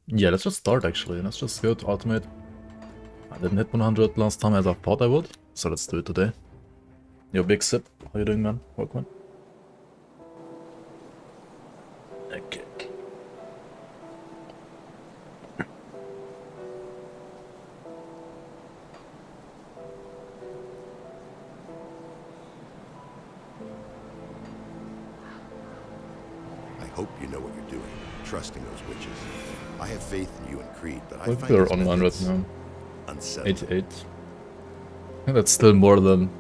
Yeah, let's just start actually. Let's just go to automate. I didn't hit 100 last time as I thought I would, so let's do it today. Yo, Big Sip, how you doing, man? Welcome. Okay. I hope you know what you're doing, trusting those witches. I have faith in you and Creed, but I What find we're these on 100 methods now? unsettling. 88. I think that's still more than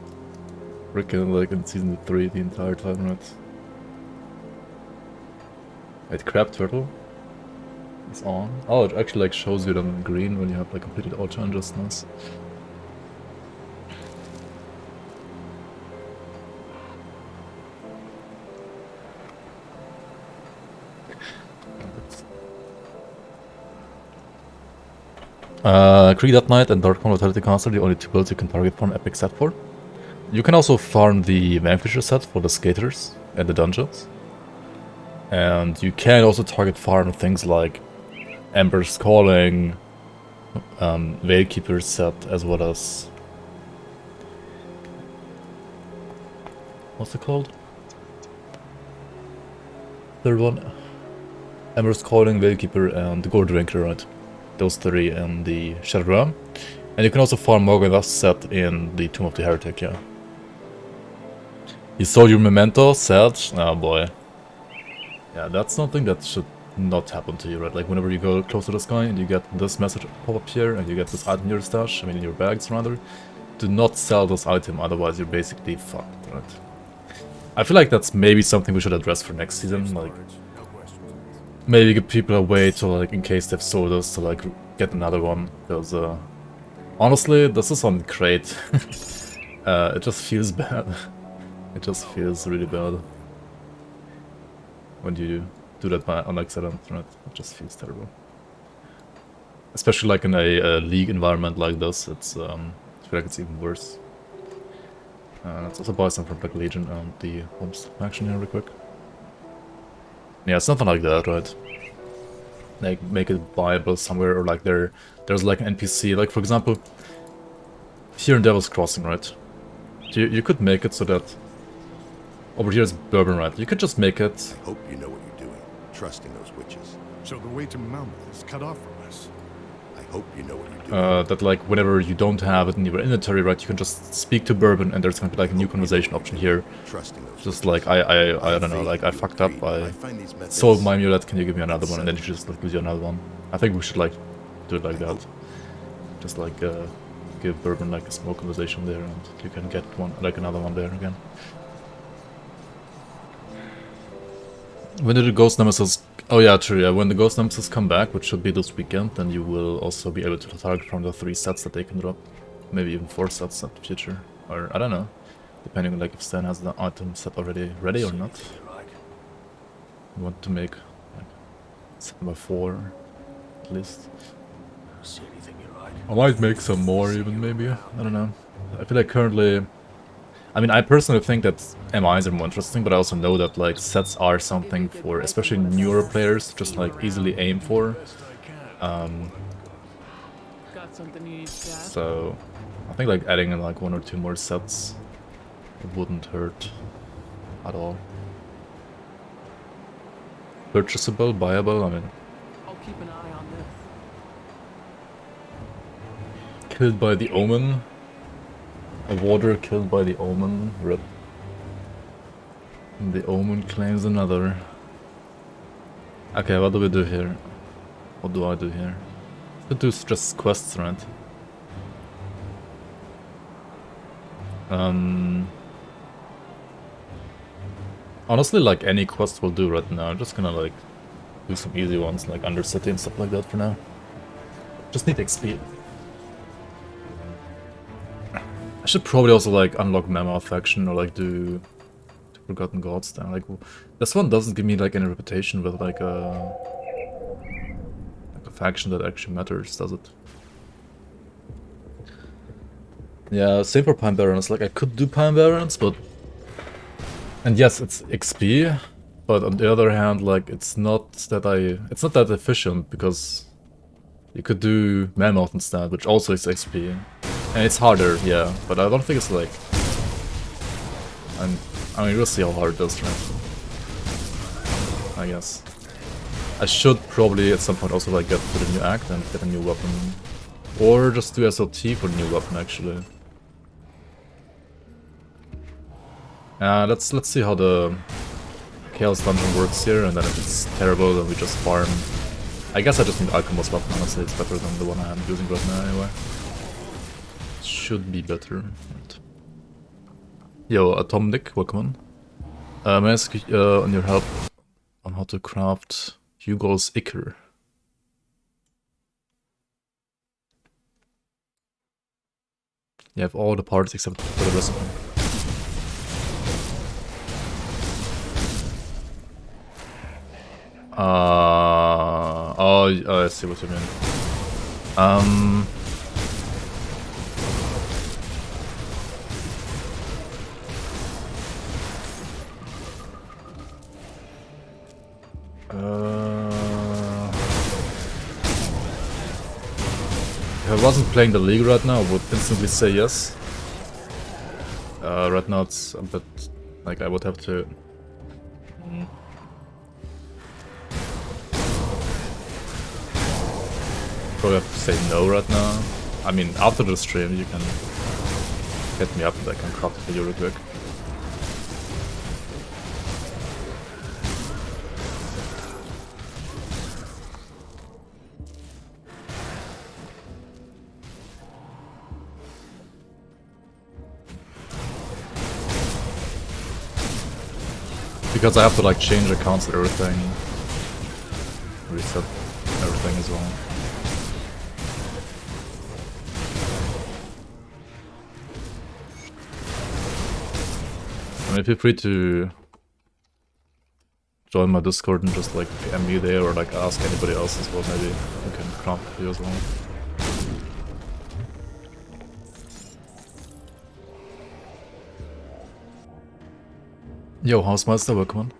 freaking like in season 3 the entire time, right? Wait, Crab Turtle is on. Oh, it actually like shows you them in green when you have like completed auto adjustments. Creed at Night and Dark Mortality Caster are the only two builds you can target from Epic set for. You can also farm the Vanquisher set for the skaters and the dungeons. And you can also target farm things like Ember's Calling, Veilkeeper set, as well as... what's it called? Third one? Ember's Calling, Veilkeeper, and the Gore Drinker, right? Those three in the Shattered Realm. And you can also farm Morganth's set in the Tomb of the Heretic, yeah. You sold your memento set? Oh boy. Yeah, that's something that should not happen to you, right? Like whenever you go close to the sky and you get this message pop up here and you get this item in your stash, I mean in your bags rather, do not sell this item, otherwise you're basically fucked, right? I feel like that's maybe something we should address for next season, like maybe give people a way to, like, in case they've sold us, to like get another one, because honestly, this is on crate. It just feels bad. It just feels really bad when you do that by on accident, right? It just feels terrible. Especially like in a league environment like this, it's I feel like it's even worse. Let's also buy some from Black Legion and the Homes faction here real quick. Yeah, something like that, right? Like make it viable somewhere, or like there's like an NPC, like for example, here in Devil's Crossing, right? You could make it so that over here is Bourbon, right? You could just make it. I hope you know what you're doing, trusting those witches. So the way to Mammoth is cut off from us. I hope you know what you're doing. That like whenever you don't have it in your inventory, right, you can just speak to Bourbon and there's gonna be like a new conversation option here. Trusting those Just witches. like I don't know, like I fucked up, I find these methods sold my amulet, can you give me another one? And then she just like gives you another one. I think we should like do it like that. Just like give Bourbon like a small conversation there and you can get one, like another one there again. When did the Ghost Nemesis... oh yeah, true, yeah. When the Ghost Nemesis come back, which should be this weekend, then you will also be able to target from the 3 sets that they can drop. Maybe even 4 sets at the future. Or, I don't know. Depending on like if Stan has the item set already ready or not. You want to make like 7x4 at least. I might make some more even, maybe. I don't know. I feel like currently... I mean, I personally think that MIs are more interesting, but I also know that like sets are something for especially newer players to just like easily aim for. So I think like adding in like 1 or 2 more sets wouldn't hurt at all. Purchasable, buyable, I mean. I'll keep an eye on this. Killed by the Omen. A warder killed by the Omen. Rip. And the Omen claims another. Okay, what do we do here? What do I do here? We do just quests, right? Honestly, like any quest will do right now. I'm just gonna like do some easy ones like Undercity and stuff like that for now. Just need XP. I should probably also like unlock Mammoth faction or like do Forgotten Gods then. Like this one doesn't give me like any reputation with like a faction that actually matters, does it? Yeah, same for Pine Barrens. Like I could do Pine Barrens, but and yes, it's XP, but on the other hand, like it's not that efficient because You could do Mammoth instead, which also is XP. And it's harder, yeah, but I don't think it's like... I mean, we'll see how hard it is, right? I guess. I should probably at some point also like get to the new act and get a new weapon. Or just do SLT for the new weapon, actually. Let's see how the Chaos Dungeon works here, and then if it's terrible, then we just farm. I guess I just need Alchemist weapon, honestly, it's better than the one I'm using right now anyway. Should be better. Right. Yo, Atomic, welcome on. May I ask on your help on how to craft Hugo's Ichor? You have all the parts except for the recipe. Oh, I see what you mean. If I wasn't playing the League right now, I would instantly say yes. Right now it's a bit like I would have to... Probably have to say no right now. I mean, after the stream you can hit me up and I can craft it for you real quick. Because I have to like change accounts and everything. Reset everything as well. I mean, feel free to join my Discord and just like PM me there, or like ask anybody else as well, maybe we can craft you as well. Yo, Hausmeister, welcome on.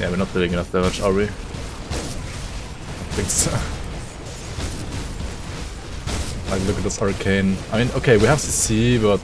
Yeah, we're not doing enough damage, are we? I think so. Like, look at this arcane. I mean, okay, we have CC, but...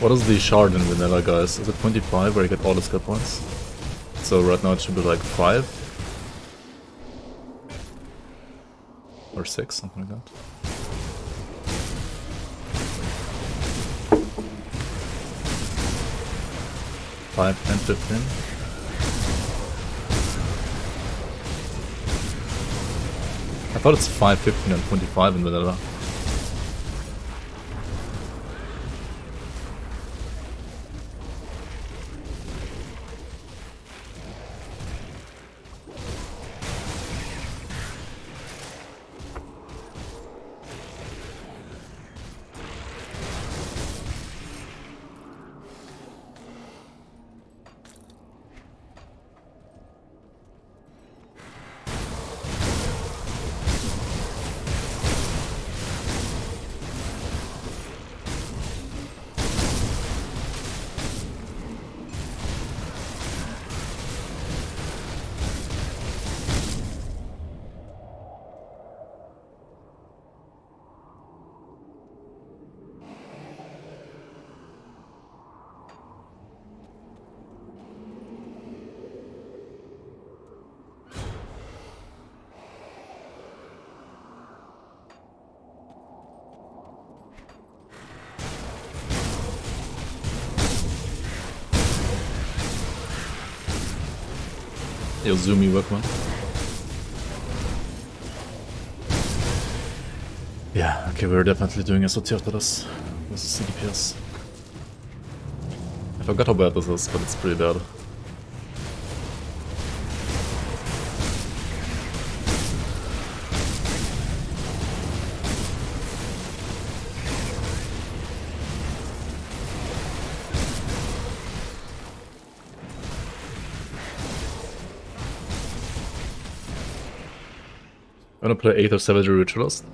What is the shard in vanilla, guys? Is it 25 where you get all the skill points? So right now it should be like 5? Or 6, something like that. Five, 10, 15. I thought it's 5, 15 and 25 in vanilla. Yo, zoomy workman. Yeah, okay, we're definitely doing SOT after this. This is CDPS. I forgot how bad this is, but it's pretty bad. I'm gonna play Aether Savagery Ritualist.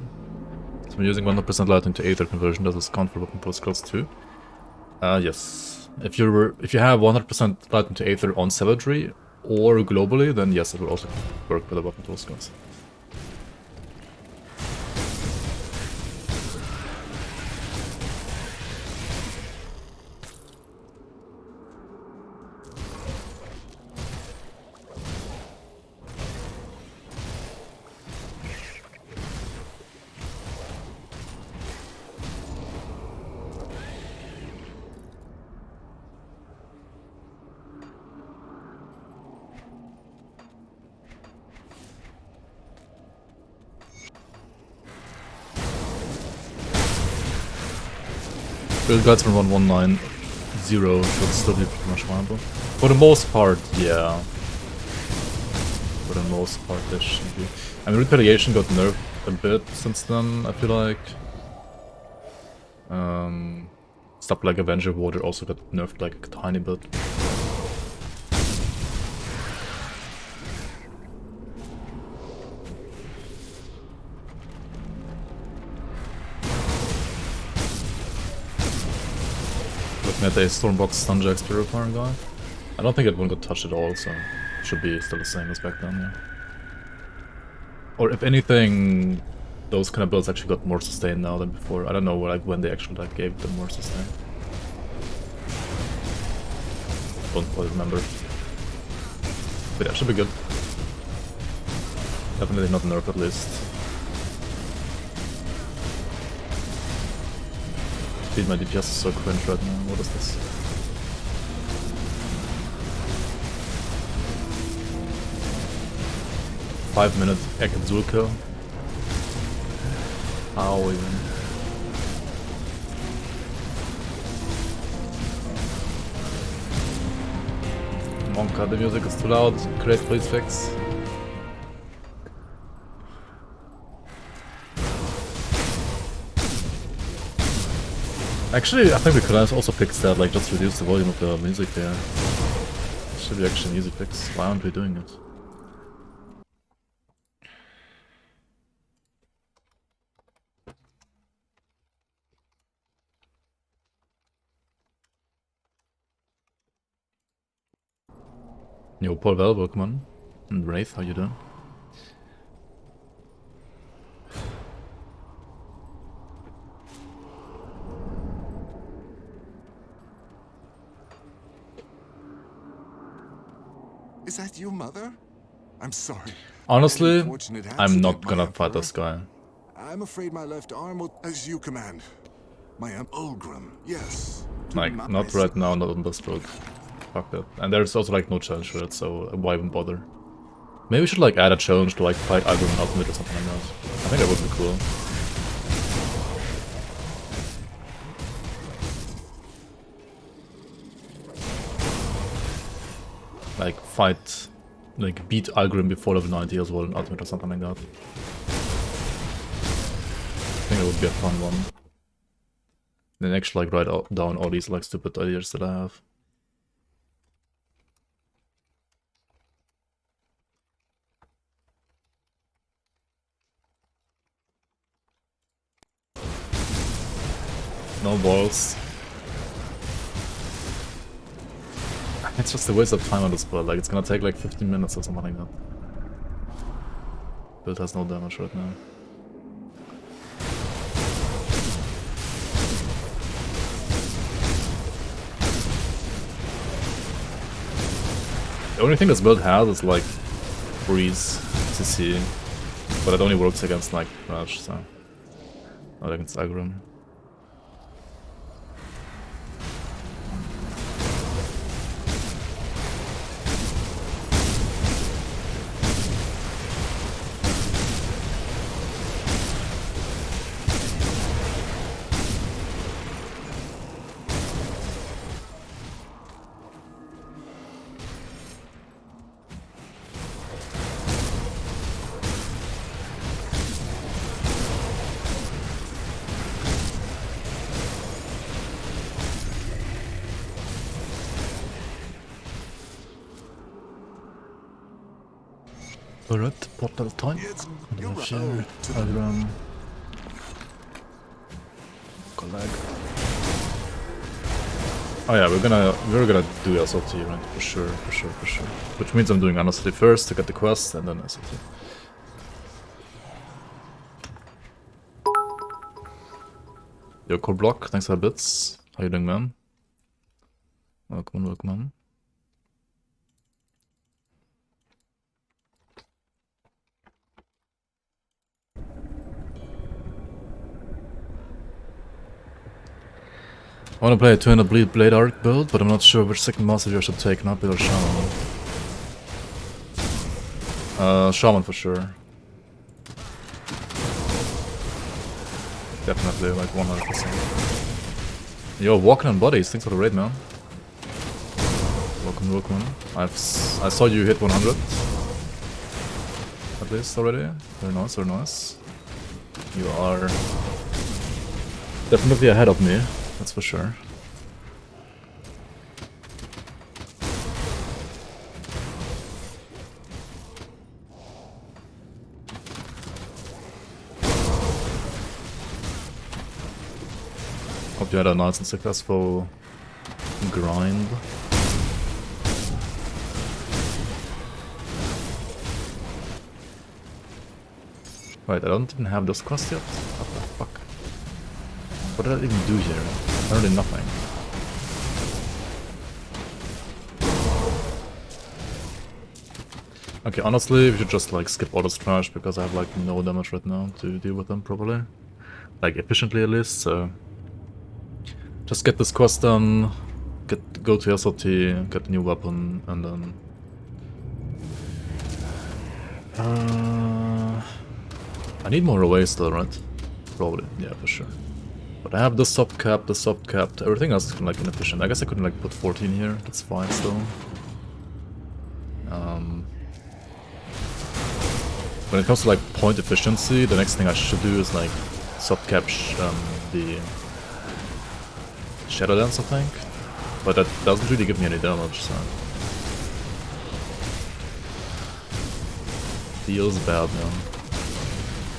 So I'm using 100% lightning to Aether conversion. Does this count for weapon pool skills too? Yes. If you have 100% lightning to Aether on Savagery or globally, then yes, it will also work with the weapon pool skills. Build guides from 1190 should still be pretty much viable. For the most part, yeah. For the most part, this should be. I mean, Retaliation got nerfed a bit since then, I feel like. Stuff like Avenger Water also got nerfed like a tiny bit. Looking at the Stormbox Stunjax Purifier guy. I don't think it won't get touched at all, so it should be still the same as back then, yeah. Or if anything, those kind of builds actually got more sustain now than before. I don't know like when they actually like gave them more sustain. Don't quite remember. But yeah, should be good. Definitely not nerf at least. Dude, my DPS is so cringe right now. What is this? Five-minute Ectoplasm kill. How even? Monka, the music is too loud. Great, please fix. Actually, I think we could also fix that, like just reduce the volume of the music there. Should be actually an easy fix. Why aren't we doing it? Yo, Paul Val, welcome on. And Wraith, how you doing? Is that your mother? I'm sorry. Honestly, Unfortunate I'm not accident, gonna my fight this emperor. guy. I'm afraid my left arm will... As you command. My Ulgrim, yes. Like, not right now, not on this build. Fuck that. And there's also like no challenge for it, so why even bother? Maybe we should like add a challenge to like fight Algrim Ultimate or something like that. I think that would be cool. Like fight, like beat Algrim before level 90 as well in Ultimate or something like that. I think it would be a fun one. Then actually like write down all these like stupid ideas that I have. No balls. It's just a waste of time on this build, like it's gonna take like 15 minutes or something like that. Build has no damage right now. The only thing this build has is like freeze CC, but it only works against like Crash, so not against Agrim. Alright, port level time. It's And you're then right. share, diagram. Collag. Oh yeah, we're gonna do SLT, right? For sure. Which means I'm doing SLT first to get the quest and then SLT. Yo, Core Block, thanks for the bits. How you doing, man? Welcome. I wanna play a 200 Blade Arc build, but I'm not sure which second master I should take, not build or Shaman. Shaman for sure. Definitely, like 100%. Yo, walking on bodies, thanks for the raid, man. Welcome. I saw you hit 100. At least already. Very nice. You are definitely ahead of me, that's for sure. Hope you had a nice and successful grind. Wait, I don't even have this quest yet? What the fuck? What did I even do here? Apparently nothing. Okay, honestly, we should just like skip all this trash because I have like no damage right now to deal with them properly. Like efficiently at least, so... Just get this quest done, go to SLT, get a new weapon, and then... I need more away still, right? Probably, yeah, for sure. But I have the soft cap, everything else is like inefficient. I guess I couldn't like put 14 here, that's fine still. When it comes to like point efficiency, the next thing I should do is like soft cap the Shadow Dance, I think. But that doesn't really give me any damage, so... Feels bad, man.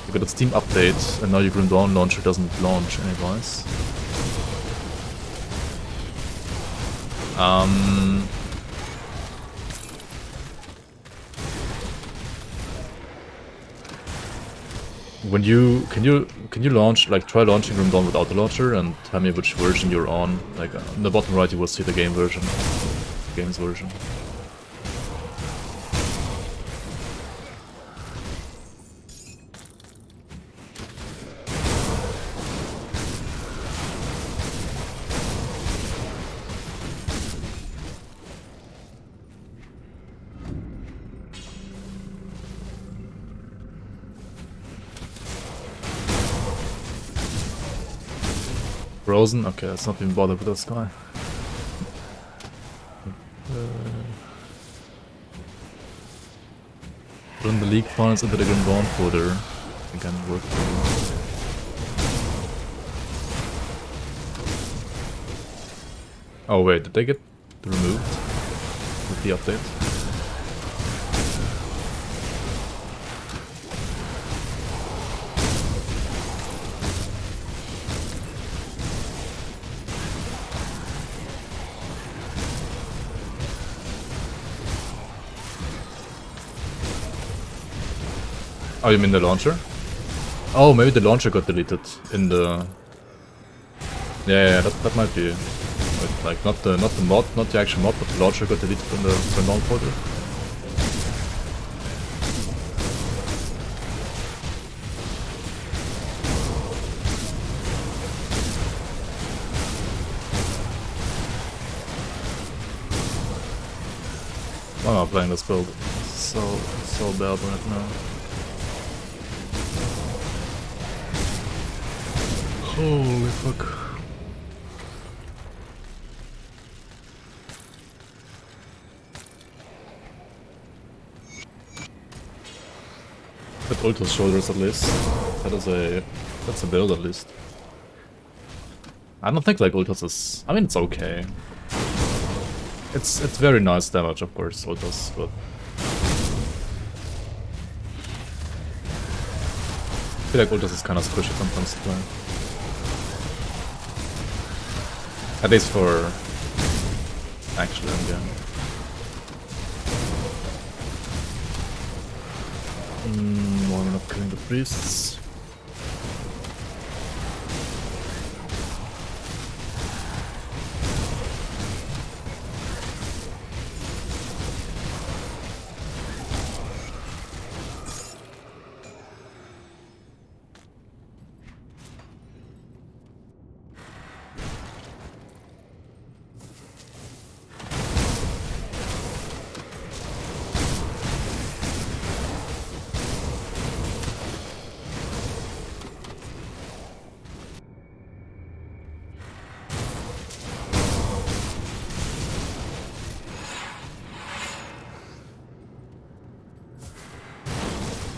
You got a Steam update, and now your Grim Dawn launcher doesn't launch anyways. Can you launch, like, try launching Grim Dawn without the launcher and tell me which version you're on? Like, on the bottom right you will see the game version. Games version. Frozen? Okay, let's not even bother with this guy. Put in the league points into the Grim Dawn folder. Again, work. Oh wait, did they get removed with the update? Oh, you mean the launcher? Oh, maybe the launcher got deleted in the... Yeah, that might be... Like, not the mod, not the actual mod, but the launcher got deleted in the Dawn folder. Why am I playing this build? So bad right now. Holy fuck. With Ultra's shoulders at least. That's a build at least. I don't think like Ultra's is... I mean it's okay. It's very nice damage of course, Ultra's, but... feel like Ultras is kind of squishy sometimes to play. At least for actual endgame. Why am I not killing the priests?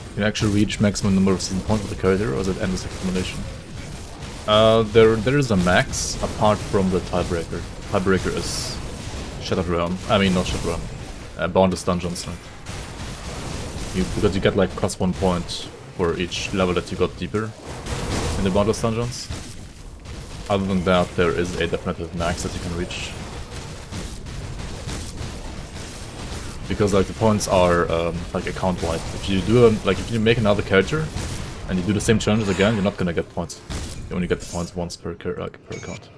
You can actually reach maximum number of season points with the character, or is it endless accumulation? There is a max, apart from the tiebreaker. Tiebreaker is Shattered Realm. I mean, not Shattered Realm. Boundless Dungeons, right? Because you get like +1 point for each level that you got deeper in the Boundless Dungeons. Other than that, there is a definitive max that you can reach. Because like the points are like account-wide. If you do if you make another character and you do the same challenges again, you're not gonna get points. You only get the points once per account.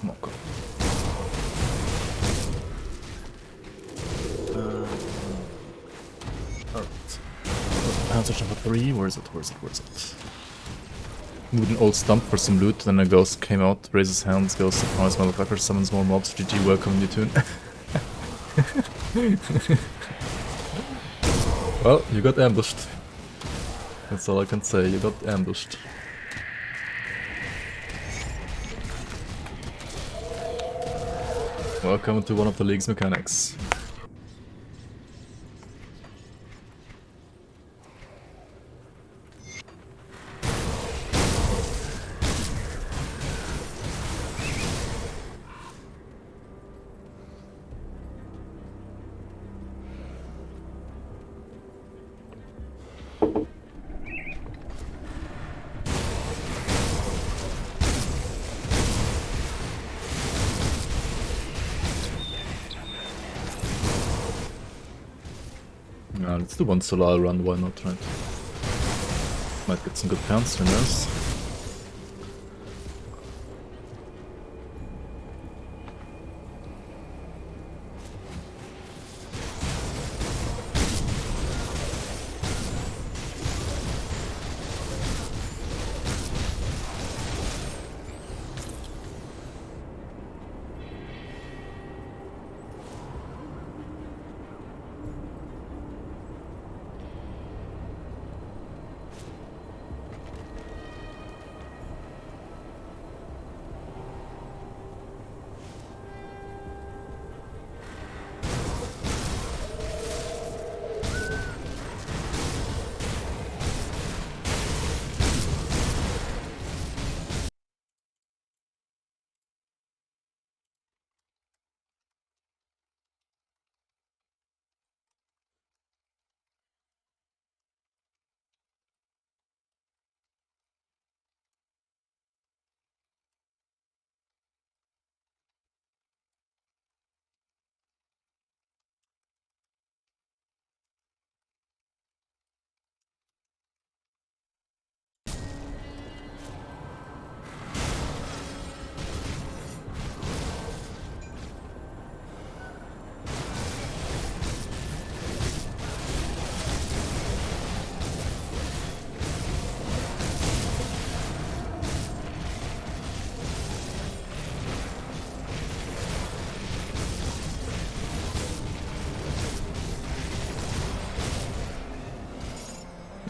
Come on, go. Alright. Answer number 3, where is it? Moved an old stump for some loot, then a ghost came out, raises hands, goes, surprise motherfucker, summons more mobs, GG, welcome new tune. Well, you got ambushed. That's all I can say, you got ambushed. Welcome to one of the league's mechanics. Let's do one Solar run, why not, right? Might get some good pounds, who knows?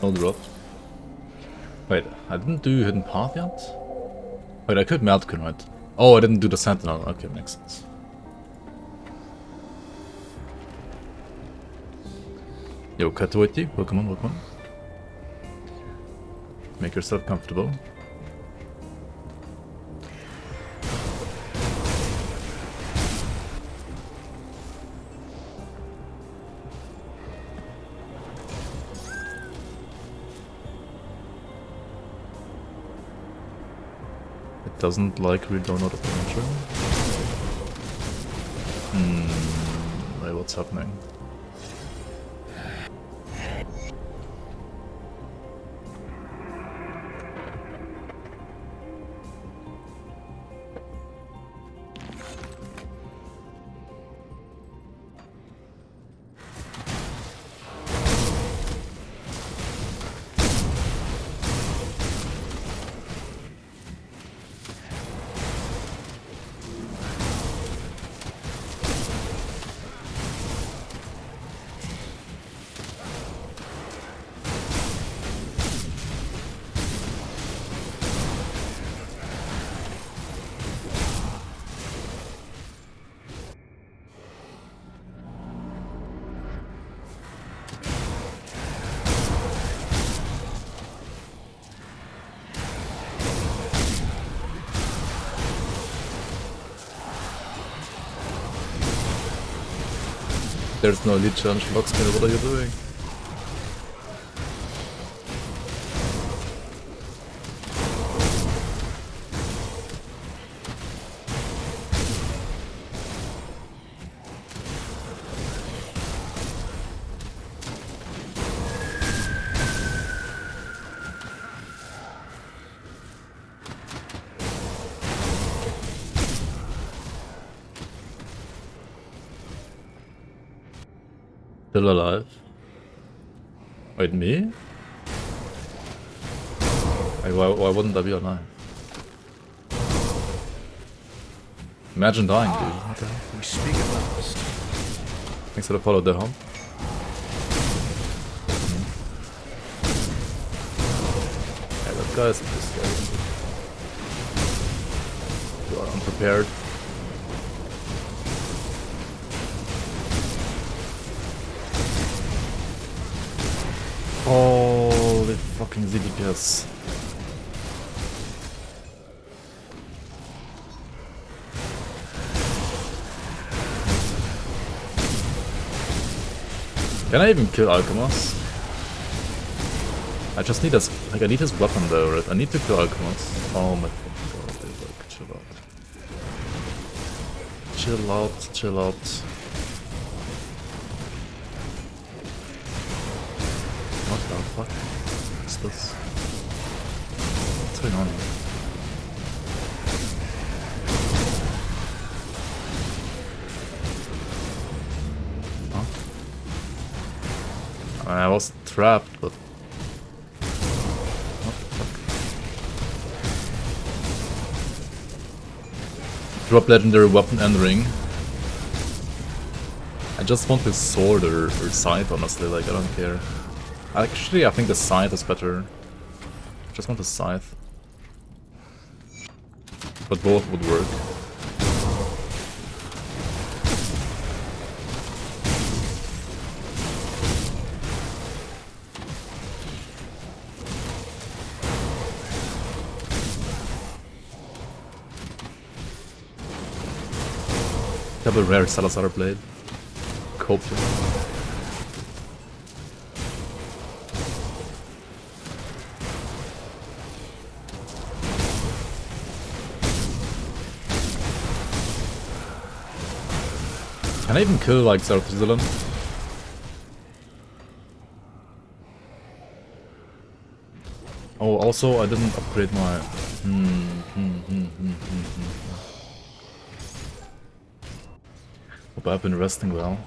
No drop. I didn't do Hidden Path yet? Wait, I could Meltkin, right? Oh, I didn't do the Sentinel. Okay, makes sense. Yo, Katoiti, welcome on, welcome on. Make yourself comfortable. It doesn't like redownload of the wait, what's happening? There's no lead challenge, Locksmith, what are you doing? Still alive? Wait, me? Why wouldn't I be alive? Imagine dying, dude. What the hell? We speak at last. Thanks for the follow there, home. Yeah, that guy is this guy. You are unprepared. Holy fucking ZDPS. Can I even kill Alchemist? I just need his, like, I need his weapon though, right? I need to kill Alchemist. Oh my fucking god, dude, like, chill out. Chill out, chill out. What the fuck? What's this? What's going on here? Huh? I was trapped, but... What the fuck? Drop legendary weapon and ring. I just want his sword or scythe, honestly, like, I don't care. Actually, I think the scythe is better. Just want the scythe. But both would work. Double rare Salazar blade. Copium. Can I even kill like Zarathustra? Oh, also I didn't upgrade my... Hope I've been resting well.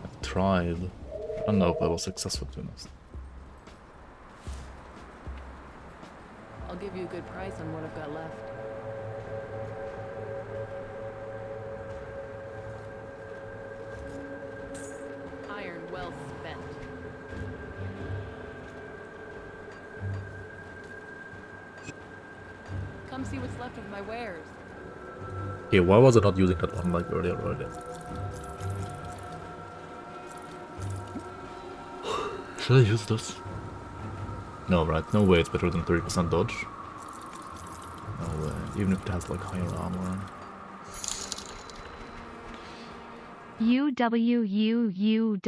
I've tried. I don't know if I was successful, to be honest. I'll give you a good price on what I've got left. Iron well spent. Come see what's left of my wares. Okay, why was I not using that one like earlier already? Should I use this? No, right? No way it's better than 30% dodge. No way. Even if it has like higher armor. UWUUWUWU.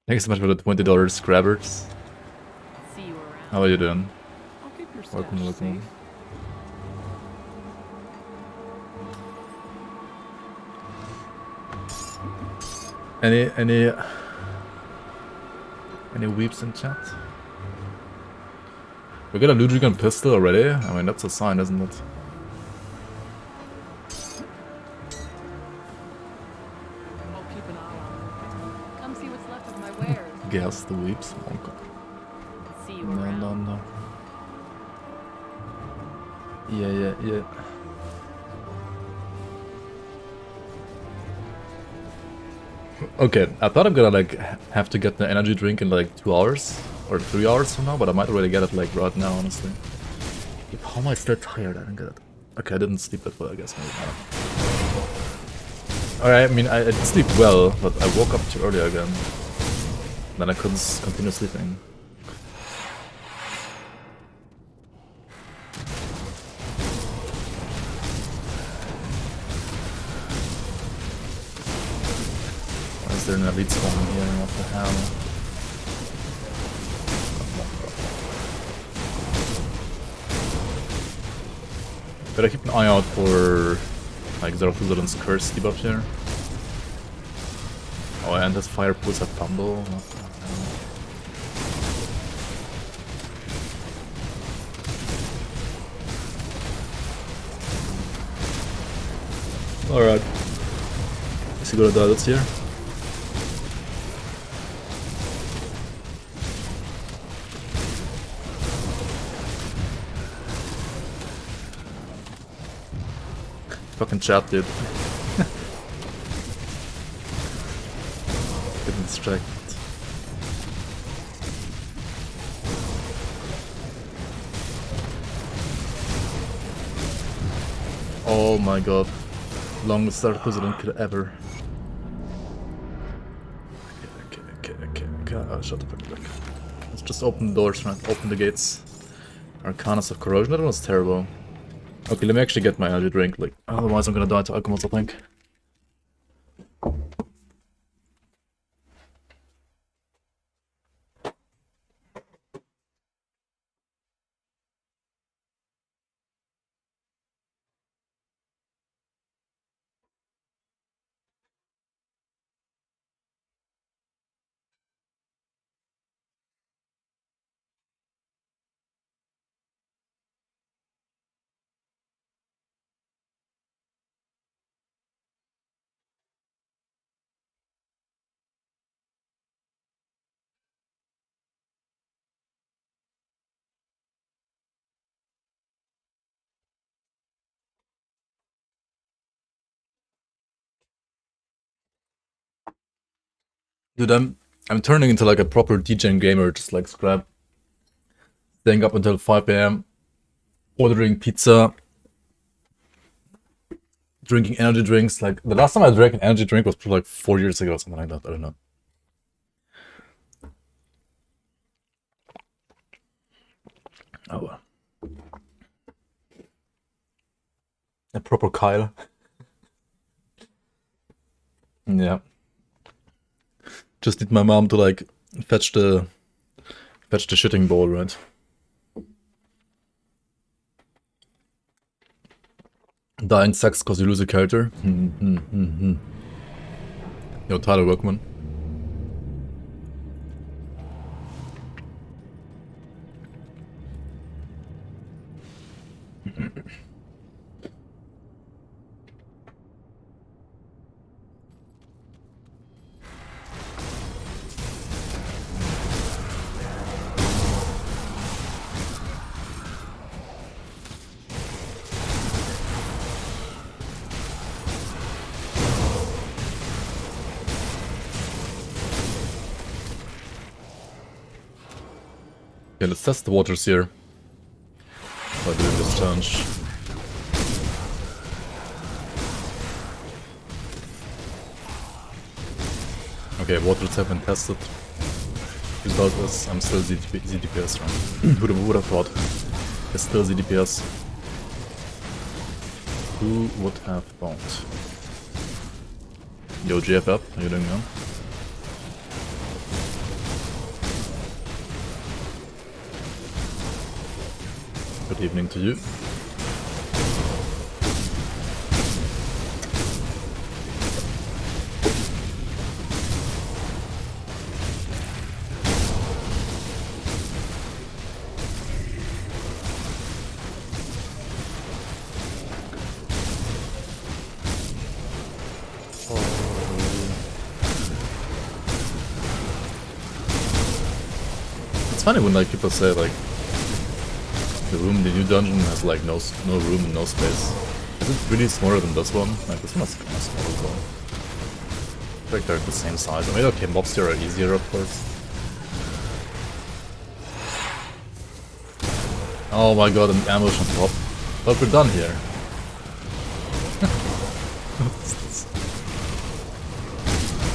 Thanks so much for the $20 scrabbers. See you around. How are you doing? I'll keep your stash Welcome, welcome. safe. Any weeps in chat? We got a Ludwig pistol already? I mean, that's a sign, isn't it? I'll keep an eye on them. Come see what's left of my wares. Guess the weeps. Oh, God. See you No, around. no, no. Yeah. Okay, I thought I'm gonna like have to get the energy drink in like 2 hours or 3 hours from now, but I might already get it like right now, honestly. How am I still tired? I don't get it. Okay, I didn't sleep that well, I guess maybe not. Alright, I mean, I did sleep well, but I woke up too early again. Then I couldn't continue sleeping. Why is there an elite spawn here? What the hell? Better keep an eye out for like Zarathus's curse debuff here. Oh, and his fire pulls a bundle. What the hell? Alright. Is he gonna die this here? Fucking chat, dude. Getting distracted. Oh my god. Longest Dark President kill ever. Okay. Oh, shut the fuck up. Let's just open the doors, right? Open the gates. Arcanus of Corrosion, that was terrible. Okay, let me actually get my energy drink, like, otherwise I'm gonna die to alchemist, I think. Dude, I'm turning into like a proper DJing gamer, just like Scrap. Staying up until 5 AM, ordering pizza, drinking energy drinks. Like, the last time I drank an energy drink was probably like 4 years ago or something like that, I don't know. Oh well. A proper Kyle. Yeah. Just need my mom to like fetch the shitting bowl, right? Dying sucks cause you lose a character. Yo, Tyler Workman. Okay, let's test the waters here. By doing this challenge. Okay, waters have been tested. Result is I'm still ZDPS, right? Who would have thought? It's still ZDPS. Who would have thought? Yo, GF up, how you doing, man? Good evening to you. It's funny when like people say like the new dungeon has like no room and no space. Is it really smaller than this one? Like this one is kind of small as well. I feel like they're the same size. I mean, okay, mobs here are easier, of course. Oh my god, an ambush on top. But we're done here.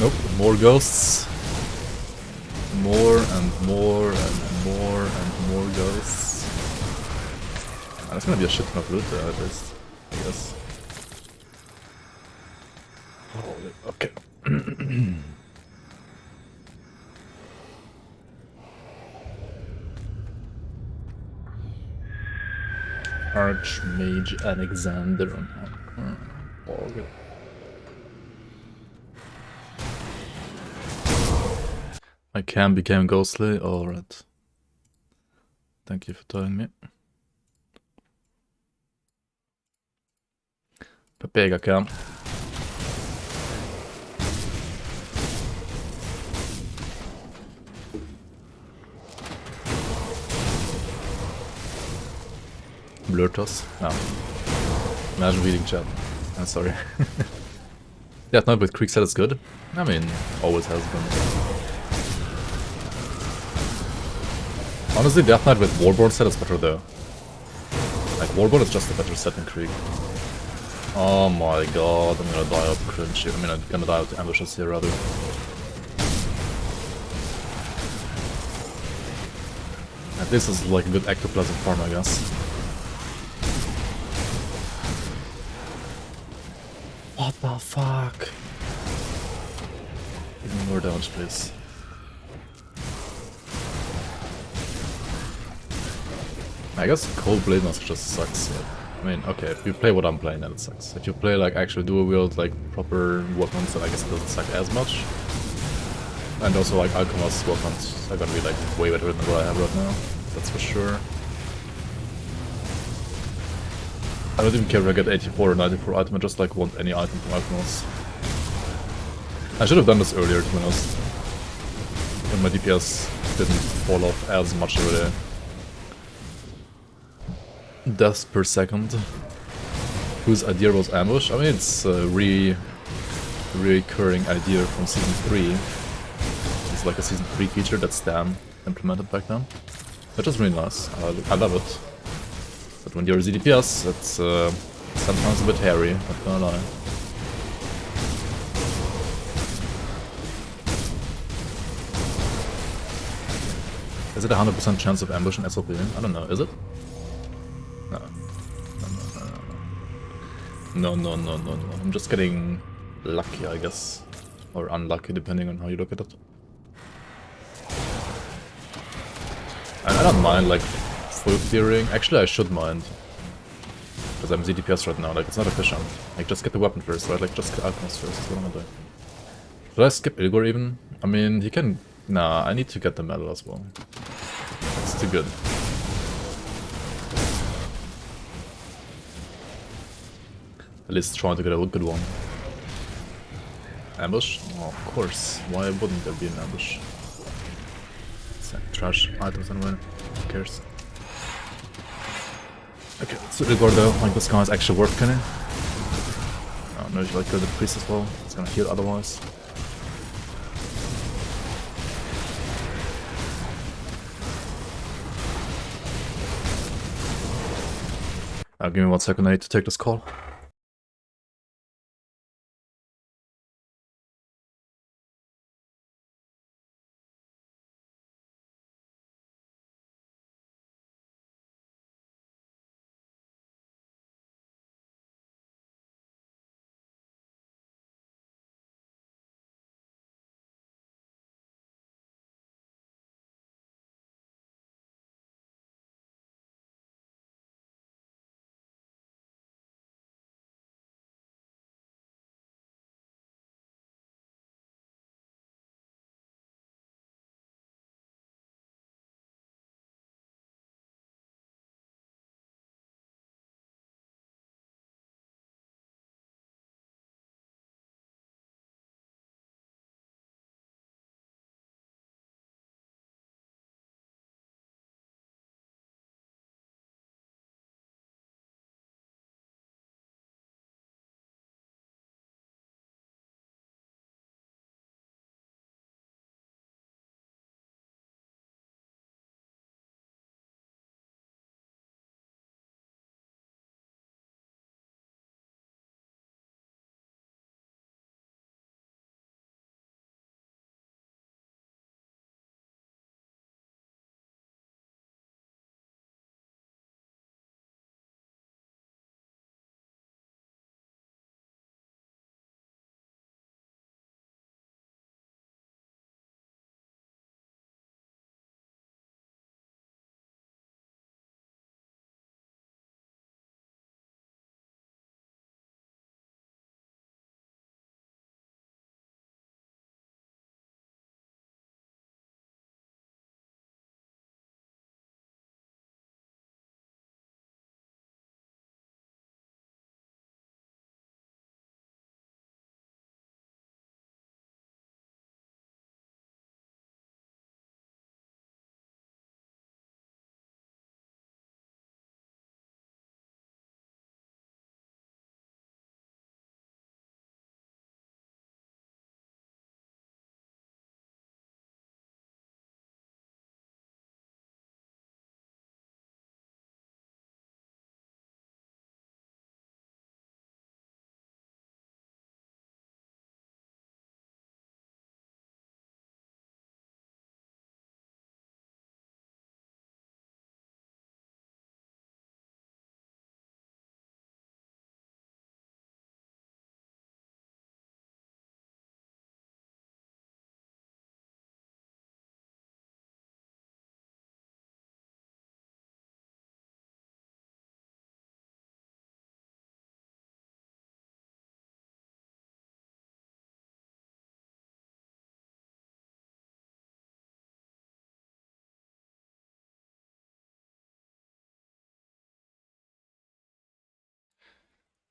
Nope, more ghosts. More and more and more and more ghosts. That's gonna be a shit ton of loot there at least, I guess. Okay. Archmage Alexander. Okay. My cam became ghostly. Alright. Thank you for telling me. Pepega cam. Blurt us? No. Imagine reading chat. I'm sorry. Death Knight with Creek set is good. I mean, always has been. Honestly, Death Knight with Warborn set is better though. Like, Warborn is just a better set than Krieg. Oh my god, I'm gonna die of cringe here. I mean, I'm gonna die of ambushes here rather. And this is like a good Ectoplasm farm, I guess. What the fuck? Give me more damage, please. I guess Cold Blademaster just sucks. Yeah. I mean, okay, if you play what I'm playing, then it sucks. If you play like actual dual wield, like proper weapons, then I guess it doesn't suck as much. And also like Alchemist weapons are gonna be like way better than what I have right now. That's for sure. I don't even care if I get 84 or 94 item, I just like want any item from Alchemist. I should have done this earlier, to be honest. When my DPS didn't fall off as much already. Deaths per second. Whose idea was ambush? I mean, it's a recurring idea from season 3. It's like a season 3 feature that Stan implemented back then. Which is really nice. I love it. But when you're ZDPS, it's sometimes a bit hairy, not gonna lie. Is it a 100% chance of ambush in SLP? I don't know, is it? No. No. I'm just getting lucky, I guess. Or unlucky, depending on how you look at it. I don't mind, like, full clearing. Actually, I should mind. Because I'm ZDPS right now, like, it's not efficient. Like, just get the weapon first, right? Like, just get Alchemist first, that's what I'm gonna do. Should I skip Ilgor even? I mean, he can... Nah, I need to get the medal as well. It's too good. At least trying to get a good one. Ambush? Oh, of course. Why wouldn't there be an ambush? It's like trash items anyway. Who cares? Okay, so Ilgor though, like this guy is actually worth killing. I don't know if you like kill the priest as well. It's gonna heal otherwise. Give me 1 second, I need to take this call.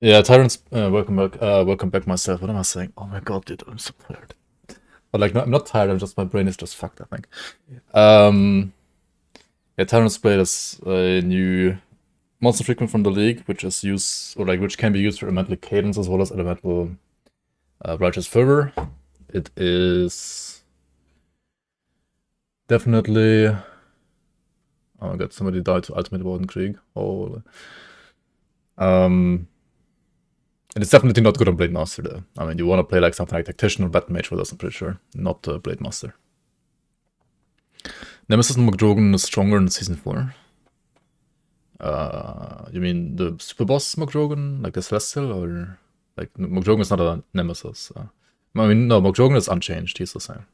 Yeah, Tyrants, welcome back myself. What am I saying? Oh my god, dude, I'm so tired. But like, no, I'm not tired, I'm just, my brain is just fucked, I think. Yeah, Tyrants Blade is a new monster frequent from the league, which is used, or like, which can be used for elemental cadence as well as elemental righteous fervor. It is definitely. Oh my god, somebody died to Ultimate Warden Holy. And it's definitely not good on Blademaster though. I mean, you want to play like something like Tactician or Battle Mage for this, I'm pretty sure. Not Blademaster. Nemesis Mogdrogen is stronger in Season 4. You mean the super boss Mogdrogen, like the Celestial, or like Mogdrogen is not a Nemesis? I mean, no, Mogdrogen is unchanged. He's the same.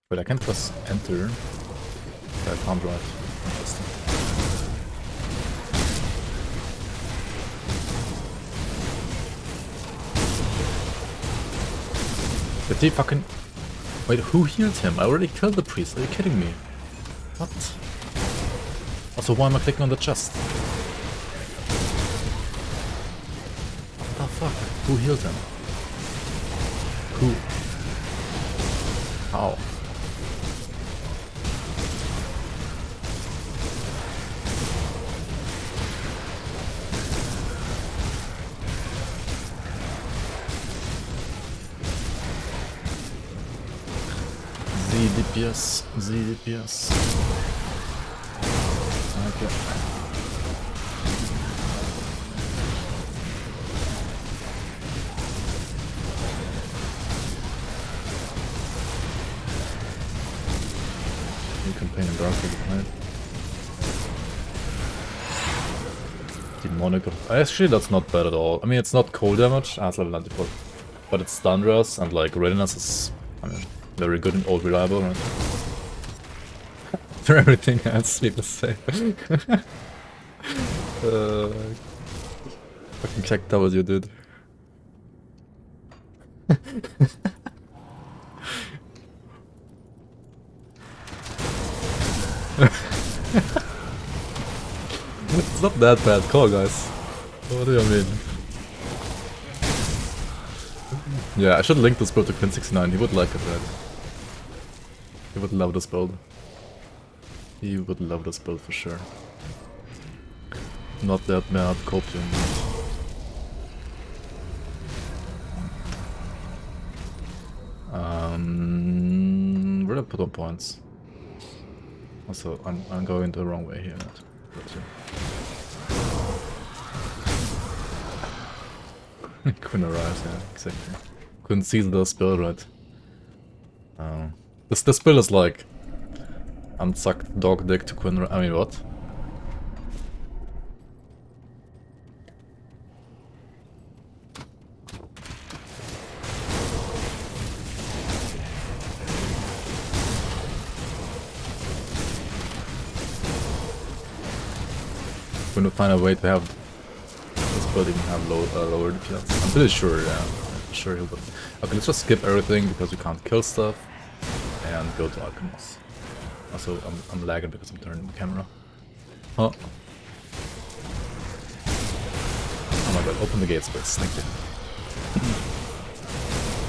But I can't press enter. I can't drive. Interesting. Did he fucking... Wait, who healed him? I already killed the priest. Are you kidding me? What? Also, why am I clicking on the chest? What the fuck? Who healed him? Who? How? DPS, ZDPS. Okay. New campaign in Dark behind. Demonic. Actually, that's not bad at all. I mean, it's not cold damage, as level 94. But it's stun rest and like readiness is, I mean, very good and old reliable, right? For everything else, needless to say. Fucking checked out what you did. It's not that bad, call guys. What do you mean? Yeah, I should link this build to Quinn69, he would like it, right? He would love this build. He would love this build for sure. Not that bad, copium. Where did I put on points? Also, I'm going the wrong way here. Quinn arrives, yeah, exactly. Couldn't see the spell, right? This spell is like unsucked dog dick to Quinn. I mean, what? We're gonna find a way to have this building have lower DPS. I'm pretty sure, yeah. I'm sure he will. Okay, let's just skip everything because we can't kill stuff and go to Alchemist. Also, I'm lagging because I'm turning the camera. Huh? Oh my god, open the gates, please. Thank you.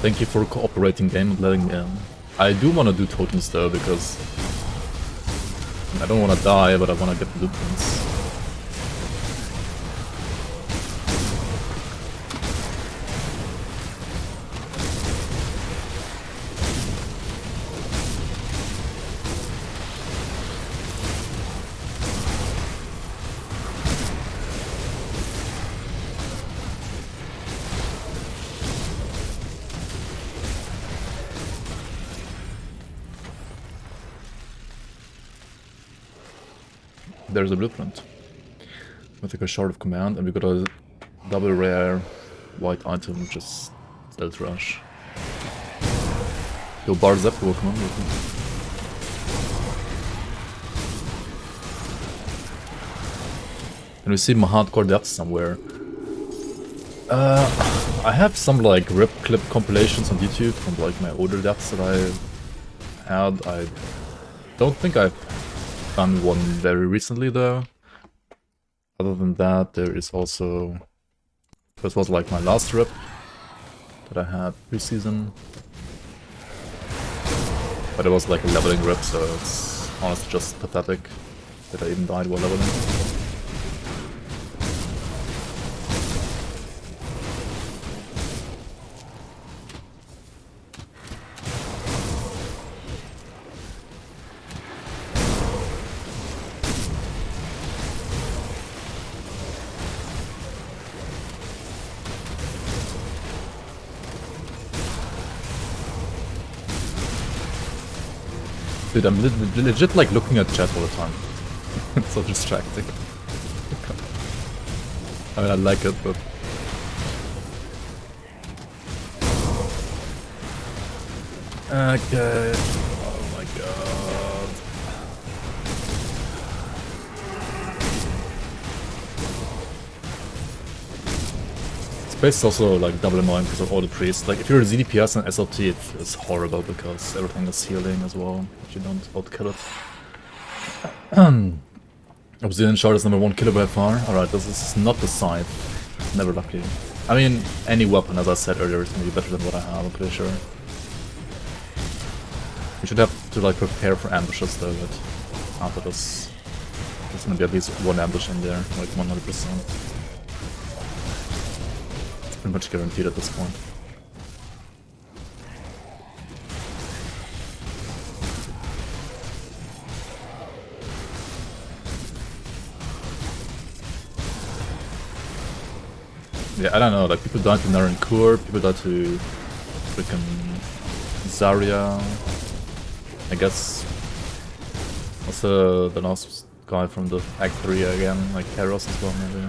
Thank you for cooperating, game, and letting me in. I do want to do totems though, because I don't want to die, but I want to get blueprints. There's a blueprint. We take a shard of command and we got a double rare white item, which is Stealth Rush. Yo, Bar Zep, welcome on. Can we see my hardcore depths somewhere? I have some like rip clip compilations on YouTube from like my older depths that I had. I don't think I've done one very recently though. Other than that, there is also... This was like my last rip that I had pre-season. But it was like a leveling rip, so it's honestly just pathetic that I even died while leveling. Dude, I'm legit like looking at chat all the time. It's so distracting. I mean, I like it, but... Okay... Oh my god... Space is also like double annoying because of all the priests. Like if you're a ZDPS and SLT, it's horrible because everything is healing as well. If you don't outkill it. Obsidian Shard is #1 killer by far. Alright, this is not the scythe. Never lucky. I mean, any weapon, as I said earlier, is gonna be better than what I have, I'm pretty sure. We should have to like prepare for ambushes though, but after this, there's gonna be at least one ambush in there, like 100%. Pretty much guaranteed at this point. Yeah, I don't know, like people died to Narankur, people died to freaking Zarya. I guess what's the last guy from the Act 3 again, like Keros as well maybe.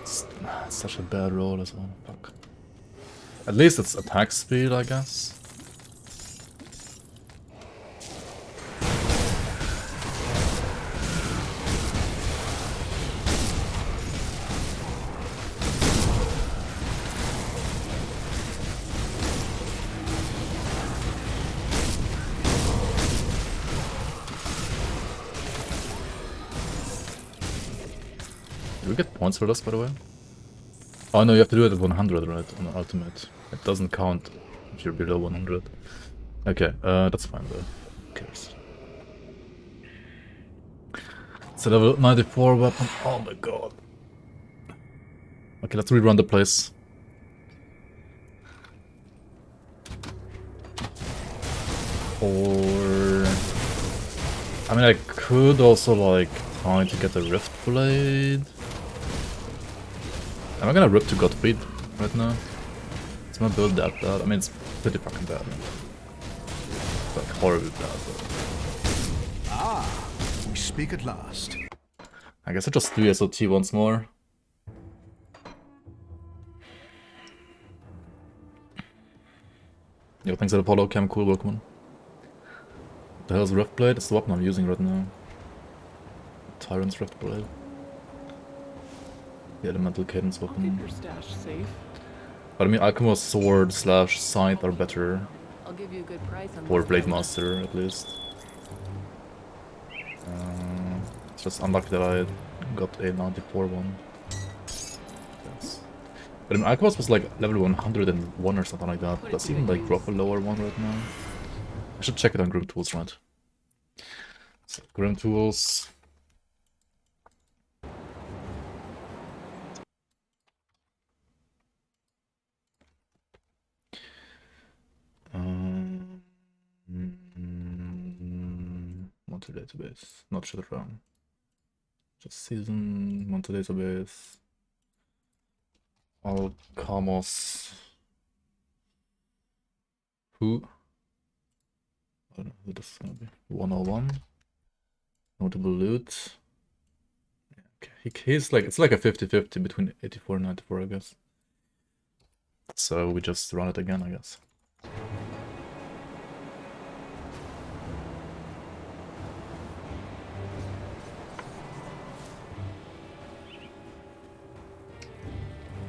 It's such a bad roll as well, fuck. At least it's attack speed, I guess. Do we get points for this, by the way? Oh no, you have to do it at 100, right, on the ultimate. It doesn't count if you're below 100. Okay, that's fine though. Who cares? It's a level 94 weapon. Oh my god. Okay, let's rerun the place. Or... I mean, I could also, like, try to get a Rift Blade. Am I gonna rip to Gottfried right now? It's not build that bad. I mean, it's pretty fucking bad. It's like horribly bad. But... Ah, we speak at last. I guess I just do SOT once more. Yo, thanks to Apollo, Cam, cool, welcome on. What the hell is Rift Blade? It's the weapon I'm using right now. Tyrant's Rift Blade. The elemental cadence I'll keep weapon. your stash safe. But I mean, Alchemist sword slash scythe are better. I'll give you a good price on Or this. Blademaster at least. It's just unlucky that I got a 94 one. Yes. But I mean, Alchemist was like level 101 or something like that. Does even like drop a lower one right now? I should check it on Grimtools, right? So, Grimtools. Monster database, not Shadowrun. Just season, Monster database. Alchemos. Who? I don't know who this is gonna be. 101. Notable loot. Yeah, okay. He's like, it's like a 50-50 between 84 and 94, I guess. So we just run it again, I guess.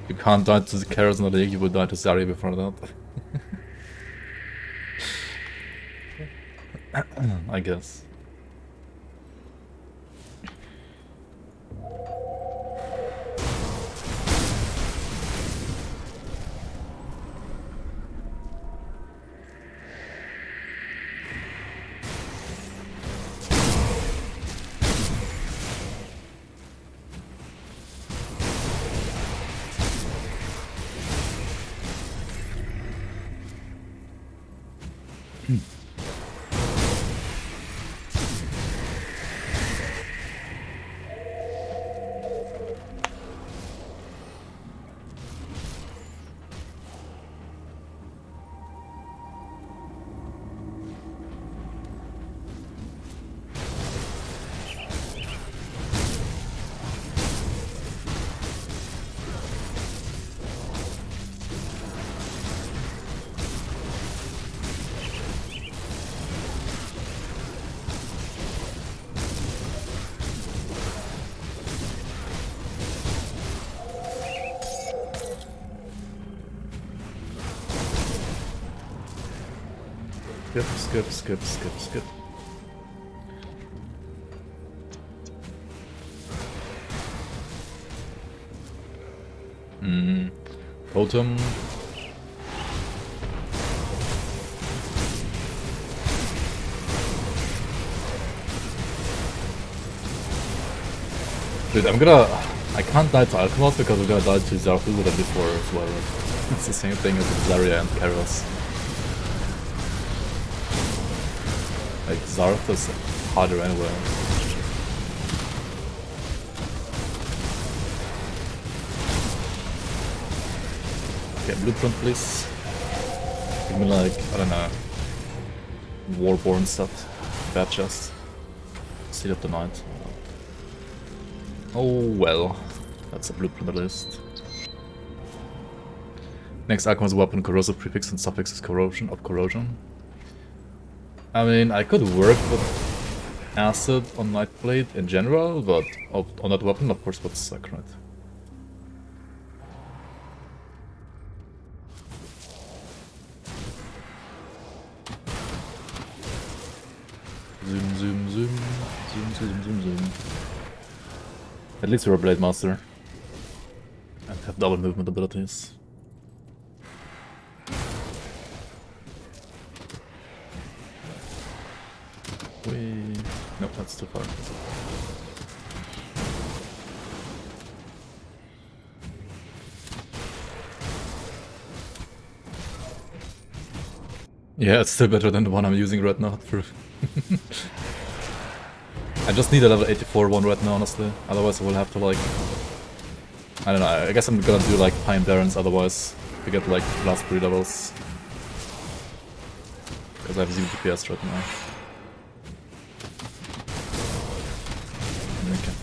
You can't die to the Keros in the league, you would die to Zarya before that. I guess. Skip. Totem. Dude, I can't die to Alchemist because I'm gonna die to Zarathustra before as well, right? It's the same thing as with Zarya and Keros. Like, Zarth is harder anyway. Okay, blueprint please. Give me like, I don't know, Warborn set, bad chest. Seal of the Night. Oh well, that's a blueprint at least. Next alchemist weapon, corrosive prefix and suffix is corrosion of corrosion. I mean, I could work with acid on Nightblade in general, but on that weapon, of course, would suck, right? Zoom, zoom, zoom, zoom, zoom, zoom, zoom. At least you're a Blademaster and have double movement abilities. Nope, that's too far. Yeah, it's still better than the one I'm using right now. I just need a level 84 one right now, honestly. Otherwise I will have to like... I don't know, I guess I'm gonna do like Pine Barrens otherwise to get like last 3 levels. Because I have 0 DPS right now. Okay.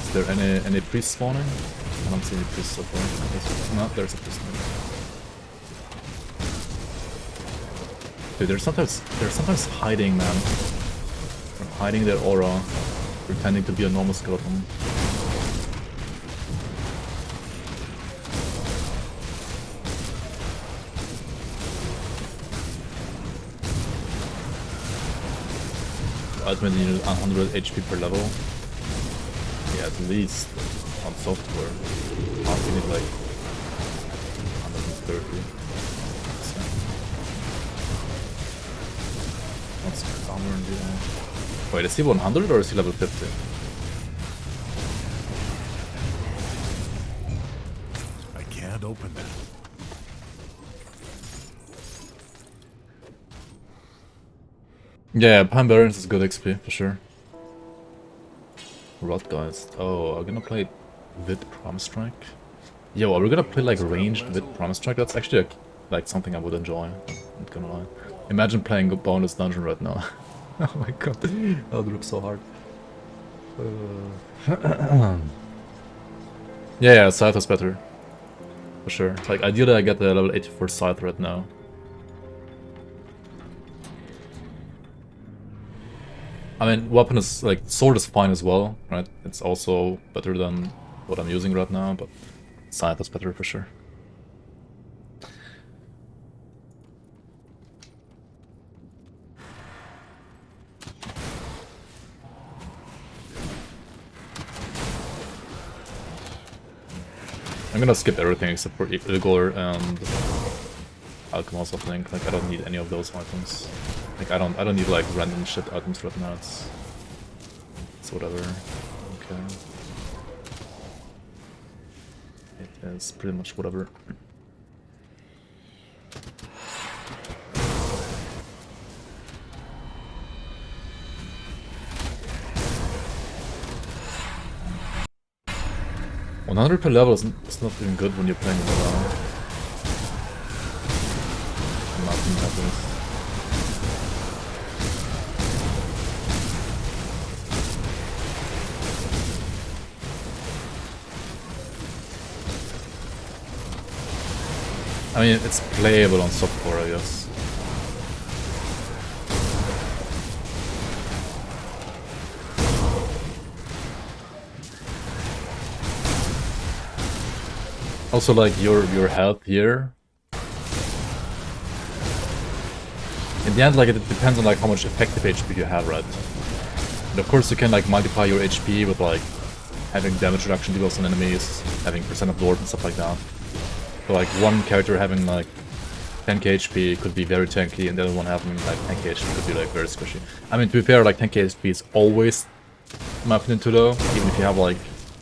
Is there any priests spawning? I don't see any priests so far. No, there's a priest. Dude, they're sometimes hiding, man. They're hiding their aura, pretending to be a normal skeleton. Ultimately, you need 100 HP per level. Yeah, at least on software. You need like 130. What's armor in the... Wait, is he 100 or is he level 50? I can't open that. Yeah, Pine Barrens is good XP, for sure. Rotgeist. Oh, I'm gonna play with Promise Strike. Yo, are we gonna play like ranged with Promise Strike? That's actually like something I would enjoy, I'm not gonna lie. Imagine playing a bonus dungeon right now. Oh my god, that would rip so hard. Yeah, Scythe is better. For sure. Like, ideally I get the level 84 Scythe right now. I mean, weapon is, like, sword is fine as well, right? It's also better than what I'm using right now, but Scythe is better for sure. I'm gonna skip everything except for Igor and Alchemist, I think. Like, I don't need any of those items. Like, I don't need like random shit items right now. It's whatever. Okay. It is pretty much whatever. $100 per level is not even good when you're playing with around. Nothing happens. I mean, it's playable on softcore, I guess. Also, like, your health here. In the end, like, it depends on like how much effective HP you have, right? And of course, you can like multiply your HP with like having damage reduction debuffs on enemies, having percent of lord and stuff like that. So like one character having like 10k HP could be very tanky, and the other one having like 10k HP could be like very squishy. I mean, to be fair, like 10k HP is always, in my opinion, too low, even if you have like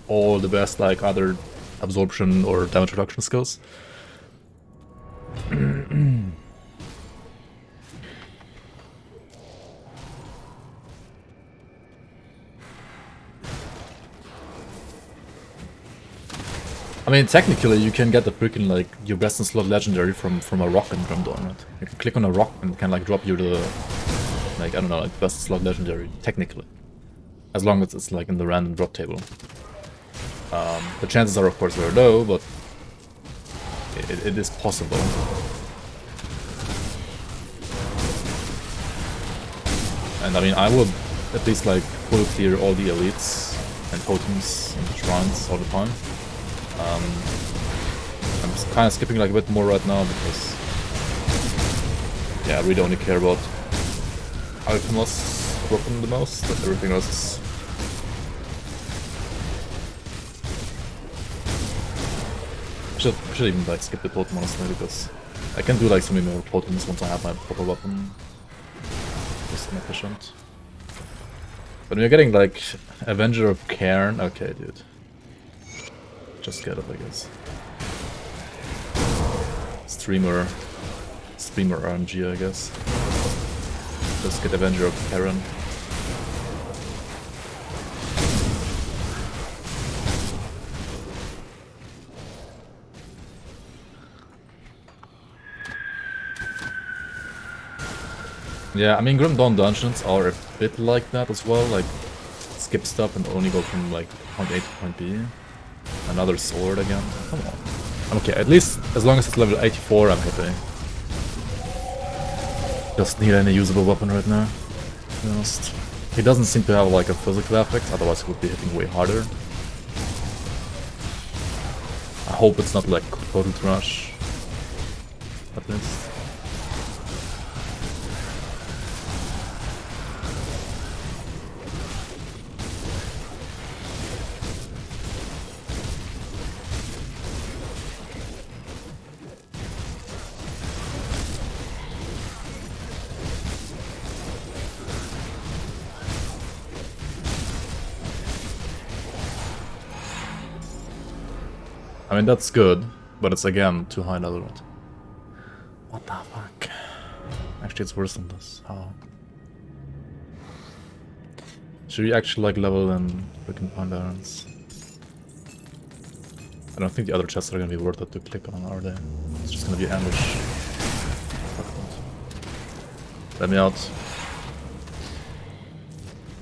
all the best like other absorption or damage reduction skills. I mean, technically, you can get the freaking, like, your best in slot legendary from a rock in Grim Dawn, right? You can click on a rock and it can, like, drop you the, like, I don't know, like, best in slot legendary, technically. As long as it's, like, in the random drop table. The chances are, of course, very low, but it is possible. And, I mean, I would at least, like, full clear all the elites and totems and shrines all the time. I'm kind of skipping like a bit more right now because, yeah, I really only care about Alchemist's weapon the most. But everything else is... I should even like skip the totem honestly because I can do like so many more totems once I have my proper weapon. Just inefficient. But when you're getting like Avenger of Cairn, okay, dude. Just get it, I guess. Streamer RNG, I guess. Just get Avenger of Cairn. Yeah, I mean, Grim Dawn dungeons are a bit like that as well, like skip stuff and only go from like point A to point B. Another sword again. Come on. I'm okay, at least as long as it's level 84, I'm happy. Just need any usable weapon right now. To be honest. He doesn't seem to have like a physical effect, otherwise he would be hitting way harder. I hope it's not like total trash. At least. I mean, that's good, but it's again too high level. What the fuck? Actually, it's worse than this. How? Should we actually like level in freaking Pine Barrens? I don't think the other chests are gonna be worth it to click on, are they? It's just gonna be ambush. Let me out.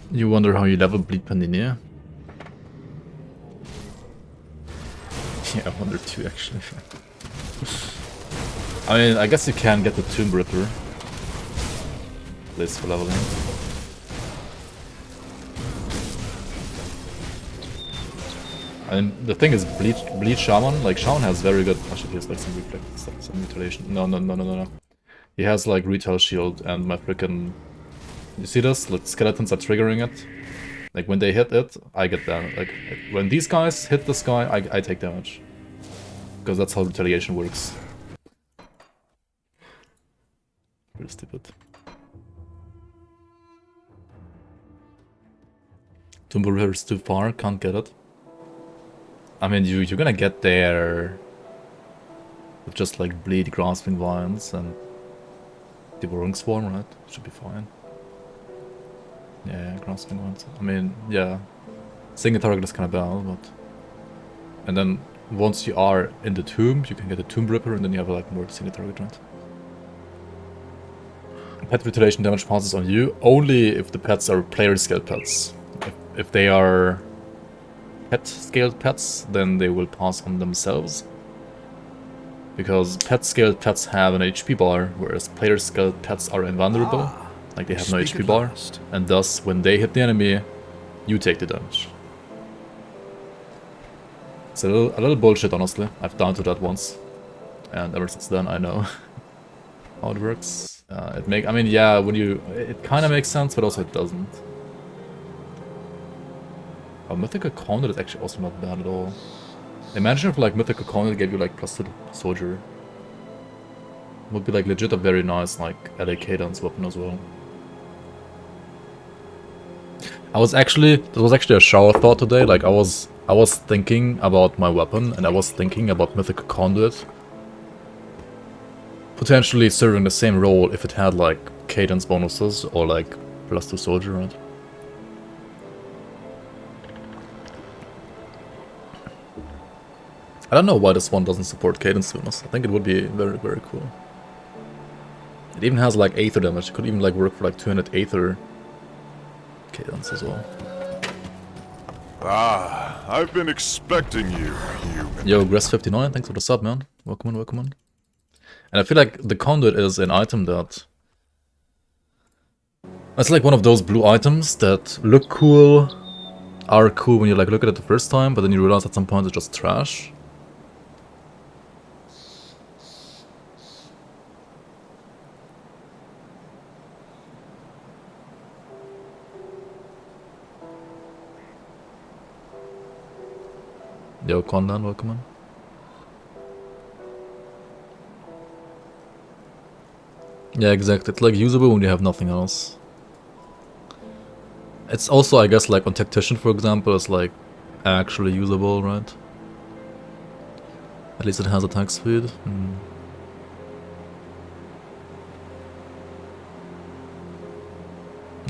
You wonder how you level Bleed Panini? Yeah, I wonder too, actually. I mean, I guess you can get the Tomb Ripper. At least for leveling. I mean, the thing is, Bleed Shaman, like, Shaman has very good... Actually, he has like some reflex, like, some mutilation. No. He has like Retail Shield and my freaking... You see this? Like, skeletons are triggering it. Like, when they hit it, I get damage. Like, when these guys hit this guy, I take damage. Because that's how retaliation works. Very stupid. Tomb Ripper is too far, can't get it. I mean, you're gonna get there with just like Bleed, Grasping Vines, and Devouring Swarm, right? Should be fine. Yeah, Grasping Vines. I mean, yeah. Single target is kind of bad, but... And then, once you are in the tomb, you can get a Tomb Ripper, and then you have like more single target, right? Pet retaliation damage passes on you, only if the pets are player-scaled pets. If they are pet-scaled pets, then they will pass on themselves. Because pet-scaled pets have an HP bar, whereas player-scaled pets are invulnerable. Like, they have no HP bar, and thus, when they hit the enemy, you take the damage. It's a little bullshit, honestly. I've done to that once, and ever since then I know how it works. I mean, yeah, it kind of makes sense, but also it doesn't. Mythical Conduit is actually also not bad at all. Imagine if like Mythical Conduit gave you like +2 Soldier. Would be like legit a very nice like LA Cadence weapon as well. That was actually a shower thought today. Like I was thinking about my weapon, and I was thinking about Mythical Conduit potentially serving the same role if it had like cadence bonuses or like +2 Soldier, right? I don't know why this one doesn't support cadence tuners. I think it would be very, very cool. It even has like Aether damage. It could even like work for like 200 Aether cadence as well. Ah, I've been expecting you, human. Yo, Gress59, thanks for the sub, man. Welcome in, welcome in. And I feel like the conduit is an item that... It's like one of those blue items that look cool, are cool when you like look at it the first time, but then you realize at some point it's just trash. Yo, Condan, welcome in. Yeah, exactly. It's like usable when you have nothing else. It's also, I guess, like on Tactician, for example, it's like actually usable, right? At least it has attack speed.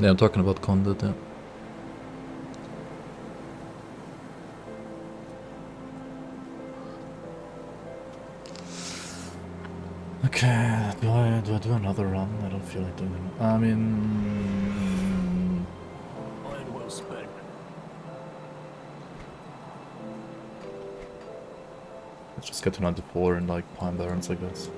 Yeah, I'm talking about Conduit, yeah. Okay, do I do another run? I don't feel like doing it. I mean... Mine well spent. Let's just get to 94 and like Pine Barrens, I guess.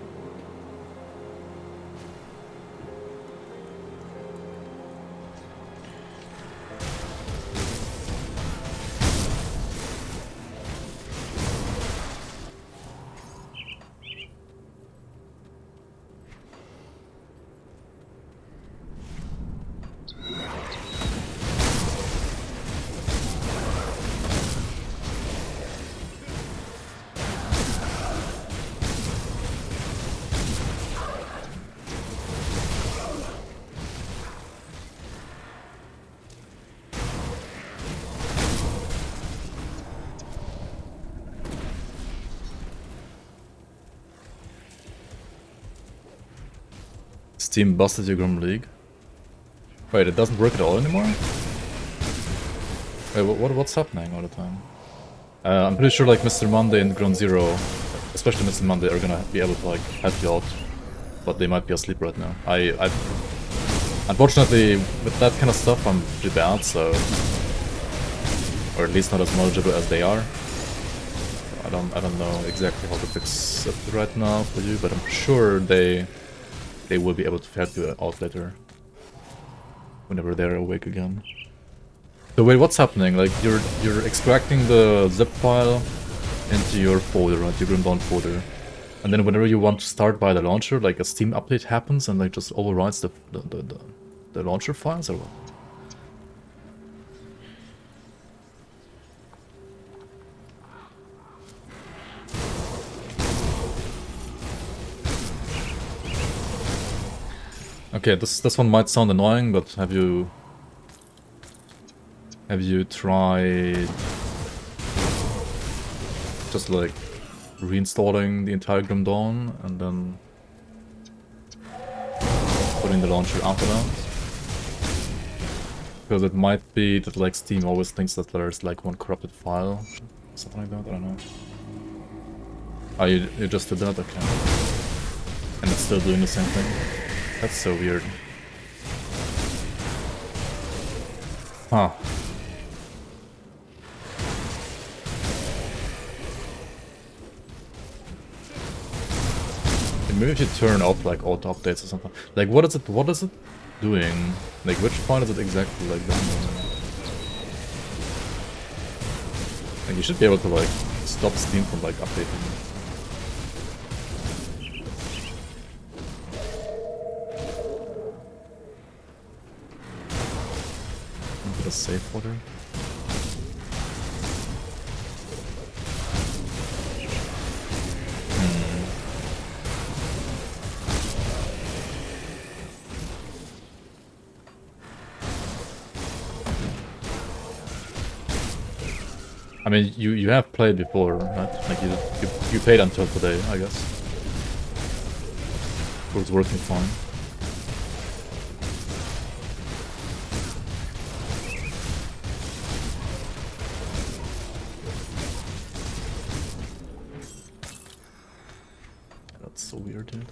Steam busted your Grim League. Wait, it doesn't work at all anymore? Wait, what's happening all the time? I'm pretty sure like Mr. Monday and Ground Zero, especially Mr. Monday, are gonna be able to like help you out, but they might be asleep right now. I unfortunately with that kind of stuff I'm pretty bad, so, or at least not as knowledgeable as they are. I don't know exactly how to fix it right now for you, but I'm sure they will be able to help you out later, whenever they're awake again. So wait, what's happening? Like you're extracting the zip file into your folder, right? Your Grimdawn folder, and then whenever you want to start by the launcher, like a Steam update happens and like just overrides the launcher files, or what? Okay, this one might sound annoying, but have you tried just like reinstalling the entire Grim Dawn and then putting the launcher after that? Because it might be that like Steam always thinks that there's like one corrupted file, something like that. I don't know. Oh, you just did that? Okay. And it's still doing the same thing. That's so weird. Huh. Maybe if you turn off like auto updates or something. Like what is it doing? Like which file is it exactly like downloading? Like you should be able to like stop Steam from like updating. A safe folder. I mean, you have played before, right? Like you played until today, I guess. It was working fine. weird, dude.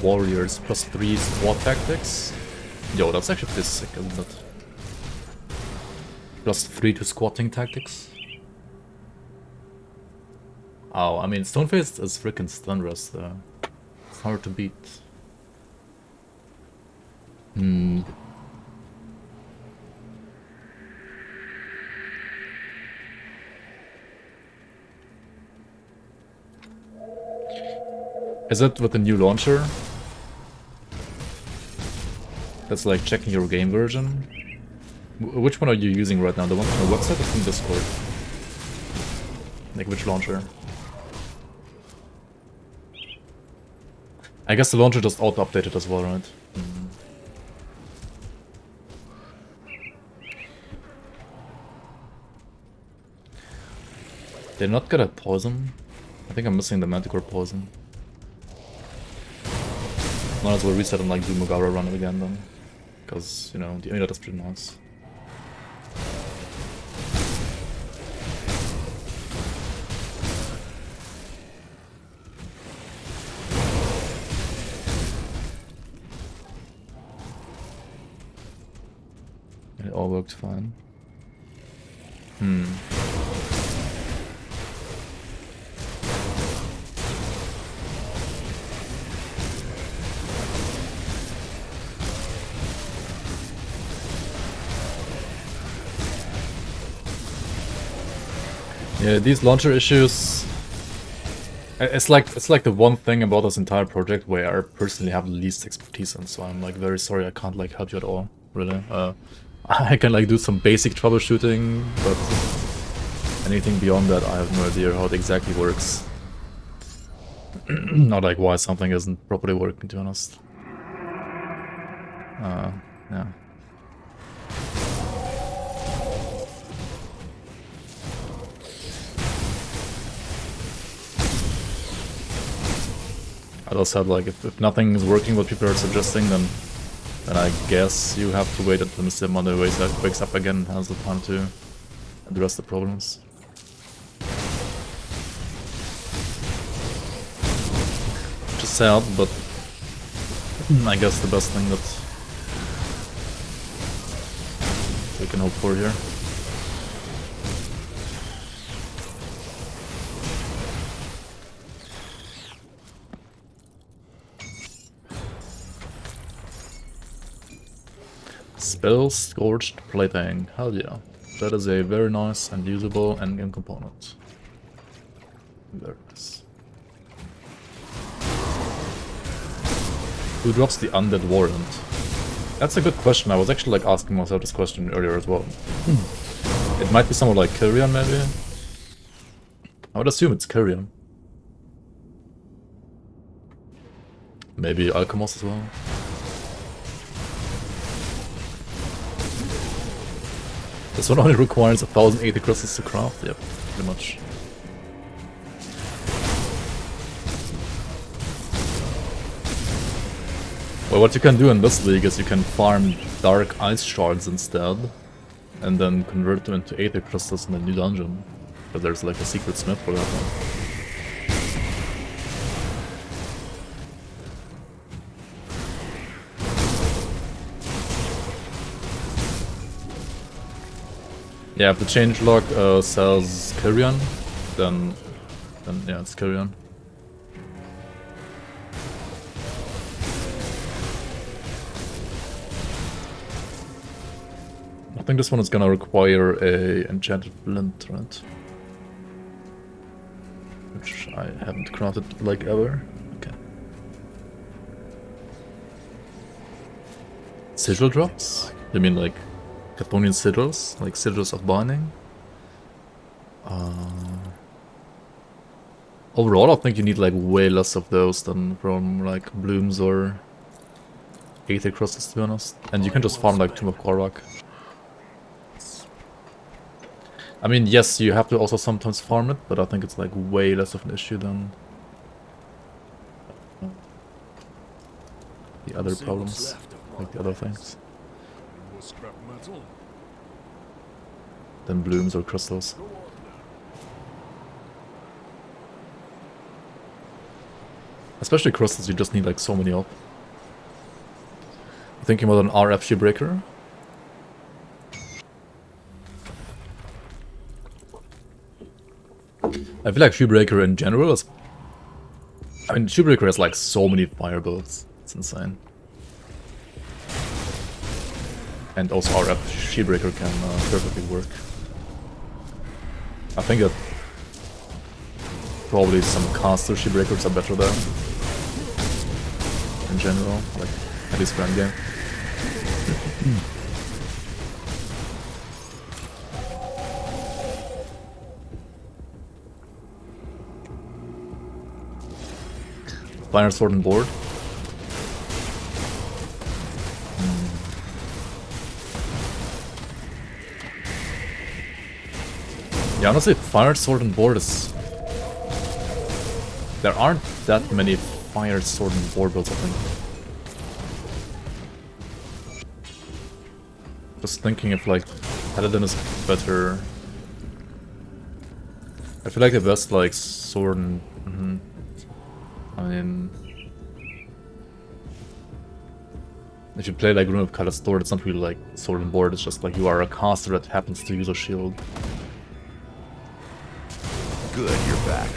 Warriors +3 squad tactics. Yo, that's actually pretty sick, isn't it? +3 to squatting tactics. Oh, I mean, Stoneface is freaking Stunress though. It's hard to beat. Is it with the new launcher? That's like checking your game version? Which one are you using right now? The one from the website or from Discord? Like which launcher? I guess the launcher just auto-updated as well, right? They're not good at poison. I think I'm missing the Manticore poison. Might as well reset and like do Mogara run it again then. Because, you know, the unit is pretty nice. It all worked fine. Yeah, these launcher issues. It's like the one thing about this entire project where I personally have the least expertise in, so I'm like very sorry I can't like help you at all, really. I can like do some basic troubleshooting, but anything beyond that I have no idea how it exactly works. Not like why something isn't properly working, to be honest. Yeah. As I said, like, if nothing is working what people are suggesting, then I guess you have to wait until Mr. Monday wakes up again and has the time to address the problems. Which is sad, but I guess the best thing that we can hope for here. Spell Scorched Plating, hell yeah. That is a very nice and usable endgame component. Very nice. Who drops the Undead Warrant? That's a good question. I was actually like asking myself this question earlier as well. It might be someone like Kyrian maybe? I would assume it's Kyrian. Maybe Alchemos as well. This one only requires 1080 crystals to craft, yep, pretty much. Well, what you can do in this league is you can farm dark ice shards instead, and then convert them into 80 crystals in the new dungeon. But there's like a secret smith for that one. Yeah, if the changelog sells Kyrian, then yeah, it's Kyrian. I think this one is gonna require a enchanted flint, right? Which I haven't crafted like ever. Okay. Sigil drops? You mean like Chthonian sigils, like sigils of binding. Overall, I think you need like way less of those than from like blooms or aether crystals, to be honest. And you can just farm like Tomb of Korrak. I mean, yes, you have to also sometimes farm it, but I think it's like way less of an issue than the other problems, like the other things. Than blooms or crystals. Especially crystals, you just need like so many of. Thinking about an RF breaker. I feel like Shoebreaker in general is... I mean, Shoebreaker has like so many fire builds. It's insane. And also RF Shoebreaker can perfectly work. I think that probably some caster Shoebreakers are better there. In general, like at least for endgame. Fire sword and board. Yeah, honestly, fire sword and board is... There aren't that many fire sword and board builds, I think. Just thinking if like Paladin is better. I feel like the best like sword and... I mean, if you play like Rune of Colored Sword, it's not really like sword and board, it's just like you are a caster that happens to use a shield. Good, you're back.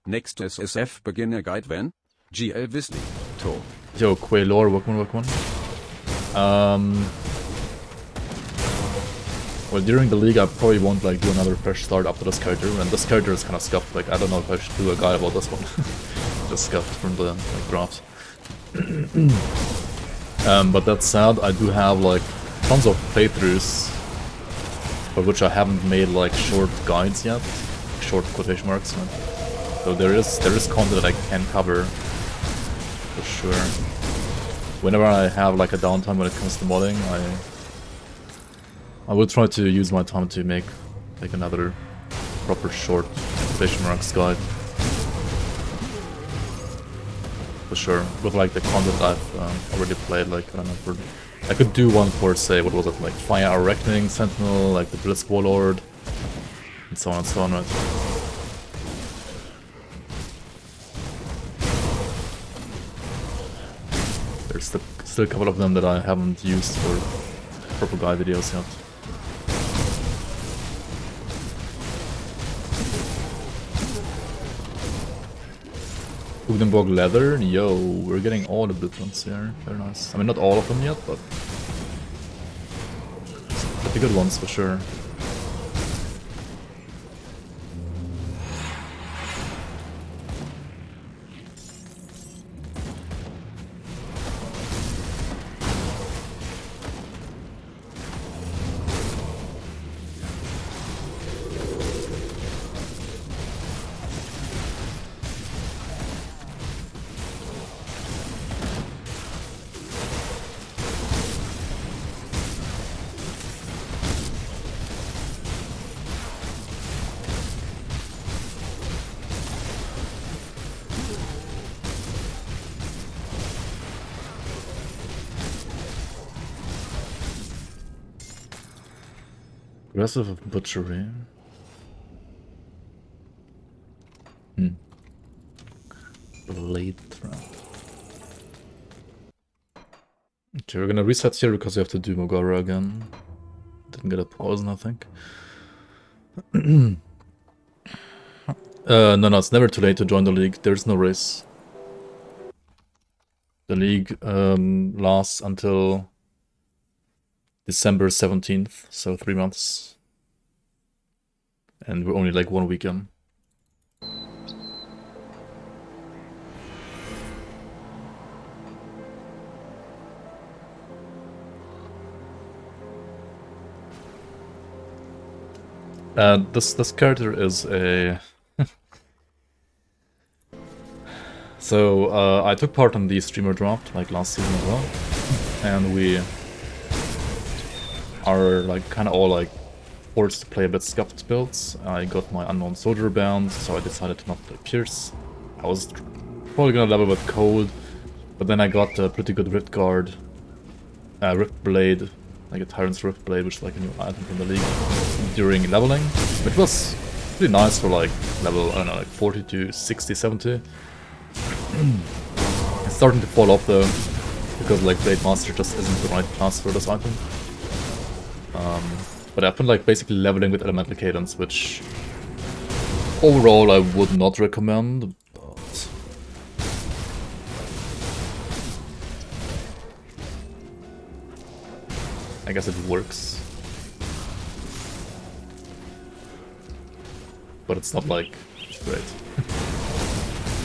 Next SSF beginner guide when? GL Wisley. To. Yo, Quaylor, welcome. Well, during the league I probably won't like do another fresh start after this character, and this character is kind of scuffed, like I don't know if I should do a guide about this one. Just scuffed from the like, draft. But that said, I do have like tons of playthroughs for which I haven't made like short guides yet. Short quotation marks. Right? So there is content that I can cover for sure. Whenever I have like a downtime when it comes to modding, I will try to use my time to make like another proper short quotation marks guide. For sure, with like the content I've already played, like I don't know, I could do one for say, what was it, like Fire Reckoning Sentinel, like the Blitz Warlord, and so on and so on, right? There's still a couple of them that I haven't used for proper guide videos yet. Udenborg leather, yo, we're getting all the blueprints here, very nice. I mean, not all of them yet, but the good ones for sure. Aggressive butchery. Blade trap. Okay, we're gonna reset here because we have to do Mogara again. Didn't get a poison, I think. No, it's never too late to join the league. There's no race. The league lasts until December 17th, so 3 months. And we're only like 1 weekend. This character is a... So, I took part in the streamer draft, like last season as well. And we are like kind of all like forced to play a bit scuffed builds. I got my Unknown Soldier bound, so I decided to not play Pierce. I was probably gonna level with Cold, but then I got a pretty good Rift Guard, Rift Blade, like a Tyrant's Rift Blade, which is like a new item from the league, during leveling, which was pretty nice for like level, I don't know, like 40 to 60, 70. It's starting to fall off though, because like Blademaster just isn't the right class for this item. But I've been like basically leveling with Elemental Cadence, which overall I would not recommend, but I guess it works. But it's not like great.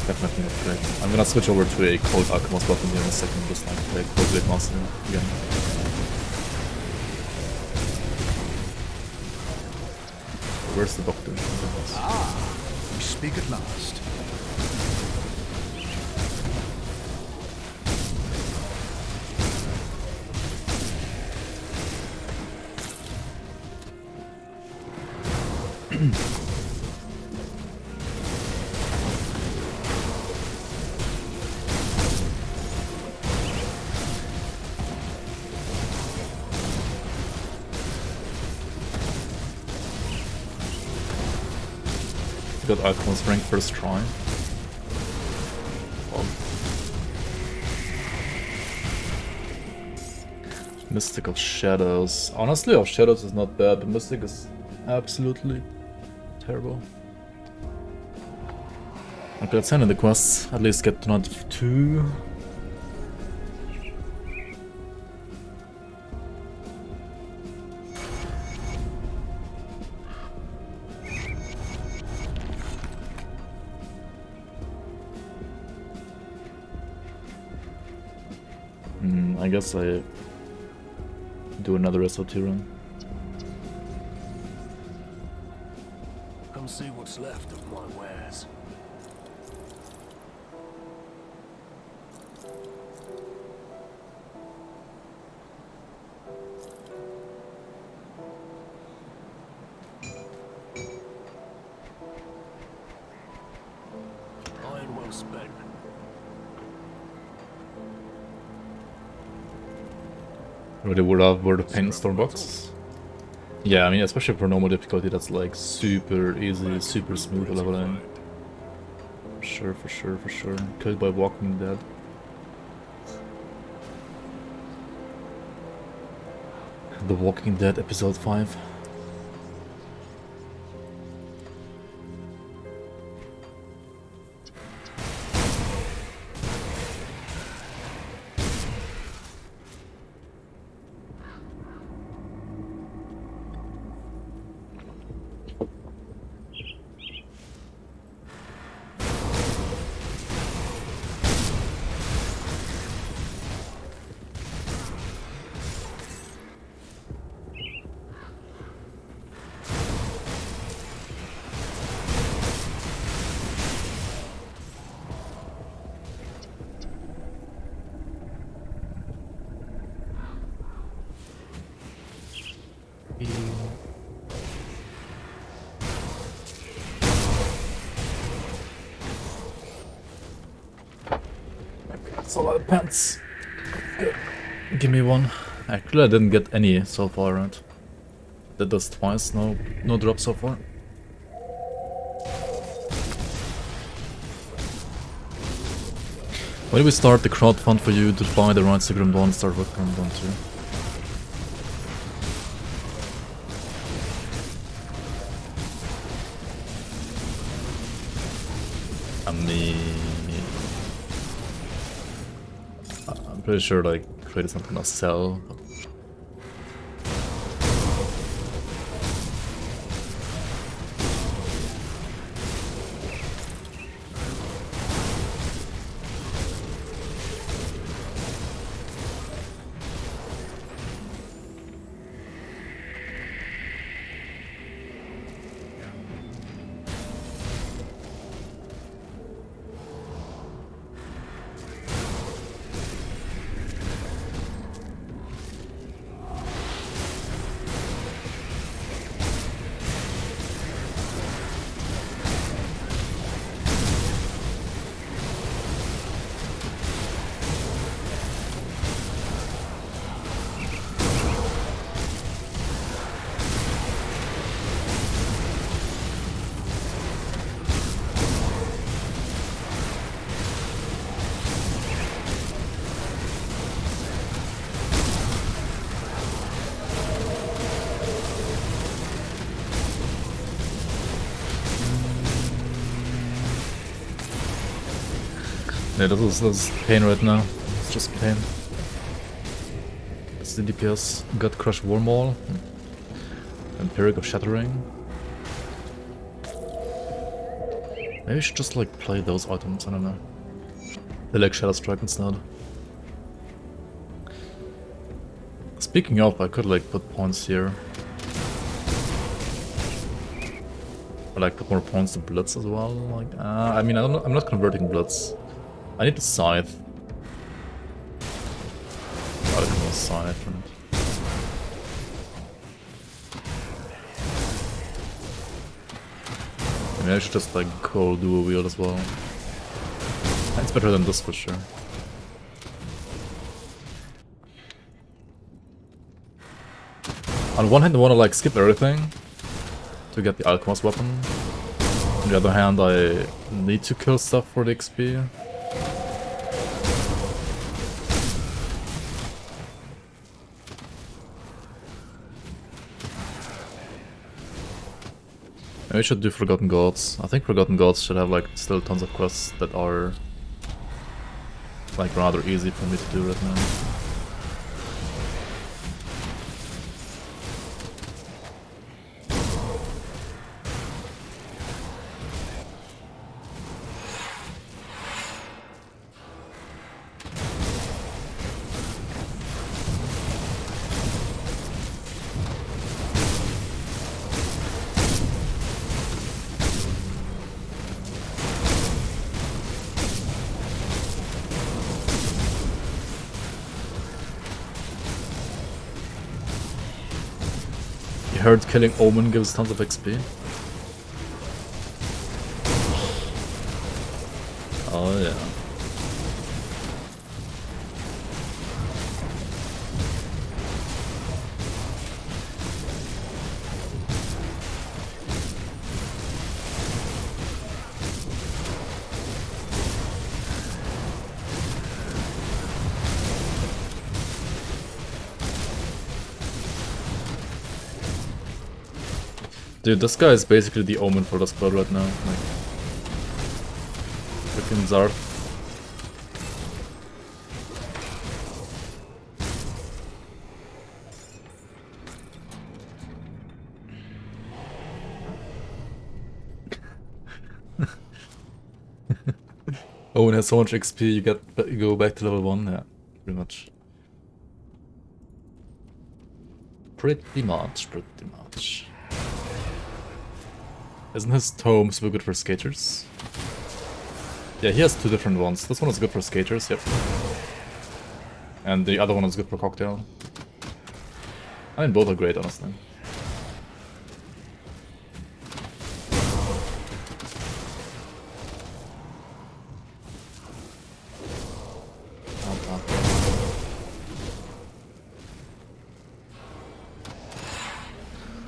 Definitely not great. I'm gonna switch over to a Cold Alchemist weapon here in a second, just like play Cold Blademaster again. Where's the doctor? We speak at last. Got Alchemist rank first try. Well. Mystic of Shadows. Honestly, of Shadows is not bad, but Mystic is absolutely terrible. Okay, let's send in the quests. At least get to not 2. I guess I do another SOT run. Come see what's left of my wares. Iron well spent. Really would have were the Pain Storm box. Yeah, I mean, especially for normal difficulty, that's like super easy, super smooth leveling. For sure, for sure, for sure. Killed by Walking Dead. The Walking Dead episode 5. Solid pants. Good. Give me one. Actually, I didn't get any so far, right? Did this twice, no drop so far. When do we start the crowdfund for you to buy the rights to Grim Dawn and start with Grim Dawn 2? I mean, I'm pretty sure like Crate is not gonna sell. Yeah, this is pain right now. It's just pain. It's the DPS Gut Crush Wormwall. Empiric of Shattering. Maybe we should just like play those items, I don't know. They like Shadow Strike instead. Speaking of, I could like put points here. Or like put more points to Blitz as well. Like, I mean, I'm not converting Blitz. I need the Scythe. I don't know Scythe. And... maybe I should just like go do a wheel as well. It's better than this for sure. On one hand I wanna like skip everything to get the Alchemist weapon. On the other hand I need to kill stuff for the XP. Maybe we should do Forgotten Gods. I think Forgotten Gods should have like still tons of quests that are like rather easy for me to do right now. I heard killing Omen gives tons of XP. Oh yeah. Dude, this guy is basically the Omen for the squad right now. Like, freaking Zarth. Owen has so much XP, you go back to level 1, yeah, pretty much. Pretty much. Isn't his tome super good for skaters? Yeah, he has two different ones. This one is good for skaters, yep. And the other one is good for cocktail. I mean, both are great, honestly.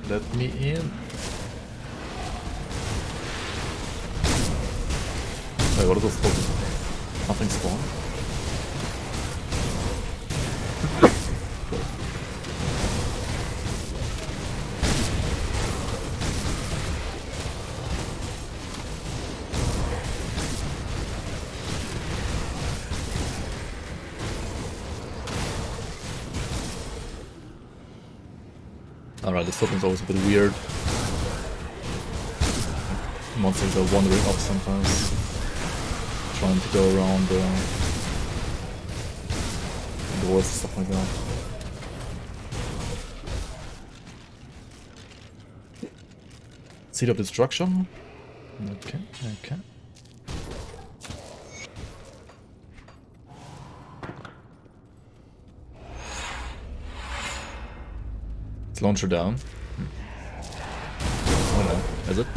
Let me in. Wait, what are those tokens? Nothing spawned? Alright, this token's always a bit weird. Monsters are wandering up sometimes. Trying to go around the doors and stuff like that. Seed of Destruction. Okay. Let's launch her down. I don't know. Is it?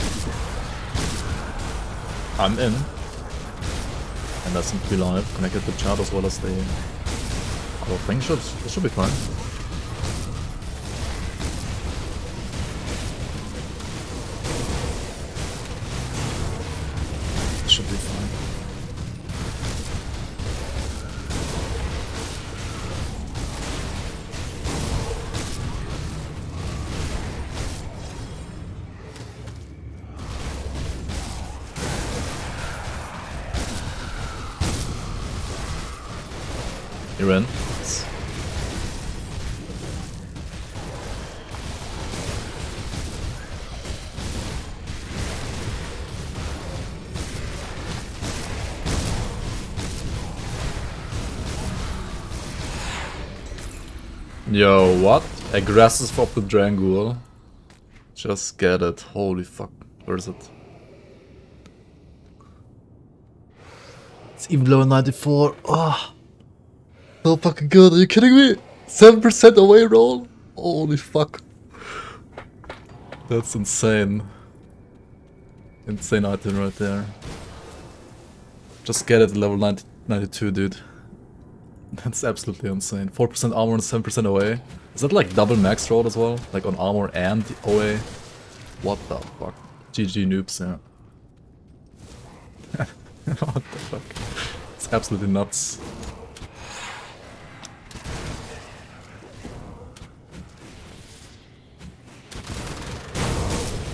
I'm in. And that seems to be live, connected to chat as well as the other thing. It should be fine. It should be fine. You're in. Yo, what? Aggressive of the Drangul. Just get it. Holy fuck. Where is it? It's even lower 94. Oh. So fucking good. Are you kidding me? 7% away roll? Holy fuck. That's insane. Insane item right there. Just get it level 92, dude. That's absolutely insane. 4% armor and 7% OA. Is that like double max roll as well? Like on armor and OA? What the fuck? GG noobs, yeah. What the fuck? It's absolutely nuts.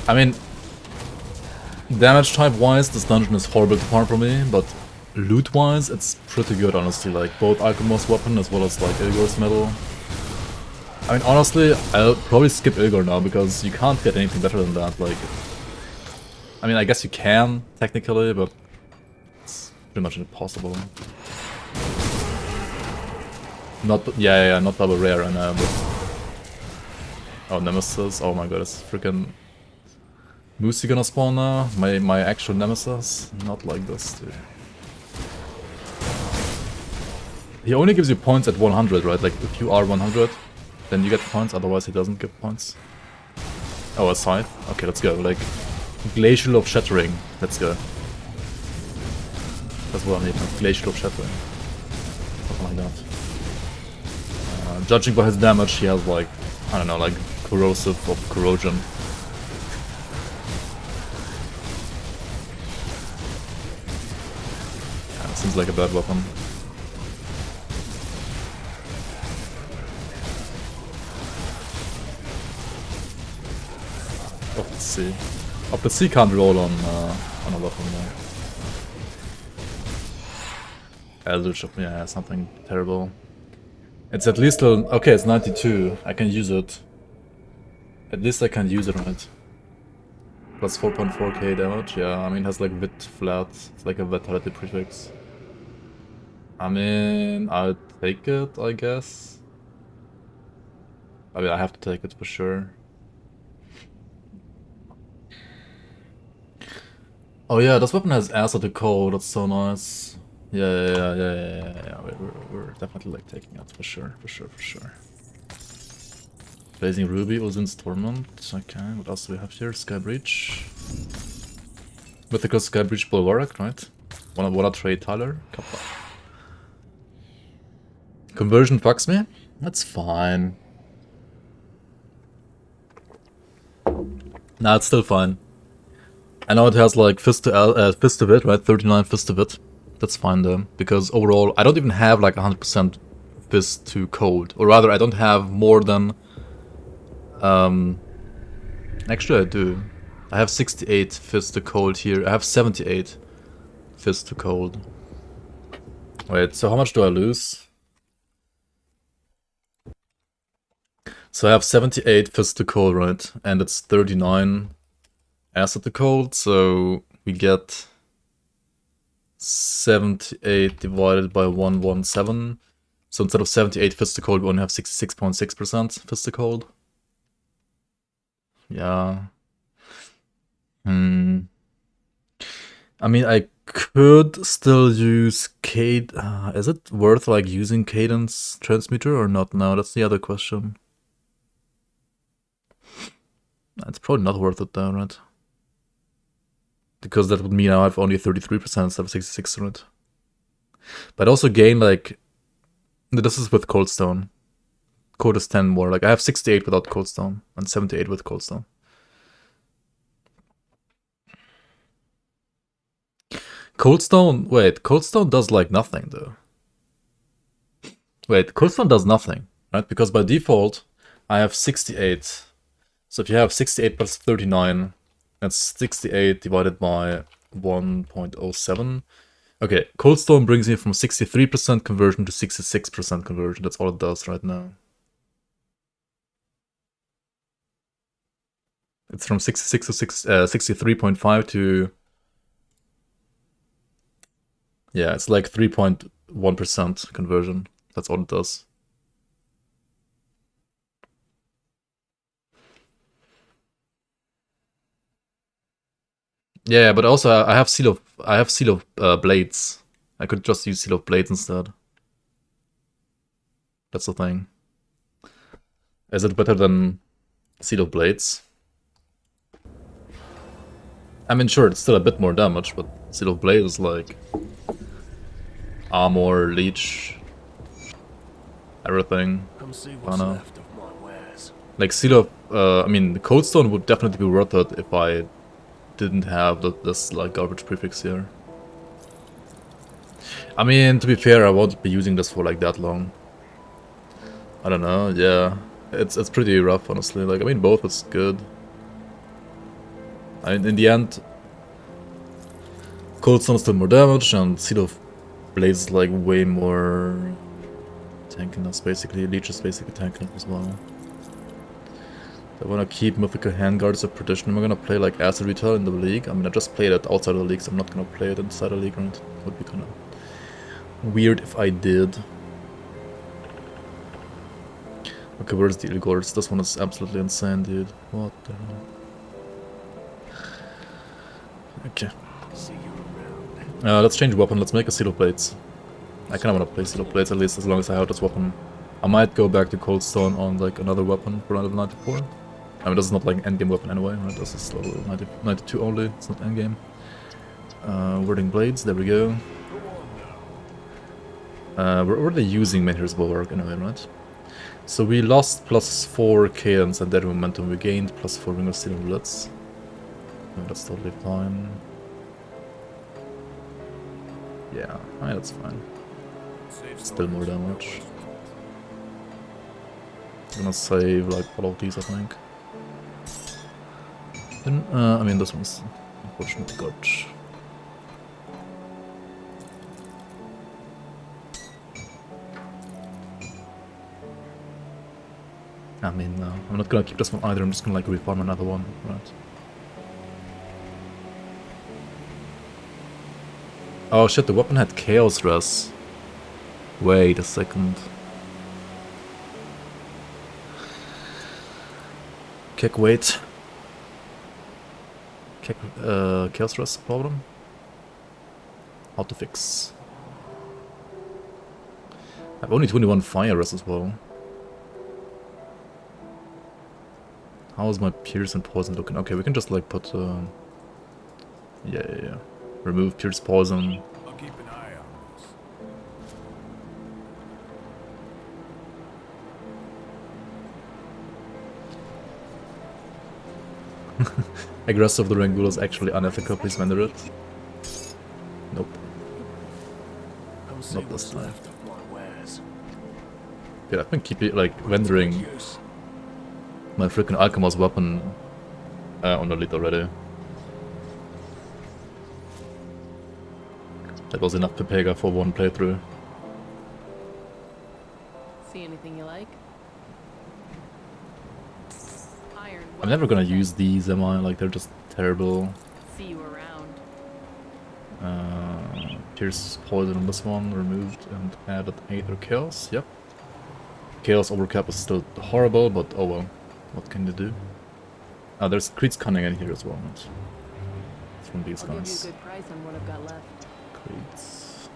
I mean, damage type wise, this dungeon is horrible to farm for me, but loot wise, it's pretty good, honestly. Like both Alchemost's weapon as well as like Ilgor's medal. I mean, honestly, I'll probably skip Ilgor now because you can't get anything better than that. Like, I mean, I guess you can technically, but it's pretty much impossible. Not, yeah, not double rare, I know, but oh, Nemesis. Oh my god, it's freaking Moosey gonna spawn now? My actual Nemesis? Not like this, dude. He only gives you points at 100, right? Like, if you are 100, then you get points, otherwise he doesn't give points. Oh, a scythe? Okay, let's go. Like, Glacial of Shattering. Let's go. That's what I need, like, Glacial of Shattering. Something like that. Judging by his damage, he has, like, I don't know, like, Corrosive of Corrosion. Yeah, seems like a bad weapon. Of the Sea. Of the Sea can't roll on a weapon there. Eldritch, yeah, something terrible. It's at least okay, it's 92. I can use it. At least I can use it, right? Plus 4.4k damage. Yeah, I mean, it has like Vit flat. It's like a vitality prefix. I mean, I'll take it, I guess. I mean, I have to take it for sure. Oh yeah, this weapon has ass at the core. That's so nice. Yeah. We're definitely like taking it for sure. Blazing Ruby, Ozin's Torment. Okay, what else do we have here? Sky Breach. Mythical Sky Breach Bulwark, right? Wanna trade Tyler? Kappa. Conversion fucks me? That's fine. Nah, it's still fine. I know it has like Fist of It, right? 39 Fist of It. That's fine though, because overall I don't even have like 100% Fist to Cold. Or rather, I don't have more than... Actually I do. I have 68 Fist to Cold here. I have 78 Fist to Cold. Wait, so how much do I lose? So I have 78 Fist to Cold, right? And it's 39 Acid to Cold, so we get 78 divided by 117. So instead of 78 Fist to Cold, we only have 66.6% Fist to Cold. Yeah. I mean, I could still use is it worth like using Cadence Transmuter or not now? That's the other question. It's probably not worth it though, right? Because that would mean I have only 33% instead of 66 on it. But I also gain like... This is with Coldstone. Code is 10 more. Like I have 68 without Coldstone and 78 with Coldstone. Coldstone... Wait, Coldstone does like nothing though. Wait, Coldstone does nothing, right? Because by default, I have 68. So if you have 68 plus 39, that's 68 divided by 1.07. Okay, Cold Stone brings me from 63% conversion to 66% conversion. That's all it does right now. It's from 66 to 63.5 to... Yeah, it's like 3.1% conversion. That's all it does. Yeah, but also I have seal of blades. I could just use seal of blades instead. That's the thing. Is it better than seal of blades? I mean, sure, it's still a bit more damage, but seal of blades is like armor, leech, everything. Come see what's Mana. left of my wares. Like seal of, I mean, the Cold Stone would definitely be worth it if I didn't have this like garbage prefix here. I mean, to be fair, I won't be using this for like that long. I don't know, yeah. It's pretty rough, honestly. Like, I mean, both is good. I mean, in the end, Cold Stone is still more damage, and Seal of Blades is like way more tankiness, basically. Leech is basically tankiness as well. I wanna keep Mythical Handguards of Perdition. Am I gonna play like Acid Retail in the league? I mean, I just played it outside of the league, so I'm not gonna play it inside the league, right? It would be kinda weird if I did. Okay, where's the Ilgords? This one is absolutely insane, dude. What the hell? Okay. See you around. Let's change weapon. Let's make a Seal of Blades. I kinda wanna play Seal of Blades at least as long as I have this weapon. I might go back to Cold Stone on like another weapon for level 94. I mean, this is not like an endgame weapon anyway, right? This is level 92 only. It's not endgame. Wording Blades, there we go. We're already using Menhir's Bulwark anyway, right? So we lost +4 cadence and dead momentum. We gained +4 Ring of Steel and Blitz. No, that's totally fine. Yeah, alright, that's fine. Still more damage. I'm gonna save like all of these, I think. Then, I mean, this one's unfortunately good. I mean, no, I'm not gonna keep this one either. I'm just gonna like reform another one, right? Oh shit, the weapon had Chaos Res. Wait a second. Kick weight. Kick, Chaos Res problem? How to fix? I have only 21 fire res as well. How is my Pierce and Poison looking? Okay, we can just like put... yeah. Remove Pierce Poison. I'll keep an eye on this. Aggressive the Rangula is actually unethical, please render it. Nope. Come see Not this what's time. left of my wares. Yeah, I've been keeping like rendering Use. my freaking Alchemist weapon on the lead already. That was enough Pepega for one playthrough. See anything you like? Iron. I'm never gonna use these, am I? Like, they're just terrible. See you around. Pierce Poison on this one, removed and added Aether Chaos, yep. Chaos Overcap is still horrible, but oh well. What can you do? There's Creed's Cunning in here as well, right? It's from these I'll give you a guys. good price on what I've got left. Creed's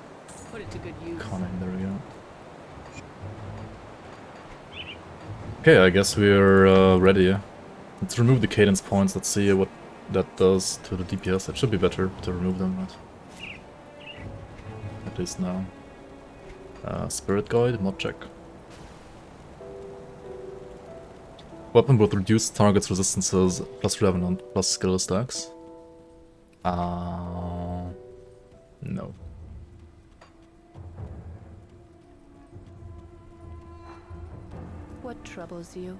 Put it to good use. Cunning, there we go. Okay, I guess we're ready. Let's remove the cadence points, let's see what that does to the DPS. It should be better to remove them, right? At least now. Spirit Guide, mod check. Weapon with reduced targets resistances, plus Revenant, plus skill stacks. No. What troubles you?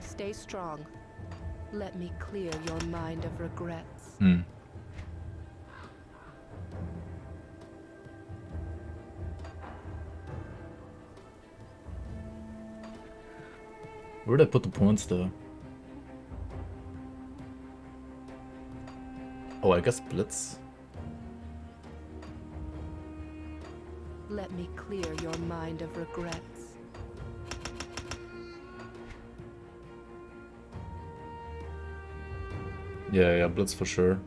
Stay strong. Let me clear your mind of regrets. Where did I put the points though? Oh, I guess Blitz. Let me clear your mind of regrets. Yeah, Blitz for sure.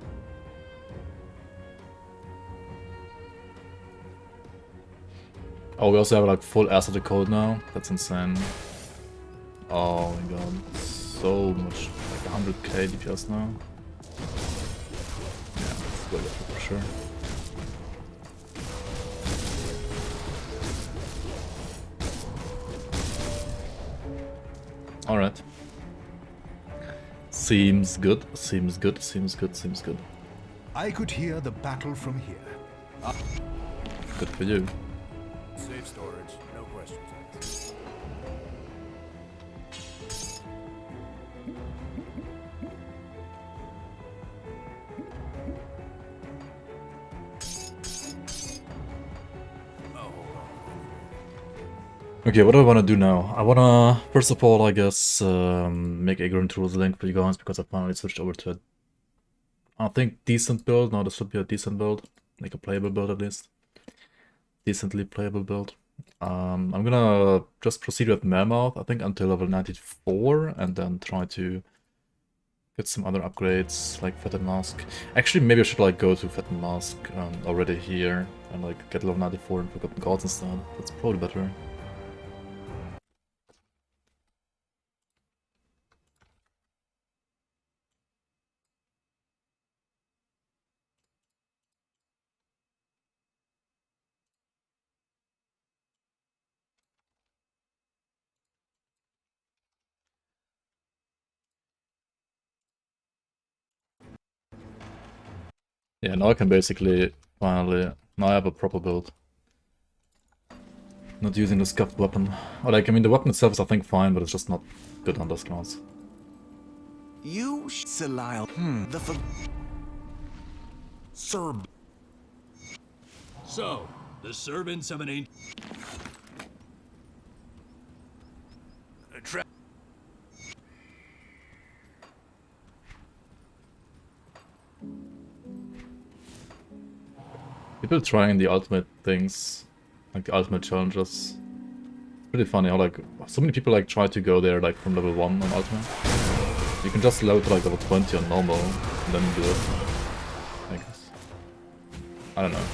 Oh, we also have like full asset code now. That's insane. Oh my god, so much, like 100k DPS now. Yeah, it's way better for sure. Alright. Seems good, seems good, seems good, seems good. I could hear the battle from here. Good for you. Safe storage, no questions asked. Okay, what do I want to do now? I want to, first of all, I guess, make a Grimtools link for you guys, because I finally switched over to a, I think, decent build. Now this should be a decent build, like a playable build at least. Decently playable build. I'm gonna just proceed with Mammoth, I think, until level 94, and then try to get some other upgrades, like Fetid Mask. Actually, maybe I should, like, go to Fetid Mask already here, and, like, get level 94 and Forgotten Gods instead. That's probably better. Yeah, now I can basically finally... Now I have a proper build. Not using the scuffed weapon. Or like, I mean, the weapon itself is, I think, fine, but it's just not good on those class. You, Salile. The Serb. So, the servants of an ancient... People trying the ultimate things, like the ultimate challenges. It's pretty funny how, like, so many people, like, try to go there, like, from level 1 on ultimate. You can just load to, like, level 20 on normal, and then do it. I guess. I don't know.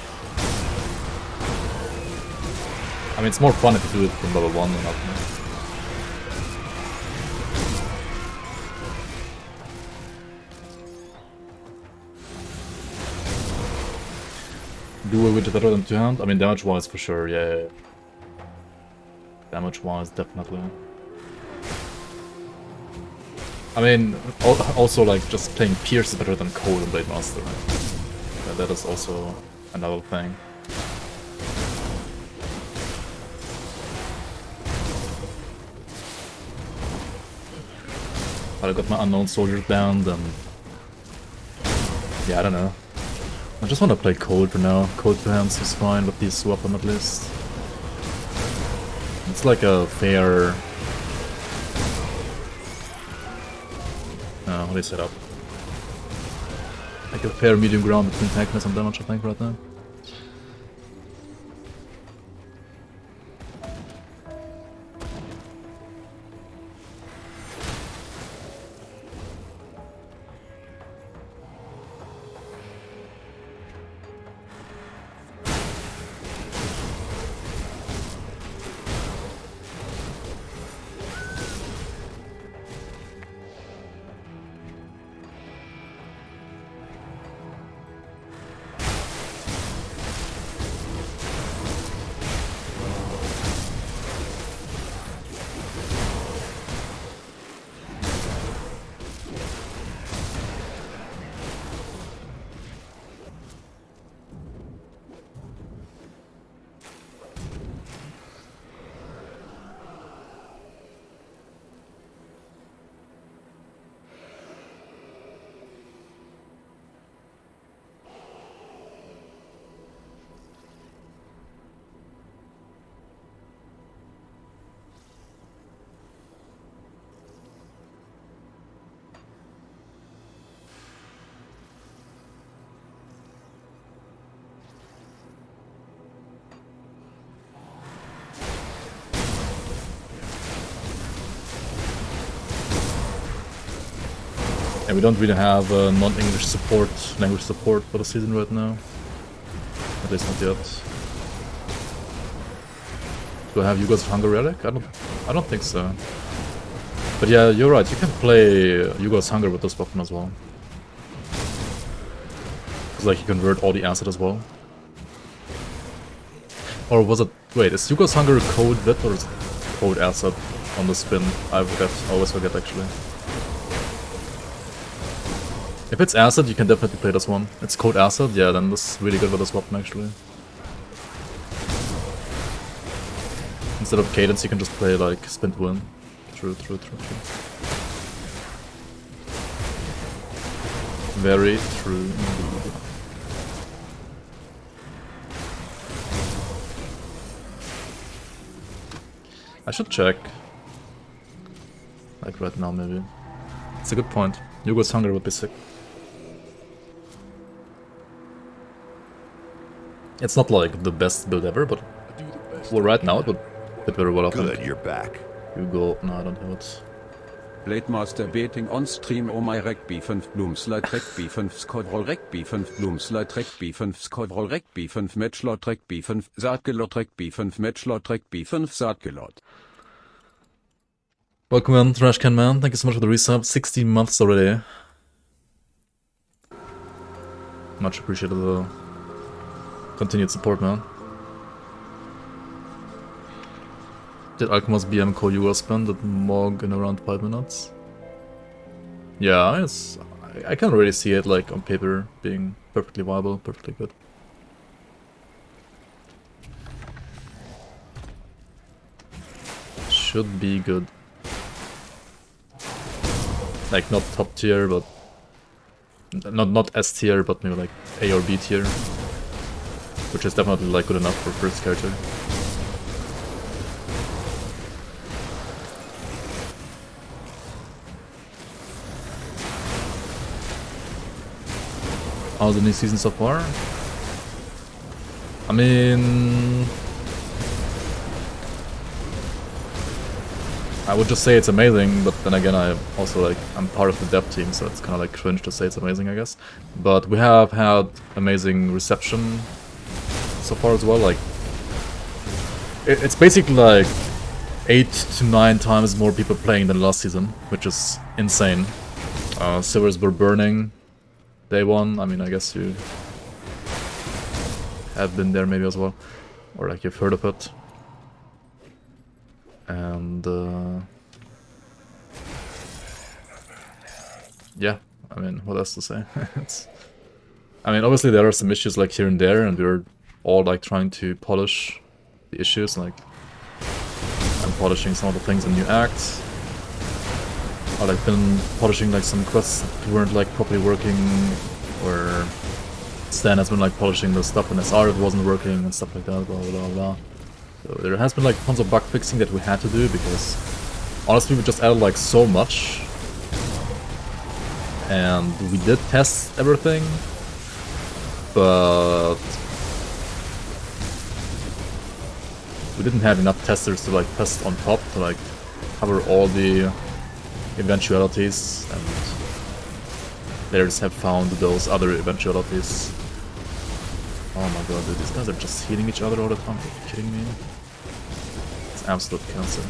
I mean, it's more fun if you do it from level 1 on ultimate. Do it with better than 2 hand? I mean, damage-wise for sure, yeah. Damage-wise, definitely. I mean, also, like, just playing Pierce is better than Cold and Blademaster, right? Yeah, that is also another thing. But I got my Unknown Soldiers banned, and... yeah, I don't know. I just want to play Cold for now. Cold for hands is fine with this weapon at least. It's like a fair... what do you set up? Like a fair medium ground between tankness and damage, I think, right now. And we don't really have non-English support, language support for the season right now. At least not yet. Do I have Yugo's Hunger Relic? I don't think so. But yeah, you're right, you can play Yugo's Hunger with this weapon as well. Because like you convert all the acid as well. Or was it... Wait, is Yugo's Hunger code Vit or is it code acid on the spin? I always forget actually. If it's acid, you can definitely play this one. It's code acid, yeah, then this is really good with this weapon actually. Instead of cadence, you can just play like spin to win. True. Very true indeed. I should check. Like right now maybe. It's a good point. Yugo's Hunger would be sick. It's not like the best build ever, but well, right now it would fit very well. Good, you're back. Hugo, no, I don't have it. Blademaster betting on stream oh my rec B5 Bloomslide rec B5 Squadroll rec B5 Bloomslide rec B5 Squadroll rec B5 Matchlot rec B5 Saatgelot rec B5 Matchlot rec B5 Saatgelot. Welcome in, Trashcan Man. Thank you so much for the resub. 16 months already. Much appreciated the continued support, man. Did Alchemist BM call Yugo spend that Mog in around 5 minutes? Yeah, I can't really see it like on paper being perfectly viable, perfectly good. Should be good. Like not top tier, but not S tier, but maybe like A or B tier, which is definitely like good enough for first character. How's the new season so far? I mean, I would just say it's amazing, but then again, I'm part of the dev team, so it's kind of like cringe to say it's amazing, I guess. But we have had amazing reception so far as well. Like, it's basically like 8 to 9 times more people playing than last season, which is insane. Servers were burning day one. I mean, I guess you have been there maybe as well, or like you've heard of it. And yeah, I mean, what else to say? I mean, obviously there are some issues like here and there, and we're all like trying to polish the issues. Like, I'm polishing some of the things in New Act. Or like been polishing like some quests that weren't like properly working, or Stan has been like polishing the stuff in SR that wasn't working and stuff like that, blah blah blah. So there has been like tons of bug fixing that we had to do, because honestly we just added like so much, and we did test everything, but we didn't have enough testers to like test on top to like cover all the eventualities, and players have found those other eventualities. Oh my god, dude, these guys are just hitting each other all the time. Are you kidding me? It's absolute cancer.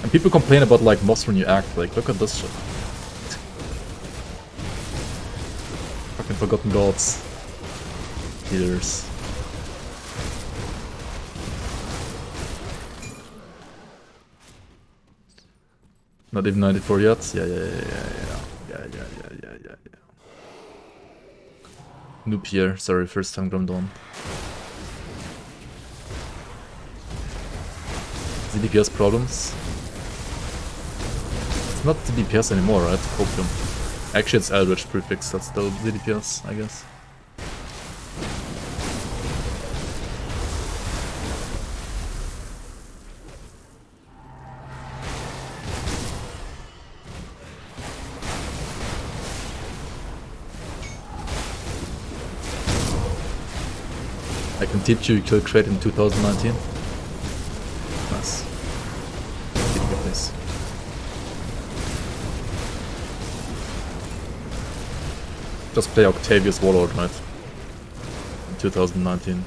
And people complain about like mods when you act, like look at this shit. Fucking Forgotten Gods. Healers. Not even 94 yet? Yeah. Noob here, sorry, first time Grim Dawn. ZDPS problems? It's not ZDPS anymore, right? Copium. Actually, it's Eldritch prefix, that's still ZDPS, I guess. I can teach you kill crate in 2019. Nice. Didn't get this. just play Octavius Warlord, right? In 2019.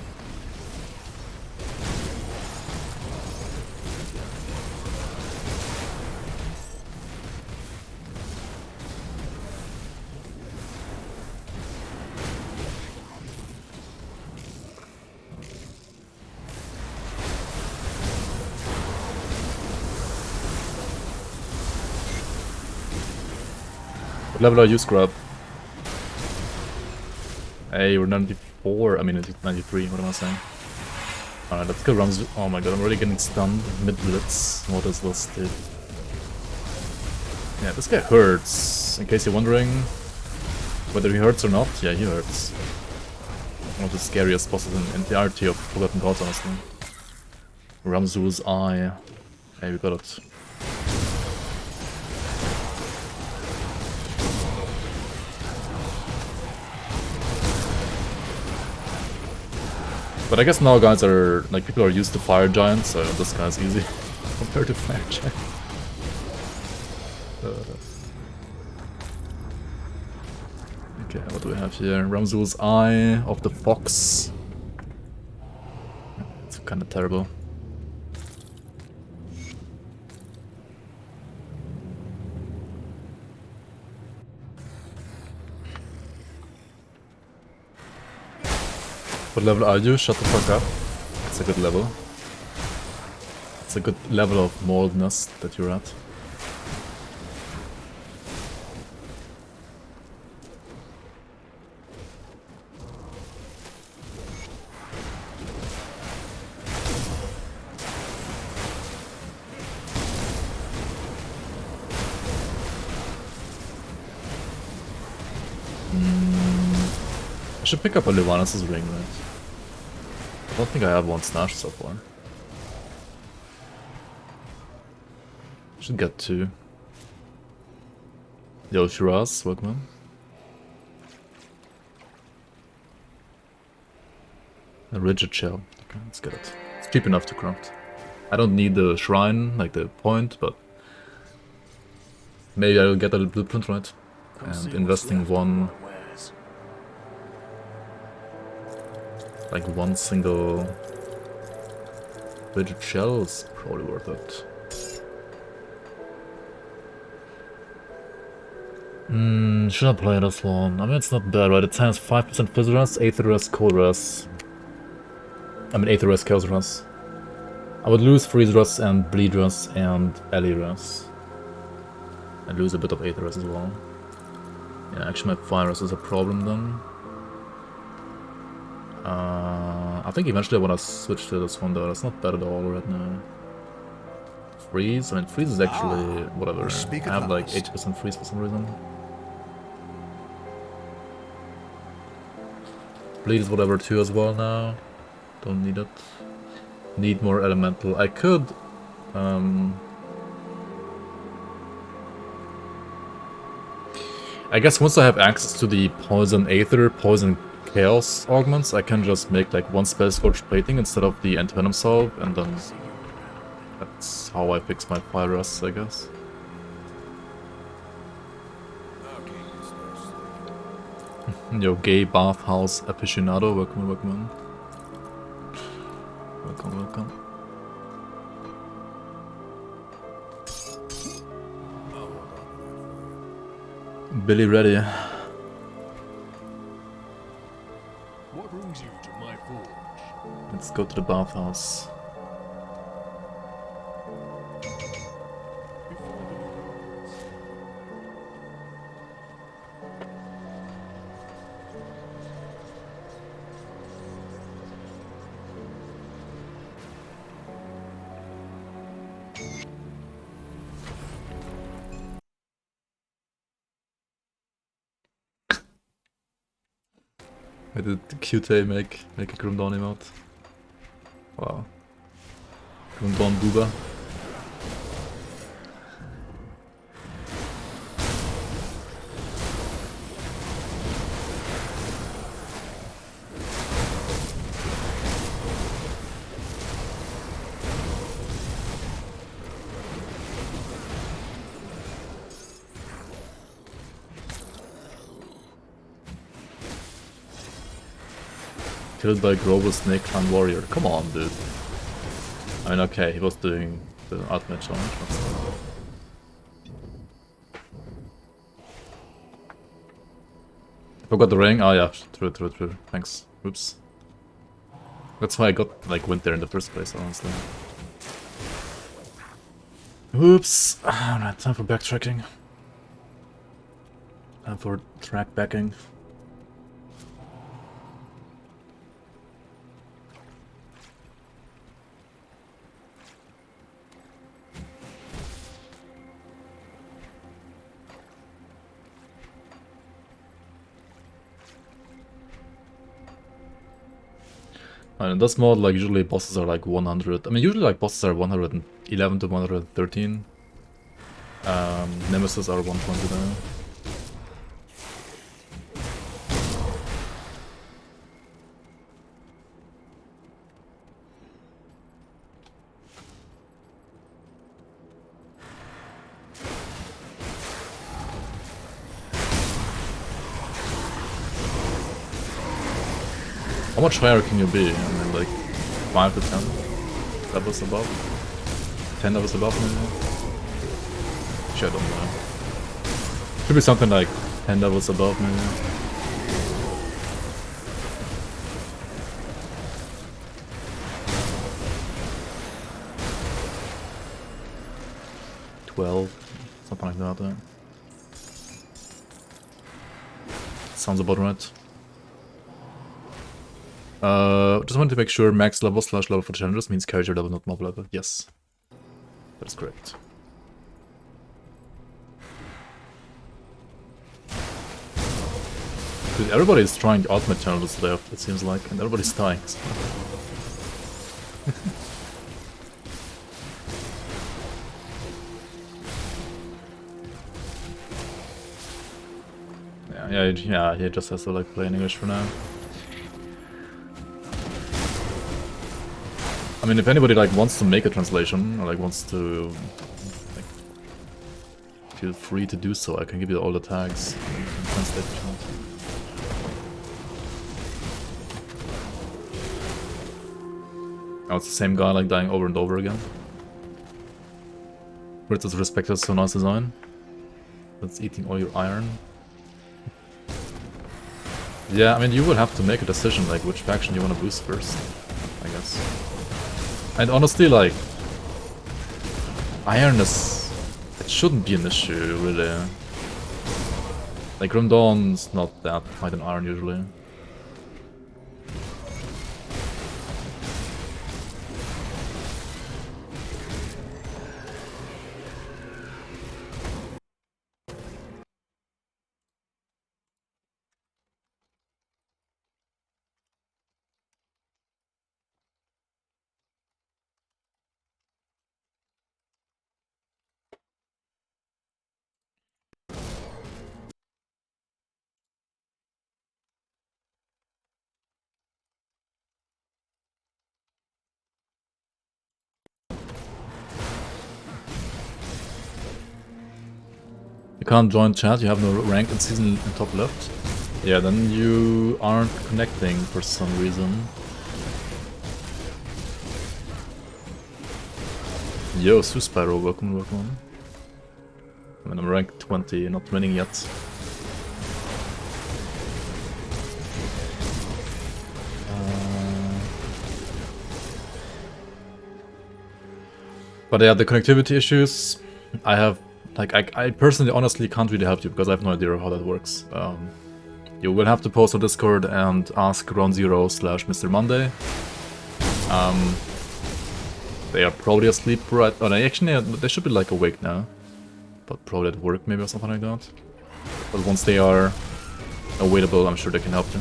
What level are you, Scrub? Hey, you're 94. I mean, 93. What am I saying? Alright, let's go Rams. Oh my god, I'm already getting stunned mid blitz. What is this, dude? Yeah, this guy hurts. In case you're wondering whether he hurts or not, yeah, he hurts. One of the scariest bosses in the entirety of Forgotten Gods, honestly. Ramzu's Eye. Hey, we got it. But I guess now guys are, like, people are used to Fire Giants, so this guy's easy compared to Fire Giant. Okay, what do we have here? Ramzul's Eye of the Fox. It's kind of terrible. What level are you? Shut the fuck up. It's a good level. It's a good level of moldness that you're at. I should pick up a Livanus' ring, right? I don't think I have one stashed so far. Should get two. Yo, Shiraz, welcome. A rigid shell. Okay, let's get it. It's cheap enough to craft. I don't need the shrine, like the point, but maybe I'll get a blueprint, right? And investing one, like one single rigid shell is probably worth it. Should I play this one? I mean, it's not bad, right? It has 5% Fizz Res, Aether Res, Cold Res. I mean, Aether Res, Chaos Res. I would lose Freeze Res and Bleed Res and Ellie Res. I'd lose a bit of Aether Res as well. Yeah, actually my Fire Res is a problem then. I think eventually I want to switch to this one though. That's not bad at all right now. Freeze? I mean, Freeze is actually whatever. I have like 80% freeze for some reason. Bleed is whatever too as well now. Don't need it. Need more elemental. I could I guess once I have access to the Poison Aether, Poison Chaos augments, I can just make like one spell Scorched Plating instead of the Anti-Venom Salve, and then that's how I fix my Fire Res, I guess. Yo, gay bathhouse aficionado, welcome, welcome. Welcome, welcome. Billy ready. What brings you to my forge? Let's go to the bathhouse. I did QT make a Grimdawn emote. Wow. Grimdawn Booba. killed by Grover Snake Clan Warrior. Come on, dude. I mean, okay, he was doing the ultimate challenge, but still. Forgot the ring? Oh yeah, true. Thanks. Oops. That's why I got, like, went there in the first place, honestly. Oops. Alright, time for backtracking. Time for track backing. And in this mode, like, usually bosses are like 100. I mean, usually like bosses are 111 to 113. Nemesis are 120 now. How much higher can you be? I mean, like 5 to 10 levels above? 10 levels above maybe? Actually, I don't know. Should be something like 10 levels above maybe. Something like that. Sounds about right. Just wanted to make sure max level / level for challenges means character level, not mob level. Yes, that is correct. Dude, everybody is trying the ultimate challenges today, it seems like, and everybody's dying. So. yeah, he just has to like play in English for now. I mean, if anybody like wants to make a translation or like wants to like feel free to do so, I can give you all the tags and translate the channel. Oh, it's the same guy like dying over and over again. Brits is respected, so nice design. That's eating all your iron. Yeah, I mean, you will have to make a decision like which faction you want to boost first, I guess. And honestly, like, iron is... it shouldn't be an issue, really. Like, Grim Dawn's not that high in iron, usually. You can't join chat, you have no rank in season in top left. Yeah, then you aren't connecting for some reason. Yo, Suspyro, welcome. I mean, I'm rank 20, not winning yet. But yeah, the connectivity issues, I have... like, I personally honestly can't really help you because I have no idea how that works. You will have to post on Discord and ask Ground Zero / Mr. Monday. They are probably asleep right... oh, they should be like awake now. But probably at work maybe or something like that. But once they are available, I'm sure they can help you.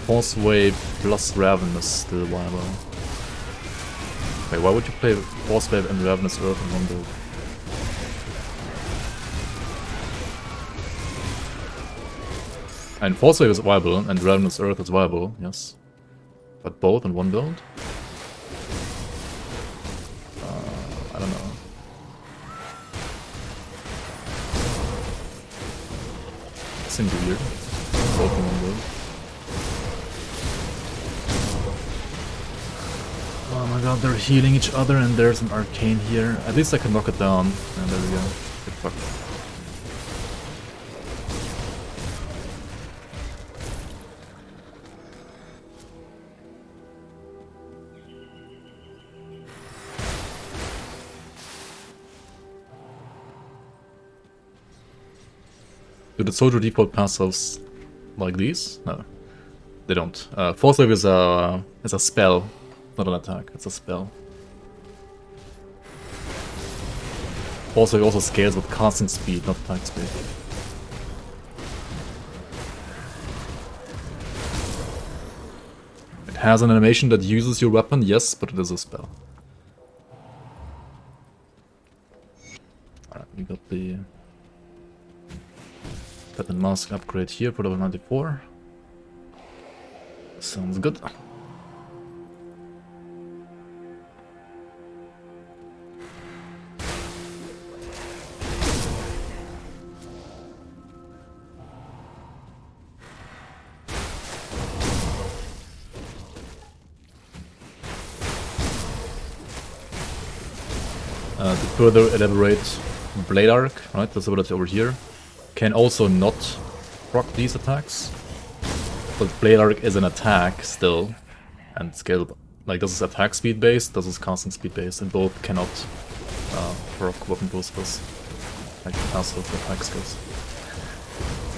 Force Wave plus Raven is still viable. Wait, why would you play Force Wave and Ravenous Earth in one build? And Force Wave is viable, and Ravenous Earth is viable, yes. But both in one build? I don't know. Seems weird. Both in one build. Oh my god, they're healing each other and there's an arcane here. At least I can knock it down. And there we go. Get fucked. Do the soldier default passives like these? No, they don't. Force Wave is a spell, not an attack. It's a spell. Force Wave also scales with casting speed, not attack speed. It has an animation that uses your weapon, yes, but it is a spell. Alright, we got the Weapon mask upgrade here for level 94. Sounds good. To further elaborate, Blade Arc, right, this ability over here, can also not proc these attacks, but Blade Arc is an attack still, and scalable. Like, this is attack speed based, this is casting speed based, and both cannot proc weapon pool skills, like passive attack skills.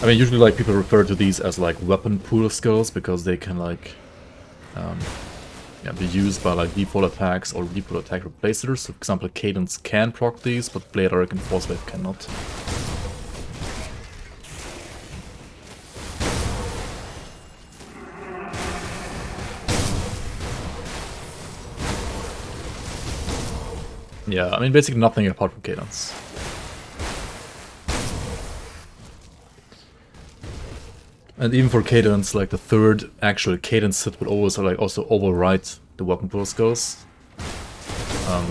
I mean, usually like people refer to these as like weapon pool skills because they can like be used by like default attacks or default attack replacers. So, for example, Cadence can proc these, but Blade Arc and Force Wave cannot. Yeah, I mean, basically nothing apart from Cadence. And even for Cadence, like the third actual Cadence hit will always like also override the weapon pool skills,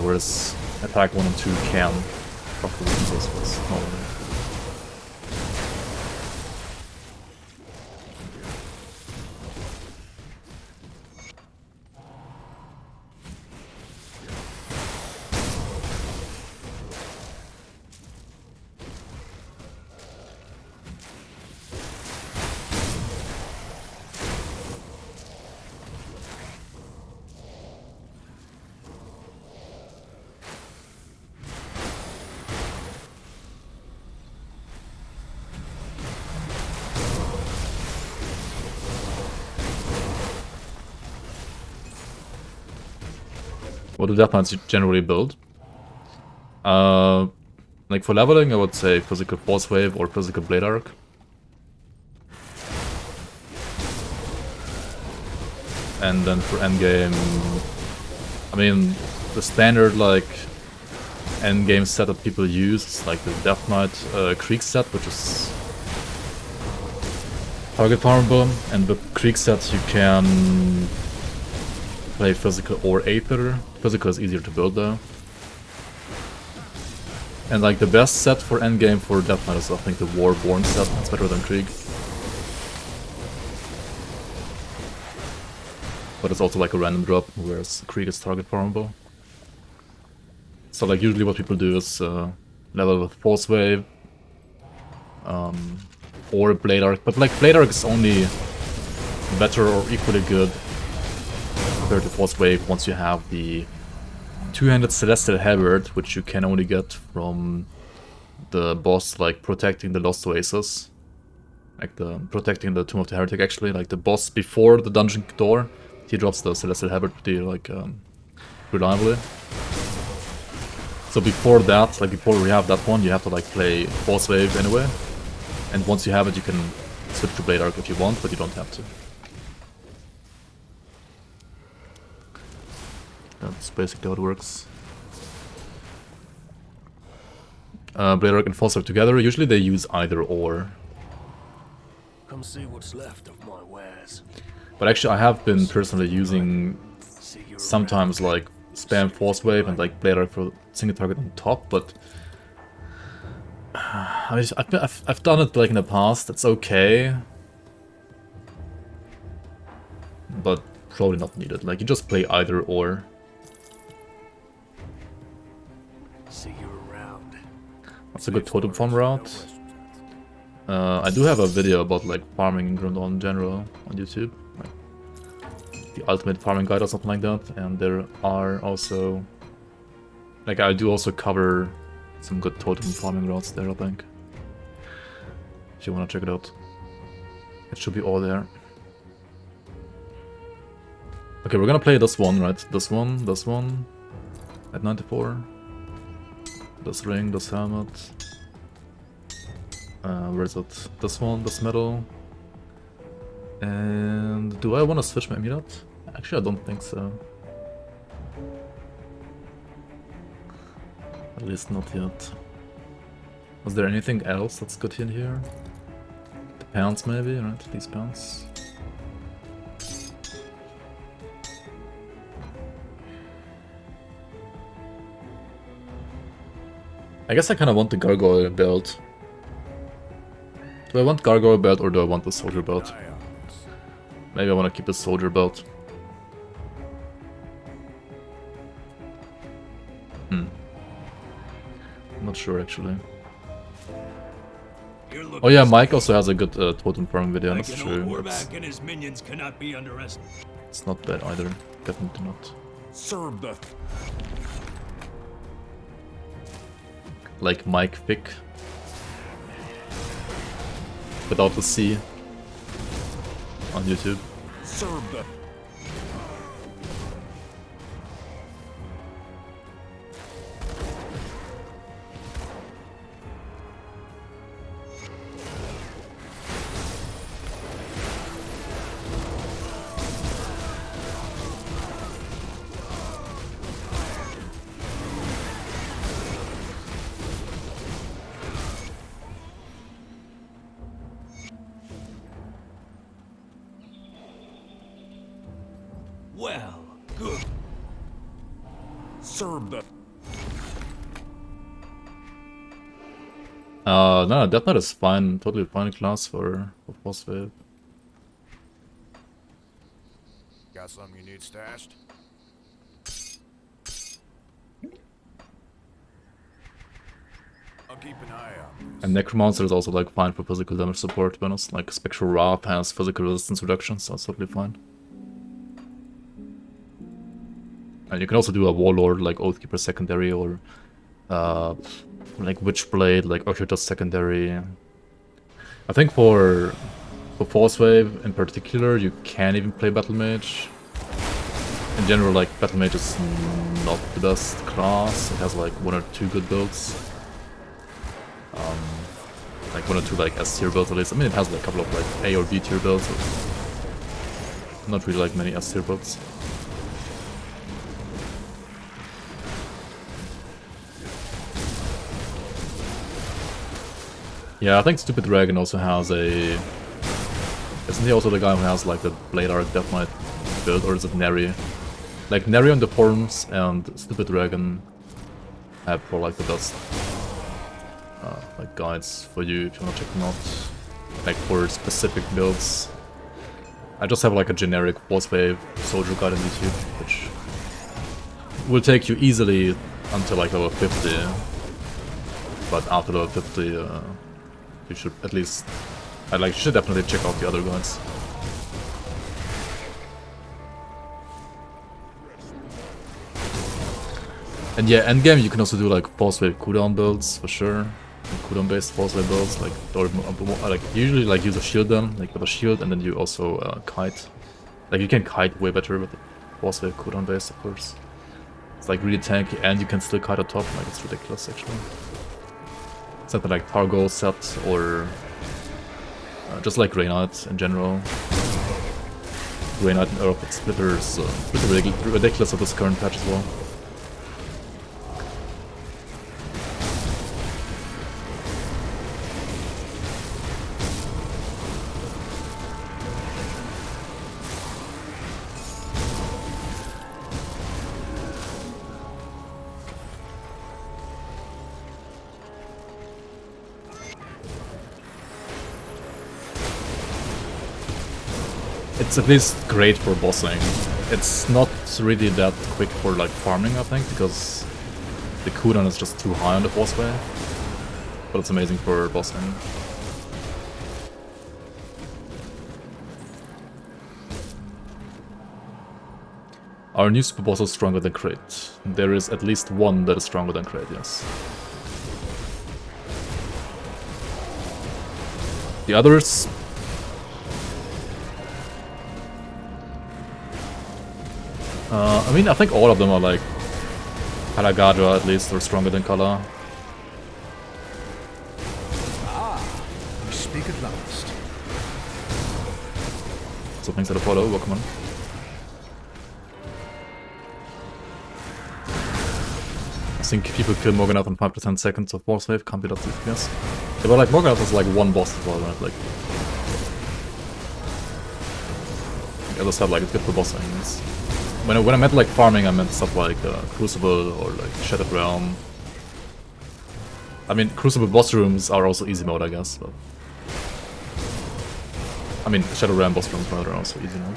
whereas attack 1 and 2 can proc the weapon pool skills normally. What do Death Knights generally build? Like for leveling, I would say physical Force Wave or physical Blade Arc. And then for endgame, I mean, the standard like endgame set that people use is like the Death Knight Krieg set, which is target farmable, and with Krieg set you can play physical or Aether. Physical is easier to build though. And like the best set for endgame for Death Knight is I think the Warborn set, it's better than Krieg. But it's also like a random drop, whereas Krieg is target farmable. So like usually what people do is level with Force Wave or Blade Arc, but like Blade Arc is only better or equally good compared to Force Wave once you have the two-handed Celestial Halberd, which you can only get from the boss like protecting the Lost Oasis. Like protecting the Tomb of the Heretic actually, like the boss before the dungeon door, he drops the Celestial Halberd pretty like reliably. So before that, like before we have that one, you have to like play Force Wave anyway. And once you have it, you can switch to Blade Arc if you want, but you don't have to. That's basically how it works. Blade Arc and Force Wave together, usually they use either or. Come see what's left of my wares. But actually I have been personally using sometimes like spam Force Wave and like Blade Arc for single target on top, but I mean, I've done it like in the past, it's okay. But probably not needed, like you just play either or. It's a good totem farm route. I do have a video about like farming in Grimtools in general on YouTube, like the ultimate farming guide or something like that. And there are also, like, I do also cover some good totem farming routes there, I think. If you want to check it out, it should be all there. Okay, we're gonna play this one, right? This one at 94. This ring, this helmet. Where is it? This one, this medal. And do I want to switch my amulet? Actually, I don't think so. At least not yet. Was there anything else that's good in here? The pants maybe, right? These pants. I guess I kind of want the gargoyle belt. Do I want gargoyle belt or do I want the soldier belt? Maybe I want to keep the soldier belt. I'm not sure actually. Oh yeah, Mike also has a good totem farm video, that's true. And his minions cannot be underestimated. It's not bad either, definitely not. Serve the Like Mike Fick. Without the C. On YouTube. serve the well, good. Serve the No, Death Knight is fine, totally fine class for boss wave. Got something you need stashed? I'll keep an eye out. And Necromancer is also like fine for physical damage support, to be honest. Like Spectral Wrath has physical resistance reduction, so it's totally fine. And you can also do a Warlord like Oathkeeper secondary or like Witchblade, like Occultist secondary. I think for Force Wave in particular, you can even play Battle Mage. In general, like Battle Mage is not the best class. It has like one or two good builds. Like one or two like S tier builds at least. I mean, it has like a couple of like A or B tier builds. But not really like many S tier builds. Yeah, I think Stupid Dragon also has a... Isn't he also the guy who has like the Blade Arc Death Knight build, or is it Neri? Like Neri on the forums and Stupid Dragon have for like the best like guides for you if you want to check them out. Like for specific builds. I just have like a generic Force Wave soldier guide on YouTube, which will take you easily until like level 50. But after level 50, you should at least, you should definitely check out the other guides. And yeah, endgame you can also do like Force Wave cooldown builds for sure. Cooldown based Force Wave builds, like, or like usually like use a shield then, like with a shield, and then you also kite. Like you can kite way better with the Force Wave cooldown based, of course. It's like really tanky, and you can still kite on top. Like it's ridiculous actually. Something like Targo set or just like Grey Knight in general. Grey Knight and Earth Splitters, pretty ridiculous at this current patch as well. It's at least great for bossing. It's not really that quick for like farming, I think, because the cooldown is just too high on the Force Wave. but it's amazing for bossing. Are new super bosses stronger than Crate? There is at least one that is stronger than Crate, yes. The others... I mean, I think all of them are like... Kalagadra at least, or stronger than Kala. You speak at last. So thanks to the follow, welcome on. I think people kill Morganath in 5% seconds of Force Wave, can't be that FPS. Yeah, but like Morganath is like one boss as well, right? Like as I said, like it's good for bossing. When I meant like farming, I meant stuff like Crucible or like Shattered Realm. I mean, Crucible boss rooms are also easy mode, I guess. But I mean, Shattered Realm boss rooms are also easy mode.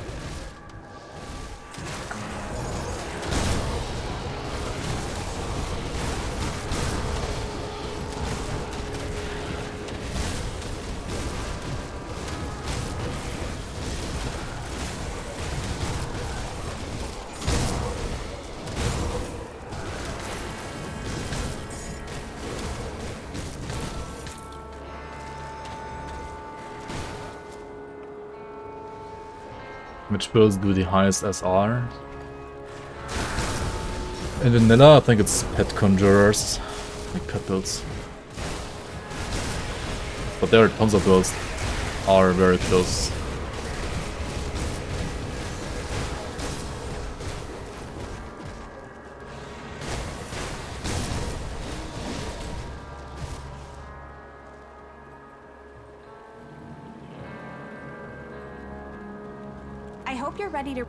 Which builds do the highest SR? In vanilla, I think it's pet conjurers, like pet builds. But there are tons of builds are very close. I hope you're ready to...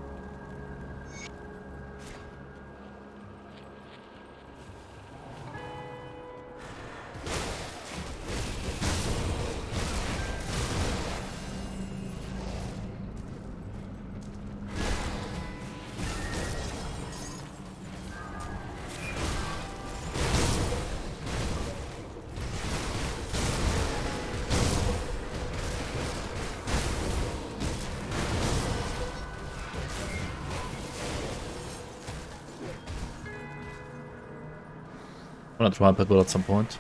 I'm gonna try and pet build at some point.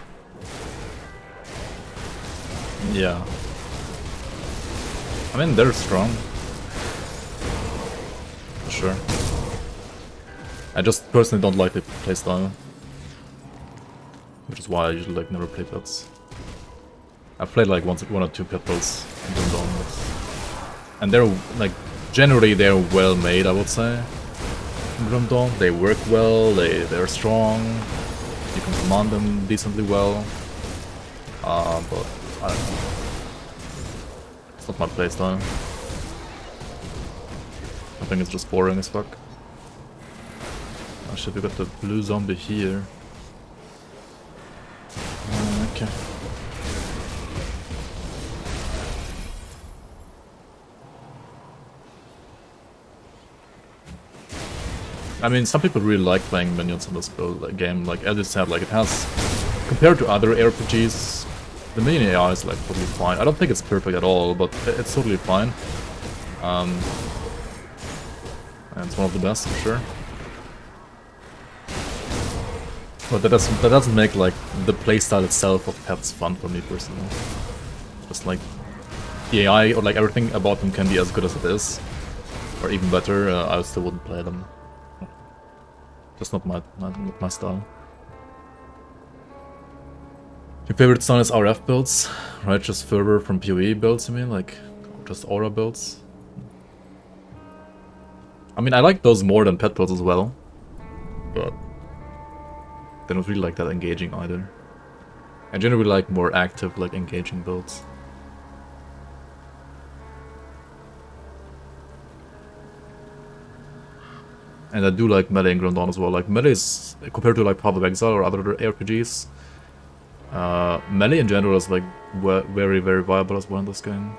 Yeah. I mean, they're strong. For sure. I just personally don't like the playstyle. Which is why I usually like never play pets. I've played like one or two pet builds in Grim, and they're like generally they're well made, I would say. In Grim Dawn, they work well, they're strong. You can command them decently well. But I don't know. It's not my playstyle. I think it's just boring as fuck. Oh shit, we got the blue zombie here. Okay. I mean, some people really like playing minions in this build game. Like as you said, like it has, compared to other RPGs, the minion AI is like totally fine. I don't think it's perfect at all, but it's totally fine. And it's one of the best for sure. But that doesn't make like the playstyle itself of pets fun for me personally. Just like the AI or like everything about them can be as good as it is, or even better. I still wouldn't play them. Just not my style. Your favorite style is RF builds, right? Just fervor from PoE builds, you mean? Like, just aura builds? I mean, I like those more than pet builds as well. But they're not really like that engaging either. I generally like more active, like engaging builds. And I do like melee in Grim Dawn as well. Like melee is, compared to like Path of Exile or other RPGs, melee in general is like very, very viable as well in this game.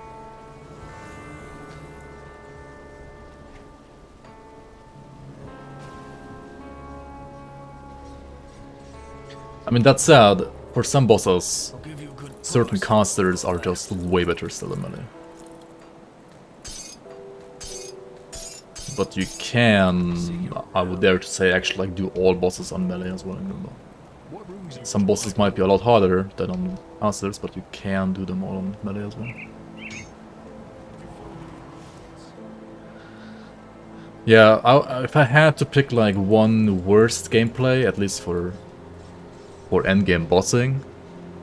I mean, that said, for some bosses, certain casters are just way better still than melee. But you can, I would dare to say, actually like do all bosses on melee as well. Some bosses might be a lot harder than on casters, but you can do them all on melee as well. Yeah, if I had to pick like one worst gameplay, at least for endgame bossing,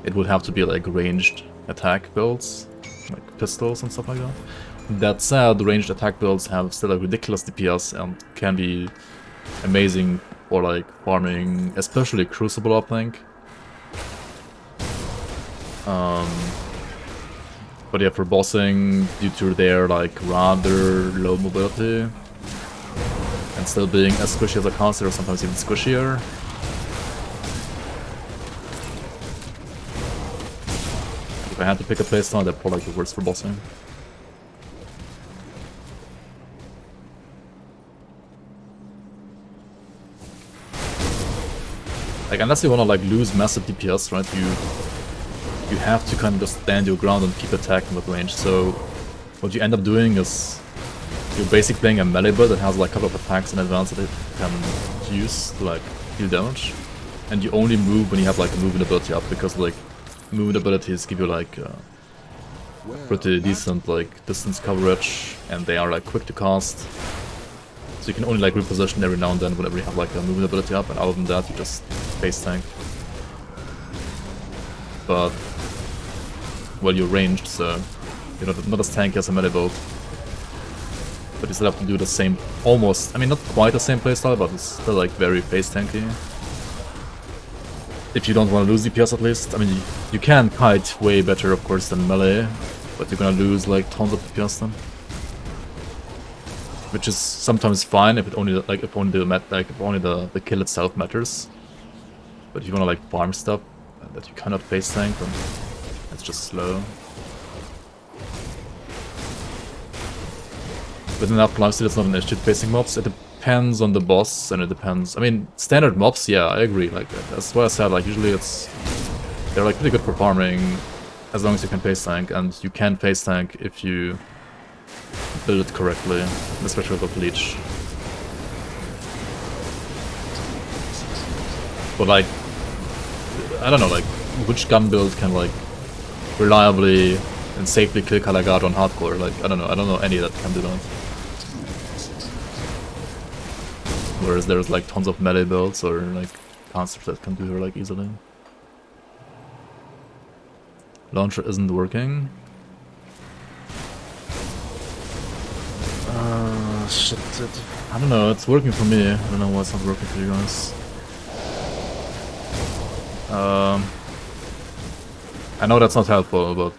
it would have to be like ranged attack builds, like pistols and stuff like that. That said, ranged attack builds have still a ridiculous DPS and can be amazing for like farming, especially Crucible, I think. But yeah, for bossing, due to their like rather low mobility and still being as squishy as a caster, or sometimes even squishier. If I had to pick a playstyle, they're probably like the worst for bossing. Like, unless you wanna like lose massive DPS, right? You have to kind of just stand your ground and keep attacking with range. So what you end up doing is you're basically playing a melee build that has like a couple of attacks in advance that it can use to like deal damage, and you only move when you have like a movement ability up, because like movement abilities give you like pretty decent like distance coverage, and they are like quick to cast. So you can only like reposition every now and then whenever you have like a movement ability up, and other than that you just face tank. But well, you're ranged, so you're not as tanky as a melee build. But you still have to do the same, almost, I mean not quite the same playstyle, but it's still like very face tanky. If you don't want to lose DPS at least. I mean, you can kite way better of course than melee, but you're gonna lose like tons of DPS then. Which is sometimes fine if it only if only the kill itself matters. But if you wanna like farm stuff that you cannot face tank, then it's just slow. With enough lifesteal, it's not an issue facing mobs. It depends on the boss, and it depends. I mean, standard mobs, yeah, I agree. Like that's what I said. Like usually they're like pretty good for farming as long as you can face tank, and you can face tank if you build it correctly, especially with Bleach. But like, I don't know, like which gun build can like reliably and safely kill Kalagado on hardcore? Like I don't know any that can do that. Whereas there's like tons of melee builds or like casters that can do her like easily. Launcher isn't working. Shit. I don't know, it's working for me. I don't know why it's not working for you guys. I know that's not helpful, but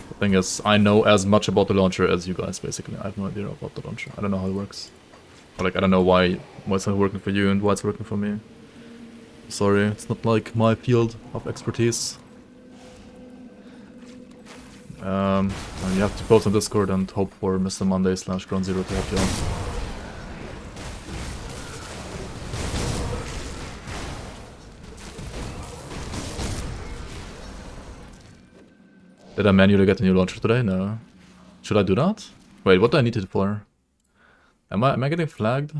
the thing is, I know as much about the launcher as you guys, basically. I have no idea about the launcher. I don't know how it works. Or, like, I don't know why it's not working for you and why it's working for me. Sorry, it's not like my field of expertise. You have to post on Discord and hope for Mr. Monday / Ground Zero to help you out. Did I manually get a new launcher today? No. Should I do that? Wait, what do I need it for? Am I getting flagged?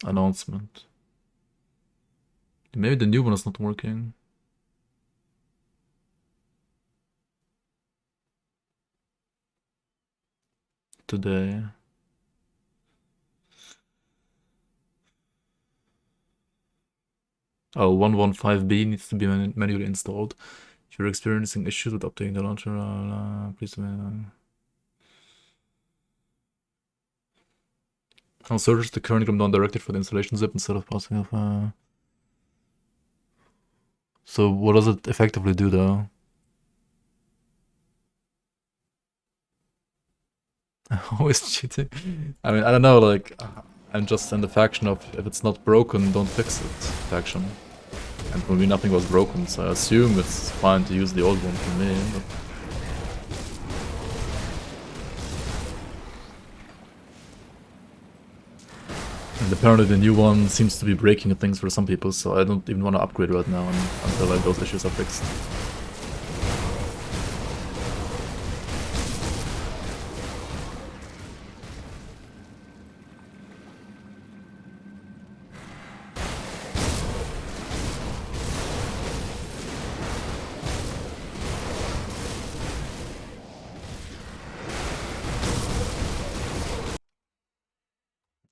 Announcement. Maybe the new one is not working. Today. Oh, 115B needs to be manually installed. If you're experiencing issues with updating the launcher, please... I'll search the current Grim directed for the installation zip instead of passing off. So what does it effectively do though? Always cheating. I mean, I don't know, like, I'm just in the faction of if it's not broken, don't fix it faction. And for me nothing was broken, so I assume it's fine to use the old one for me. But... And apparently the new one seems to be breaking things for some people, so I don't even want to upgrade right now until like those issues are fixed.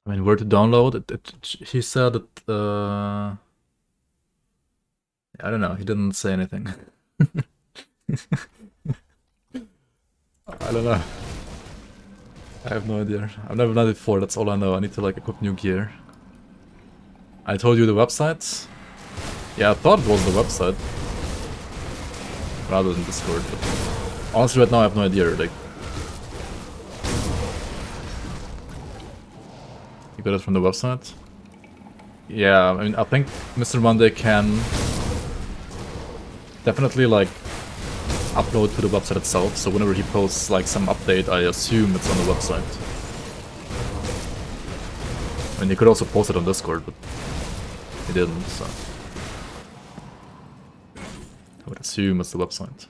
I mean, where to download it? He said that. I don't know. He didn't say anything. I don't know. I have no idea. I've never done it before. That's all I know. I need to like equip new gear. I told you the website. Yeah, I thought it was the website rather than Discord. But honestly, right now I have no idea. Like. You got it from the website? Yeah, I mean, I think Mr. Monday can definitely, like, upload to the website itself, so whenever he posts, like, some update, I assume it's on the website. I mean, he could also post it on Discord, but he didn't, so... I would assume it's the website.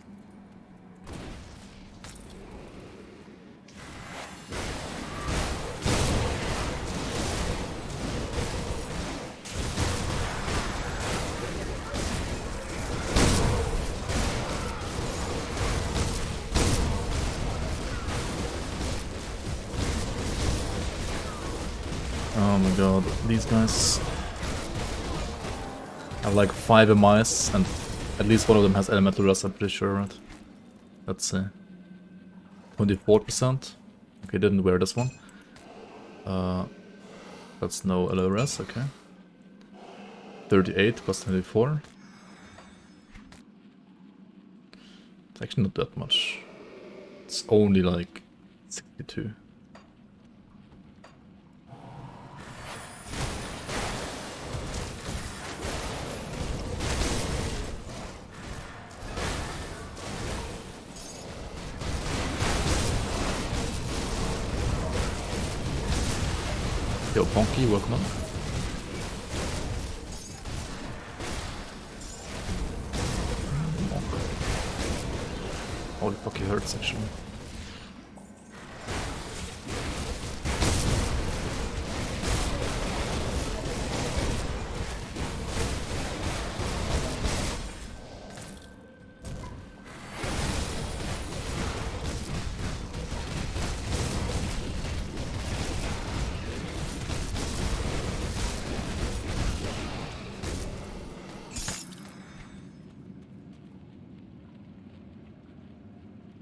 Oh my god, these guys have like 5 MIs and at least one of them has elemental rust, I'm pretty sure, right? Let's see. 24%? Okay, didn't wear this one. That's no LRS, okay. 38 plus 24. It's actually not that much. It's only like 62. Yo, Ponky, welcome on. Holy fuck, he hurts actually.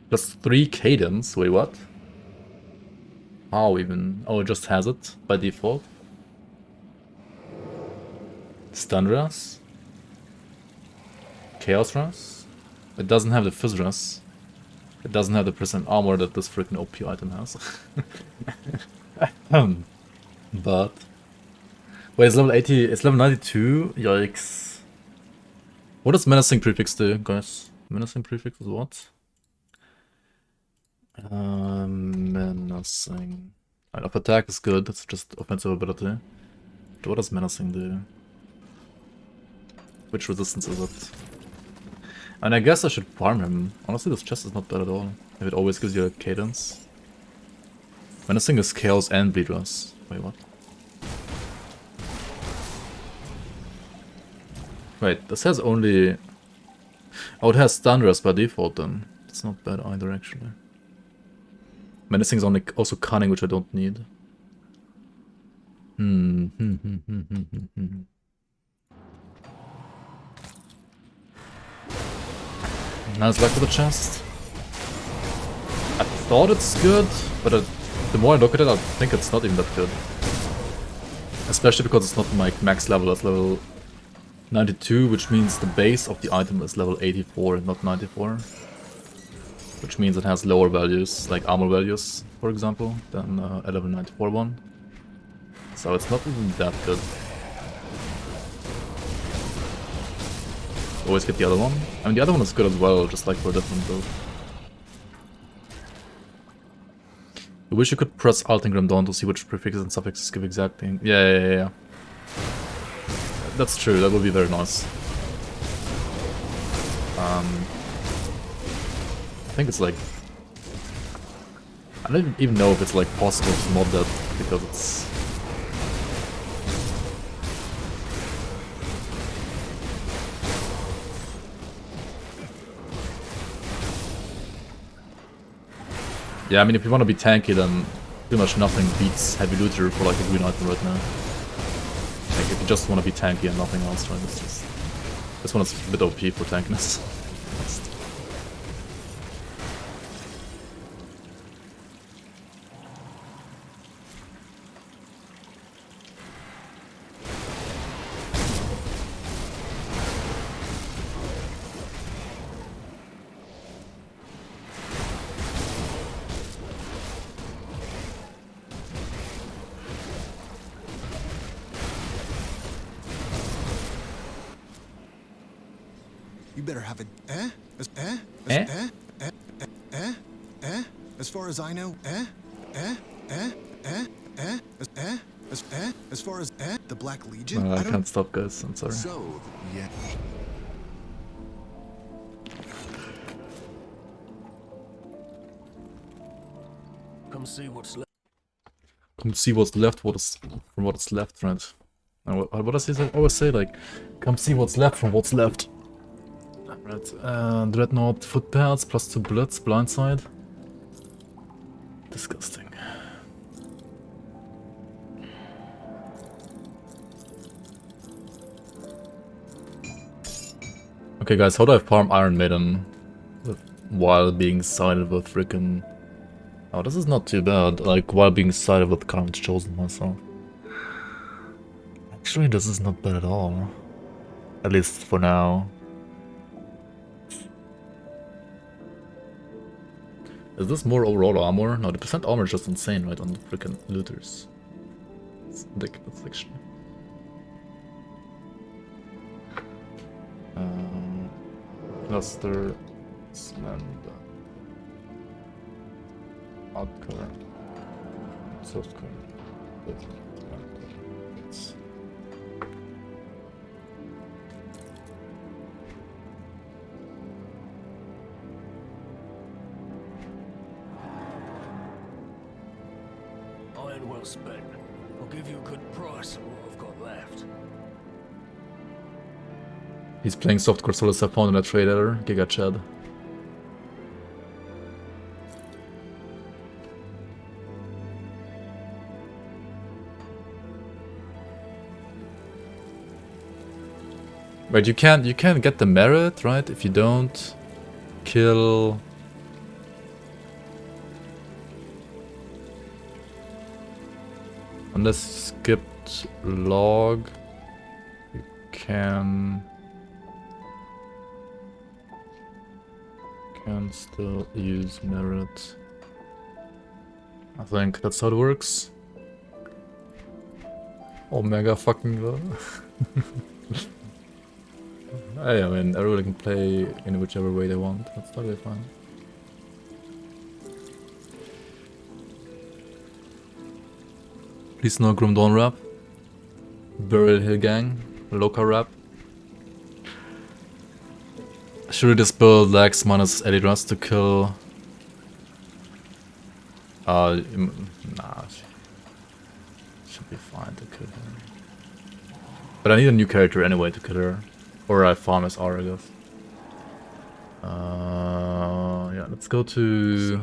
Plus 3 cadence, wait what? How even? Oh, it just has it by default. Stun Ras? Chaos Ras? It doesn't have the Fizz Ras. It doesn't have the percent armor that this freaking OP item has. But... Wait, it's level 80, it's level 92? Yikes. What does Menacing Prefix do, guys? Menacing Prefix is what? Menacing. Up attack is good, it's just offensive ability. But what does Menacing do? Which resistance is it? And I guess I should farm him. Honestly, this chest is not bad at all. If it always gives you a cadence. Menacing is Chaos and Bleed Rust. Wait, what? Wait, this has only... Oh, it has Stun Rust by default then. It's not bad either, actually. Menacing is only also Cunning, which I don't need. Nice luck for the chest. I thought it's good, but the more I look at it, I think it's not even that good. Especially because it's not my max level, it's level 92, which means the base of the item is level 84 and not 94. Which means it has lower values, like armor values, for example, than a level 94 one. So it's not even that good. Always get the other one. I mean, the other one is good as well, just like for a different build. I wish you could press Alt and Grim down to see which prefixes and suffixes give exacting. Yeah. That's true, that would be very nice. I think it's like... I don't even know if it's like possible to mod that, because it's... Yeah, I mean, if you want to be tanky, then pretty much nothing beats Heavy Looter for like a green item right now. Like, if you just want to be tanky and nothing else, right? It's just... This one is a bit OP for tankiness. You better have it. As far as I know, as far as the Black Legion. I can't stop, guys. I'm sorry. So, yeah. Come see what's left. Come see what's left, from what's left, right? And what does he always say? Like, come see what's left from what's left. Right. Dreadnought footpads plus 2 bullets, blindside. Disgusting. Okay, guys, how do I farm Iron Maiden while being sided with frickin'... Oh, this is not too bad. Like, while being sided with Carnage Chosen myself. Actually, this is not bad at all. At least for now. Is this more overall armor? No, the percent armor is just insane, right, on the freaking looters. It's ridiculous, actually. Cluster, Slender, Hardcore, Softcore. Iron well spent. I'll give you a good price on what I've got left. He's playing softcore solos I found in a trade error, Giga Chad. Wait, you can't get the merit, right? If you don't kill... Unless skipped log, you can still use merit. I think that's how it works. Omega fucking low. Hey, I mean, everyone can play in whichever way they want. That's totally fine. Please no Grim Dawn rap. Burial Hill Gang. Loca rap. Should we just build Lex minus Elite Rust to kill... nah. Should be fine to kill her. But I need a new character anyway to kill her. Or I farm as R, I guess. Yeah, let's go to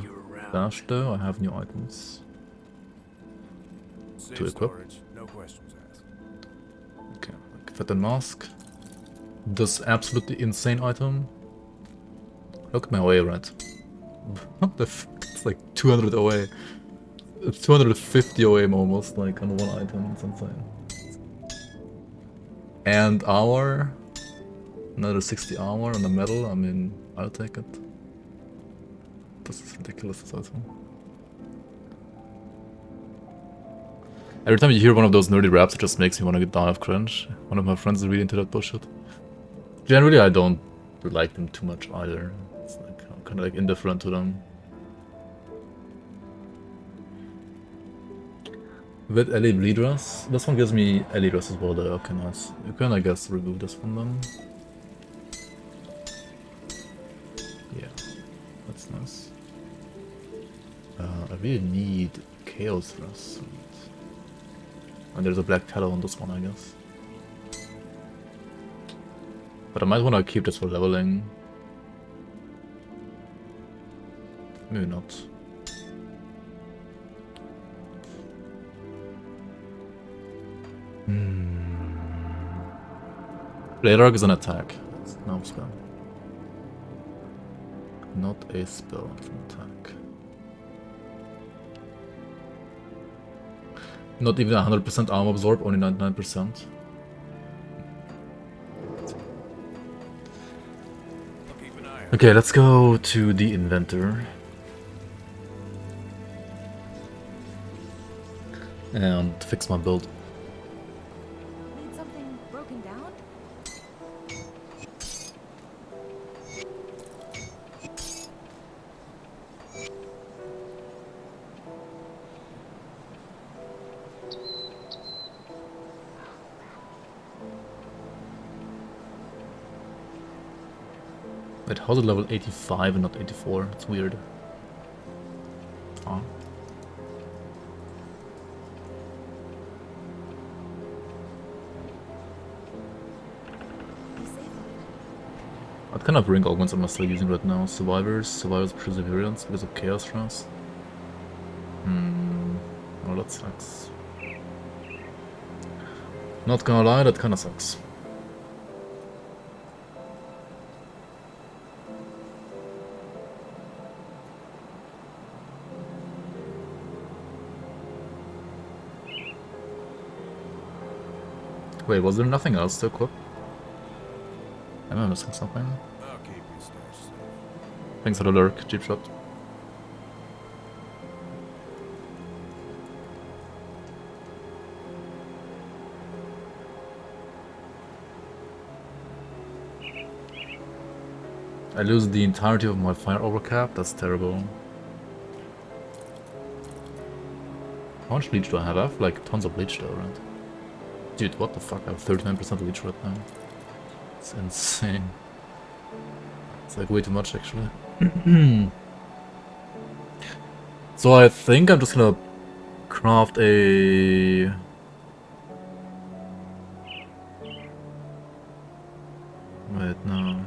Dash though. I have new items to equip. Okay, Fit and Mask. This absolutely insane item. Look at my OA, right? It's like 200 OA. It's 250 OA almost, like on one item. It's insane. And armor. Another 60 armor on the metal. I mean, I'll take it. This is ridiculous, this item. Every time you hear one of those nerdy raps, it just makes me want to get down of cringe. One of my friends is really into that bullshit. Generally, I don't like them too much either. It's like, I'm kind of like indifferent to them. With Ellie bleed dress. This one gives me Ellie dress as well though. Okay, nice. You can, I guess, remove this one then. Yeah, that's nice. I really need Chaos dress. And there's a black tallow on this one, I guess. But I might want to keep this for leveling. Maybe not. Blade Arc is an attack. It's no spell. Not a spell, it's an attack. Not even 100% armor absorb, only 99%. Okay, let's go to the inventor. And fix my build. Need something broken down? Wait, how's it level 85 and not 84? It's weird. Oh. What kind of ring augments am I still using right now? Survivor's Perseverance because of Chaos Trust. Oh, that sucks. Not gonna lie, that kinda sucks. Wait, was there nothing else to equip? Am I missing something? I'll keep your stash safe. Thanks for the lurk, cheap shot. I lose the entirety of my fire overcap, that's terrible. How much bleach do I have? I have like tons of bleach though, right? Dude, what the fuck? I have 39% bleach right now. It's insane. It's like way too much actually. So I think I'm just gonna craft a... Wait, no.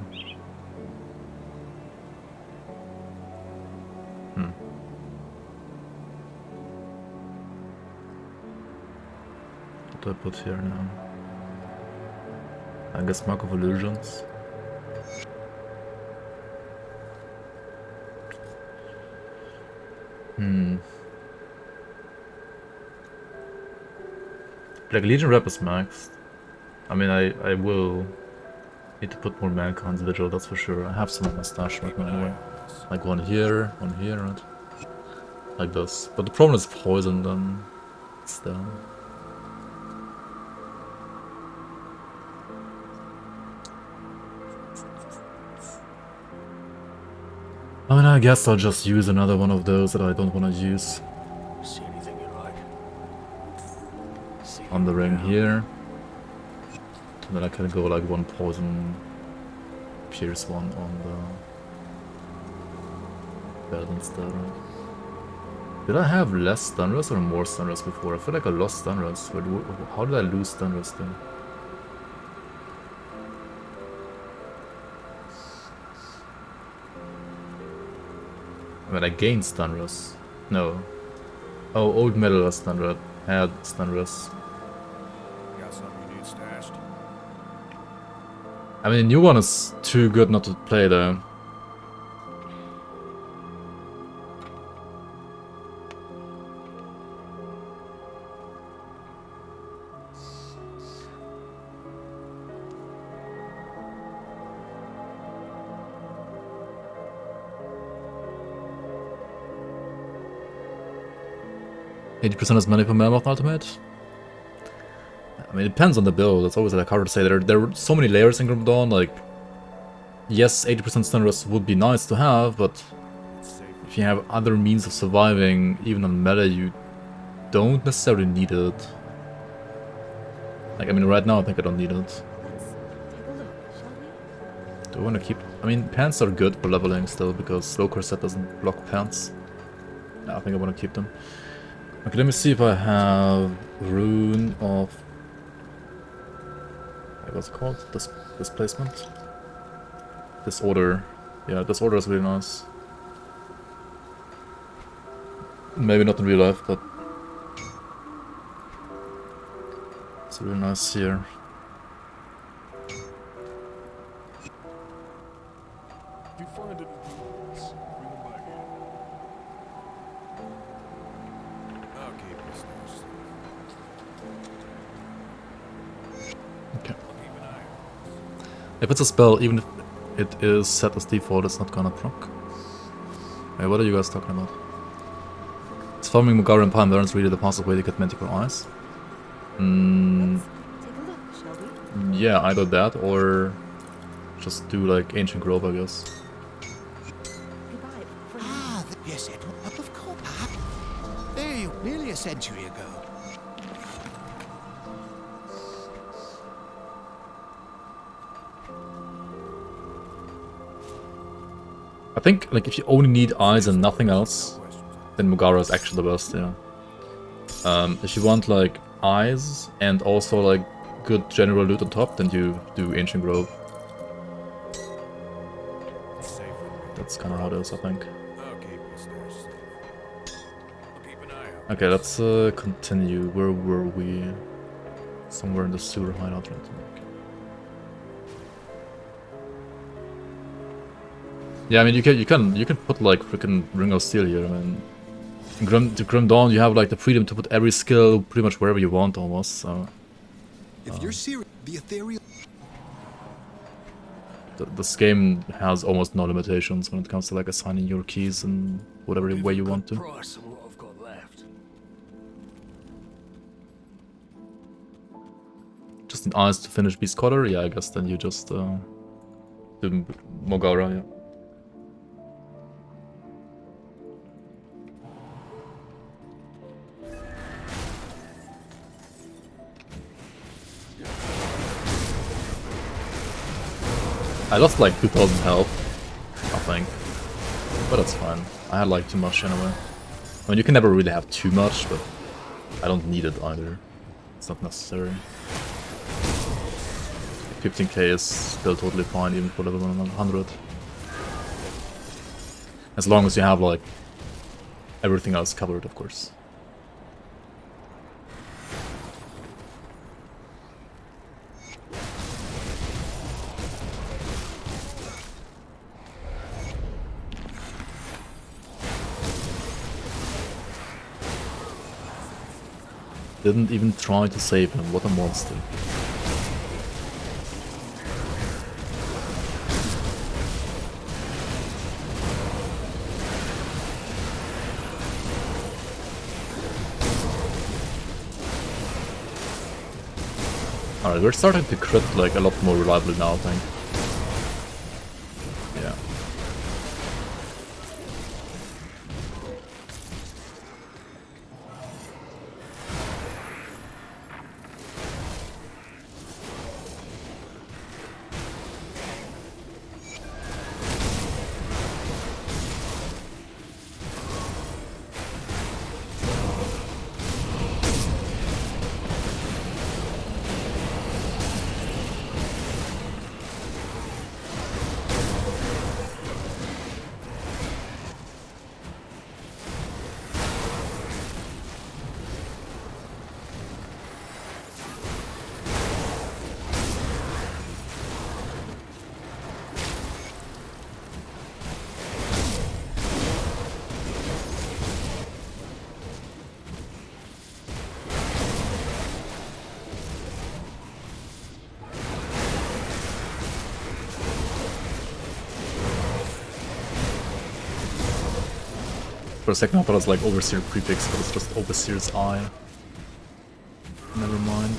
What do I put here now? I guess Mark of Illusions. Like Legion Rep is maxed. I mean, I will need to put more Mankind's Vigil, that's for sure. I have some of my stash right now anyway. Like one here, right? Like this. But the problem is poison, then it's down. I mean, I guess I'll just use another one of those that I don't want to use. See anything you like? See On the ring here. And then I can go like one poison, pierce one on the bed instead. Did I have less stun rest or more stun rest before? I feel like I lost stun rest. How did I lose stun rest then? I mean, I gained stun rest. No. Oh, old metal has stun rest. Had stun rest. Got something you need stashed? I mean, the new one is too good not to play though. %% as money per Mammoth Ultimate? I mean, it depends on the build. It's always like hard to say. There are so many layers in Grim Dawn. Like, yes, 80% stun rest would be nice to have, but if you have other means of surviving, even on meta, you don't necessarily need it. Like, I mean, right now I think I don't need it. Let's take a look, shall we? Do I want to keep... I mean, pants are good for leveling still, because slow corset doesn't block pants. Yeah, I think I want to keep them. Okay, let me see if I have rune of... what's it called? Displacement? Disorder. Yeah, disorder is really nice. Maybe not in real life, but... it's really nice here. If you find anything else, bring them back here. I'll keep this door safe. Okay. I'll keep an eye out. If it's a spell, even if it is set as default, it's not gonna proc. Hey, what are you guys talking about? Is farming Mogara and Palm Barrens really the fastest way to get Manticore Eyes? Let's take a look, shall we? Yeah, either that or just do like Ancient Grove, I guess. Goodbye for now. Ah, yes, Edward, of course. There you, nearly a century ago. I think like if you only need eyes and nothing else, then Mogara is actually the best, yeah. If you want like eyes and also like good general loot on top, then you do Ancient Grove. That's kind of how it is, I think. I'll keep this door safe. I'll keep an eye out. Okay, let's continue. Where were we? Somewhere in the sewer hideout, I think. Yeah, I mean you can put like freaking Ring of Steel here. I mean, in Grim Dawn you have like the freedom to put every skill pretty much wherever you want almost. So If you're serious, the ethereal... this game has almost no limitations when it comes to like assigning your keys and whatever Give way a you good want to. price on what I've got left. Just need eyes to finish Beast Cutter. Yeah, I guess then you just do Mogara. Yeah. I lost like 2000 health, I think, but that's fine. I had like too much anyway. I mean, you can never really have too much, but I don't need it either. It's not necessary. 15k is still totally fine even for level 100. As long as you have like everything else covered, of course. Didn't even try to save him, what a monster. Alright, we're starting to crit like a lot more reliably now, I think. Yeah. For a second I thought it was like Overseer prefix, but it's just Overseer's Eye. Never mind.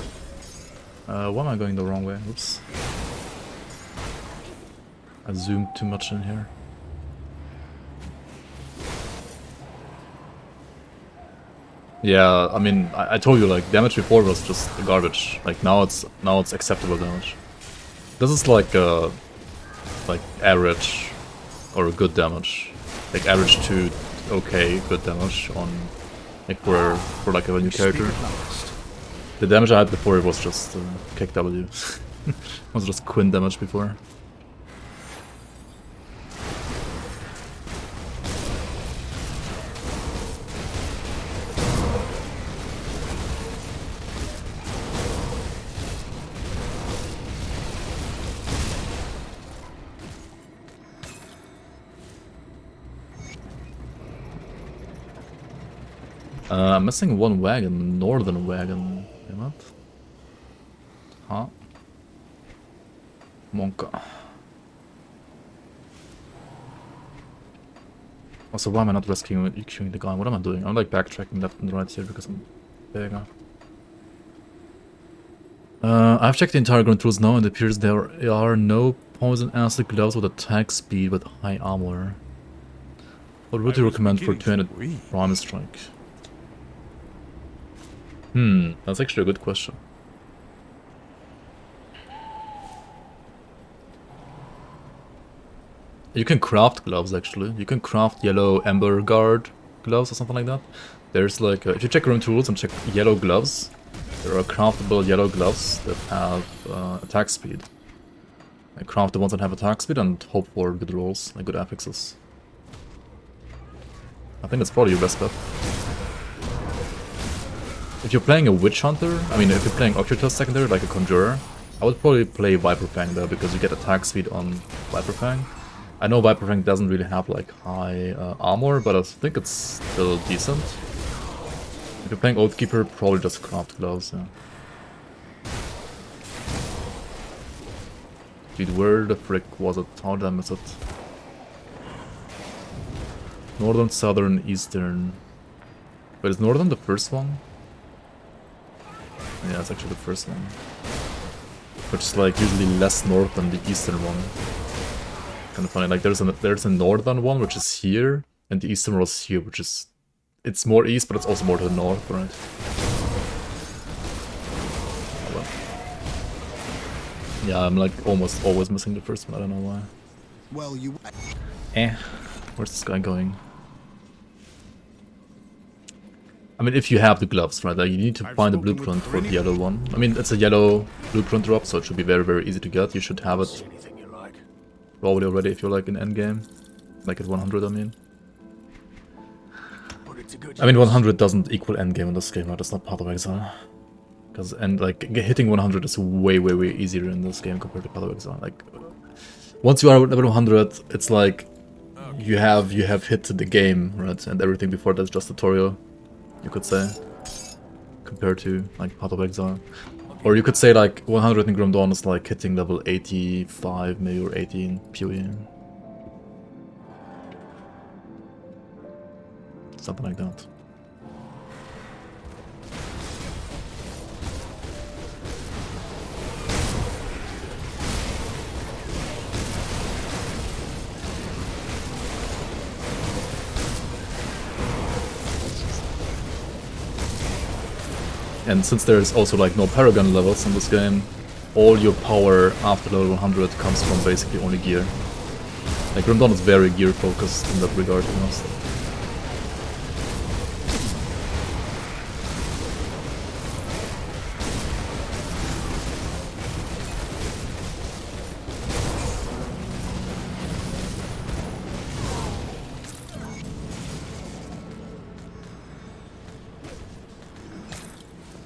Why am I going the wrong way? Oops. I zoomed too much in here. Yeah, I mean, I told you, like, damage before was just garbage. Like, now it's acceptable damage. This is like average or good damage. Like average to okay good damage on like for like a new character. The damage I had before it was just kick W. It was just Quinn damage before. I'm missing one wagon, northern wagon. What? Huh? Monka. Also, why am I not rescuing the guy? What am I doing? I'm like backtracking left and right here because I'm bigger. I've checked the entire Grimtools now and it appears there are no poison acid gloves with attack speed with high armor. What would you recommend for 200 Prime Strike? That's actually a good question. You can craft gloves actually. You can craft yellow Ember Guard gloves or something like that. There's like, if you check Grimtools and check yellow gloves, there are craftable yellow gloves that have attack speed. I craft the ones that have attack speed and hope for good rolls, like good affixes. I think that's probably your best bet. If you're playing a Witch Hunter, I mean if you're playing Occultist secondary like a Conjurer, I would probably play Viper Fang there because you get attack speed on Viper Fang. I know Viper Fang doesn't really have like high armor, but I think it's still decent. If you're playing Oathkeeper, probably just craft gloves, yeah. Dude, where the frick was it? How did I miss it? Northern, southern, eastern. Wait, is northern the first one? Yeah, it's actually the first one. Which is like usually less north than the eastern one. Kind of funny, like there's a northern one which is here, and the eastern one is here, which is... It's more east, but it's also more to the north, right? Oh, well. Yeah, I'm like almost always missing the first one, I don't know why. Well, you... Where's this guy going? I mean, if you have the gloves, right, like you need to find the blueprint for the yellow one. I mean, it's a yellow blueprint drop, so it should be very, very easy to get. You should have it probably already if you're like in endgame. Like at 100, I mean. I mean, 100 doesn't equal endgame in this game, right? That's not Path of Exile. Because, and like, hitting 100 is way, way, way easier in this game compared to Path of Exile. Like, once you are at level 100, it's like, you have hit the game, right? And everything before that's just tutorial, you could say. Compared to, like, Path of Exile. Or you could say, like, 100 in Grim Dawn is like hitting level 85, maybe, or 80 in PoE. Something like that. And since there's also like no Paragon levels in this game, all your power after level 100 comes from basically only gear. Like Grim Dawn is very gear focused in that regard, to be honest.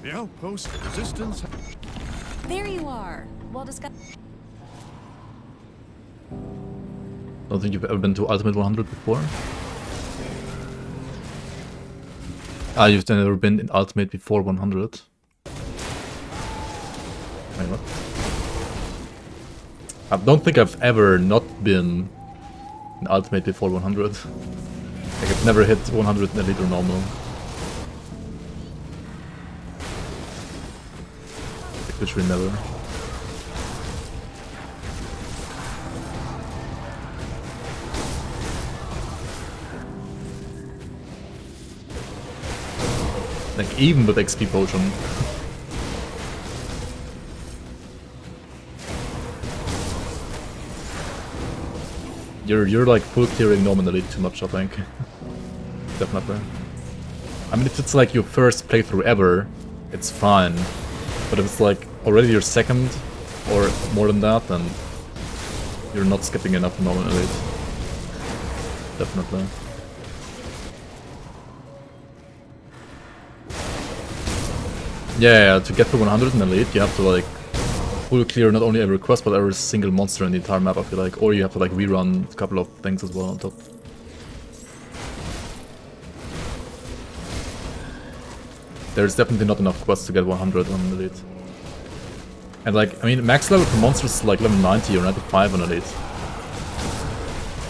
The outpost resistance. There you are. Well discussed. Don't think you've ever been to Ultimate 100 before? Ah, you've never been in Ultimate before 100? Wait, what? I don't think I've ever not been in Ultimate before 100. Like, I've never hit 100 in Elite or Normal. Like, literally never. Like, even with XP potion. You're like full clearing nominally too much, I think. Definitely. I mean, if it's like your first playthrough ever, it's fine. But if it's like already your second or more than that, then you're not skipping enough nominally. Definitely. Yeah, to get to 100 in Elite, you have to like full clear not only every quest, but every single monster in the entire map, I feel like. Or you have to like rerun a couple of things as well on top. There's definitely not enough quests to get 100 on Elite. And like, I mean, max level for monsters is like level 90 or 95 on Elite.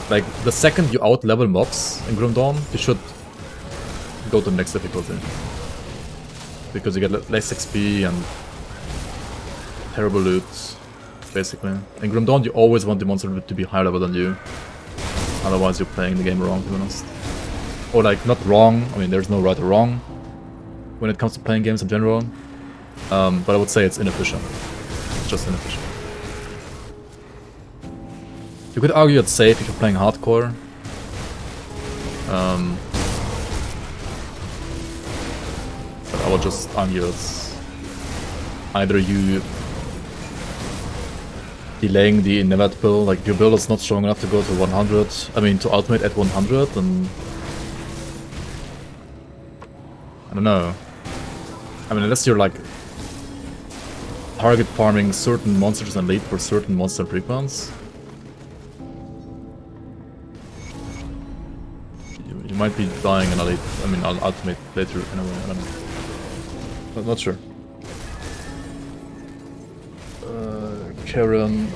Like, the second you out-level mobs in Grim Dawn, you should go to the next difficulty. Because you get less XP and terrible loot, basically. In Grim Dawn, you always want the monster to be higher level than you. Otherwise, you're playing the game wrong, to be honest. Or like, not wrong, I mean, there's no right or wrong when it comes to playing games in general. But I would say it's inefficient. It's just inefficient. You could argue it's safe if you're playing hardcore. But I would just argue it's either you delaying the inevitable, like your build is not strong enough to go to 100, I mean to ultimate at 100, and I don't know. I mean, unless you're like target farming certain monsters and Elite for certain monster frequents, you might be dying in Elite, I mean ultimate playthrough in a way, I don't know. I'm not sure. Karen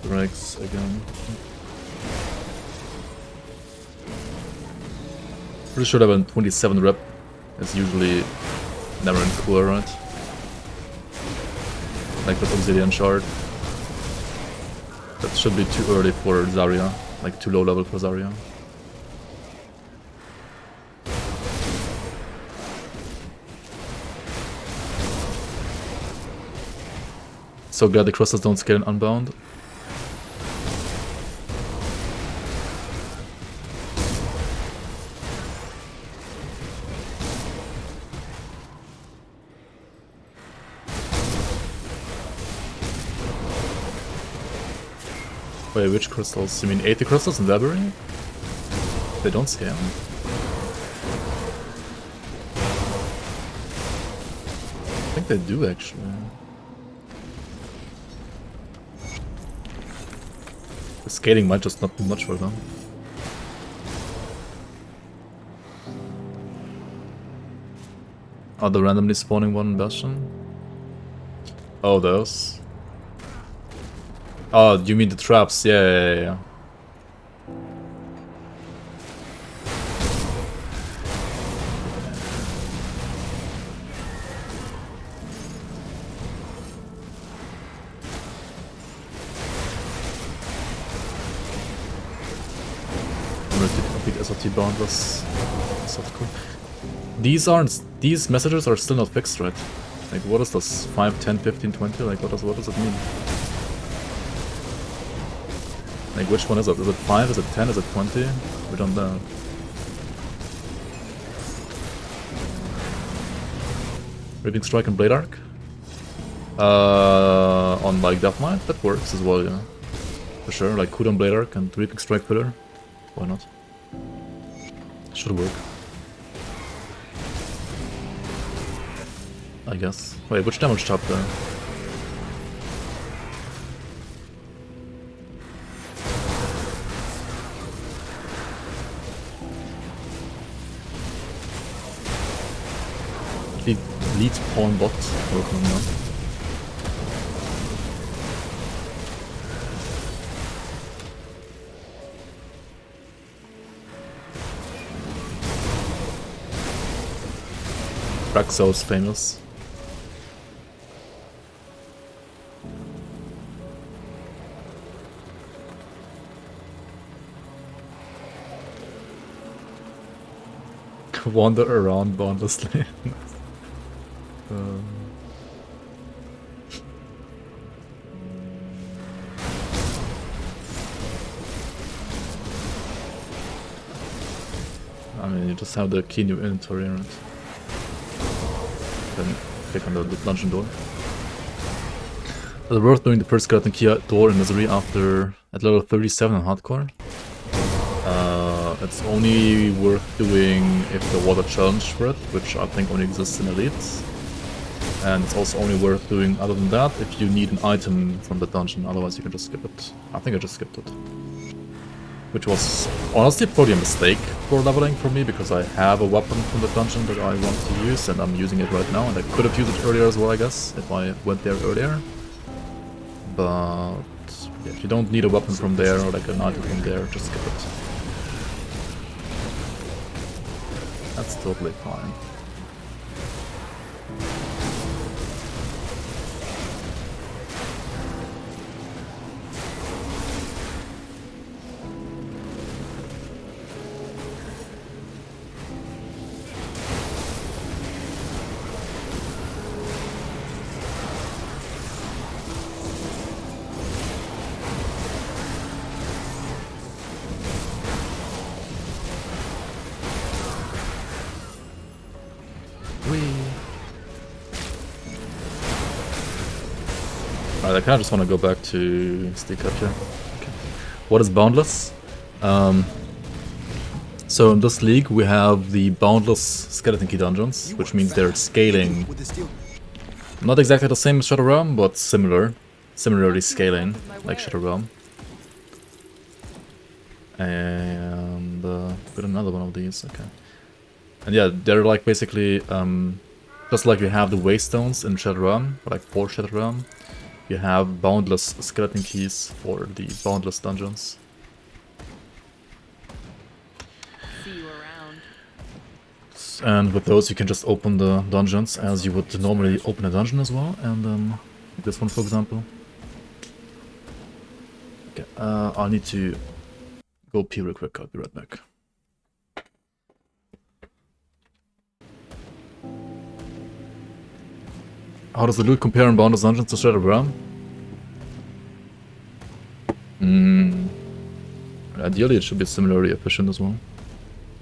Rex again. Pretty sure that when 27 rep is usually never in cooler, right? Like with Obsidian Shard. That should be too early for Zarya, like too low level for Zarya. So glad the crystals don't scale in Unbound. Wait, which crystals? You mean 80 crystals in Library? They don't scale. I think they do actually. The scaling might just not do much for them. Are the randomly spawning one in Bastion? Oh, those. Oh, you mean the traps? Yeah. SRT boundless. That's cool. These messages are still not fixed, right? Like, what is this? 5, 10, 15, 20? Like, what does it mean? Like, which one is it? Is it 5? Is it 10? Is it 20? We don't know. Reaping Strike and Blade Arc? On like Death Knight? That works as well, yeah. For sure, like cooldown Blade Arc and Reaping Strike Pillar. Why not? Should work. I guess. Wait, which damage top there? Lead pawn bot working now. Raxos famous. Wander around boundlessly. um, I mean, you just have the key in your inventory, right? Then click on the dungeon door. It's worth doing the first skeleton key door in Misery after at level 37 on hardcore. It's only worth doing if the water challenge for it, which I think only exists in Elite. And it's also only worth doing other than that if you need an item from the dungeon, otherwise you can just skip it. I think I just skipped it. Which was honestly probably a mistake for leveling for me, because I have a weapon from the dungeon that I want to use and I'm using it right now, and I could have used it earlier as well, I guess, if I went there earlier. But yeah, if you don't need a weapon from there or like an item from there, just skip it. That's totally fine. Alright, I kind of just want to go back to stick up here. Okay. What is Boundless? So in this league we have the Boundless Skeleton Key dungeons, which means they're scaling. Not exactly the same as Shadow Realm, but similarly scaling like Shadow Realm. And got another one of these, okay. And yeah, they're like basically just like you have the Waystones in Shadow Realm, like for Shadow Realm. You have boundless skeleton keys for the boundless dungeons. See you around. And with those you can just open the dungeons as you would normally open a dungeon as well. And this one, for example. Okay, I need to go pee real quick. I'll be right back. How does the loot compare in Boundless Dungeons to Shadow Realm? Ideally it should be similarly efficient as well.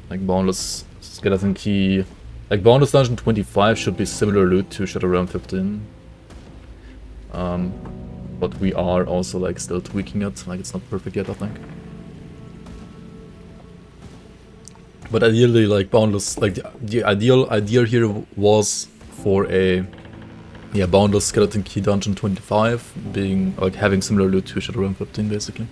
Like Boundless Skeleton Key... Like Boundless Dungeon 25 should be similar loot to Shadow Realm 15. But we are also like still tweaking it, like it's not perfect yet, I think. But ideally, like Boundless, like the ideal idea here was for a Boundless Skeleton Key Dungeon 25 being like having similar loot to Shadow Realm 15 basically.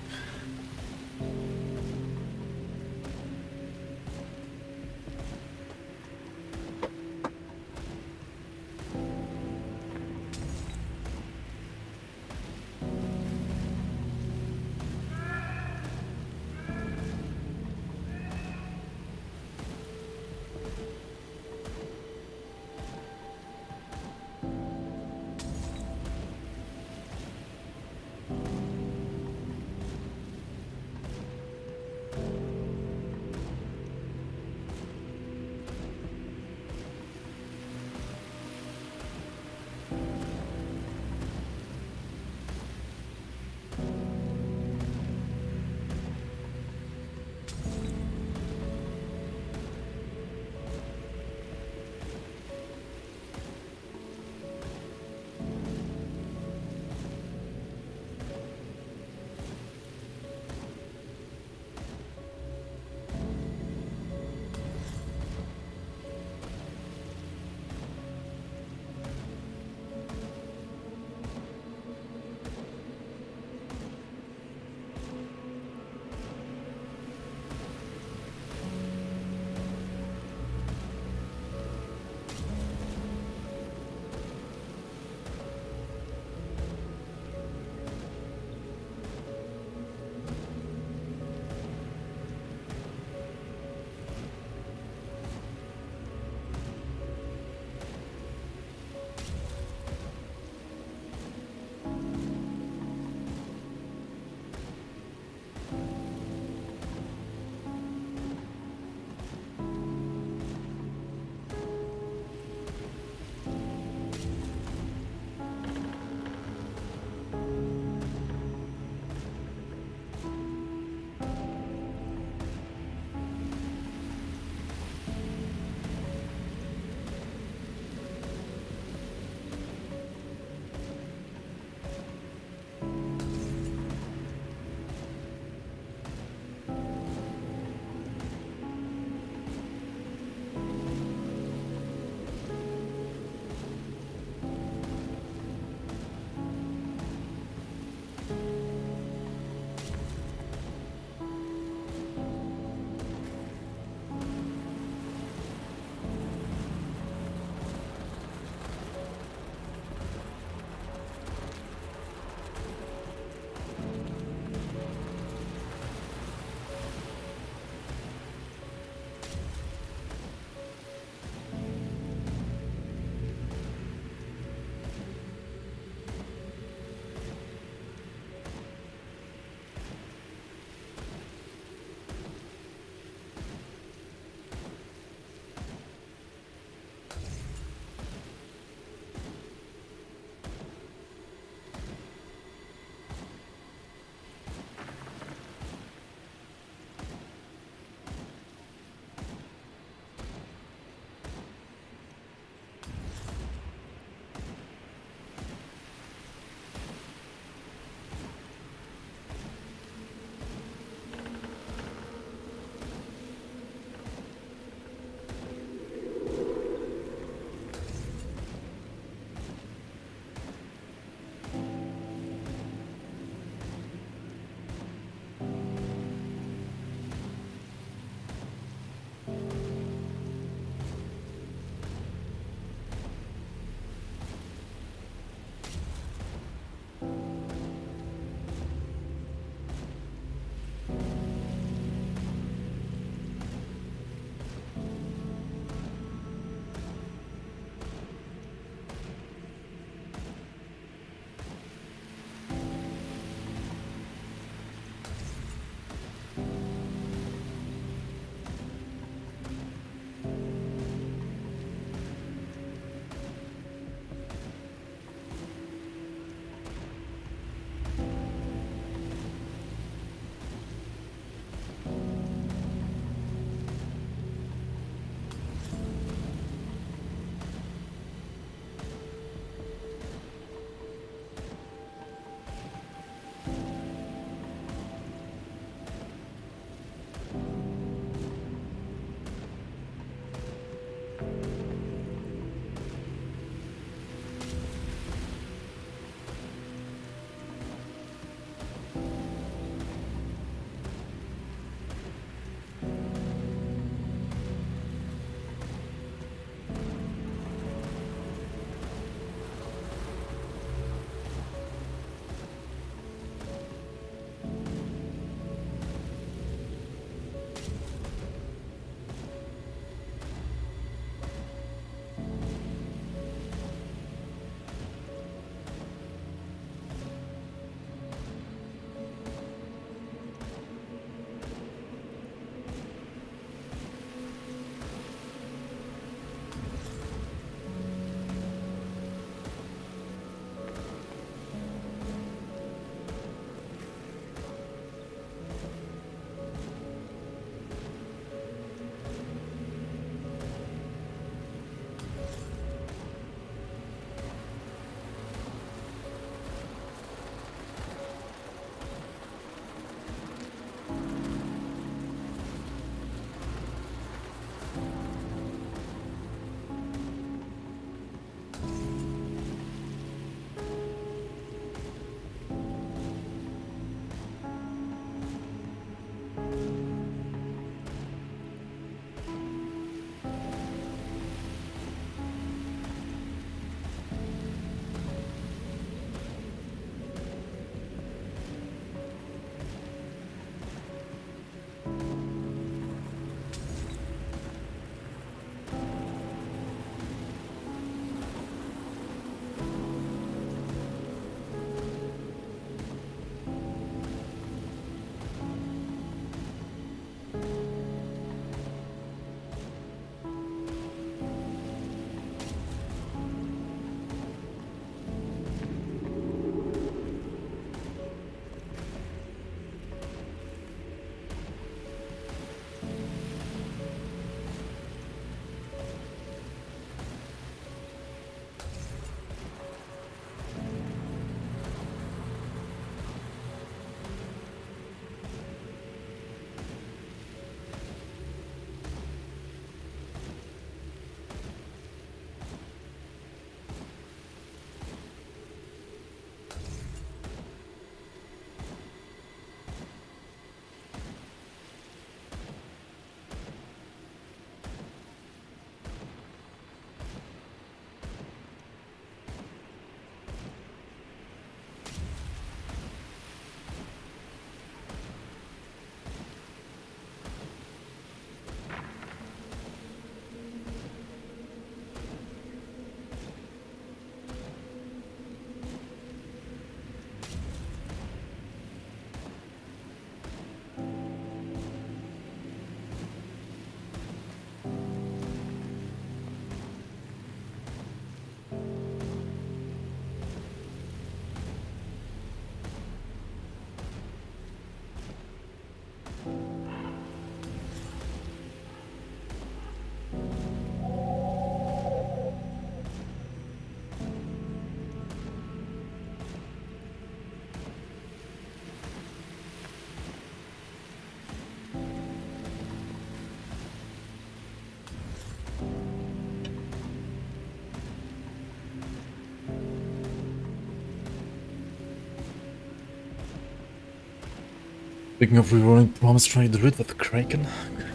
Speaking of rerolling, promise trying to do it with the Kraken.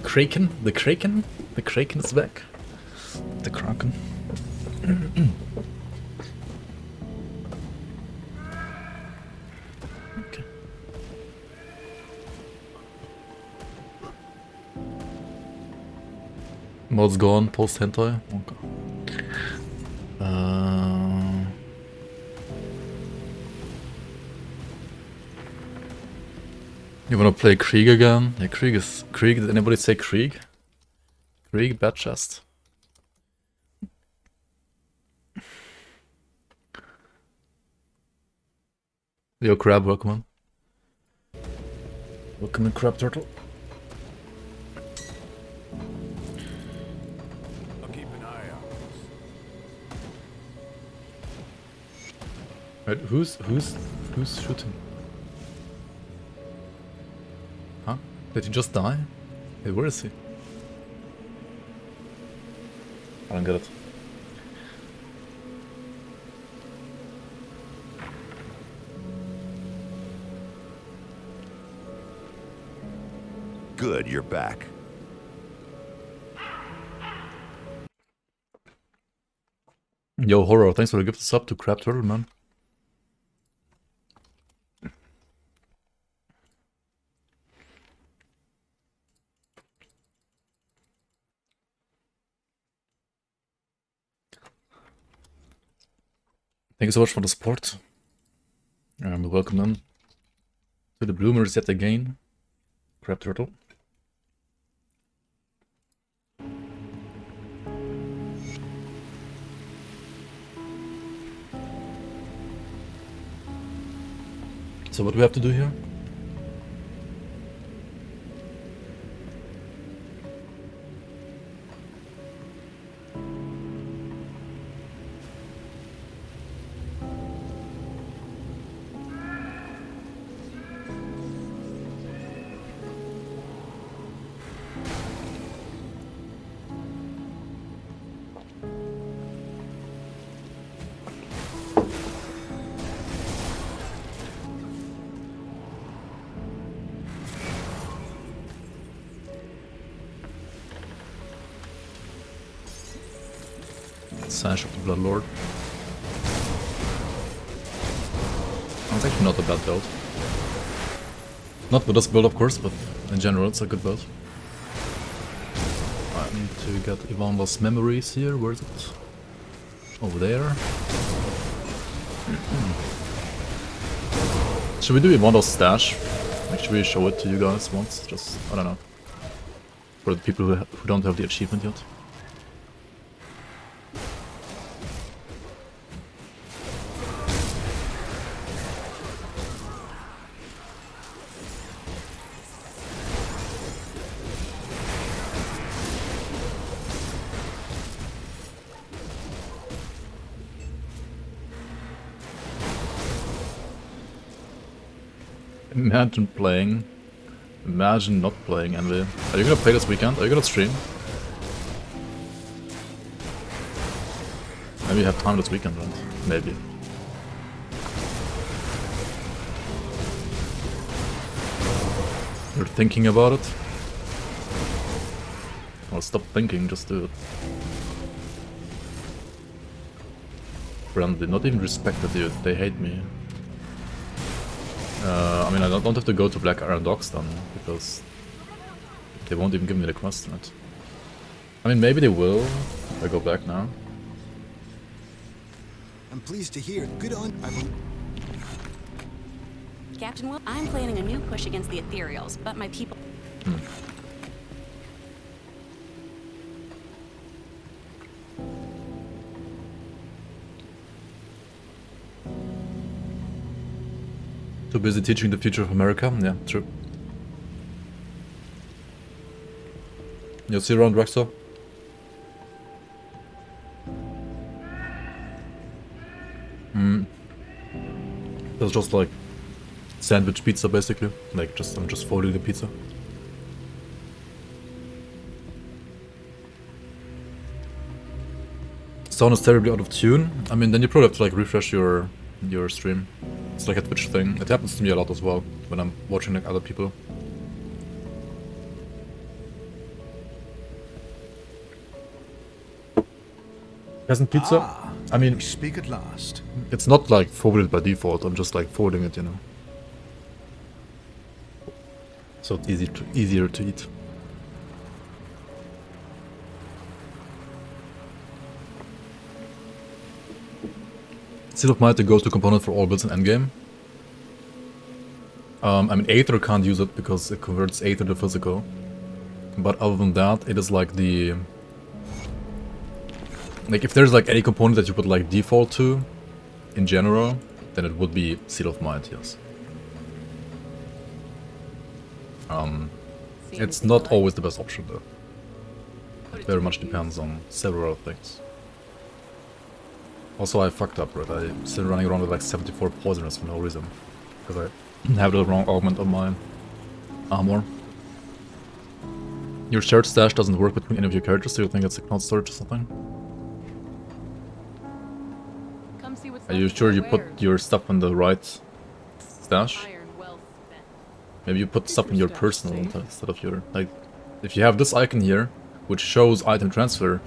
Kraken? The Kraken? The Kraken is back. The Kraken. Okay. Mod's gone, post hentai. Okay. You wanna play Krieg again? Yeah, Krieg is... Krieg, did anybody say Krieg? Krieg, bad chest. Yo, Crab, welcome on. Welcome in, Crab Turtle. I'll keep an eye out. Right, who's shooting? Huh? Did he just die? Hey, where is he? I don't get it. Good, you're back. Yo, Horror, thanks for the gift sub to Crab Turtle, man. Thank you so much for the support. Welcome them to the bloomers yet again. Crab Turtle. So what do we have to do here? Sash of the Blood Lord. That's actually not a bad build. Not with this build, of course, but in general it's a good build. I need to get Ivanda's memories here. Where is it? Over there. Should we do Ivanda's stash? Like, should we show it to you guys once? Just, I don't know. For the people who don't have the achievement yet. Imagine playing. Imagine not playing, Envy. Are you gonna play this weekend? Are you gonna stream? Maybe you have time this weekend, right? Maybe. You're thinking about it? Well, stop thinking, just do it. Friendly, not even respected, dude. They hate me. I mean, I don't have to go to Black Iron Docks then, because they won't even give me the quest, right? I mean, maybe they will if I go back now. I'm pleased to hear. Good on. Captain Will, I'm planning a new push against the Ethereals, but my people... Too busy teaching the future of America? Yeah, true. You'll see you around, Rexo. That's just like sandwich pizza, basically. Like, I'm just folding the pizza. Sound is terribly out of tune. I mean, then you probably have to like refresh your stream. It's like a Twitch thing. It happens to me a lot as well when I'm watching like other people. Peasant pizza? I mean, we speak at last. it's not like forwarded by default, I'm just like forwarding it, you know. So it's easier to eat. Seal of Might, the go-to component for all builds in endgame. I mean, Aether can't use it because it converts Aether to physical. But other than that, it is like the... Like, if there's like any component that you would like default to, in general, then it would be Seal of Might, yes. It's not always the best option though. It very much depends on several things. Also, I fucked up, right? I'm still running around with like 74 poisoners for no reason. Because I have the wrong augment on my armor. Your shared stash doesn't work between any of your characters, so you think it's a cloud storage or something? Come see what's Are you left of sure my you put wares. your stuff in the right stash? Iron well spent. Maybe you put stuff in your personal instead of your... Like, if you have this icon here, which shows item transfer,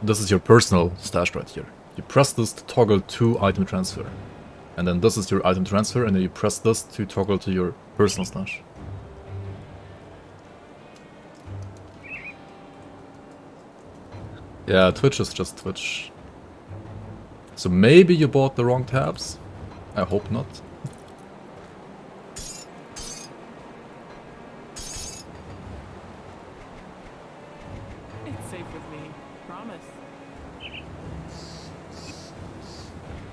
this is your personal stash right here. You press this to toggle to item transfer. And then this is your item transfer, and then you press this to toggle to your personal stash. Yeah, Twitch is just Twitch. So maybe you bought the wrong tabs? I hope not. It's safe with me. Promise.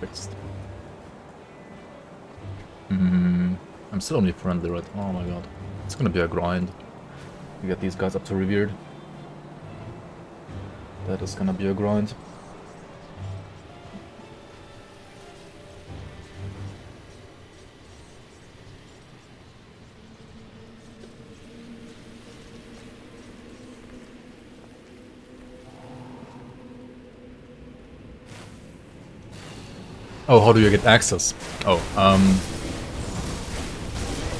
Fixed. I'm still only friendly, right? Oh my god. It's gonna be a grind. You get these guys up to revered. That is gonna be a grind. Oh, how do you get access? Oh,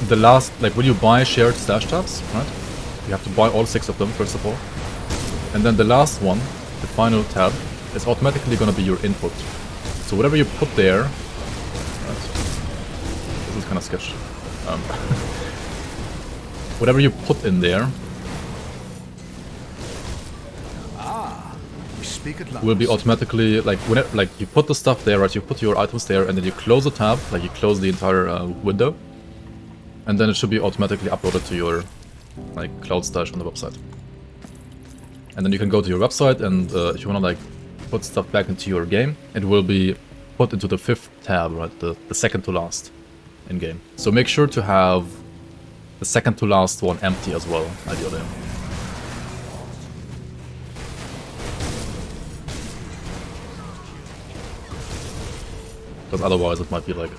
the last, like when you buy shared stash tabs, right? You have to buy all 6 of them first of all. And then the last one, the final tab, is automatically gonna be your input. So whatever you put there, right? This is kind of sketchy. Whatever you put in there We speak at last. will be automatically, like, whenever, like you put the stuff there, right? You put your items there, and then you close the tab, like you close the entire window, and then it should be automatically uploaded to your, like, cloud stash on the website. And then you can go to your website, and if you wanna like put stuff back into your game, it will be put into the 5th tab, right? The second to last in game. So make sure to have the second to last one empty as well, ideally. Because otherwise it might be like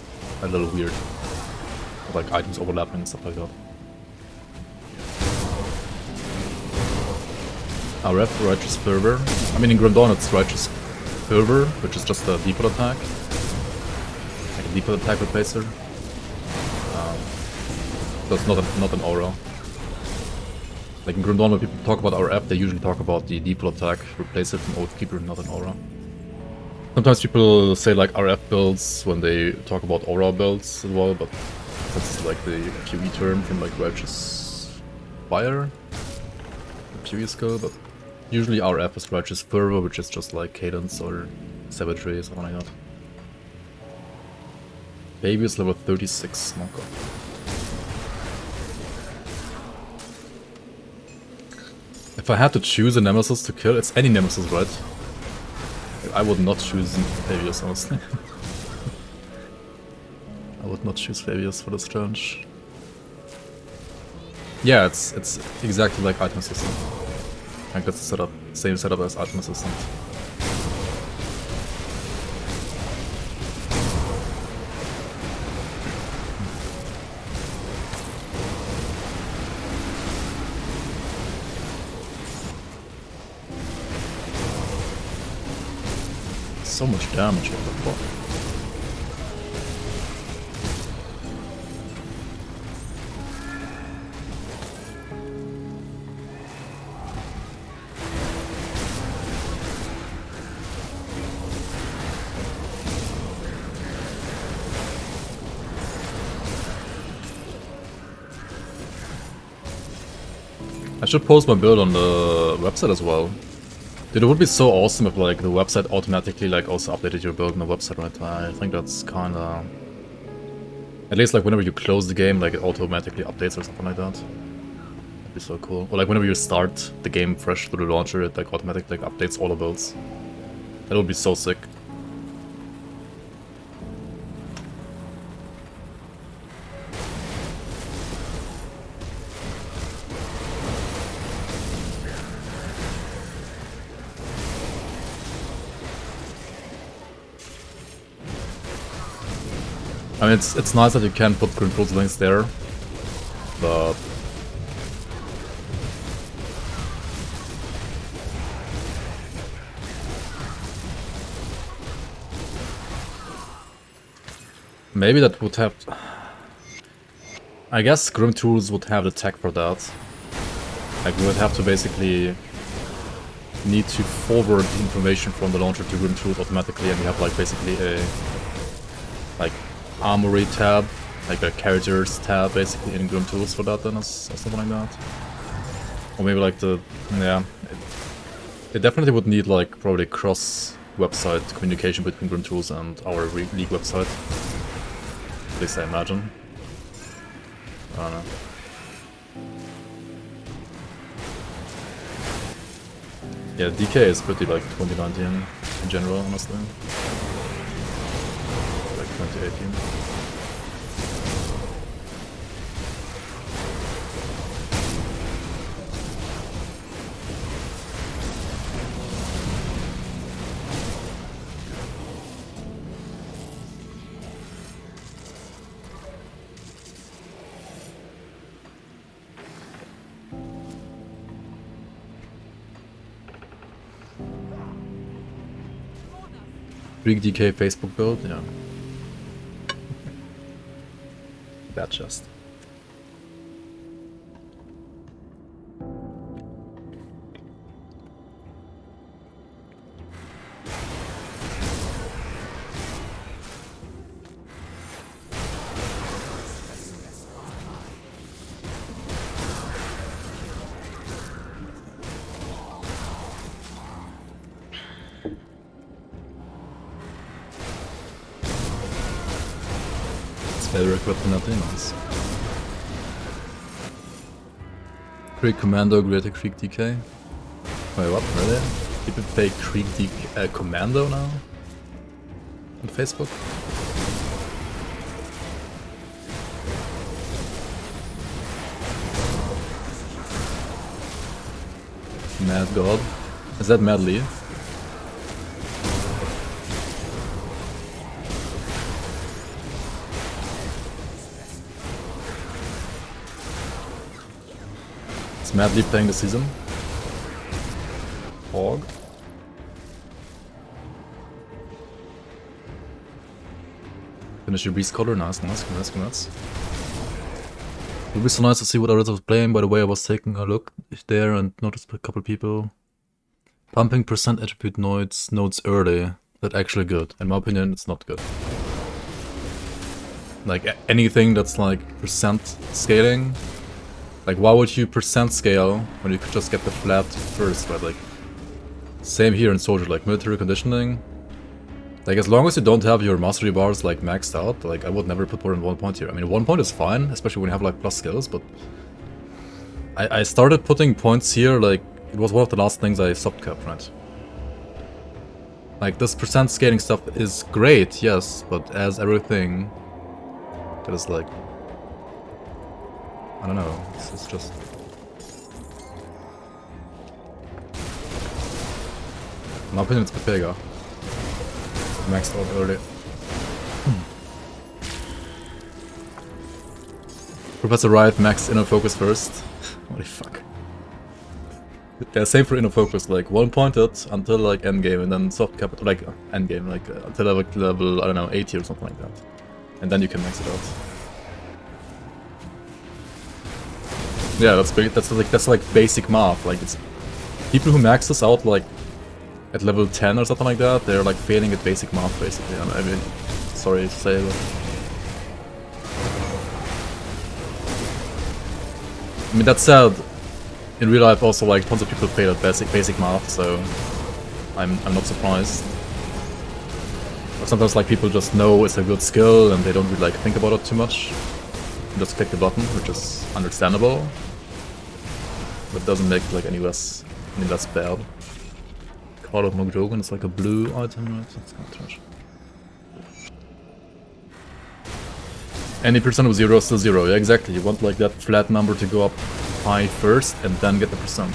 a little weird. With, like items overlapping and stuff like that. RF, Righteous Fervor. I mean in Grim Dawn it's Righteous Fervor, which is just a default attack. Like a default attack replacer. So it's not an aura. Like in Grim Dawn when people talk about RF, they usually talk about the default attack replacer from Oathkeeper, not an aura. Sometimes people say like RF builds when they talk about aura builds as well, but that's like the QE term from like Righteous Fire, QE skill, but usually RF is Righteous Fervor, which is just like Cadence or Savagery or something like that. Baby is level 36, oh god. If I had to choose a nemesis to kill, it's any nemesis, right? I would not choose Fabius, honestly. I would not choose Fabius for this challenge. Yeah, it's exactly like Item Assistant. I think that's the setup, same setup as Item Assistant. So much damage, what the fuck? I should post my build on the website as well. Dude, it would be so awesome if like the website automatically like also updated your build on the website, right? I think that's kinda... At least like whenever you close the game, like it automatically updates or something like that. That'd be so cool. Or like whenever you start the game fresh through the launcher, it like automatically like updates all the builds. That would be so sick. I mean, it's nice that you can put Grimtools links there, but maybe that would have... I guess Grimtools would have the tech for that. Like, we would have to basically need to forward information from the launcher to Grimtools automatically, and we have like basically a like armory tab, like a characters tab basically in Grimtools for that then, or something like that. Or maybe like the... yeah. It definitely would need like probably cross-website communication between Grimtools and our League website. At least I imagine. I don't know. Yeah, DK is pretty like 2019 in general, honestly. Like 2018. Greek DK Facebook build, yeah. Bad chest. Better equipped than nothing else. Greek Commando, Greater Greek DK. Wait, what? Really? People play Greek DK Commando now? On Facebook? Mad God? Is that Mad Lee? Madly playing the season. Hog. Finish your beast color. Nice, nice, congrats, congrats. It would be so nice to see what others was playing. By the way, I was taking a look there and noticed a couple people pumping percent attribute nodes early. That's actually good. In my opinion, it's not good. Like anything that's like percent scaling. Like, why would you percent scale when you could just get the flat first, right? Like, same here in Soldier, like military conditioning. Like, as long as you don't have your mastery bars like maxed out, like I would never put more than 1 point here. I mean, 1 point is fine, especially when you have like plus skills, but I started putting points here, like it was one of the last things I soft capped, right? Like, this percent scaling stuff is great, yes, but as everything that is like, I don't know, it's just... In my opinion, it's Pepega. Maxed out early. Professor Riot maxed inner focus first. Holy fuck. Yeah, same for inner focus, like 1 pointed until like endgame and then soft cap, like endgame, like until level, I don't know, 80 or something like that. And then you can max it out. Yeah, that's like basic math. Like, it's people who max this out like at level 10 or something like that, they're like failing at basic math basically. I mean, sorry to say that. I mean, that said, in real life also like tons of people fail at basic math, so I'm not surprised. But sometimes like people just know it's a good skill and they don't really like think about it too much. They just click the button, which is understandable, but doesn't make it like any less bad. Card of Mogrogan is like a blue item, right? That's kind of trash. Any percent of 0 is still 0, yeah, exactly. You want like that flat number to go up high first and then get the percent.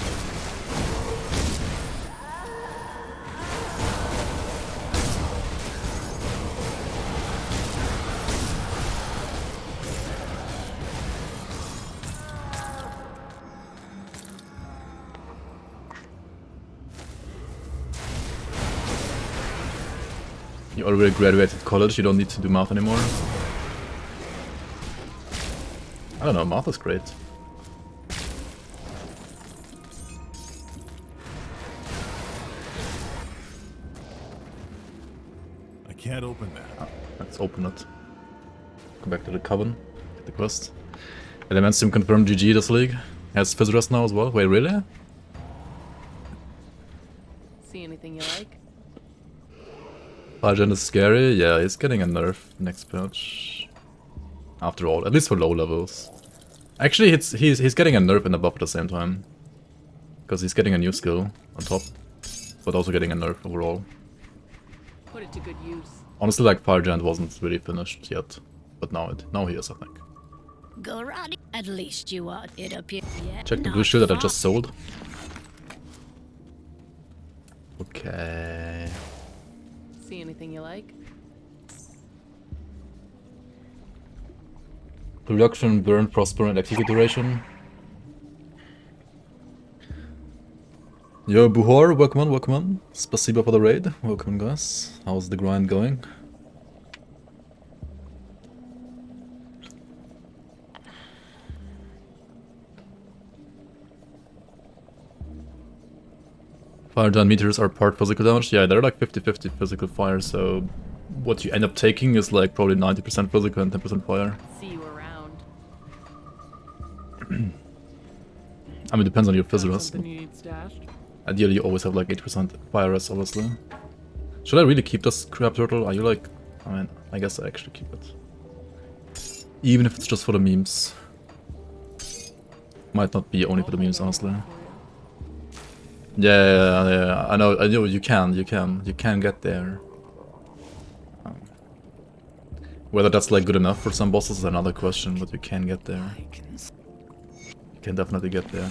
You already graduated college, you don't need to do math anymore. I don't know, math is great. I can't open that. Let's open it. Go back to the coven, get the quest. Elementum confirmed GG this league. Has Fizzrest now as well. Wait, really? See anything you like? Argent is scary. Yeah, he's getting a nerf next patch. After all, at least for low levels. Actually, he's getting a nerf and a buff at the same time. Because he's getting a new skill on top. But also getting a nerf overall. Put it to good use. Honestly, like Fire Giant wasn't really finished yet. But now he is, I think. Go right. At least you are. It appears. Yeah, Check the blue shield that I just sold. Okay. See anything you like? Production, burn, prosper, and activity duration. Yo, Buhor, welcome on, welcome on. Spasiba for the raid. Welcome, guys. How's the grind going? Fire giant meters are part physical damage. Yeah, they're like 50-50 physical fire, so what you end up taking is like probably 90% physical and 10% fire. See you around. I mean, it depends on your phys rest. Something you need stashed? Ideally, you always have like 8% fire rest, obviously. Should I really keep this crab turtle? Are you like... I mean, I guess I actually keep it. Even if it's just for the memes. Might not be only for the memes, honestly. Yeah, I know, you can get there. Whether that's like good enough for some bosses is another question, but you can get there. You can definitely get there.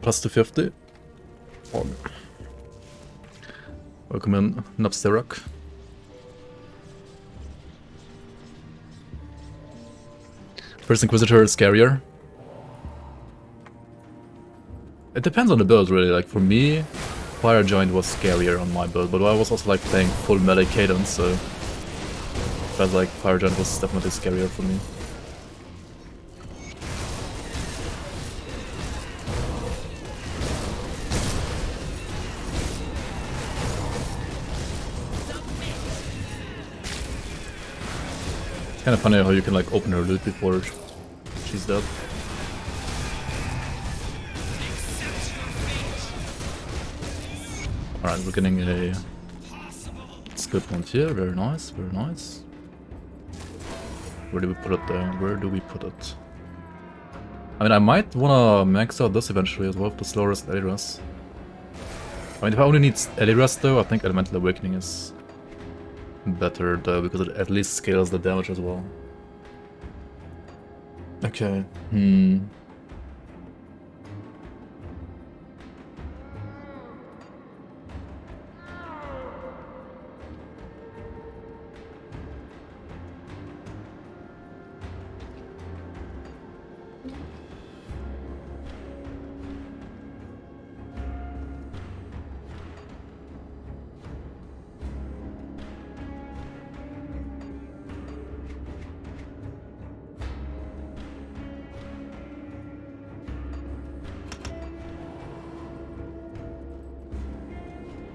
Plus 250. Oh. Welcome in, Napsterak. First Inquisitor is scarier. It depends on the build, really. Like for me, Fire Giant was scarier on my build, but I was also like playing full melee cadence, so I felt like Fire Giant was definitely scarier for me. It's kind of funny how you can like open her loot before she's dead. Alright, we're getting a good point here, very nice, very nice. Where do we put it there? Where do we put it? I mean, I might wanna max out this eventually as well, the slow rest Elirest. I mean, if I only need Elirest though, I think Elemental Awakening is better though, because it at least scales the damage as well. Okay,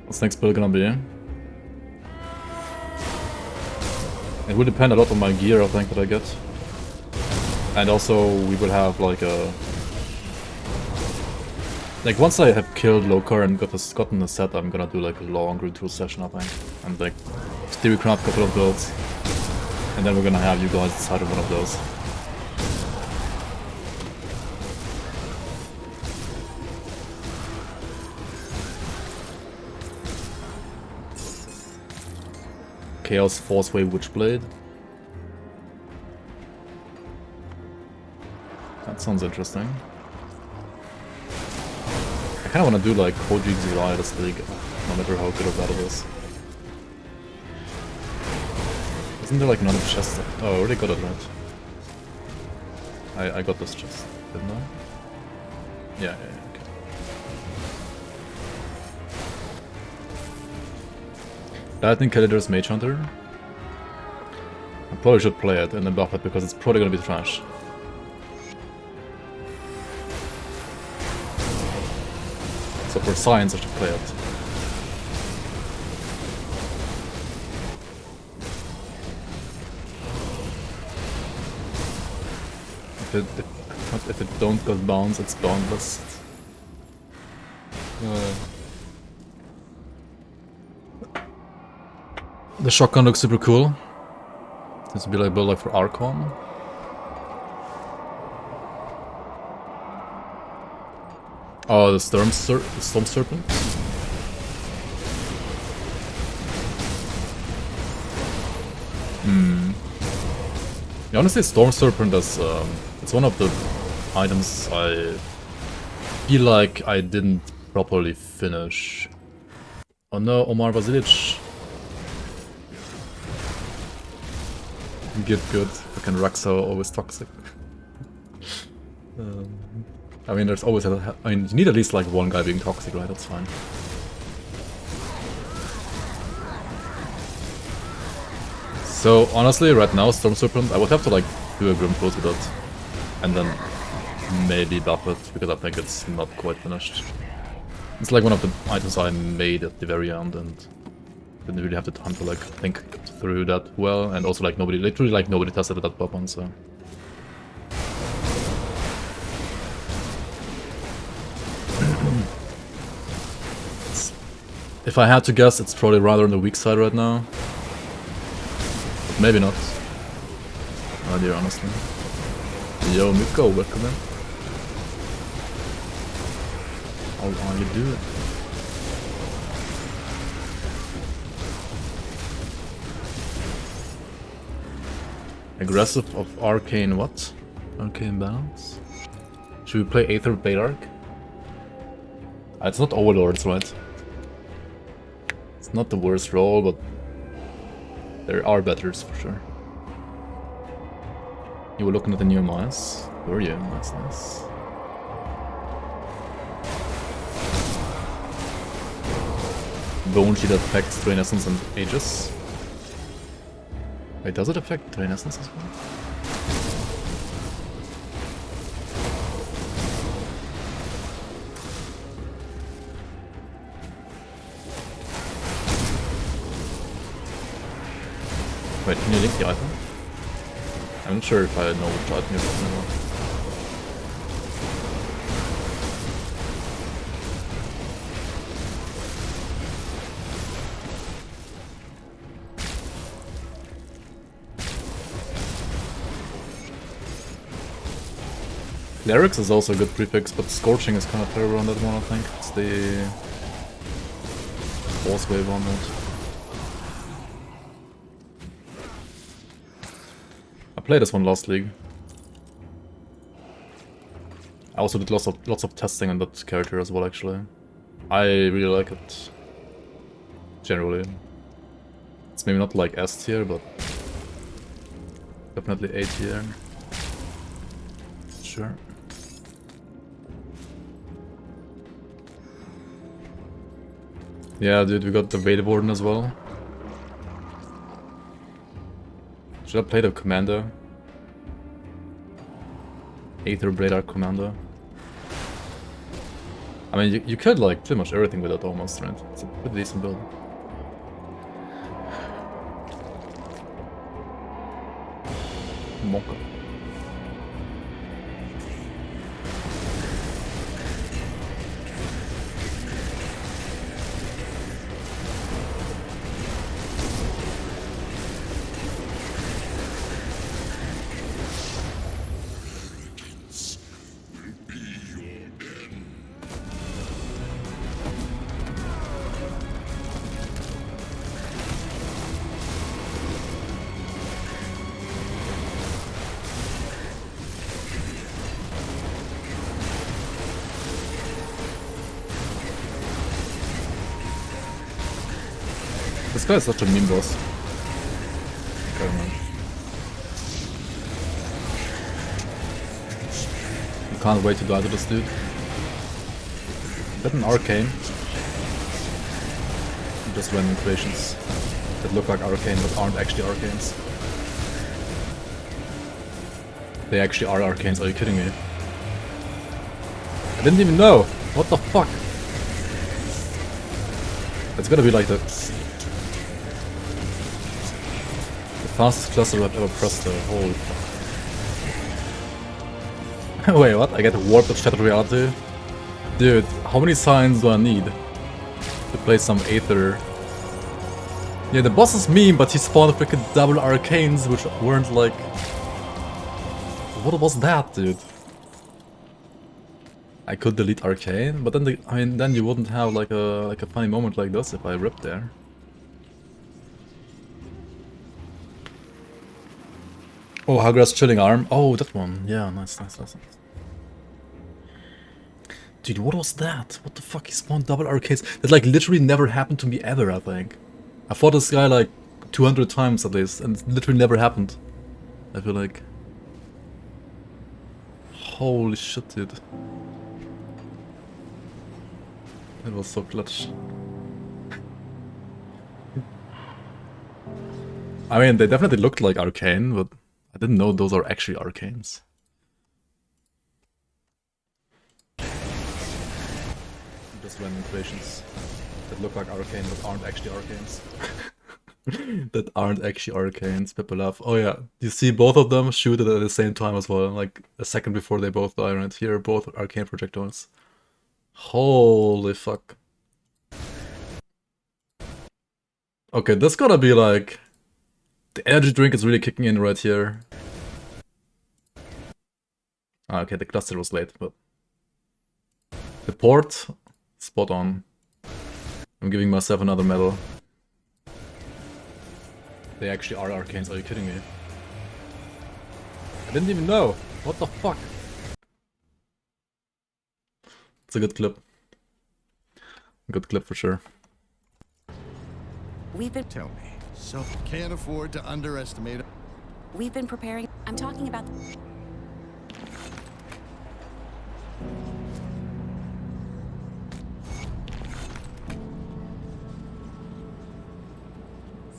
what's next build gonna be? It will depend a lot on my gear, I think, that I get. And also we will have like a... Like once I have killed Lokar and gotten a set, I'm gonna do like a long Grimtools session, I think. And like theorycraft a couple of builds. And then we're gonna have you guys decide on one of those. Chaos Force Wave Witchblade. That sounds interesting. I kinda wanna do like Koji Xilai this league, no matter how good or bad it is. Isn't there like another chest? Oh, I already got it right. I got this chest, didn't I? Yeah, okay. Lightning Calidar's Mage Hunter. I probably should play it and then buff it because it's probably gonna be trash. So for science, I should play it. If it don't got bounce, it's boundless. The shotgun looks super cool. This would be like build like for Archon. Oh, the Storm Serpent? Yeah, honestly, Storm Serpent is, it's one of the items I feel like I didn't properly finish. Oh no, Omar Vasilic. Good. Fucking Raxa are always toxic. I mean, there's always I mean, you need at least like one guy being toxic, right? That's fine. So honestly, right now, Storm Serpent, I would have to like do a Grimtools with it, and then maybe buff it because I think it's not quite finished. It's like one of the items I made at the very end, and didn't really have the time to like think through that well, and also like literally like nobody tested that weapon, so. If I had to guess, it's probably rather on the weak side right now. But maybe not. No idea, honestly. Yo, Miko, welcome in. How are you doing? Aggressive of Arcane what? Arcane balance? Should we play Aether Blade Arc? It's not Overlords, right? It's not the worst roll, but there are betters for sure. You were looking at the new mice. Were you? That's nice. Bone Shield affects Drain Essence and Aegis. Wait, does it affect Drain Essence as well? Wait, can you link the item? I'm not sure if I know which item you're talking about. Clerics is also a good prefix, but Scorching is kind of terrible on that one, I think. It's the Force Wave on it. I played this one last league. I also did lots of testing on that character as well, actually. I really like it. Generally. It's maybe not like S tier, but definitely A tier. Sure. Yeah, dude, we got the Vader Warden as well. Should I play the Commander? Aether Blade Arc Commander. I mean, you could like pretty much everything with it almost, right? It's a pretty decent build. Mocha. guy is such a meme boss. Okay, man. I can't wait to die to this dude. Is that an arcane? Just random creations that look like arcane but aren't actually arcanes. They actually are arcanes, are you kidding me? I didn't even know! What the fuck? It's gonna be like the fastest cluster I've ever pressed though, holy fuck. Wait, what? I get warped of shattered reality? Dude, how many signs do I need to play some Aether? Yeah, the boss is mean, but he spawned freaking double arcanes, which weren't like... What was that, dude? I could delete arcane, but then then you wouldn't have like a funny moment like this if I ripped there. Oh, Hagra's chilling arm. Oh, that one. Yeah, nice. Dude, what was that? What the fuck? He spawned double arcades. That like literally never happened to me ever, I think. I fought this guy like 200 times at least, and it literally never happened. I feel like... Holy shit, dude. It was so clutch. I mean, they definitely looked like arcane, but I didn't know those are actually arcanes. Just random creations that look like arcane but aren't actually arcanes. That aren't actually arcanes. Pepperlove. Oh yeah, you see both of them shoot it at the same time as well, like a second before they both die right here, both arcane projectiles. Holy fuck. Okay, this gotta be like... The energy drink is really kicking in right here. Ah, okay, the cluster was late, but... The port, spot on. I'm giving myself another medal. They actually are arcanes, are you kidding me? I didn't even know! What the fuck? It's a good clip. Good clip for sure. We've been... Tell me. So can't afford to underestimate... We've been preparing... I'm talking about...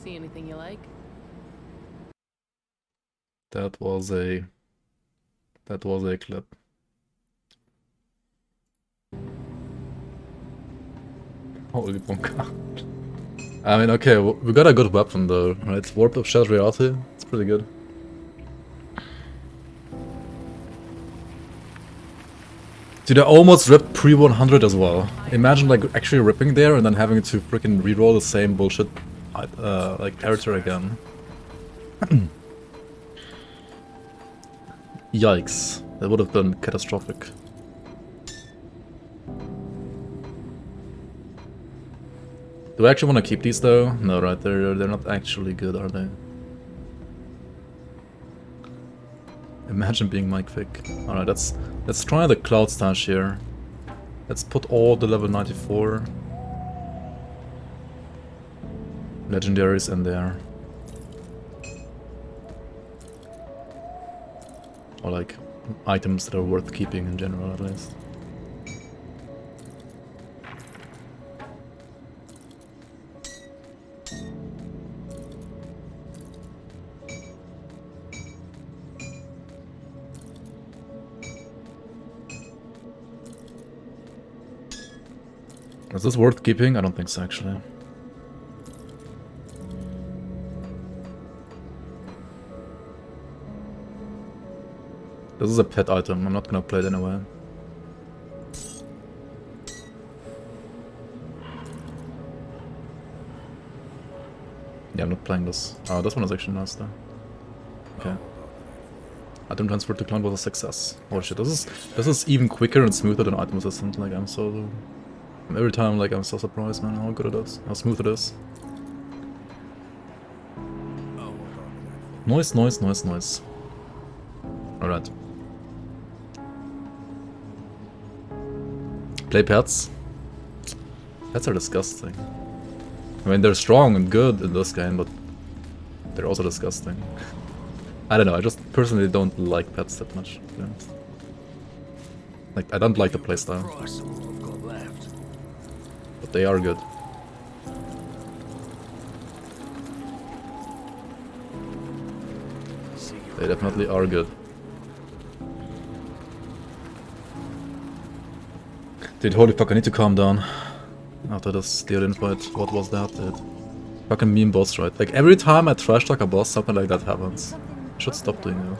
See anything you like? That was a clip. Holy bunker. I mean, okay, we got a good weapon though, right? Warp of Shattered Reality, it's pretty good. Dude, I almost ripped pre-100 as well. Imagine like actually ripping there and then having to freaking reroll the same bullshit like character again. Yikes, that would have been catastrophic. Do I actually want to keep these though? No, right? They're not actually good, are they? Imagine being Mike Vick. All right, let's try the cloud stash here. Let's put all the level 94 legendaries in there, or like items that are worth keeping in general, at least. Is this worth keeping? I don't think so, actually. This is a pet item, I'm not gonna play it anyway. Yeah, I'm not playing this. Oh, this one is actually nice though. Okay. Item transfer to clan was a success. Oh shit, this is even quicker and smoother than item assistant. Like every time like I'm so surprised, man, how good it is, how smooth it is. Noise. Alright. Play pets. Pets are disgusting. I mean, they're strong and good in this game, but they're also disgusting. I don't know, I just personally don't like pets that much, to be honest. Like, I don't like the playstyle. But they are good. They definitely are good. Dude, holy fuck, I need to calm down. After this steal-in fight, what was that, dude? Fucking meme boss, right? Like, every time I trash talk a boss, something like that happens. I should stop doing that.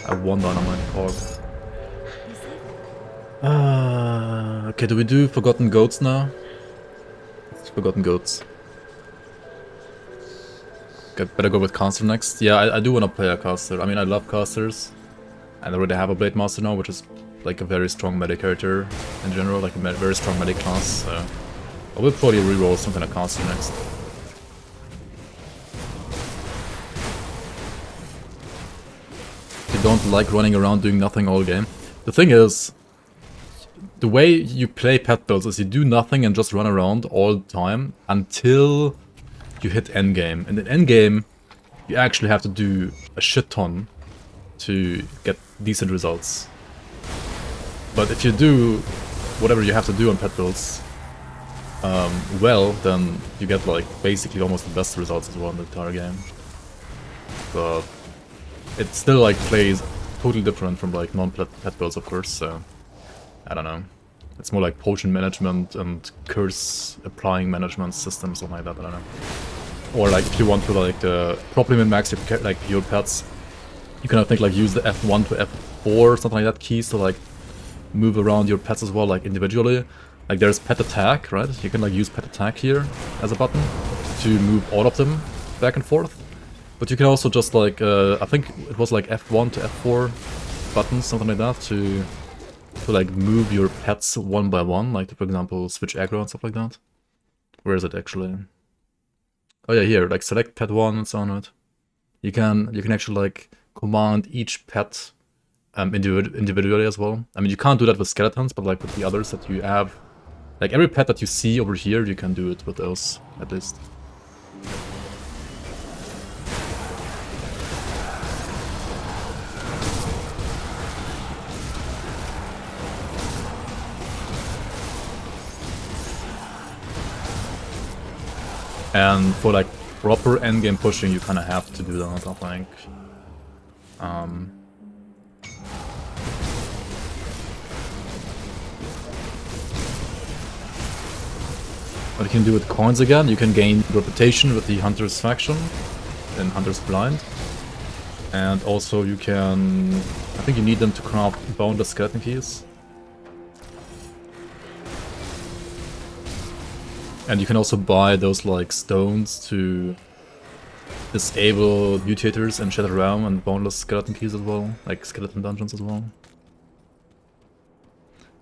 I have 1 dynamite orb. Okay, do we do Forgotten Goats now? It's Forgotten Goats. Okay, better go with caster next. Yeah, I do want to play a caster. I mean, I love casters. And I already have a Blademaster now, which is like a very strong melee character in general, like a very strong melee class. So I will probably reroll some kind of caster next. If you don't like running around doing nothing all game. The thing is, the way you play pet builds is you do nothing and just run around all the time until you hit endgame. And in endgame, you actually have to do a shit ton to get decent results. But if you do whatever you have to do on pet builds well, then you get like basically almost the best results as well in the entire game. But it still like plays totally different from like non-pet builds, of course, so I don't know. It's more like potion management and curse applying management systems, something like that, I don't know. Or like if you want to like properly min-max your, like, your pets, you can I think like use the F1 to F4, something like that, keys to like move around your pets as well, like individually. Like there's pet attack, right? You can like use pet attack here as a button to move all of them back and forth. But you can also just like, I think it was like F1 to F4 buttons, something like that, to like move your pets one by one, like to, for example, switch aggro and stuff like that. Where is it actually? Oh yeah, here, like select pet 1 and so on, right? You can actually like command each pet individually as well. I mean, you can't do that with skeletons, but like with the others that you have, like every pet that you see over here, you can do it with those, at least. And for like proper endgame pushing, you kind of have to do that, I think. What you can do with coins again, you can gain reputation with the Hunter's faction in Hunter's Blind. And also you can, I think you need them to craft boneless skeleton keys. And you can also buy those like stones to disable mutators in Shattered Realm and boneless skeleton keys as well, like skeleton dungeons as well.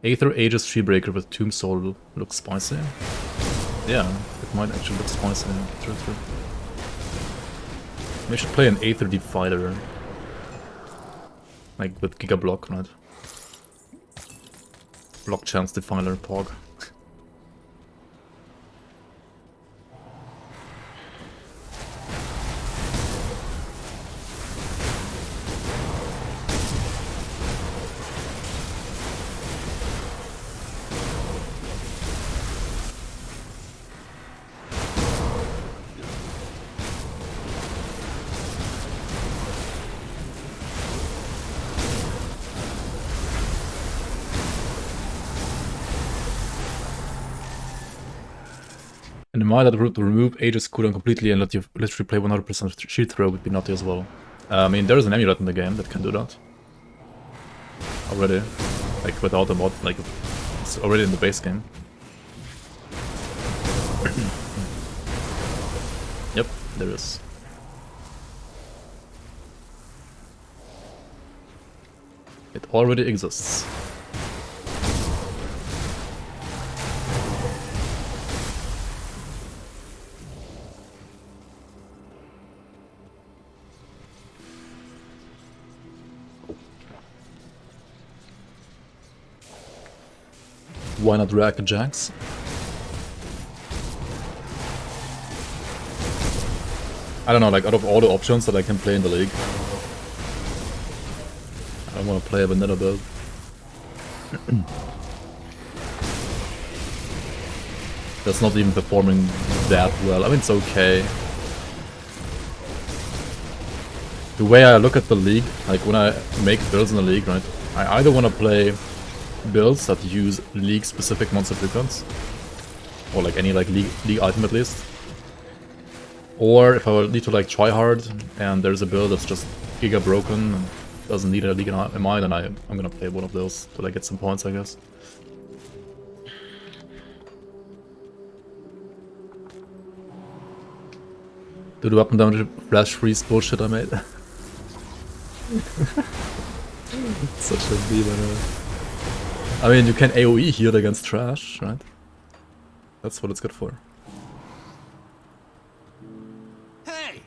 Aether Aegis Treebreaker with Tomb Soul looks spicy. Yeah, it might actually look spicy. True. We should play an Aether Defiler. Like with Giga Block, right? Block Chance Defiler, Pog. And in mind that to remove Aegis cooldown completely and let you literally play 100% shield throw would be nutty as well. I mean, there is an amulet in the game that can do that. Already. Like, without a mod, like, it's already in the base game. Yep, there is. It already exists. Why not drag the Jax? I don't know, like out of all the options that I can play in the league, I don't want to play a vanilla build. That's not even performing that well. I mean, it's okay. The way I look at the league, like when I make builds in the league, right? I either want to play builds that use league-specific monster frequencies, or like any like league item at least. Or if I need to like try hard and there's a build that's just giga broken and doesn't need a league MI, then I'm gonna play one of those to like get some points, I guess. Do the weapon damage flash freeze bullshit I made. Such a meme. I mean, you can AoE heal against trash, right? That's what it's good for. Hey!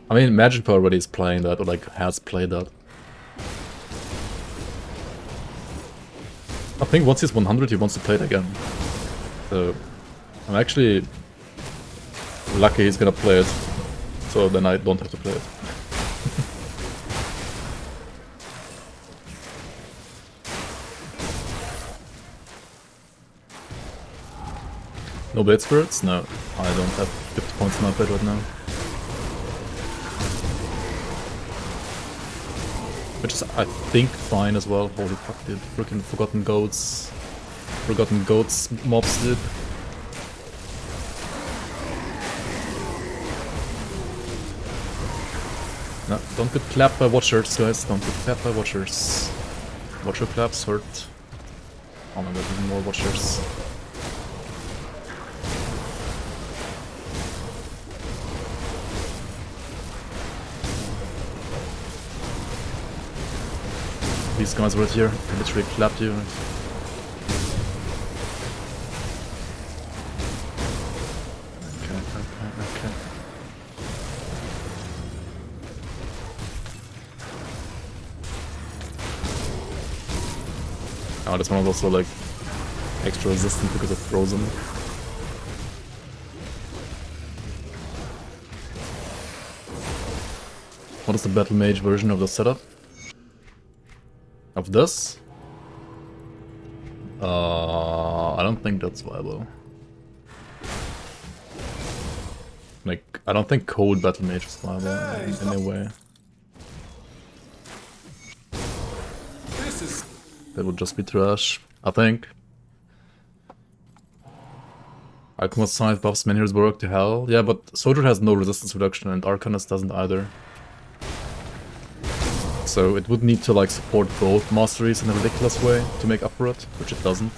I mean, Magic already is playing that, or like has played that. I think once he's 100 he wants to play it again. So I'm actually lucky he's gonna play it, so then I don't have to play it. No Blade Spirits? No, I don't have 50 points in my blade right now. Which is, I think, fine as well. Holy fuck, dude. Freaking Forgotten Goats. Forgotten Goats mobs, dude. No, don't get clapped by watchers, guys. Don't get clapped by watchers. Watcher claps hurt. Oh my god, even more watchers. These guys right here, they literally clapped you. Okay. Oh, this one is also like extra resistant because of frozen. What is the Battle Mage version of the setup? Of this? I don't think that's viable. Like, I don't think Cold Battle Mage is viable in any way. That would just be trash, I think. Alchemist Scythe buffs many heroes work to hell. Yeah, but Soldier has no resistance reduction and Arcanist doesn't either. So it would need to like support both masteries in a ridiculous way to make up for it, which it doesn't.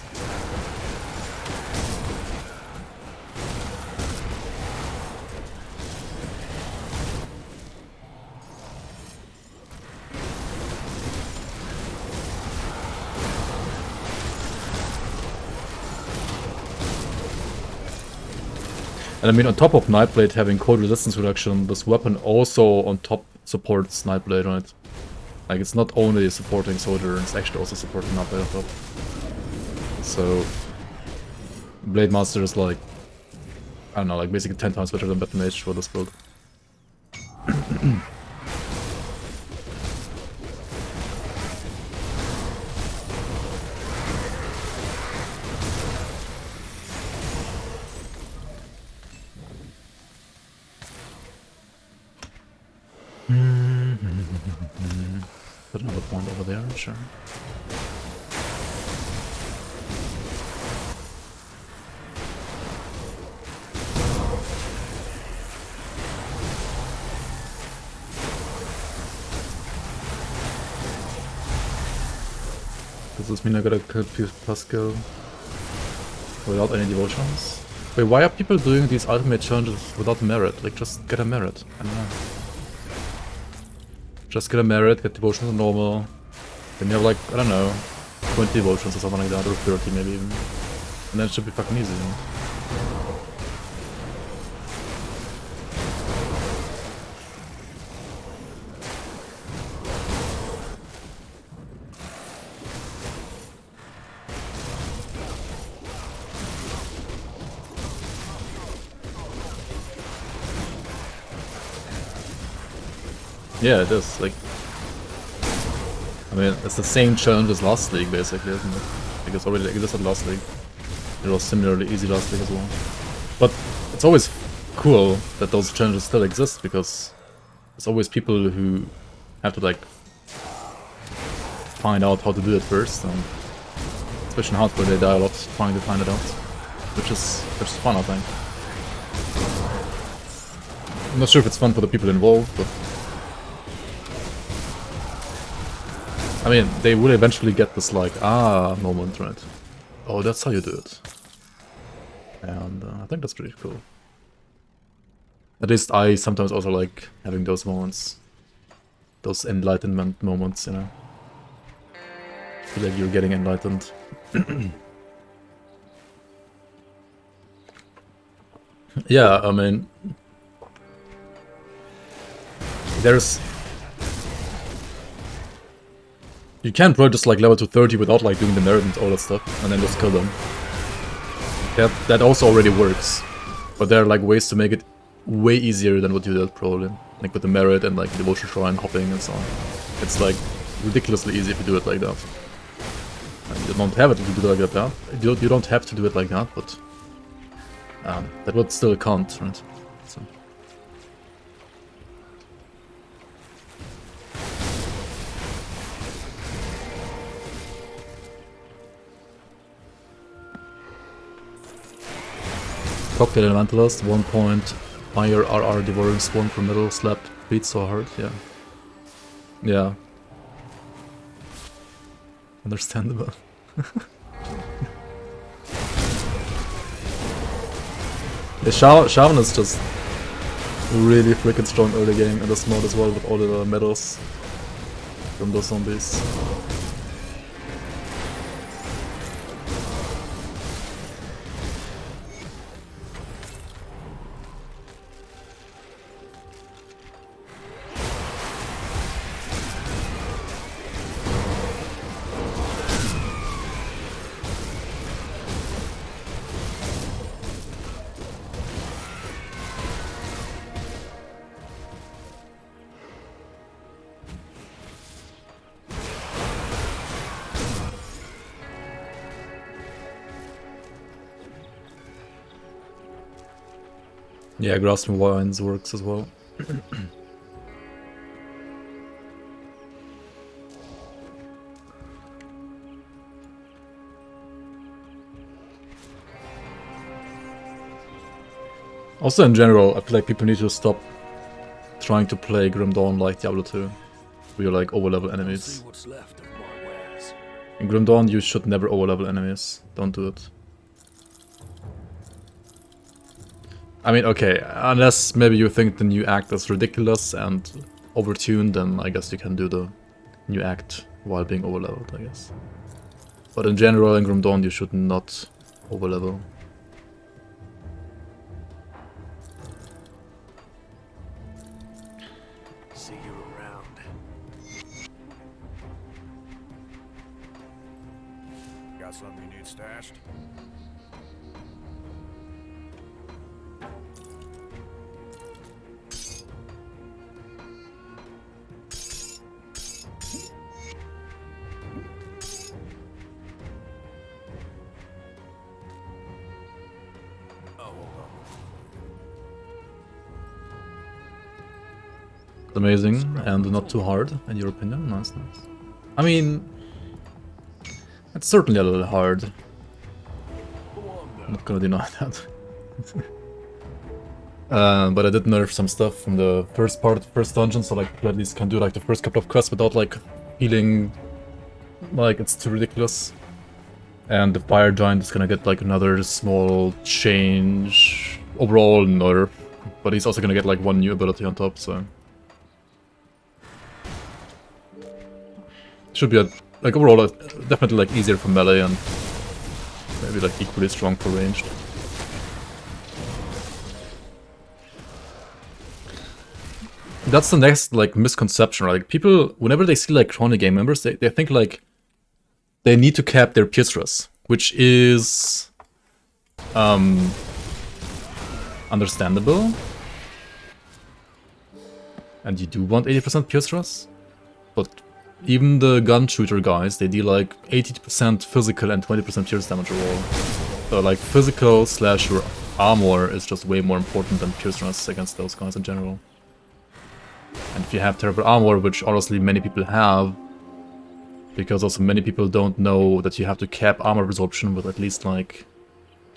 And I mean, on top of Nightblade having cold resistance reduction, this weapon also on top supports Nightblade, right? Like, it's not only supporting Soldier, it's actually also supporting Nightblade on top. So, Blademaster is like, I don't know, like basically 10 times better than Battle Mage for this build. Put another point over there, sure. Does this mean I gotta kill Pascal without any devotions? Wait, why are people doing these ultimate challenges without merit? Like, just get a merit. I don't know. Just get a merit, get devotions on normal. Then you have like, I don't know, 20 devotions or something like that, or 30 maybe even. And then it should be fucking easy. Yeah, it is. Like, I mean, it's the same challenge as last league, basically, isn't it? Like, it's already existed last league. It was similarly easy last league as well. But it's always cool that those challenges still exist, because there's always people who have to, like, find out how to do it first, and especially in hardcore they die a lot trying to find it out, which is fun, I think. I'm not sure if it's fun for the people involved, but I mean, they will eventually get this, like, ah moment, right? Oh, that's how you do it. And I think that's pretty cool. At least I sometimes also like having those moments. Those enlightenment moments, you know. Feel like you're getting enlightened. Yeah, I mean, there's... You can probably just like level to 30 without like doing the merit and all that stuff, and then just kill them. That also already works. But there are like ways to make it way easier than what you did probably. Like with the merit and like the devotion shrine hopping and so on. It's like ridiculously easy if you do it like that. And you don't have it to do it like that. You don't have to do it like that, but that would still count, right? So. Cocktail Elementalist, 1 point, fire RR devouring spawn from middle, slapped, beat so hard, yeah. Yeah. Understandable. The Shaman is just really freaking strong early game in this mode as well, with all the medals from those zombies. Yeah, grasping wines works as well. Also in general, I feel like people need to stop trying to play Grim Dawn like Diablo 2, where you like overlevel enemies. In Grim Dawn you should never overlevel enemies, don't do it. I mean, okay, unless maybe you think the new act is ridiculous and overtuned, then I guess you can do the new act while being overleveled, I guess. But in general, in Grim Dawn, you should not overlevel. See you around. Got something you need stashed? Amazing and not too hard, in your opinion. Nice, nice. I mean, it's certainly a little hard. I'm not gonna deny that. But I did nerf some stuff from the first part, first dungeon, so like you at least can do like the first couple of quests without like feeling like it's too ridiculous. And the fire giant is gonna get like another small change overall nerf, but he's also gonna get like one new ability on top, so. Should be like overall definitely like easier for melee and maybe like equally strong for ranged. That's the next like misconception, right? Like people, whenever they see like chronic game members, they think like they need to cap their pierce stress, which is understandable. and you do want 80% pure stress. But even the gun shooter guys, they deal like 80% physical and 20% pierce damage overall. So like physical slash your armor is just way more important than pure stress against those guys in general. And if you have terrible armor, which honestly many people have, because also many people don't know that you have to cap armor absorption with at least like,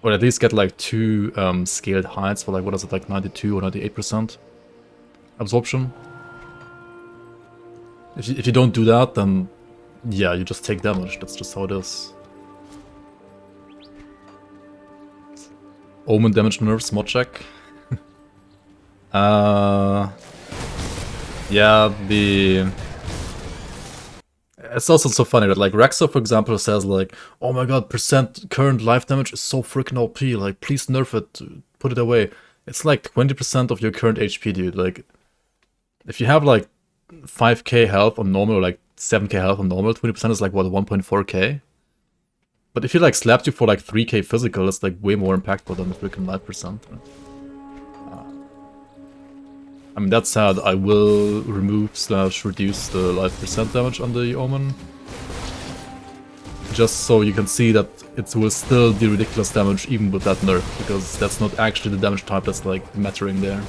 or at least get like 2 scaled heights for like, what is it, like 92 or 98% absorption. If you don't do that, then yeah, you just take damage. That's just how it is. Omen damage nerfs mod check. Yeah, it's also so funny that like Rexo, for example, says like, oh my god, percent current life damage is so freaking OP, like please nerf it, put it away. It's like 20% of your current HP, dude. Like, if you have like 5k health on normal or like 7k health on normal, 20% is like what, 1.4k? But if you like slapped you for like 3k physical, it's like way more impactful than the freaking life percent. Right? I mean, that said, I will remove slash reduce the life percent damage on the Omen. Just so you can see that it will still do ridiculous damage even with that nerf, because that's not actually the damage type that's like mattering there.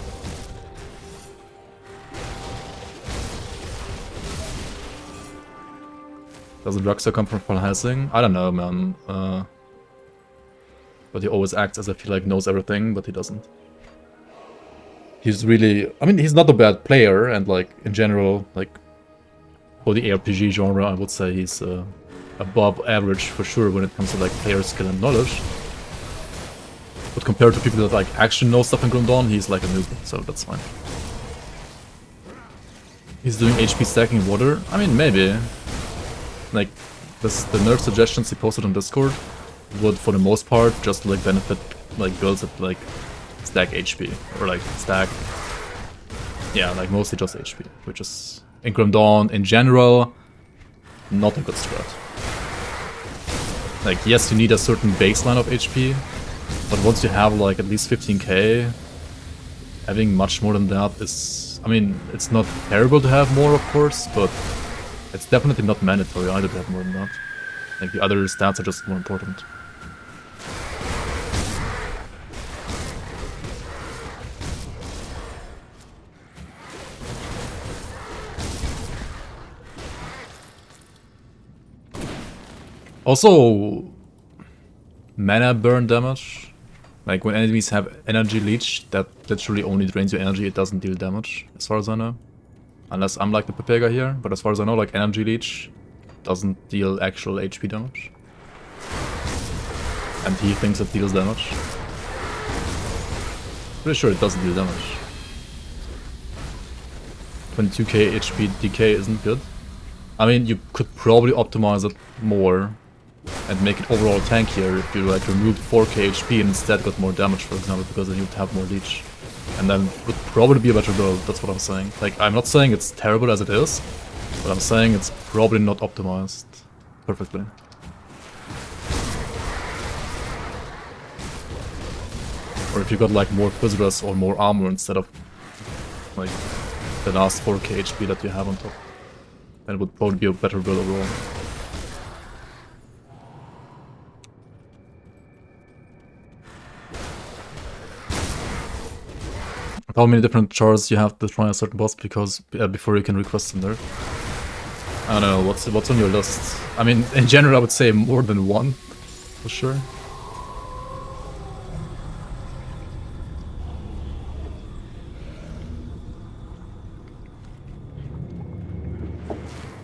Does the drugstore come from Finalizing? I don't know, man. But he always acts as if he like knows everything, but he doesn't. He's really, I mean, he's not a bad player, and like in general, like for the ARPG genre, I would say he's above average for sure when it comes to like player skill and knowledge. But compared to people that like actually know stuff in Grim Dawn, he's like a noob, so that's fine. He's doing HP stacking in water? I mean, maybe. Like, the nerf suggestions he posted on Discord would, for the most part, just like benefit like builds that like stack HP, or like stack, yeah, like mostly just HP, which is in Grim Dawn in general not a good strat. Like, yes, you need a certain baseline of HP, but once you have like at least 15k, having much more than that is, I mean, it's not terrible to have more, of course, but it's definitely not mandatory either to have more than that. Like, the other stats are just more important. Also, mana burn damage. Like, when enemies have energy leech, that literally only drains your energy, it doesn't deal damage, as far as I know. Unless I'm like the Pepega here, but as far as I know, like, energy leech doesn't deal actual HP damage. And he thinks it deals damage. Pretty sure it doesn't deal damage. 22k HP decay isn't good. I mean, you could probably optimize it more and make it overall tankier if you like removed 4k HP and instead got more damage, for example, because then you'd have more leech. And then it would probably be a better build, that's what I'm saying. Like, I'm not saying it's terrible as it is, but I'm saying it's probably not optimized perfectly. Or if you got like more Physrus or more armor instead of like the last 4k HP that you have on top, then it would probably be a better build overall. How many different chars you have to try a certain boss because before you can request them there? I don't know, what's on your list? I mean, in general I would say more than one, for sure.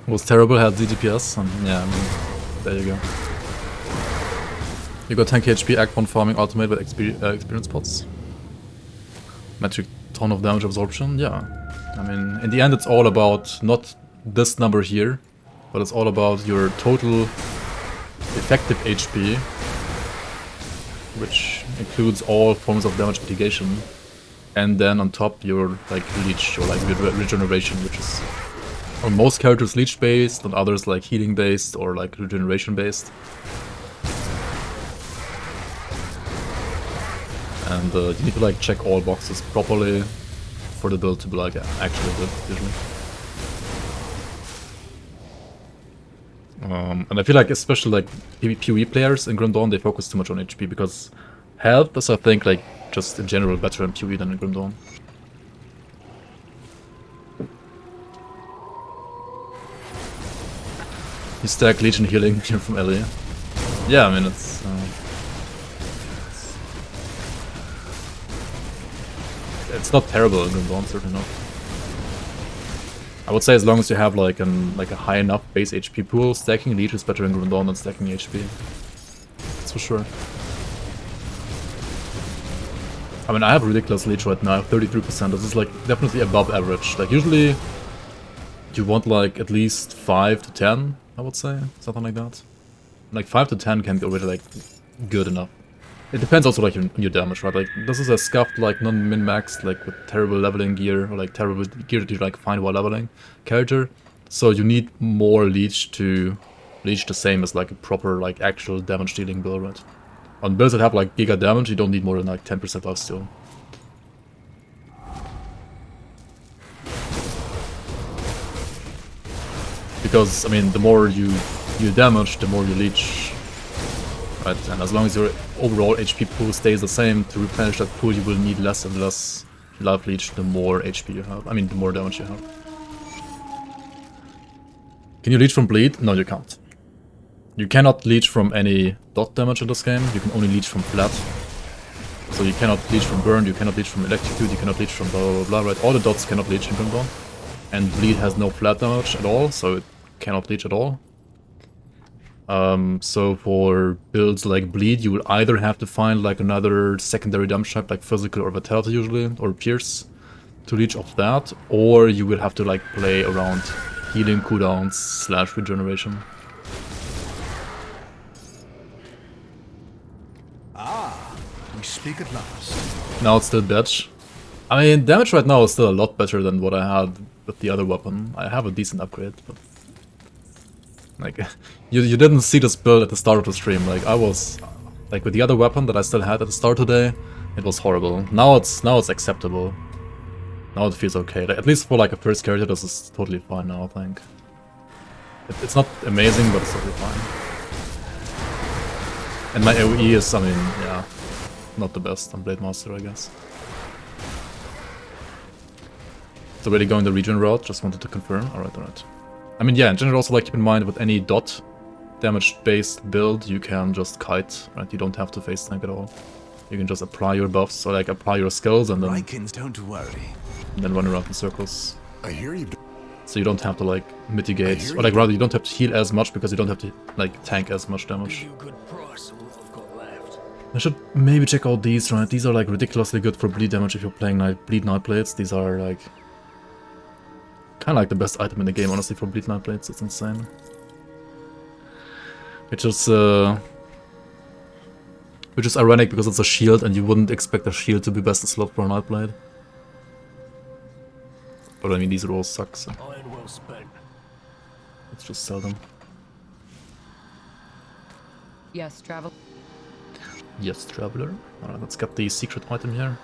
Was terrible, had DPS, and yeah, I mean, there you go. You got 10k HP, Act 1 farming, ultimate with experience pots. Metric ton of damage absorption, yeah. I mean, in the end it's all about not this number here, but it's all about your total effective HP, which includes all forms of damage mitigation, and then on top your like leech or like regeneration, which is on most characters leech based, on others like healing based or like regeneration based. And you need to like check all boxes properly for the build to be like actually good usually. And I feel like especially like PvE players in Grim Dawn, they focus too much on HP because health is, I think, like just in general better in PvE than in Grim Dawn. You stack Legion healing here from Ellie. Yeah, I mean it's not terrible in Grim Dawn, certainly not. I would say as long as you have like a high enough base HP pool, stacking Leech is better in Grim Dawn than stacking HP. That's for sure. I mean, I have ridiculous Leech right now, 33%. This is like definitely above average. Like usually you want like at least 5 to 10, I would say, something like that. Like 5 to 10 can be already like good enough. It depends also like on your damage, right? Like this is a scuffed, like non-min-maxed, like with terrible leveling gear, or like terrible gear that you like find while leveling character. So you need more leech to leech the same as like a proper like actual damage dealing build, right? On builds that have like giga damage, you don't need more than like 10% life steal. Because I mean, the more you damage, the more you leech. Right, and as long as your overall HP pool stays the same, to replenish that pool you will need less and less life leech the more HP you have. I mean, the more damage you have. Can you leech from bleed? No, you can't. You cannot leech from any dot damage in this game, you can only leech from flat. So you cannot leech from burn, you cannot leech from electrocute, you cannot leech from blah blah blah, right? All the dots cannot leech in Grim Dawn. And bleed has no flat damage at all, so it cannot leech at all. So for builds like bleed, you will either have to find like another secondary damage type like physical or vitality usually, or pierce to leech off that, or you will have to like play around healing cooldowns / regeneration. Ah, we speak at last. Now it's still bad. I mean, damage right now is still a lot better than what I had with the other weapon. I have a decent upgrade, but like, you didn't see this build at the start of the stream. Like, I was, like, with the other weapon that I still had at the start today, it was horrible. Now it's acceptable. Now it feels okay. Like, at least for like a first character, this is totally fine now, I think. It's not amazing, but it's totally fine. And my AoE is, I mean, yeah, not the best on Blademaster, I guess. So really going the regen route, just wanted to confirm. Alright. I mean, yeah, in general, also like keep in mind with any dot damage-based build, you can just kite, right? You don't have to face tank at all. You can just apply your buffs, so like apply your skills and then don't worry. And then run around in circles. I hear you. So you don't have to like mitigate, or like rather you don't have to heal as much because you don't have to like tank as much damage. I should maybe check out these, right? These are like ridiculously good for bleed damage if you're playing bleed Nightblades. These are like kind of like the best item in the game, honestly, for bleed Nightblades. It's insane. Which is ironic because it's a shield and you wouldn't expect a shield to be best in slot for a Nightblade. But I mean, these rolls suck, so let's just sell them. Yes, travel. Yes, traveler. Alright, let's get the secret item here.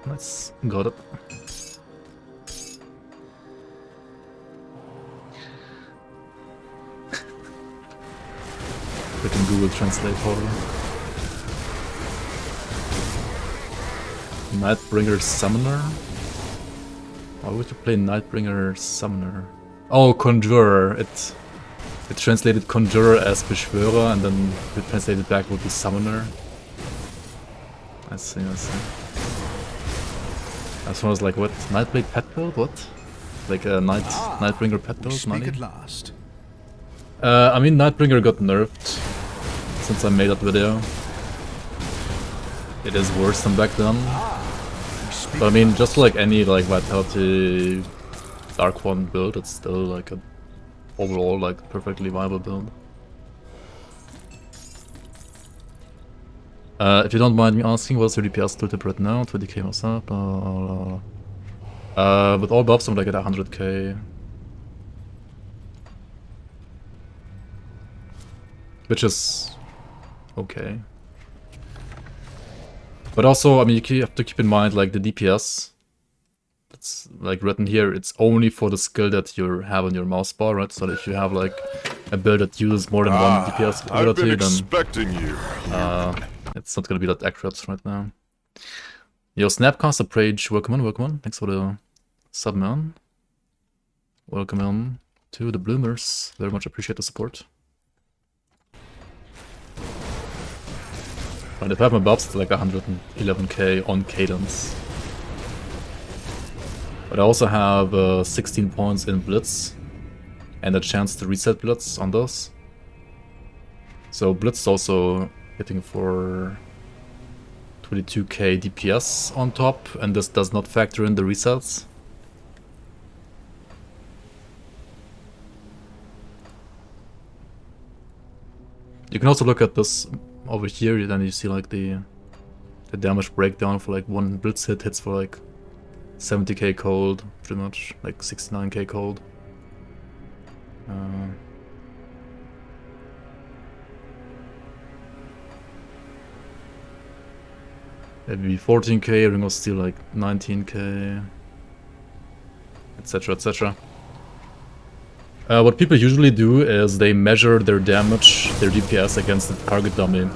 Nice, got it. Freaking Google Translate horror. Nightbringer Summoner? Why would you play Nightbringer Summoner? Oh, Conjurer. It translated Conjurer as Beschwörer and then it translated back would be Summoner. I see. As far as like what? Nightblade pet build? What? Like a Nightbringer pet build? Speak at last. I mean, Nightbringer got nerfed since I made that video. It is worse than back then. But I mean, just like any like Vitality Dark One build, it's still like a overall like perfectly viable build. If you don't mind me asking, what's your DPS tooltip right now? 20k what's up? With all buffs, I'm like at 100k. Which is okay. But also, I mean, you have to keep in mind, like, the DPS. It's, like, written here, it's only for the skill that you have on your mouse bar, right? So if you have, like, a build that uses more than one DPS ability, then it's not gonna be that accurate right now. Yo, Snapcaster Prage, welcome on. Thanks for the sub, man. Welcome on to the Bloomers. Very much appreciate the support. And if I have my buffs, it's like 111k on cadence. But I also have 16 points in Blitz. And a chance to reset Blitz on those. So Blitz is also hitting for 22k DPS on top. And this does not factor in the resets. You can also look at this over here, then you see like the damage breakdown for like one blitz hits for like 70k cold, pretty much, like 69k cold. Maybe 14k, Ring of Steel like 19k, etc, etc. What people usually do is they measure their damage, their DPS against the target dummy.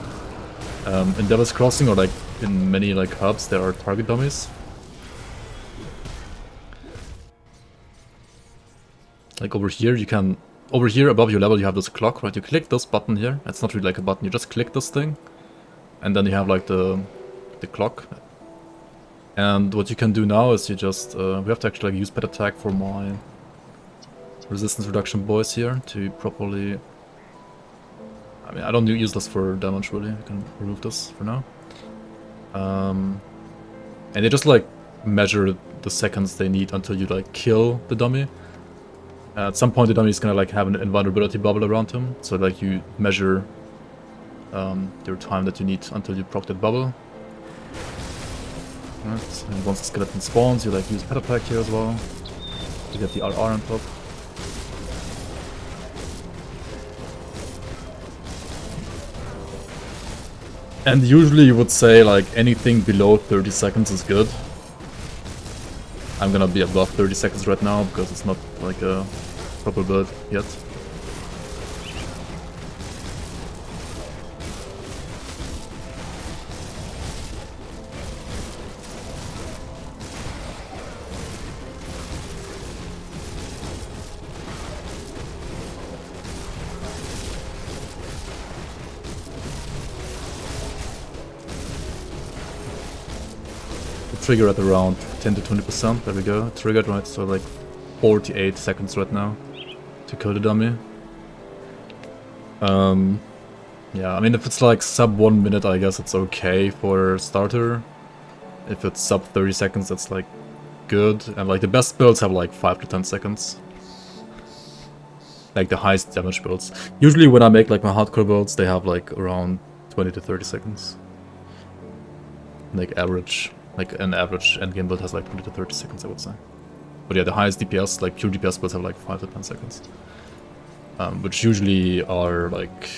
In Devil's Crossing or like in many like hubs there are target dummies. Like over here you can, over here above your level you have this clock, right? You click this button here, it's not really like a button, you just click this thing. And then you have like the clock. And what you can do now is you just, we have to actually like use pet attack for my resistance reduction boys here to properly... I mean, I don't use this for damage really, I can remove this for now. And they just like measure the seconds they need until you like kill the dummy. At some point the dummy is gonna like have an invulnerability bubble around him, so like you measure your time that you need until you proc that bubble. Right. And once the skeleton spawns, you like use pet attack here as well to get the RR on top. And usually you would say like anything below 30 seconds is good. I'm gonna be above 30 seconds right now because it's not like a proper build yet. Trigger at around 10 to 20%, there we go, triggered, right, so like 48 seconds right now to kill the dummy. Yeah, I mean if it's like sub 1 minute I guess it's okay for starter. If it's sub 30 seconds that's like good, and like the best builds have like 5 to 10 seconds. Like the highest damage builds. Usually when I make like my hardcore builds they have like around 20 to 30 seconds. Like average. Like an average endgame build has like 20 to 30 seconds, I would say. But yeah, the highest DPS, like pure DPS builds have like 5 to 10 seconds. Which usually are like...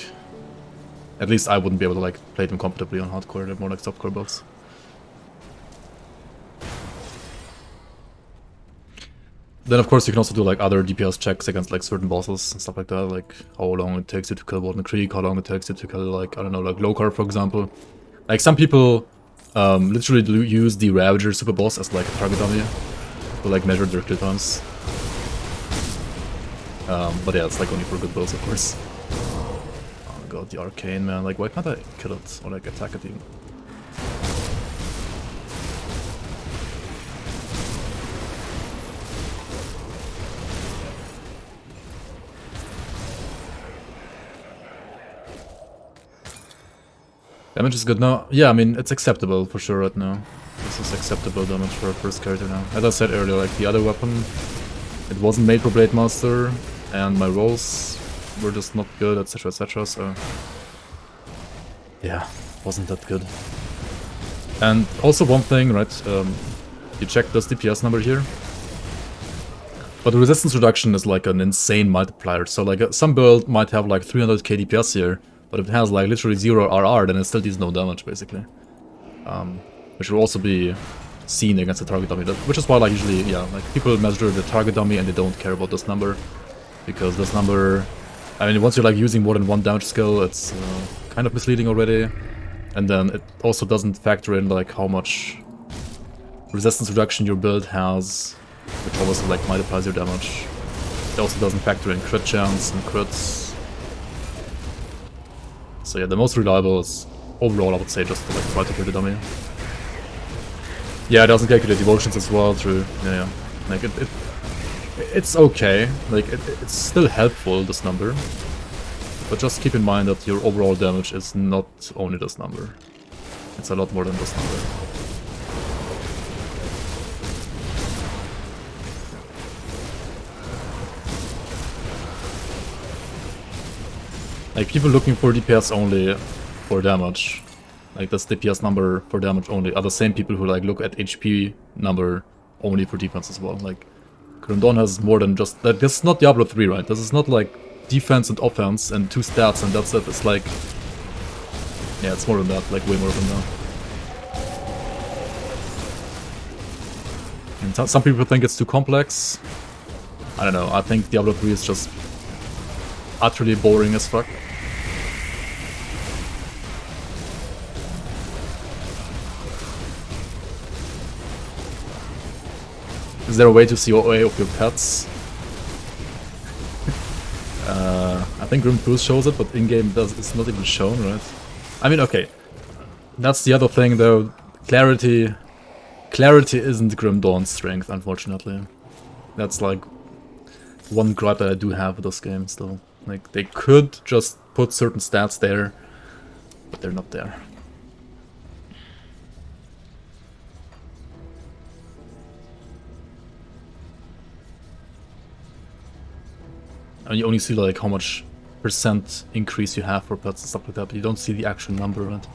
At least I wouldn't be able to like play them comfortably on hardcore, they're more like softcore builds. Then of course you can also do like other DPS checks against like certain bosses and stuff like that, like how long it takes you to kill Warden Creek, how long it takes you to kill like, I don't know, like Lokar for example. Like some people literally do use the Ravager super boss as like a target dummy to like measure their kill times. But yeah, it's like only for good builds of course. Oh god, the Arcane man, like why can't I kill it or like attack it even? Damage is good now. Yeah, I mean, it's acceptable for sure right now. This is acceptable damage for a first character now. As I said earlier, like the other weapon, it wasn't made for Blademaster, and my rolls were just not good, etc, etc, so... Yeah. wasn't that good. And also one thing, right? You check this DPS number here. But the resistance reduction is like an insane multiplier. So like some build might have like 300k DPS here, but if it has like literally 0 RR, then it still deals no damage basically. Which will also be seen against the target dummy. Which is why like usually, yeah, like people measure the target dummy and they don't care about this number. Because this number, I mean, once you're like using more than one damage skill, it's kind of misleading already. And then it also doesn't factor in like how much resistance reduction your build has, which obviously like multiplies your damage. It also doesn't factor in crit chance and crits. So yeah, the most reliable is overall I would say just to like try to kill the dummy. Yeah, it doesn't calculate devotions as well, true. Yeah. Like it's okay. Like it's still helpful, this number. But just keep in mind that your overall damage is not only this number. It's a lot more than this number. Like people looking for DPS only for damage, like this DPS number for damage only, are the same people who like look at HP number only for defense as well. Like Grim Dawn has more than just that. This is not Diablo 3, right? This is not like defense and offense and 2 stats and that's it. It's like, yeah, it's more than that, like way more than that. And some people think it's too complex. I don't know, I think Diablo 3 is just utterly boring as fuck. Is there a way to see OA of your pets? I think Grimtools shows it, but in-game it's not even shown, right? I mean, okay. That's the other thing though. Clarity isn't Grim Dawn's strength, unfortunately. That's like one gripe that I do have with this game still. Like, they could just put certain stats there, but they're not there. And you only see like how much percent increase you have for pets and stuff like that, but you don't see the actual number, right?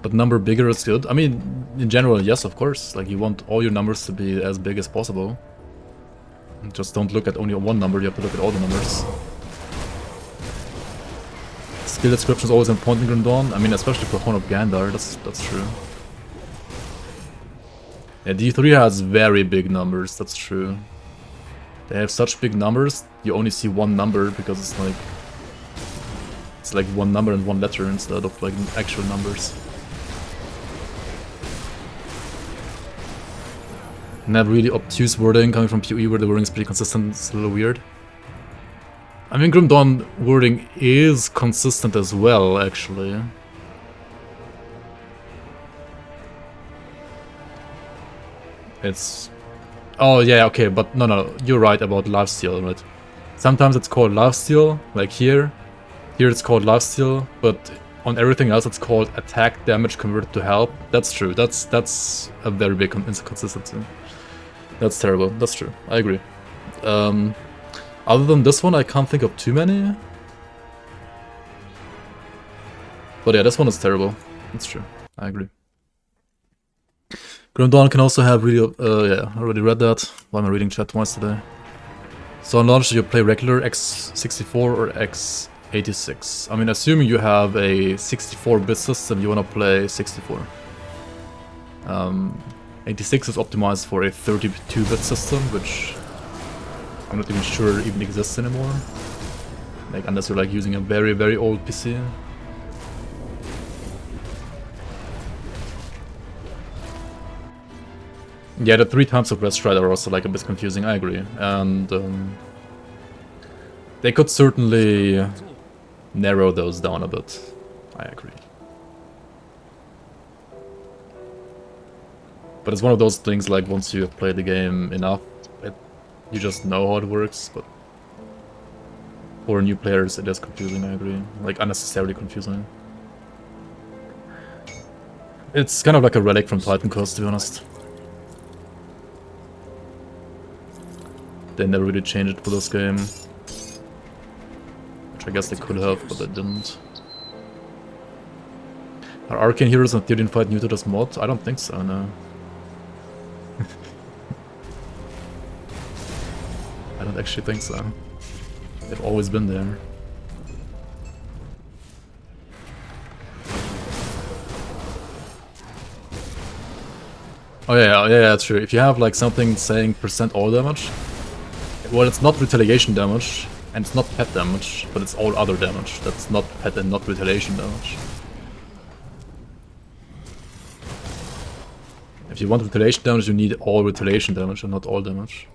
But number bigger is good. I mean, in general, yes, of course. Like, you want all your numbers to be as big as possible. Just don't look at only one number, you have to look at all the numbers. Skill description is always important in Grim Dawn. I mean, especially for Horn of Gandar, that's true. Yeah, D3 has very big numbers, that's true. They have such big numbers, you only see one number because it's like one number and one letter instead of like actual numbers. And that really obtuse wording coming from PoE where the wording is pretty consistent, it's a little weird. I mean, Grim Dawn wording is consistent as well, actually. It's... Oh yeah, okay, but no, you're right about lifesteal, right? Sometimes it's called lifesteal, like here. Here it's called lifesteal, but on everything else it's called attack damage converted to health. That's true, that's a very big inconsistency. That's terrible, that's true, I agree. Other than this one, I can't think of too many. But yeah, this one is terrible, that's true, I agree. Grim Dawn can also have really, yeah, I already read that. Why am I reading chat twice today? So on launch, you play regular x64 or x86. I mean, assuming you have a 64-bit system, you want to play 64. 86 is optimized for a 32-bit system, which I'm not even sure even exists anymore. Like, unless you're like using a very, very old PC. Yeah, the 3 times of Red Stride are also like a bit confusing, I agree. And they could certainly narrow those down a bit. I agree. But it's one of those things like once you have played the game enough, you just know how it works, but for new players it is confusing, I agree. Like unnecessarily confusing. It's kind of like a relic from Titan Quest, to be honest. They never really changed it for this game. Which Which I guess they could have, but they didn't. Are Arcane Heroes and Theory Fight new to this mod? I don't think so, no. I don't actually think so. They've always been there. Oh yeah, true. If you have like something saying % all damage, well, it's not retaliation damage, and it's not pet damage, but it's all other damage. That's not pet and not retaliation damage. If you want retaliation damage, you need all retaliation damage and not all damage.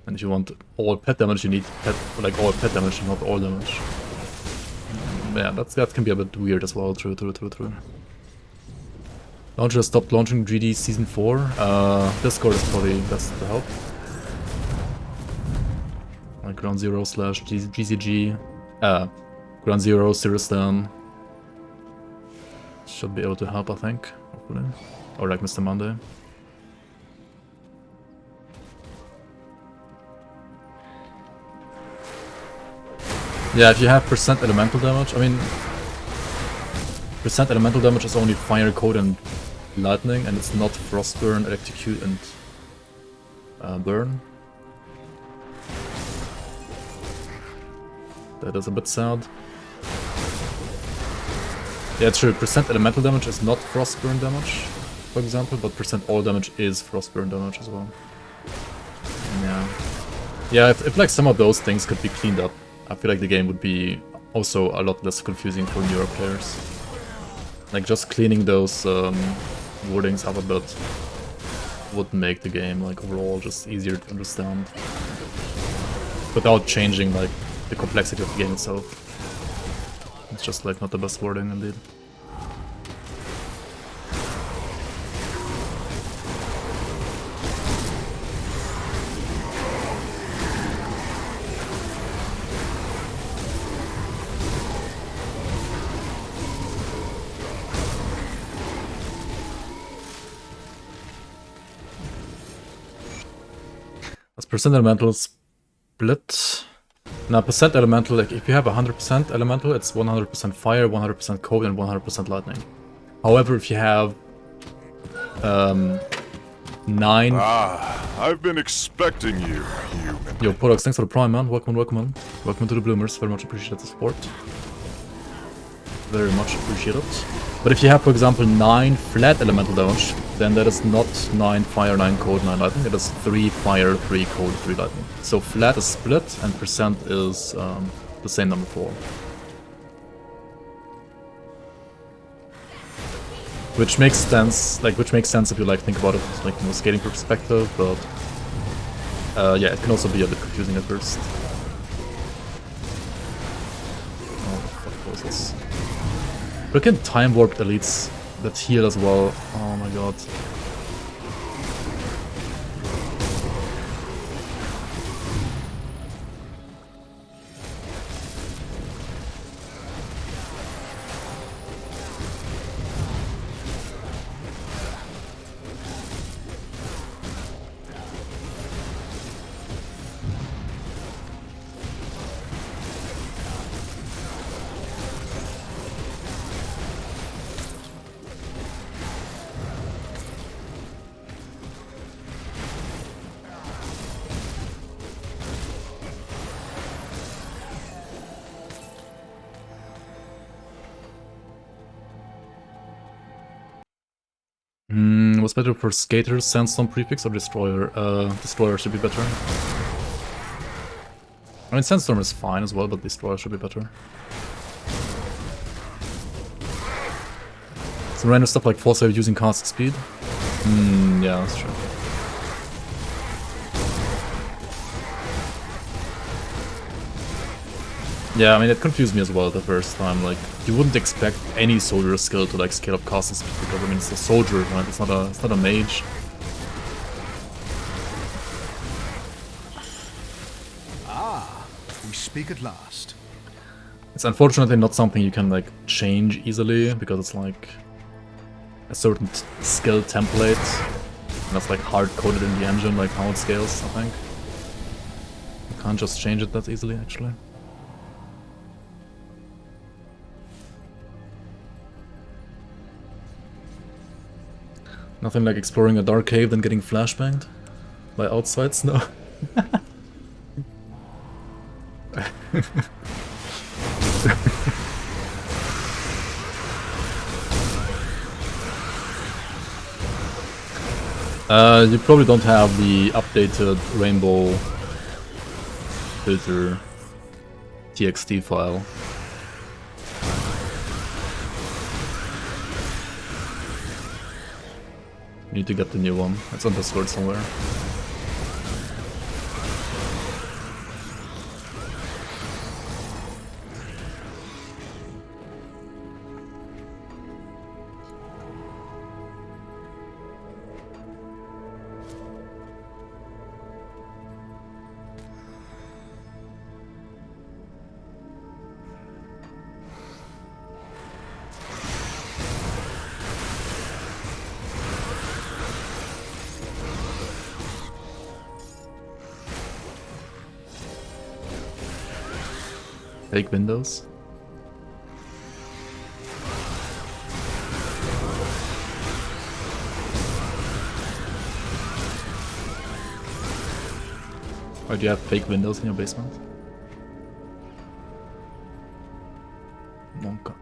And if you want all pet damage, you need pet, like all pet damage and not all damage. Yeah, that can be a bit weird as well. True. Launcher stopped launching GD Season 4. Discord is probably best to help. Like Ground Zero / GCG. Ground Zero, Siristan. Should be able to help, I think. Hopefully. Or like Mr. Monday. Yeah, if you have % elemental damage, I mean... % elemental damage is only fire, cold and lightning, and it's not frostburn, electrocute and burn. That is a bit sad. Yeah, true, % elemental damage is not frostburn damage, for example, but % all damage is frostburn damage as well. Yeah. Yeah, if like some of those things could be cleaned up, I feel like the game would be also a lot less confusing for newer players. Like just cleaning those wordings up a bit would make the game like overall just easier to understand. Without changing like the complexity of the game itself. It's just like not the best wording indeed. As % elemental split. Now, % elemental, like if you have 100% elemental, it's 100% fire, 100% cold, and 100% lightning. However, if you have 9. I've been expecting you, human. Yo, Podox, thanks for the prime, man. Welcome on. Welcome to the Bloomers. Very much appreciate the support. Very much appreciated. But if you have, for example, 9 flat elemental damage, then that is not 9 fire, 9 cold, 9 lightning. It is 3 fire, 3 cold, 3 lightning. So flat is split, and % is the same number for all. Which makes sense, if you like think about it like from a scaling perspective, but yeah, it can also be a bit confusing at first. Oh, what was this? We can time warp elites that heal as well. Oh my god. What's better for skaters, Sandstorm prefix or Destroyer? Destroyer should be better. I mean, Sandstorm is fine as well, but Destroyer should be better. Some random stuff like force wave using cast speed. Yeah, that's true. Yeah, I mean, it confused me as well the first time. Like, you wouldn't expect any soldier skill to like scale up casting speed because I mean it's a soldier, right? It's not a mage. We speak at last. It's unfortunately not something you can like change easily because it's like a certain skill template, and that's like hard coded in the engine, like how it scales. I think you can't just change it that easily, actually. Nothing like exploring a dark cave then getting flashbanged by outsides, no. You probably don't have the updated rainbow filter txt file. You need to get the new one. It's on Discord somewhere. Fake windows. Or do you have fake windows in your basement? Monka.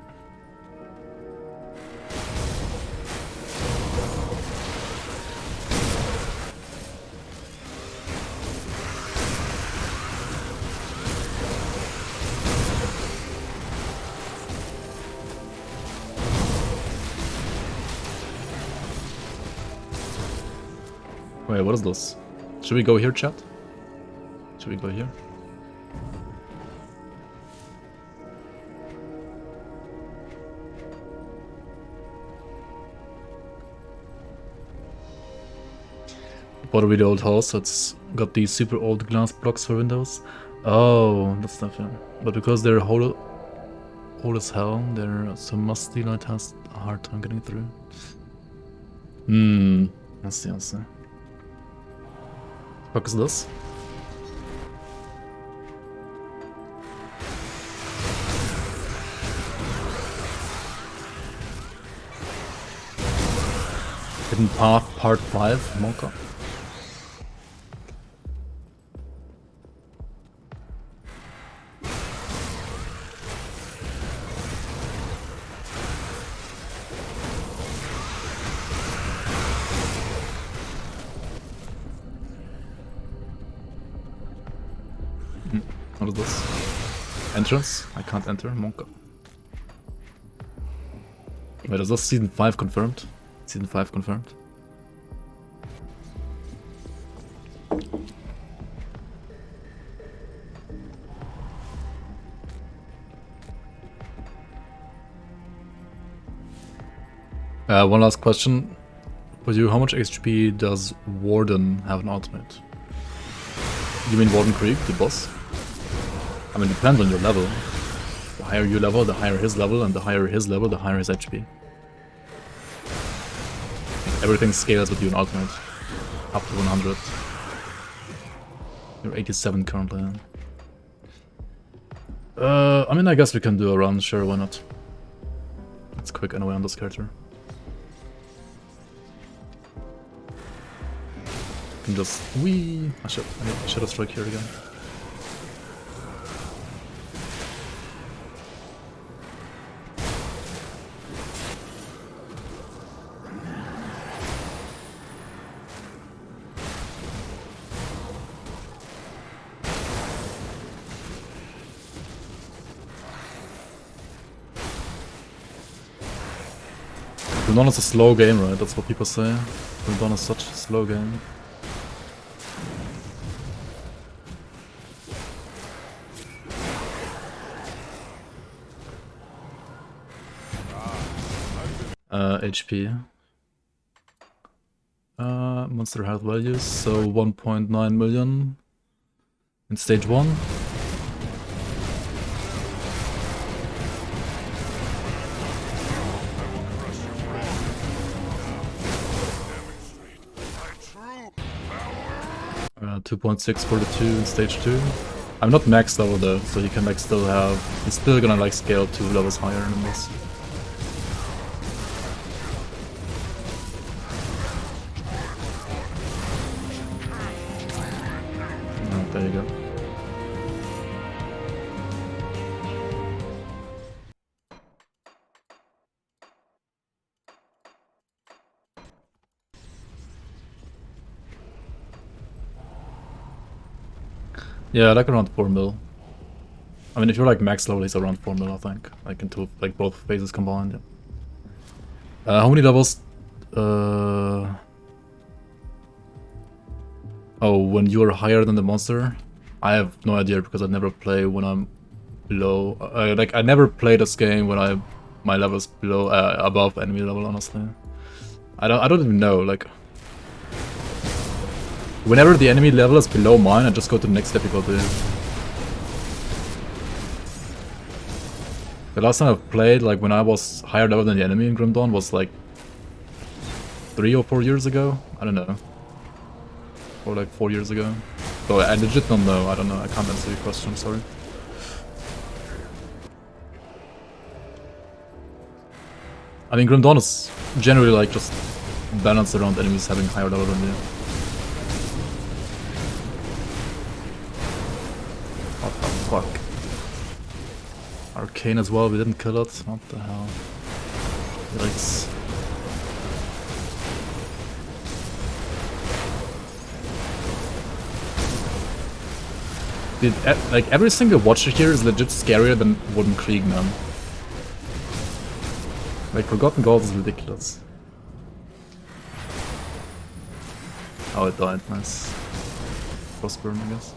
Wait, what is this? Should we go here, chat? Should we go here? Bought a really old house that's got these super old glass blocks for windows. Oh, that's stuff, yeah. But because they're old as hell, they're so musty that it has a hard time getting through. I see, I see. What is this? Hidden Path Part 5, Monka. What is this? Entrance? I can't enter, Monka. Wait, is this season 5 confirmed? Season 5 confirmed. One last question for you. How much HP does Warden have an ultimate? You mean Warden Krieg, the boss? I mean, it depends on your level. The higher you level, the higher his level, and the higher his level, the higher his HP. Everything scales with you in ultimate. Up to 100. You're 87 currently. I mean, I guess we can do a run, sure, why not? It's quick anyway on this character. You can just... Whee! I should have strike here again. Dawn is a slow game, right? That's what people say. Dawn is such a slow game. HP. Monster health values, so 1.9 million in stage 1. Uh, 2.642 in stage 2. I'm not max level though, so you can like still have... It's still gonna like scale 2 levels higher than this. There you go. Yeah, like around 4 mil. I mean, if you're like max level, he's around 4 mil, I think. Like into like both phases combined. Yeah. How many levels? Oh, when you are higher than the monster? I have no idea because I never play when I'm below. Like I never play this game when my level is below above enemy level. Honestly, I don't even know. Like whenever the enemy level is below mine, I just go to the next difficulty. The last time I've played, like when I was higher level than the enemy in Grim Dawn, was like 3 or 4 years ago. I don't know. Or like 4 years ago. So I legit don't know. I don't know. I can't answer your question. Sorry. I mean, Grim Dawn is generally like just balanced around enemies having higher level than you. What the fuck? Arcane as well. We didn't kill it. What the hell? Yikes. Dude, like every single watcher here is legit scarier than Wooden Krieg, man. Like Forgotten Gods is ridiculous. Oh, it died, nice. Frostburn, I guess.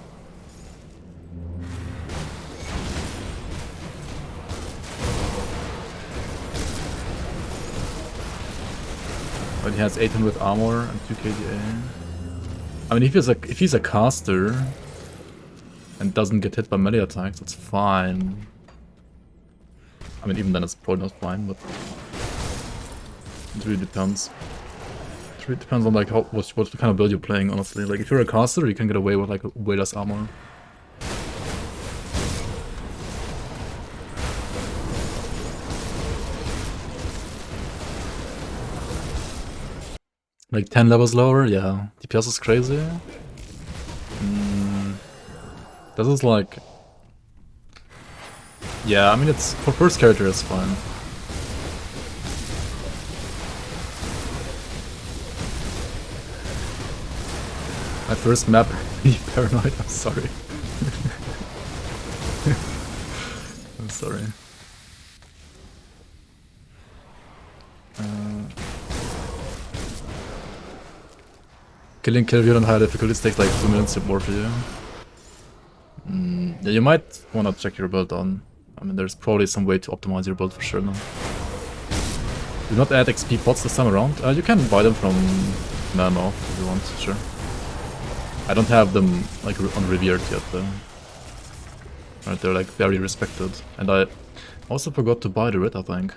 But he has 800 armor and 2 KDA. I mean, if he's a caster and doesn't get hit by melee attacks, that's fine. I mean, even then it's probably not fine, but it really depends. It really depends on like what kind of build you're playing, honestly. Like if you're a caster, you can get away with like way less armor. Like 10 levels lower, yeah. DPS is crazy. This is like... Yeah, I mean it's... For first character it's fine. My first map, paranoid, I'm sorry. I'm sorry. Killing Kelvin on higher difficulties takes like 2 minutes or more for you. Yeah, you might want to check your build on. I mean, there's probably some way to optimize your build for sure now. Do not add XP pots this time around. You can buy them from Mammoth if you want, sure. I don't have them like on Revered yet though. Right, they're like very respected. And I also forgot to buy the Rit, I think.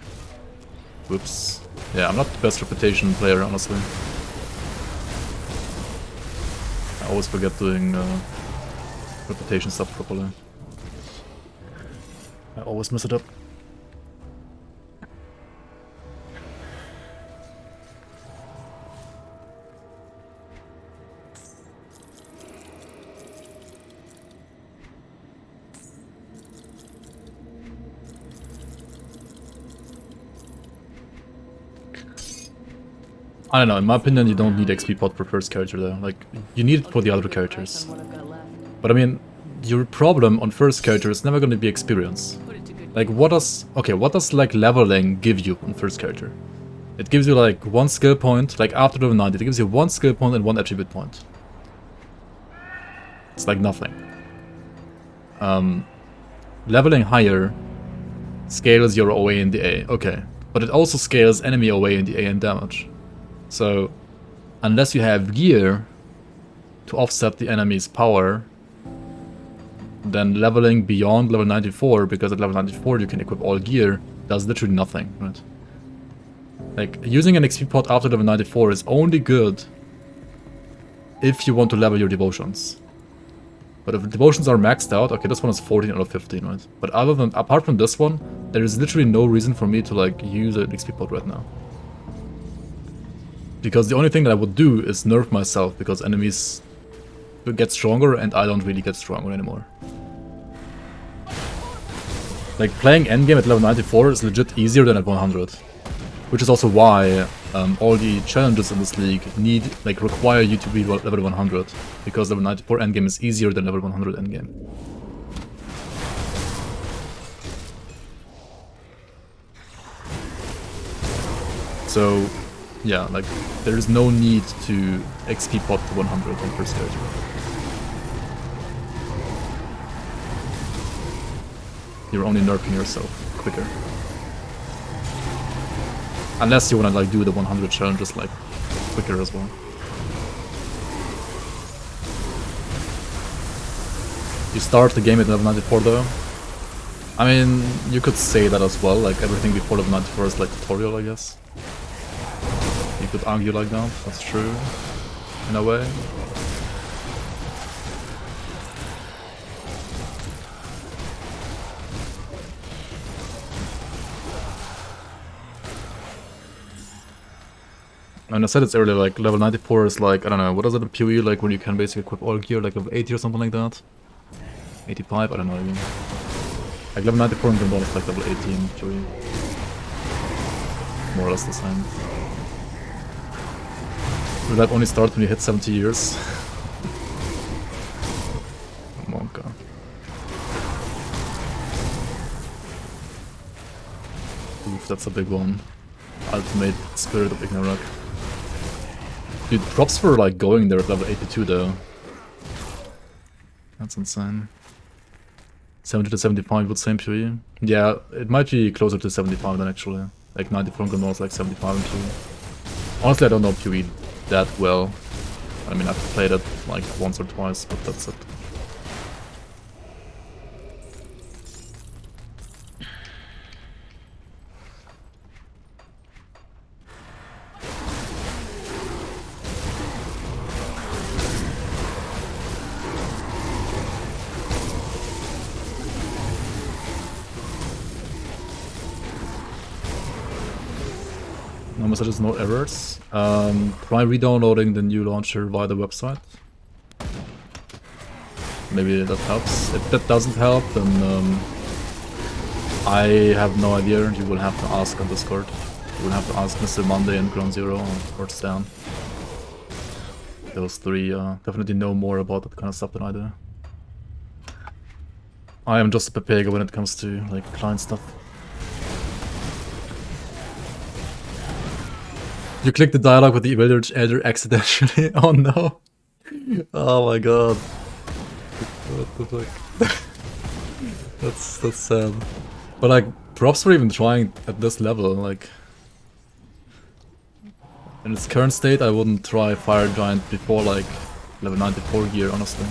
Whoops. Yeah, I'm not the best reputation player, honestly. I always forget doing reputation stuff properly. I always mess it up. I don't know, in my opinion you don't need XP pot for first character though, like, you need it for the other characters. But I mean, your problem on first character is never gonna be experience. Like what does like leveling give you on first character? It gives you like 1 skill point, like after level 90, it gives you 1 skill point and 1 attribute point. It's like nothing. Leveling higher scales your OA and the A, okay. But it also scales enemy OA and the A and damage. So, unless you have gear to offset the enemy's power, then leveling beyond level 94, because at level 94 you can equip all gear, does literally nothing, right? Like, using an XP pot after level 94 is only good if you want to level your devotions. But if devotions are maxed out, okay, this one is 14 out of 15, right? But apart from this one, there is literally no reason for me to like use an XP pot right now. Because the only thing that I would do is nerf myself, because enemies get stronger, and I don't really get stronger anymore. Like, playing endgame at level 94 is legit easier than at 100. Which is also why all the challenges in this league require you to be level 100. Because level 94 endgame is easier than level 100 endgame. So, yeah, like, there is no need to XP pot to 100 on first character. You're only nerfing yourself quicker. Unless you wanna like do the 100 challenges like quicker as well. You start the game at level 94 though. I mean, you could say that as well, like everything before level 94 is like tutorial, I guess. You could argue like that, that's true, in a way. And I said it's earlier, like level 94 is like, I don't know, what is it in PoE, like when you can basically equip all gear, like level 80 or something like that? 85, I don't know even. Like level 94 in Grimtools is like level 80 in PoE. More or less the same. Will that only start when you hit 70 years? Monka. Oof, that's a big one. Ultimate Spirit of Ignorok. Dude, props for like going there at level 82 though. That's insane. 70 to 75 would same PoE. Yeah, it might be closer to 75 than actually. Like 94 Grimtools is like 75 in PoE. Honestly, I don't know PoE that well. I mean, I've played it like once or twice, but that's it. No messages, no errors. Try re-downloading the new launcher via the website. Maybe that helps. If that doesn't help, then I have no idea. You will have to ask on Discord. You will have to ask Mr. Monday and Ground Zero or Stan. Those three definitely know more about that kind of stuff than I do. I am just a pepega when it comes to like client stuff. You click the dialogue with the village elder accidentally. Oh no. Oh my god. What the fuck? That's sad. But like, props for even trying at this level, like... In its current state, I wouldn't try Fire Giant before like level 94 gear, honestly.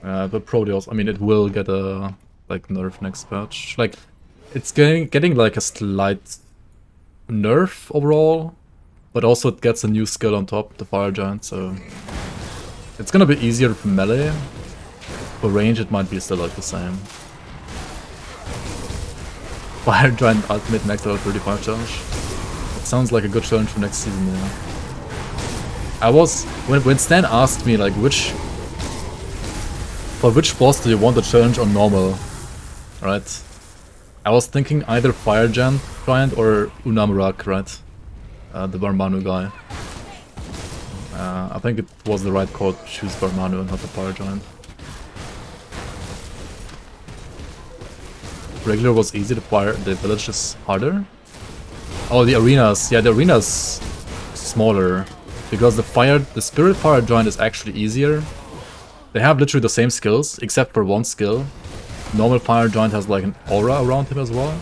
But Proteos, I mean, it will get a like nerf next patch. Like, it's getting like a slight nerf overall, but also it gets a new skill on top, the Fire Giant, so it's gonna be easier for melee. For range, it might be still like the same. Fire Giant Ultimate Max Level 35 challenge. It sounds like a good challenge for next season, yeah. I was... When Stan asked me, like, for which boss do you want the challenge on normal? Right? I was thinking either Fire Giant or Unamurak, right? The Barmanu guy. I think it was the right call to choose Barmanu and not the Fire Giant. Regular was easy, the village is harder. Oh, the arenas. Yeah, the arena's smaller. Because the Spirit Fire Giant is actually easier. They have literally the same skills, except for one skill. Normal Fire Giant has like an aura around him as well.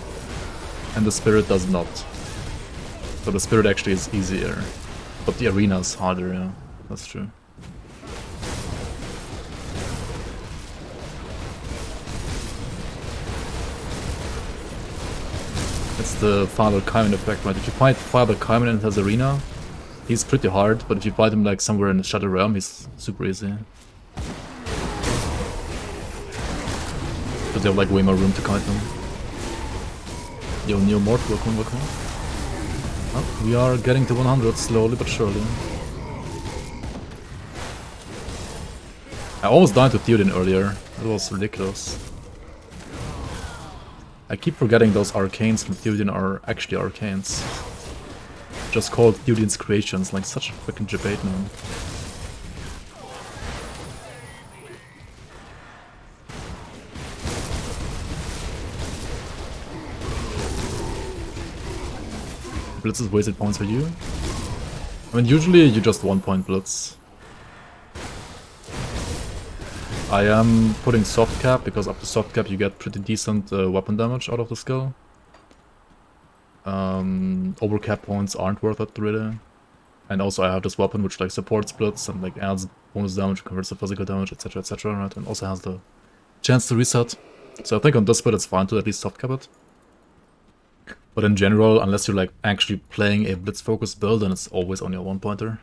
And the Spirit does not. So the Spirit actually is easier. But the arena is harder, yeah. That's true. It's the Father Kaiman effect, right? If you fight Father Kaiman in his arena, he's pretty hard, but if you fight him like somewhere in the Shadow Realm, he's super easy. Because they have like way more room to kite them. Yo, Neo Mort, welcome. Oh, we are getting to 100 slowly but surely. I almost died to Theoden earlier. That was ridiculous. I keep forgetting those arcanes from Theoden are actually arcanes. Just called Theoden's creations, like such a freaking debate, man. Blitz is wasted points for you. I mean, usually you just 1-point blitz. I am putting soft cap because up to soft cap you get pretty decent weapon damage out of the skill. Overcap points aren't worth it really. And also I have this weapon which like supports blitz and like adds bonus damage, converts to physical damage, etc, right? And also has the chance to reset. So I think on this build it's fine to at least soft cap it. But in general, unless you're like actually playing a blitz focused build, then it's always only a 1-pointer.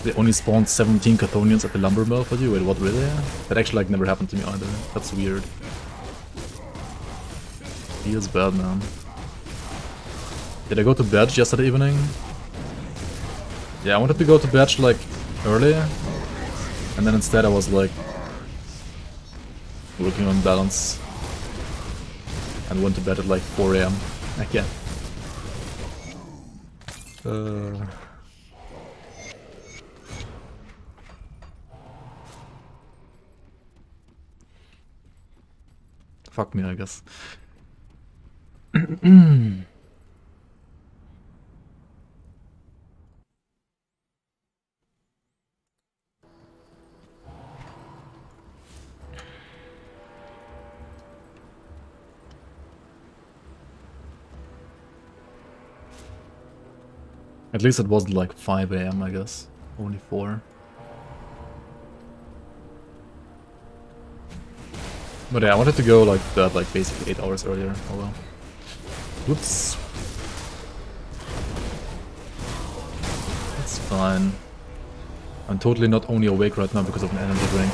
They only spawned 17 Chthonians at the lumber mill for you? Wait, what, really? That actually like never happened to me either. That's weird. Feels bad, man. Did I go to bed yesterday evening? Yeah, I wanted to go to bed like early. And then instead I was like working on balance. And went to bed at like 4 AM again. Fuck me, I guess. At least it wasn't like 5 AM, I guess. Only 4. But yeah, I wanted to go like that, like basically 8 hours earlier. Oh well. Whoops. It's fine. I'm totally not only awake right now because of an energy drink.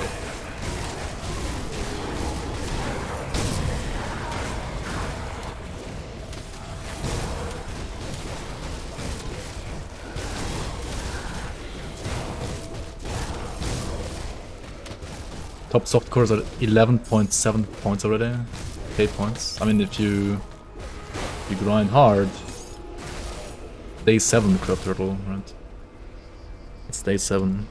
Top soft cores are 11.7 points already. 8 points. I mean, if you grind hard, day 7 crab turtle, right? It's day 7.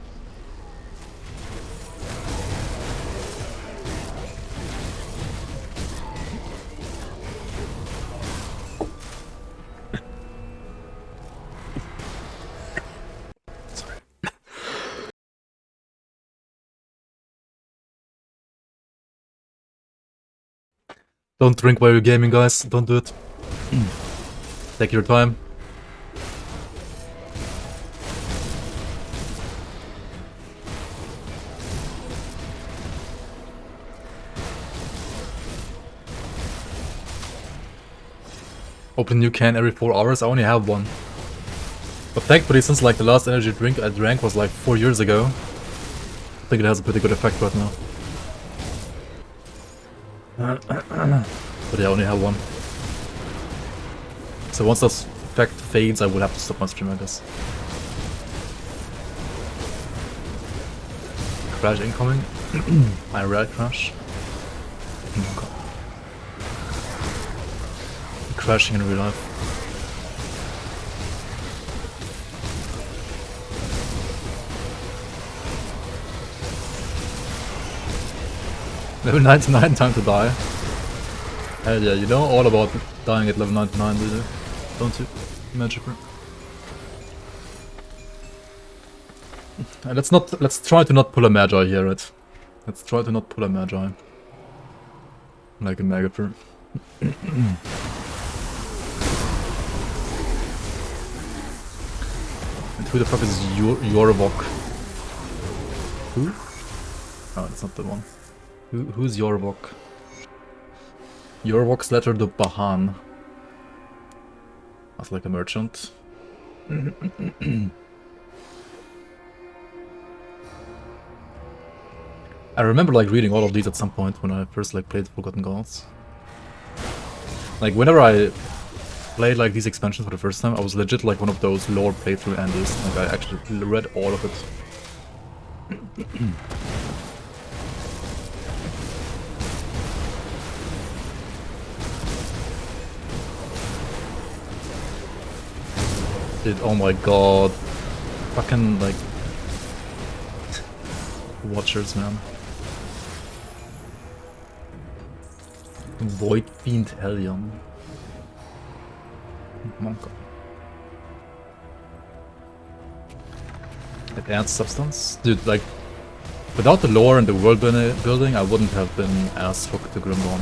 Don't drink while you're gaming, guys. Don't do it. Take your time. Open a new can every 4 hours. I only have one. But thankfully, since like the last energy drink I drank was like 4 years ago, I think it has a pretty good effect right now. But yeah, I only have one. So once that effect fades, I will have to stop my stream, I guess. Crash incoming. I rare crash. Okay. Crashing in real life. Level 99, time to die. Hell yeah, you know all about dying at level 99, do you? Don't you, Magiper? Let's try to not pull a Magi here, right? Let's try to not pull a Magi. Like a Magiper. And who the fuck is Yorvok? Who? Oh, that's not the one. Who's Yorvok? Yorvok's letter to Bahan. That's like a merchant. I remember like reading all of these at some point when I first like played Forgotten Gods. Like whenever I played like these expansions for the first time, I was legit like one of those lore playthrough enders. Like I actually read all of it. Dude, oh my god. Fucking like Watchers, man. Void Fiend Hellion. Monka. It adds substance. Dude, like, without the lore and the world building, I wouldn't have been as hooked to Grim Dawn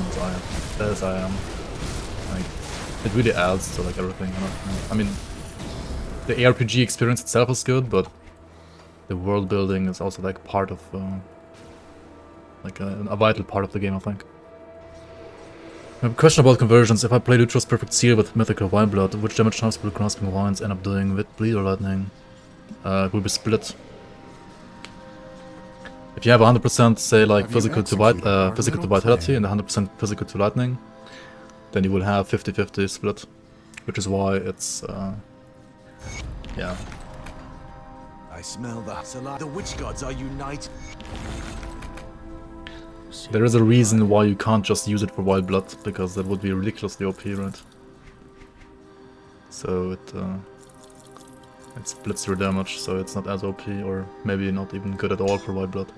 as I am. Like, it really adds to like everything. You know? I mean, the ARPG experience itself is good, but the world building is also like part of, like a vital part of the game, I think. A question about conversions. If I play Lutra's Perfect Seal with Mythical Wineblood, which damage chance will Grasping Vines end up doing with Bleed or Lightning? It will be split. If you have 100% say like physical to Vitality and 100% physical to Lightning, then you will have 50-50 split. Which is why it's, yeah. I smell that. The witch gods are united. There is a reason why you can't just use it for Wild Blood, because that would be ridiculously OP, right? So it splits your damage, so it's not as OP, or maybe not even good at all for Wild Blood.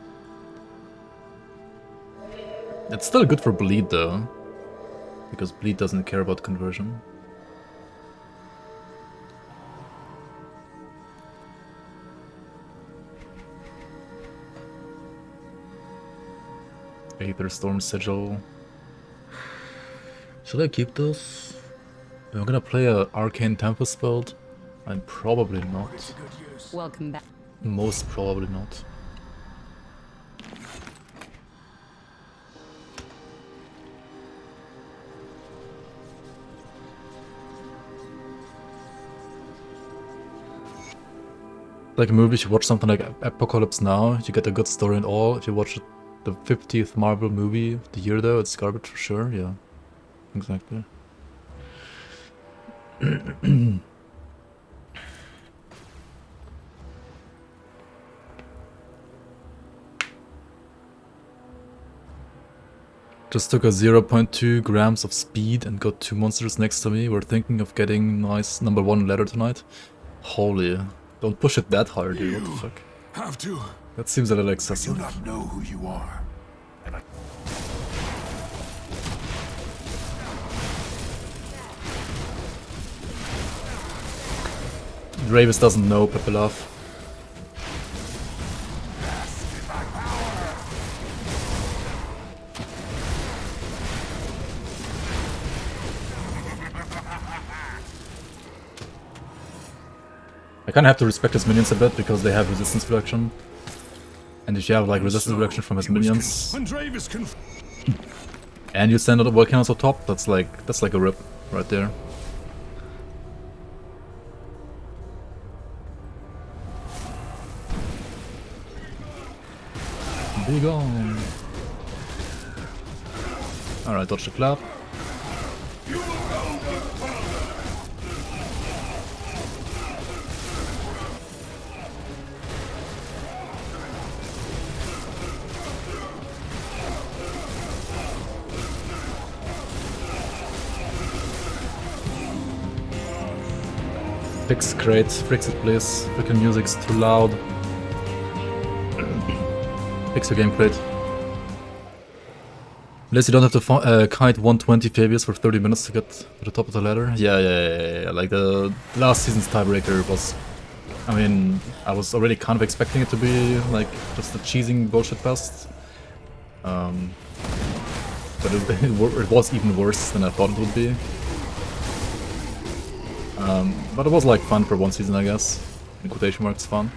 It's still good for Bleed though, because Bleed doesn't care about conversion. Aether Storm Sigil. Should I keep this? Am I gonna play a Arcane Tempest build? I'm probably not. Welcome back. Most probably not. Like a movie, if you watch something like Apocalypse Now, you get a good story and all. If you watch the 50th Marvel movie of the year though, it's garbage for sure, yeah. Exactly. Just took a 0.2 grams of speed and got 2 monsters next to me. We're thinking of getting nice #1 ladder tonight. Holy, don't push it that hard, dude, what the fuck. Have to. That seems a little excessive. I do not know who you are. Ravis doesn't know Pepilov. I kinda have to respect his minions a bit because they have resistance reduction. And if you have like resistance reduction from his minions and you send out volcanoes on top, that's like a rip right there. Be gone. Alright, dodge the clap. Fix crate, fix it please. Freaking music's too loud. Fix your game crate. Unless you don't have to kite 120 Fabius for 30 minutes to get to the top of the ladder. Yeah. Like the last season's tiebreaker was... I mean, I was already kind of expecting it to be like just a cheesing bullshit fest. But it was even worse than I thought it would be. But it was like fun for one season, I guess. In quotation marks, fun.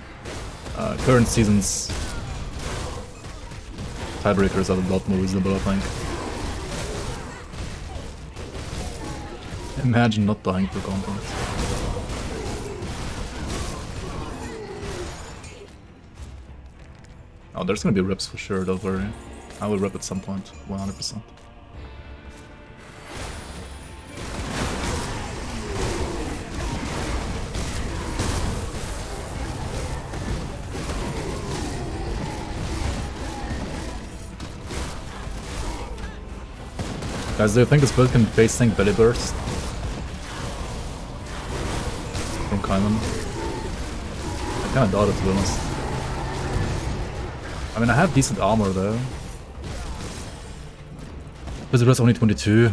Current season's tiebreakers are a lot more reasonable, I think. Imagine not dying for content. Oh, there's gonna be rips for sure, don't worry. I will rip at some point, 100%. Guys, do you think this build can base tank belly burst? From Kaiman? I kinda doubt it, to be honest. I mean, I have decent armor though. Visitor's only 22.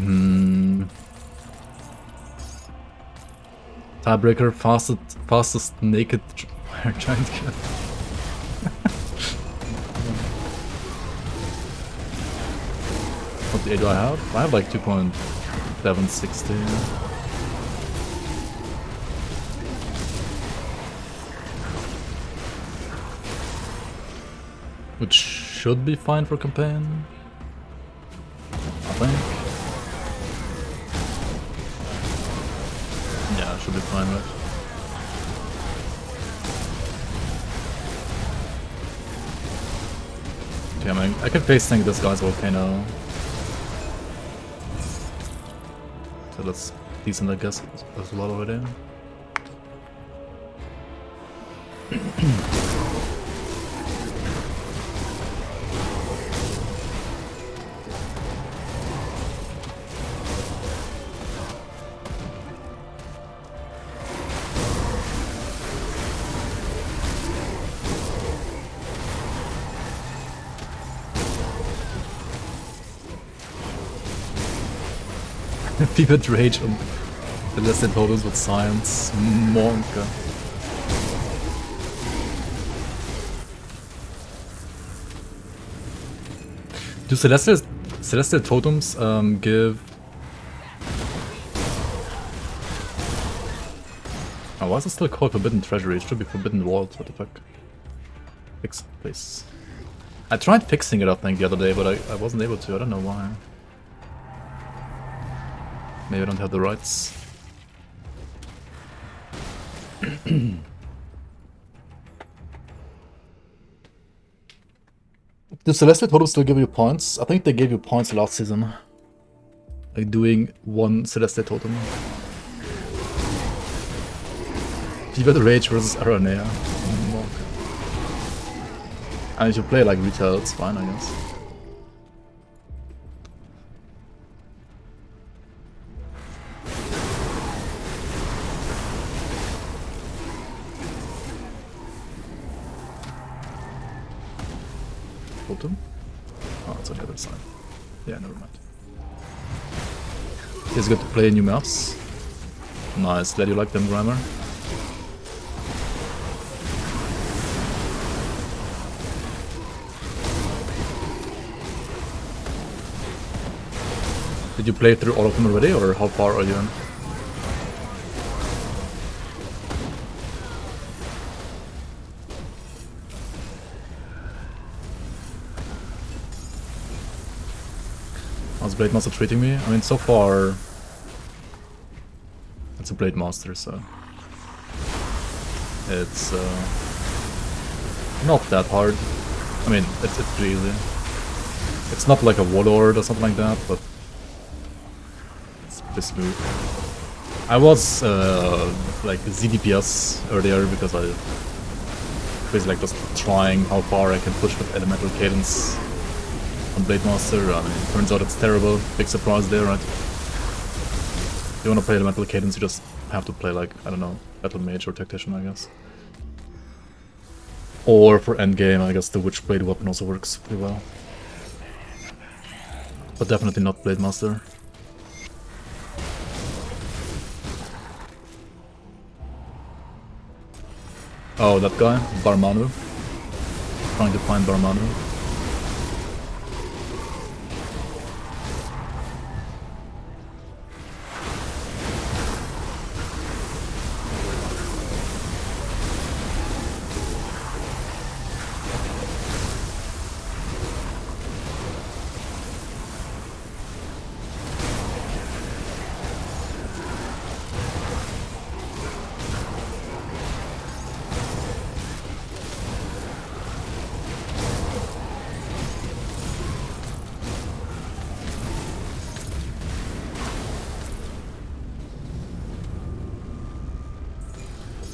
Tiebreaker, fastest naked giant cat. What do I have? I have like 2.760. Which should be fine for campaign, I think. Yeah, it should be fine, right? Okay, I mean, I can face tank this guy's volcano. So that's decent, I guess, as well already. Vivid rage on the listed totals with science. Monka. Do celestial totems give... Oh, why is it still called Forbidden Treasury? It should be Forbidden Vault, what the fuck. Fix place. I tried fixing it, I think, the other day, but I wasn't able to, I don't know why. Maybe I don't have the rights. Do Celestial Totems still give you points? I think they gave you points last season. Like doing one Celestial Totem. Fever the Rage versus Aranea. And if you play like retail, it's fine, I guess. Totem? Oh, it's on the other side. Yeah, never mind. It's good to play new maps. Nice, glad you like them, Grimer. Did you play through all of them already, or how far are you in? How's Blademaster treating me? I mean, so far... It's a Blademaster, so... It's not that hard. I mean, it's pretty easy. It's not like a Warlord or something like that, but... It's pretty smooth. I was like ZDPS earlier because I basically like just trying how far I can push with Elemental Cadence on Blademaster. I mean, it turns out it's terrible. Big surprise there, right? If you want to play Elemental Cadence, you just have to play like, I don't know, Battle Mage or Tactician, I guess. Or for endgame, I guess the Witchblade weapon also works pretty well. But definitely not Blademaster. Oh, that guy, Barmanu. Trying to find Barmanu.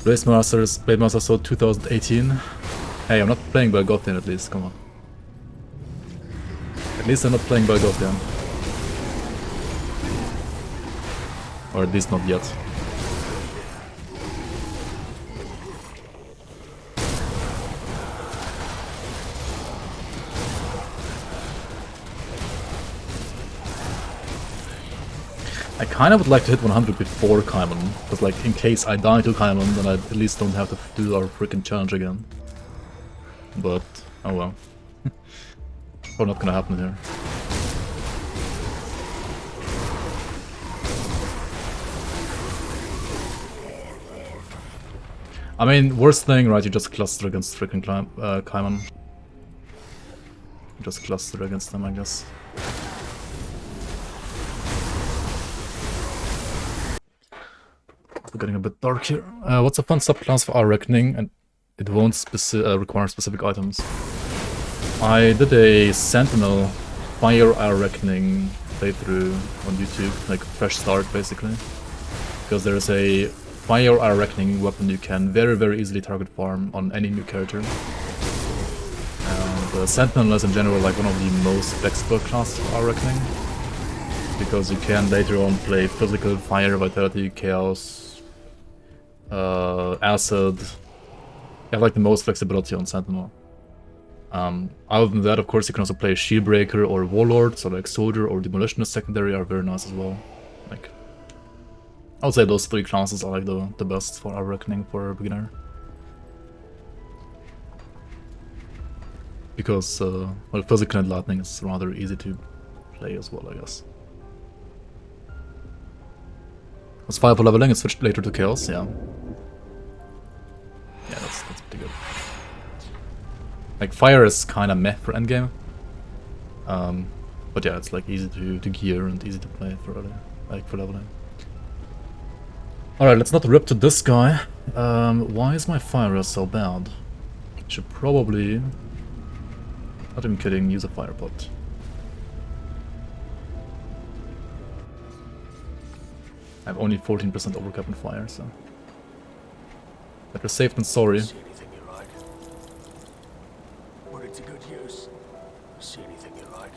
Blademaster sold 2018. Hey, I'm not playing by Gothian at least, come on. At least I'm not playing by Gothian. Or at least not yet. I kind of would like to hit 100 before Kaimon, because like in case I die to Kaimon, then I at least don't have to do our freaking challenge again. But oh well, probably not gonna happen here. I mean, worst thing, right? You just cluster against freaking Kaimon. Just cluster against them, I guess. We're getting a bit dark here. What's a fun subclass for our reckoning? And it won't require specific items. I did a Sentinel Fire Our Reckoning playthrough on YouTube, like fresh start basically. Because there's a Fire Our Reckoning weapon you can very easily target farm on any new character. And Sentinel is in general like one of the most flexible classes for Our Reckoning. Because you can later on play physical, fire, vitality, chaos, acid. You have like the most flexibility on Sentinel. Other than that, of course, you can also play Shieldbreaker or Warlord, so like Soldier or Demolitionist secondary are very nice as well. Like, I would say those three classes are like the best for our reckoning for a beginner. Because, well, Physical and Lightning is rather easy to play as well, I guess. Was fire for leveling and switched later to chaos, yeah. Yeah, that's pretty good. Like fire is kinda meh for endgame. But yeah, it's like easy to gear and easy to play for early, like for leveling. Alright, let's not rip to this guy. Why is my fire so bad? Should probably, not even kidding, use a fire pot. I have only 14% overcap in fire, so better safe than sorry. See anything you like? Put it to good use. See anything you like?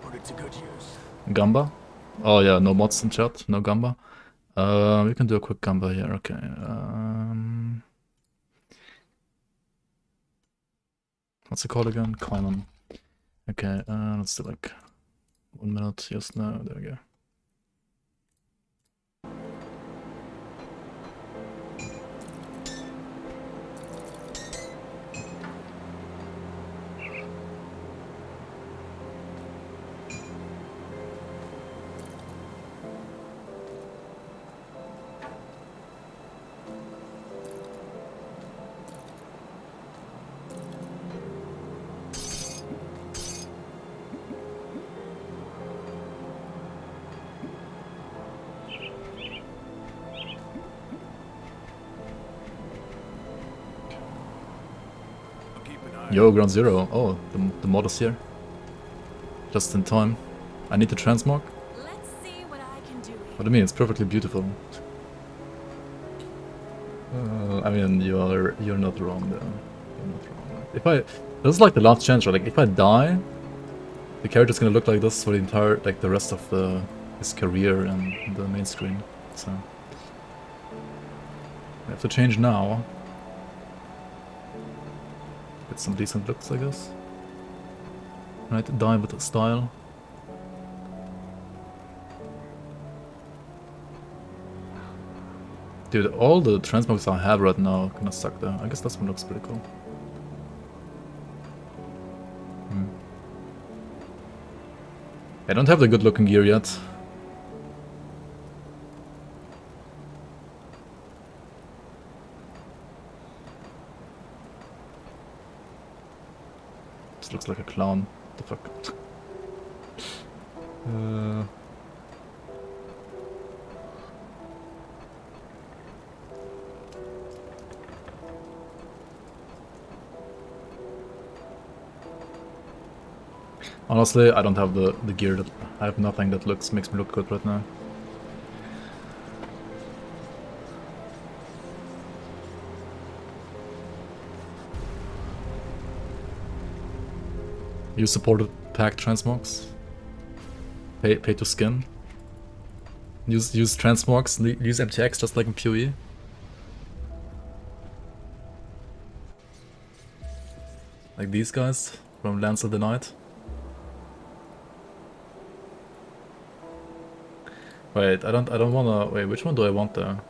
Put it to good use. Gamba? Oh yeah, no mods in chat, no Gamba. We can do a quick Gamba here, okay. What's it called again? Kaimon. Okay, let's do like 1 minute, yes, no, there we go. Yo, Ground Zero. Oh, the mod is here. Just in time. I need to transmog. Let's see what I can do. What do you mean? It's perfectly beautiful. I mean, you're not wrong though. You're not wrong. If this is like the last chance, right? Like if I die, the character's gonna look like this for the entire, like the rest of his career and the main screen. So I have to change now. Get some decent looks, I guess. Right, die with style. Dude, all the transmogs I have right now are gonna suck though. I guess this one looks pretty cool. I don't have the good looking gear yet. This looks like a clown. What the fuck? Honestly, I don't have the gear that I have nothing that makes me look good right now. Use supported pack transmogs. Pay to skin. Use transmogs, use MTX just like in PoE. Like these guys from Lands of the Night. Wait, I don't wanna wait, which one do I want there?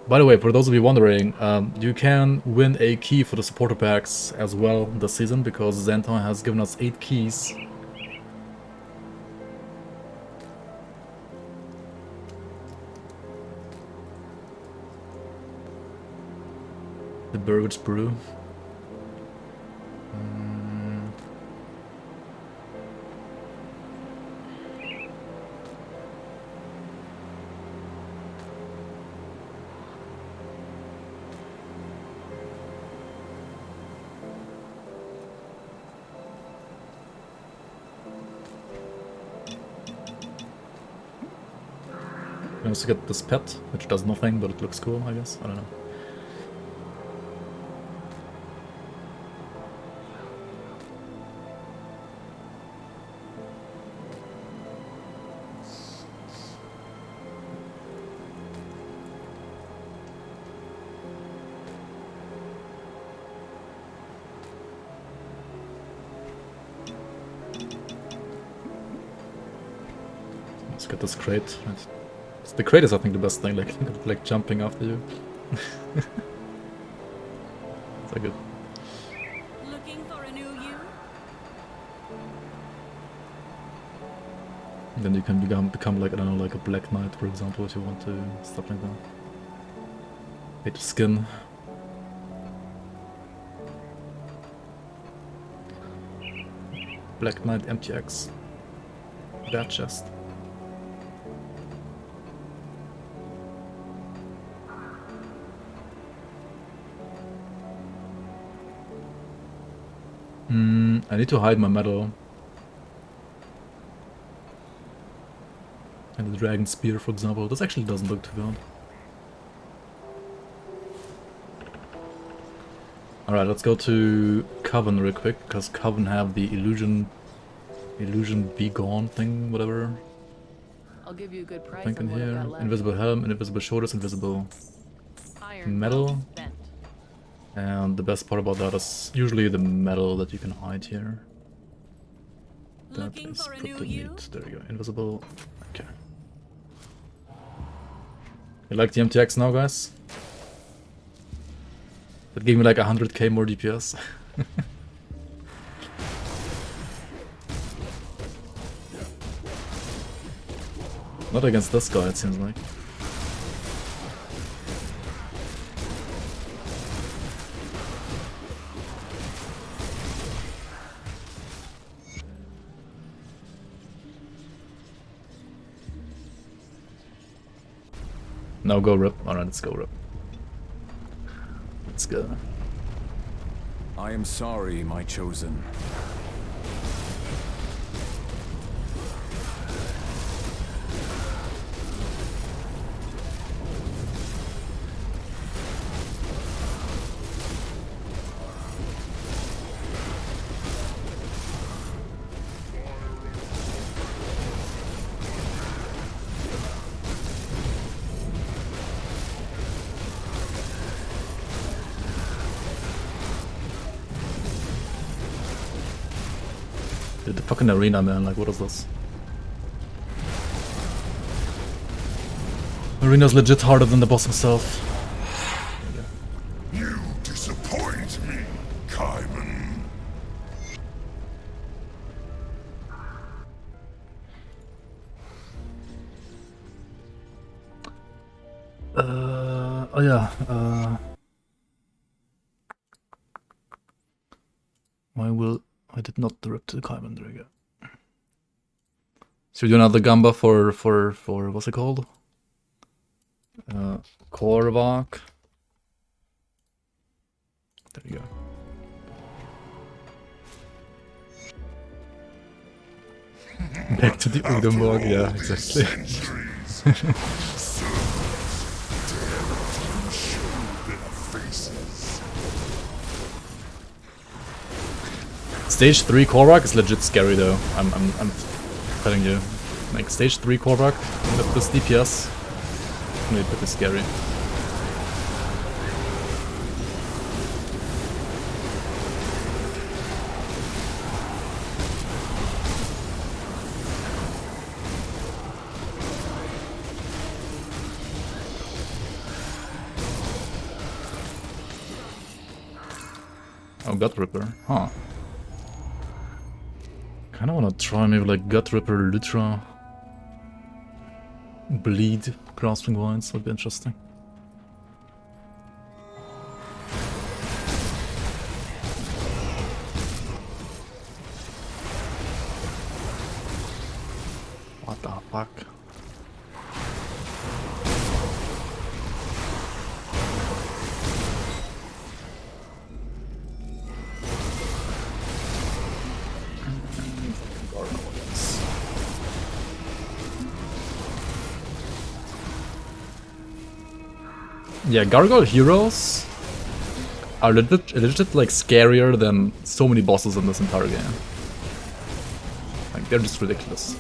By the way, for those of you wondering, you can win a key for the supporter packs as well this season because Xantar has given us 8 keys. The Burridge Brew. I also get this pet, which does nothing, but it looks cool, I guess. I don't know. Let's get this crate. The crate is, I think, the best thing. Like jumping after you. It's like good. Looking for a new you? And then you can become like, I don't know, like a Black Knight, for example, if you want to, stuff like that. Pay to skin. Black Knight MTX. Bad chest. I need to hide my medal. And the dragon spear, for example. This actually doesn't look too bad. Alright, let's go to Coven real quick, because Coven have the illusion be gone thing, whatever. I'll give you a good price Think in on what I've here. got left. Invisible helm, invisible shoulders, invisible Iron metal. spent. And the best part about that is usually the metal that you can hide here. That is pretty neat. There we go. Invisible. Okay. You like the MTX now, guys? That gave me like 100k more DPS. Not against this guy, it seems like. Now go rip. Alright, let's go rip. Let's go. I am sorry, my chosen. Dude, the fucking arena, man, like what is this? Arena's legit harder than the boss himself. You disappoint me, Kaiman. Oh yeah, I did not rip to the Kaiman, there we go. Should we do another Gamba for what's it called? Korvac. There we go. Back to the Udemborg, yeah, exactly. Stage 3 Korrak is legit scary though. I'm telling you. Like stage 3 Korrak with this DPS, it's gonna be pretty scary. Oh, Gut Ripper, huh. Kinda wanna try maybe like Gut Ripper, Lytra, Bleed, Grasping Vines, would be interesting. What the fuck? Yeah, Gargoyle heroes are legit like scarier than so many bosses in this entire game. Like they're just ridiculous.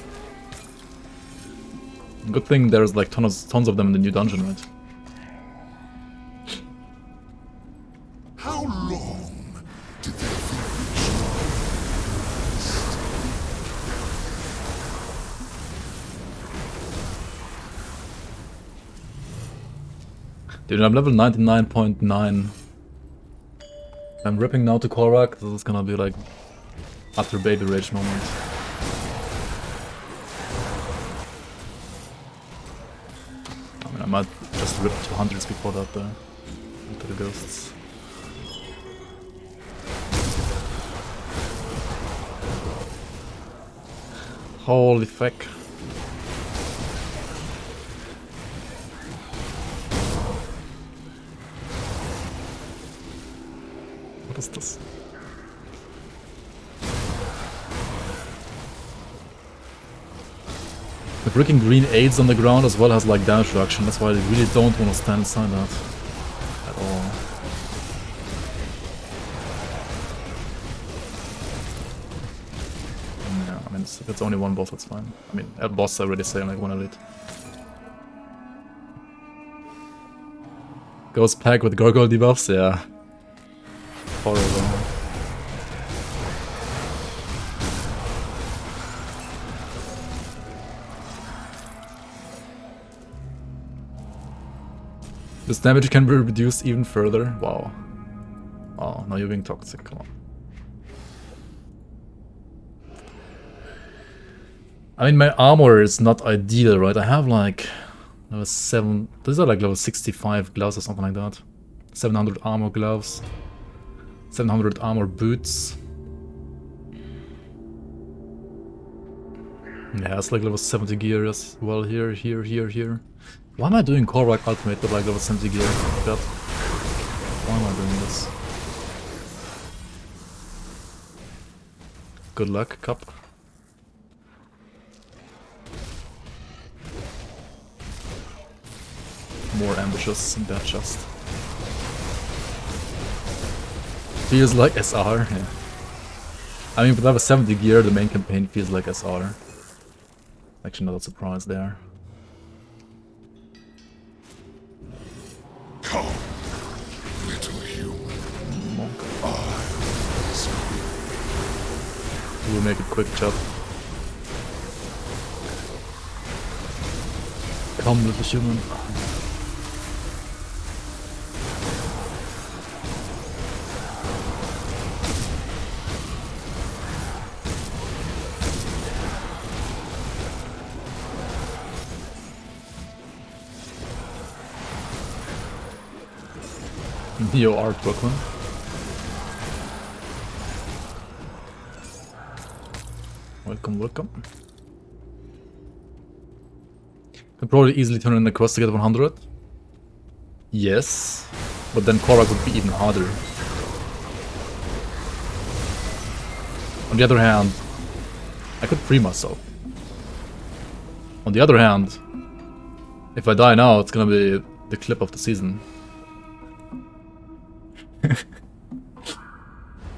Good thing there's like tons of them in the new dungeon, right? How long did they Dude, I'm level 99.9. I'm ripping now to Korrak. This is gonna be like after baby rage moment. I mean, I might just rip to hundreds before that though. Into the ghosts. Holy fuck. What is this? The freaking green aids on the ground as well has like damage reduction, that's why I really don't want to stand inside that at all. Yeah, I mean, if it's only one boss, that's fine. I mean, at boss I already say like one elite. Ghost pack with gargoyle debuffs, yeah. Horrible. This damage can be reduced even further. Wow. Oh, now you're being toxic, come on. I mean, my armor is not ideal, right? I have like level 7. These are like level 65 gloves or something like that. 700 armor gloves. 700 armor boots. Yeah, it's like level 70 gear as well here. Why am I doing Korrak Ultimate with like level 70 gear? God. Why am I doing this? Good luck, Cup. More ambitious in that chest. Feels like SR, yeah. I mean, with level 70 gear, the main campaign feels like SR. Actually, not a surprise there. Come, little human. Monk. We'll make it quick, chat. Come, little human. Neo Art Brooklyn. Welcome, welcome. Can probably easily turn in the quest to get 100. Yes, but then Korrak would be even harder. On the other hand, I could free myself. On the other hand, if I die now, it's gonna be the clip of the season.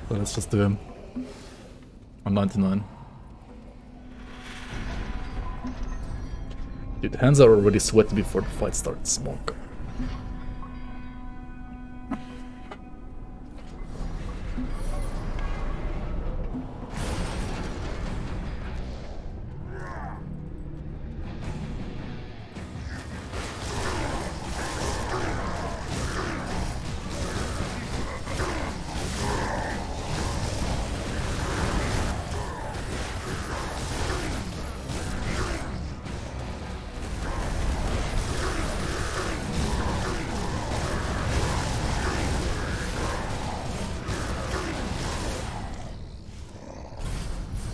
So let's just do him. On 99. Dude, hands are already sweaty before the fight starts. Smoke.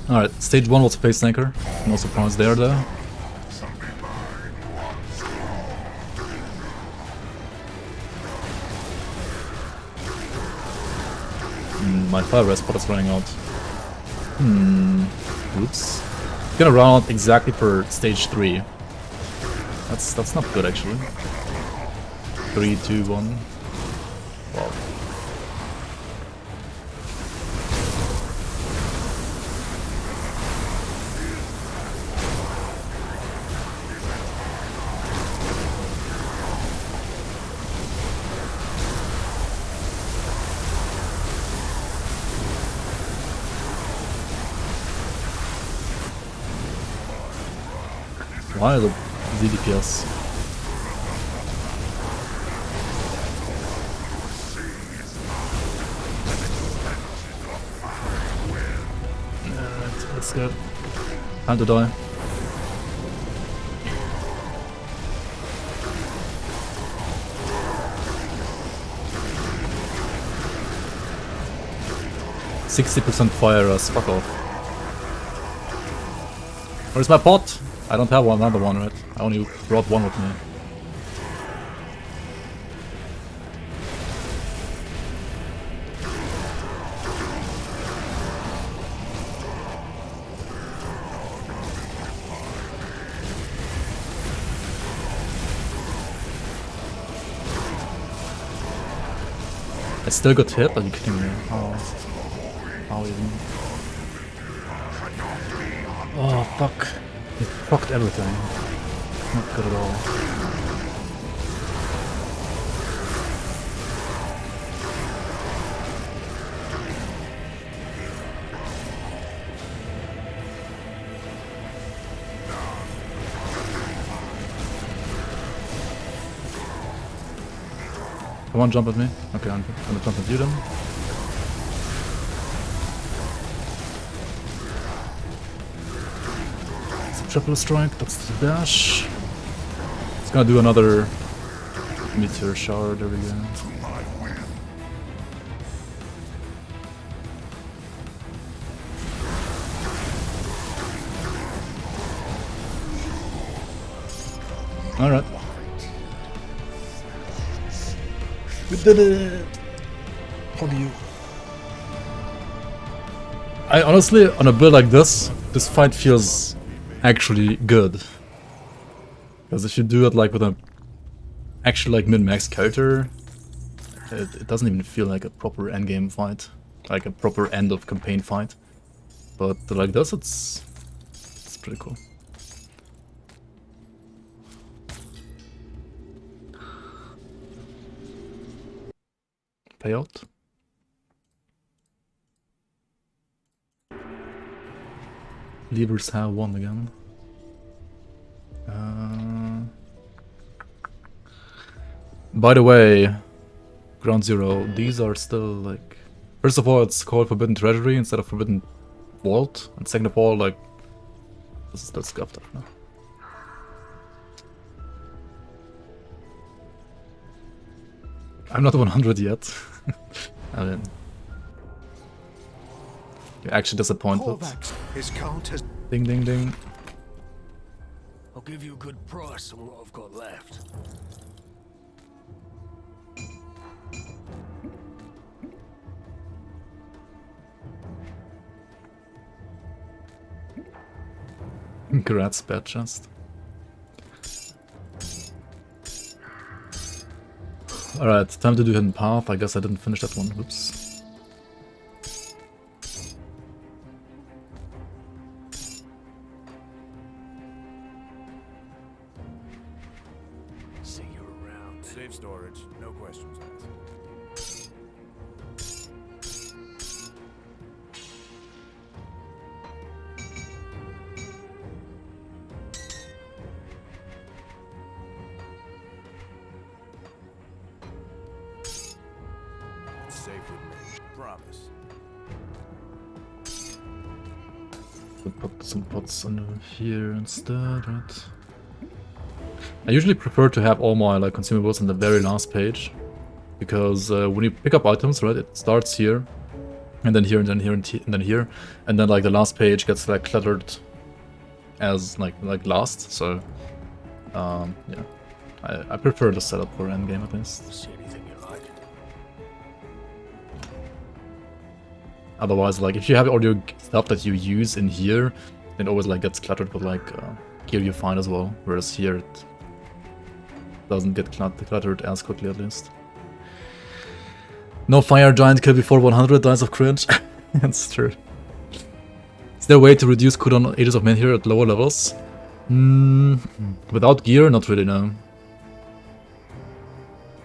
Alright, stage 1 was Face Anchor. No surprise there though. My fire rest pot is running out. Oops. Gonna run out exactly for stage 3. That's not good actually. 3, 2, 1. Wow. Why the DPS? That's good. Time to die. %60 fire us, fuck off. Where's my pot? I don't have another one, right? I only brought one with me. I still got hit? Are you kidding me? How even? Oh, fuck. It fucked everything. Not good at all. Come on, jump at me. Okay, I'm gonna jump at you then. Triple strike, that's the dash. It's gonna do another meteor shower, there we go. Alright. We did it! Fuck you. I honestly, on a build like this fight feels actually good. Because if you do it like with a actually like min-max character, it doesn't even feel like a proper endgame fight. Like a proper end of campaign fight. But like this, it's pretty cool. Payout. Levers have won again. By the way, Ground Zero, these are still like... First of all, it's called Forbidden Treasury instead of Forbidden Vault. And second of all, like... This is still scuffed up now. I'm not 100 yet. I mean... You're actually disappointed. His count has... Ding ding ding. I'll give you a good price on what I've got left. Congrats, bad chest. Alright, time to do Hidden Path. I guess I didn't finish that one. Whoops. Save storage, no questions asked. It's safe with me, promise. We'll put some pots under here instead, right? I usually prefer to have all my like consumables on the very last page, because when you pick up items, right, it starts here, and then here, and then here, and then here, and then like the last page gets like cluttered as like last. So yeah, I prefer the setup for endgame at least. See anything you like? Otherwise, like if you have all your stuff that you use in here, it always like gets cluttered with like gear you find as well. Whereas here it doesn't get cluttered as quickly, at least. No fire giant kill before 100 dies of cringe. That's true. Is there a way to reduce cooldown Ages of Men here at lower levels? Without gear, not really, no.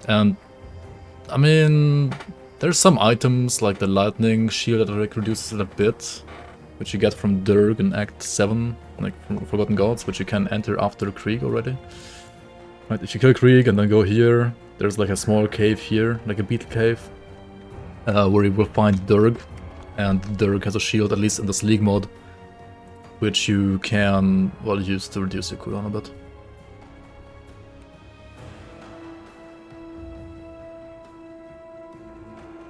And I mean, there's some items like the lightning shield that like reduces it a bit, which you get from Durg in Act 7, like from Forgotten Gods, which you can enter after Krieg already. Right, if you kill Krieg and then go here, there's like a small cave here, like a beetle cave, where you will find Durg, and Durg has a shield, at least in this League mode, which you can, well, use to reduce your cooldown a bit.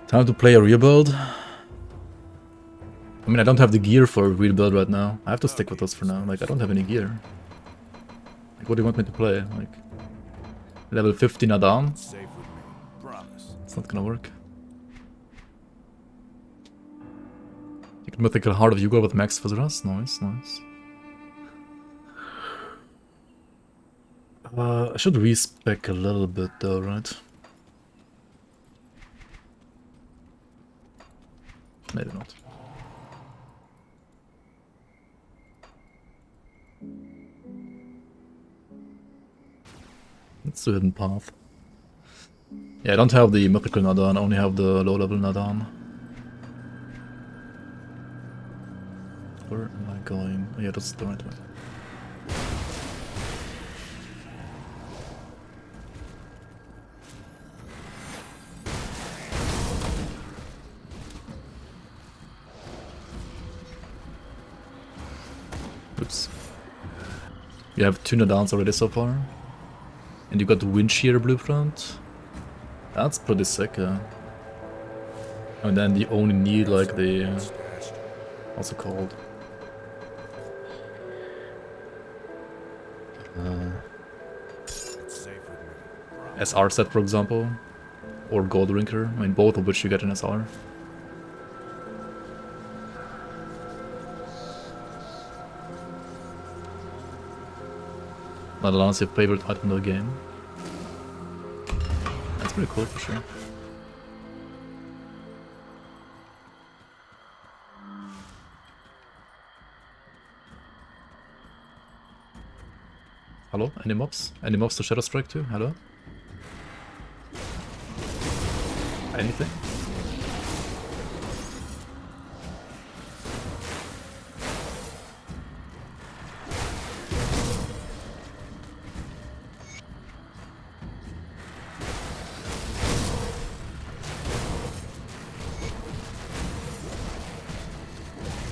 Time to play a rebuild. I mean, I don't have the gear for a rebuild right now. I have to stick with this for now. Like, I don't have any gear. Like, what do you want me to play? Like, level 50 Nadan? It's not gonna work. You can mythical Heart of Yugo with max Fizz. Nice, nice. I should respec a little bit though, right? Maybe not. Let's do Hidden Path. Yeah, I don't have the mythical Nadan, I only have the low level Nadan. Where am I going? Oh, yeah, that's the right way. Oops. You have 2 Nadans already so far. And you got the Wind Shear blueprint. That's pretty sick, yeah. And then you only need like the... what's it called? SR set, for example. Or Gold Rinker. I mean, both of which you get in SR. Not is your favorite item in the game. That's pretty cool for sure. Hello? Any mobs? Any mobs to Shadow Strike to? Hello? Anything?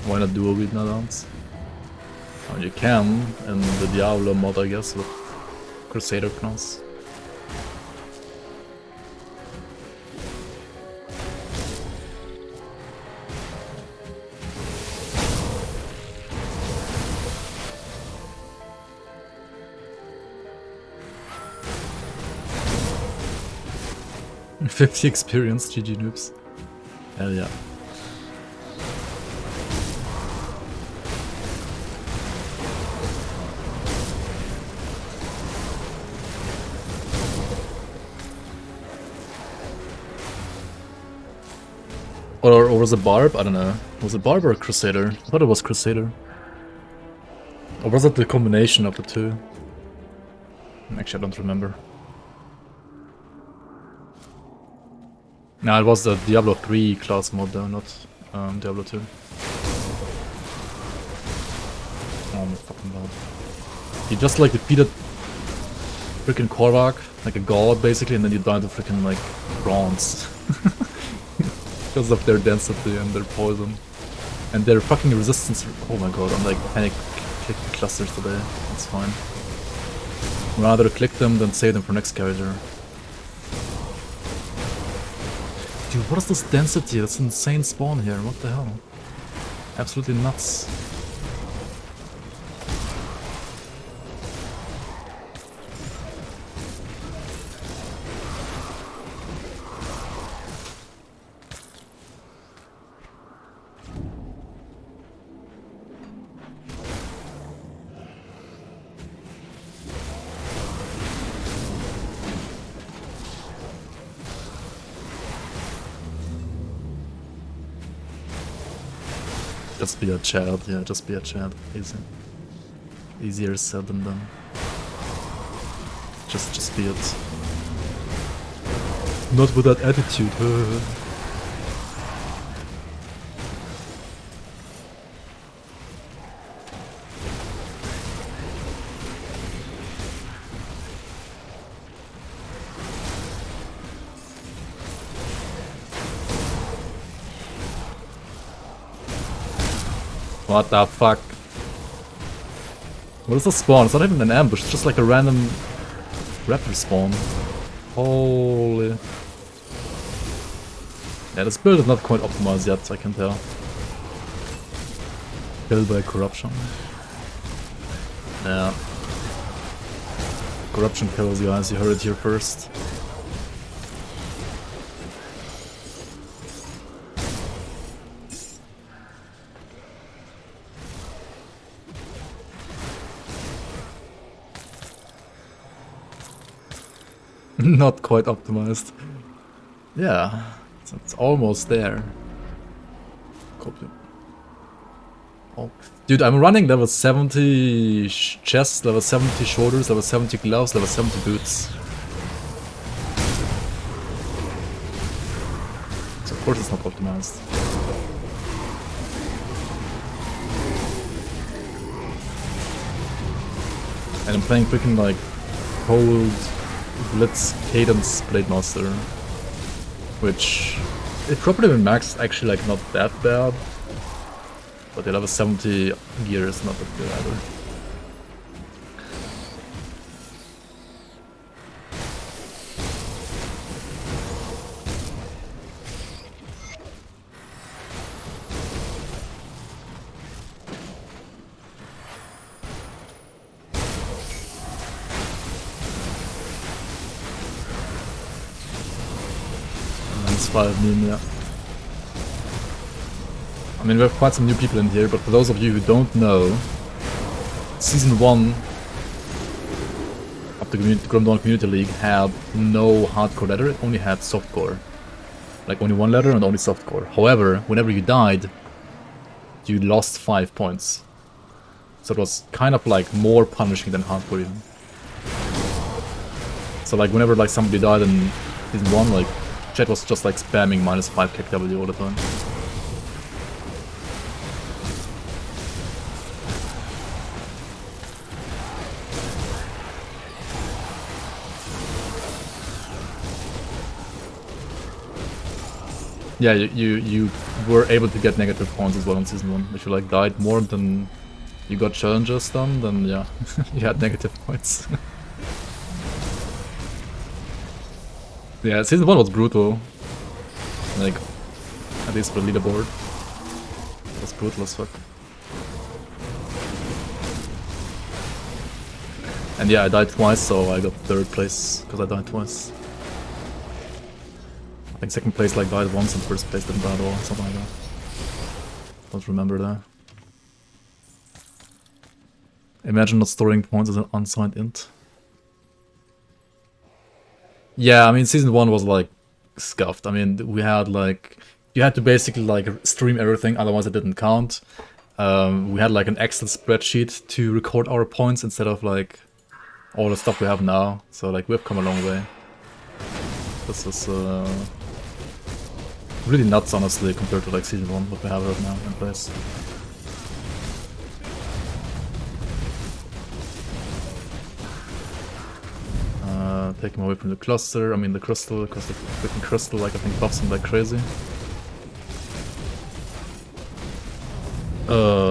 Why not duo with Nadans? Oh, you can in the Diablo mod, I guess, with Crusader class. $50 experience, GG noobs. Hell yeah. Or was it Barb? I don't know. Was it Barb or Crusader? I thought it was Crusader. Or was it the combination of the two? Actually, I don't remember. No, it was the Diablo 3 class mod though, not Diablo 2. Oh my fucking god. You just like defeated freaking Korvac, like a god basically, and then you die to freaking like bronze. Because of their density and their poison. And their fucking resistance. Oh my god, I'm like panic click clusters today. That's fine. Rather click them than save them for next character. Dude, what is this density? That's an insane spawn here. What the hell? Absolutely nuts. Just be a child, yeah, just be a child. Easy. Easier said than done. Just be it. Not with that attitude. What the fuck? What is the spawn? It's not even an ambush, it's just like a random raptor spawn. Holy... Yeah, this build is not quite optimized yet, I can tell. Built by corruption. Yeah. Corruption kills, guys, you heard it here first. Not quite optimized. Yeah, it's almost there. Copy. Oh. Dude, I'm running level 70 chest, level 70 shoulders, level 70 gloves, level 70 boots. So of course it's not optimized. And I'm playing freaking like cold Blitz Cadence Blademaster, which it properly when max actually like not that bad, but the level 70 gear is not that good either. Yeah. I mean, we have quite some new people in here, but for those of you who don't know, Season 1 of the Grim Dawn Community League had no hardcore ladder, it only had softcore. Like only one ladder and only softcore. However, whenever you died, you lost 5 points. So it was kind of like more punishing than hardcore even. So like whenever like somebody died in Season 1, like chat was just like spamming -5 KW all the time. Yeah, you were able to get negative points as well in Season 1. If you like died more than you got challenges done, then yeah, you had negative points. Yeah, Season 1 was brutal. Like, at least for the leaderboard. It was brutal as fuck. And yeah, I died twice, so I got 3rd place, because I died twice. I think 2nd place like died once and 1st place didn't die at all, something like that. Don't remember that. Imagine not storing points as an unsigned int. Yeah, I mean, Season 1 was like scuffed. I mean, we had like, you had to basically like stream everything, otherwise it didn't count. We had like an Excel spreadsheet to record our points instead of like all the stuff we have now. So like we've come a long way. This is Really nuts, honestly, compared to like Season 1, what we have right now in place. Take him away from the cluster, I mean the crystal, because the freaking crystal, like, I think buffs him like crazy.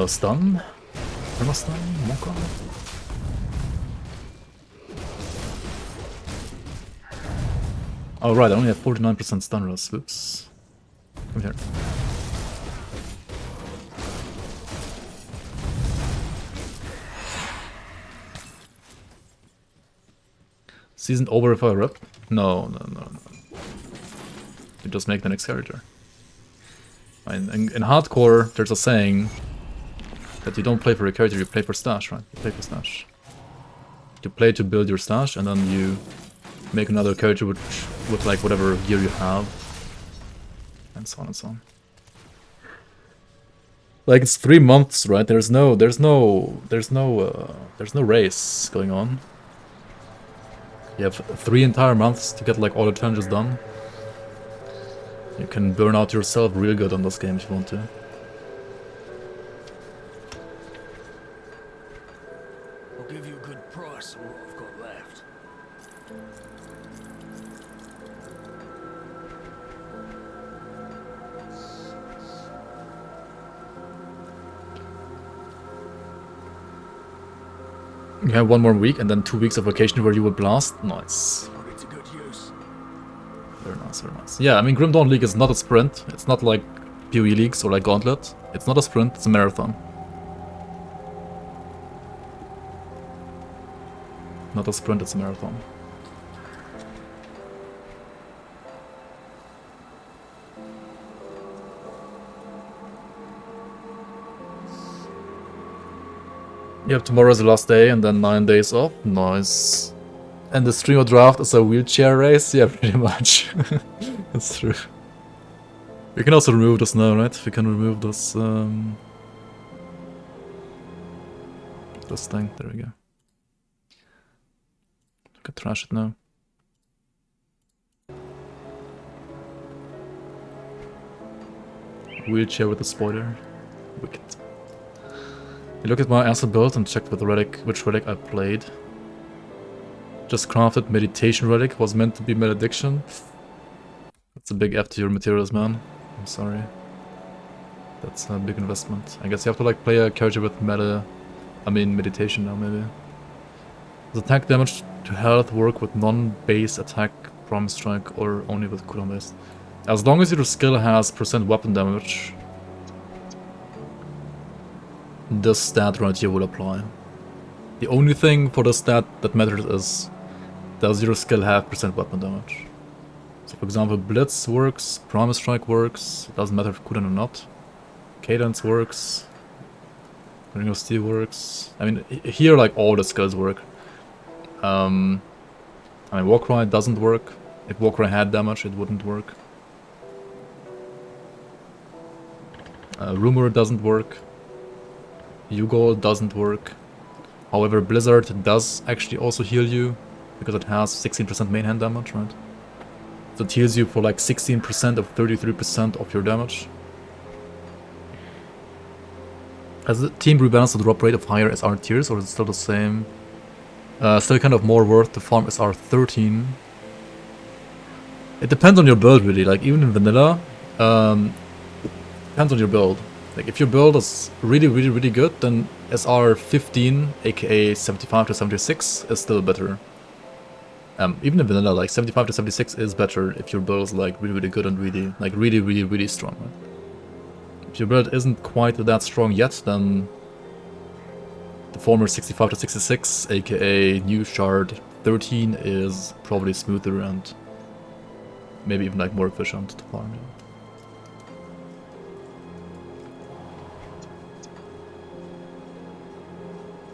Stun? Stun? Monka? Oh right, I only have 49% stun rust, whoops. Come here. Season over if I rip? No. You just make the next character. In hardcore, there's a saying that you don't play for your character, you play for stash, right? You play for stash. You play to build your stash, and then you make another character with like whatever gear you have, and so on and so on. Like it's 3 months, right? There's no race going on. You have 3 entire months to get like all the challenges done. You can burn out yourself real good on this game if you want to. I'll give you a good price for what I've got left. You have 1 more week and then 2 weeks of vacation where you will blast. Nice. Put it to good use. Very nice, very nice. Yeah, I mean, Grim Dawn League is not a sprint. It's not like PoE leagues or like Gauntlet. It's not a sprint, it's a marathon. Not a sprint, it's a marathon. Yep, tomorrow is the last day and then 9 days off. Nice. And the streamer draft is a wheelchair race? Yeah, pretty much. That's true. We can also remove this now, right? We can remove this, this thing. There we go. We can trash it now. Wheelchair with a spoiler. Wicked. You look at my asset build and checked which relic I played. Just crafted meditation relic, was meant to be malediction. That's a big F to your materials, man. I'm sorry. That's a big investment. I guess you have to like play a character with meditation now maybe. Does attack damage to health work with non-base attack, promise strike, or only with cooldown base? As long as your skill has % weapon damage, this stat right here will apply. The only thing for this stat that matters is, does your skill have % weapon damage? So for example, Blitz works, Promise Strike works, it doesn't matter if cooldown or not. Cadence works, Ring of Steel works. I mean, here like all the skills work. I mean, Warcry doesn't work. If Warcry had damage, it wouldn't work. Rumor doesn't work. Yugo doesn't work. However, Blizzard does actually also heal you, because it has 16% main hand damage, right? So it heals you for like 16% of 33% of your damage. Has the team rebalanced the drop rate of higher SR tiers, or is it still the same? Still kind of more worth to farm SR 13. It depends on your build really, like even in vanilla, depends on your build. Like if your build is really good, then SR 15, aka 75 to 76 is still better. Even in vanilla, like 75 to 76 is better if your build is like really good and really strong. Right? If your build isn't quite that strong yet, then the former 65 to 66, aka new shard 13, is probably smoother and maybe even like more efficient to farm.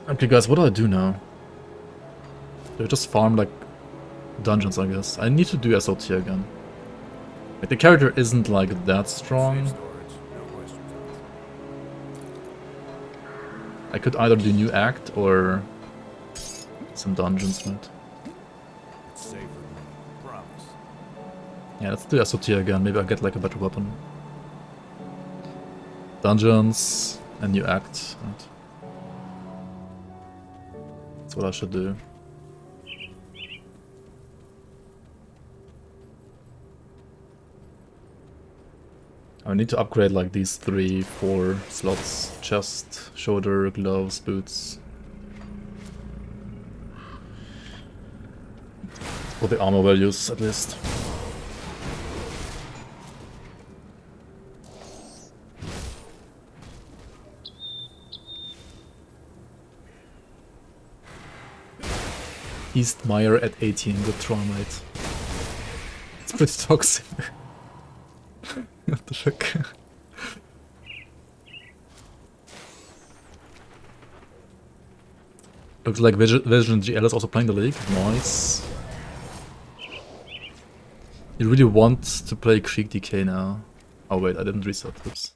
Okay guys, what do I do now? Do I just farm like dungeons, I guess? I need to do SOT again. Like the character isn't like that strong. I could either do new act or some dungeons, right? Yeah, let's do SOT again. Maybe I'll get like a better weapon. Dungeons, and new act. Right. That's what I should do. I need to upgrade like these 3, 4 slots. Chest, shoulder, gloves, boots. For the armor values at least. Eastmeyer at 18, good try, mate. It's pretty toxic. What the fuck? Looks like Vision GL is also playing the league. Nice. You really want to play Krieg DK now? Oh wait, I didn't reset. Oops.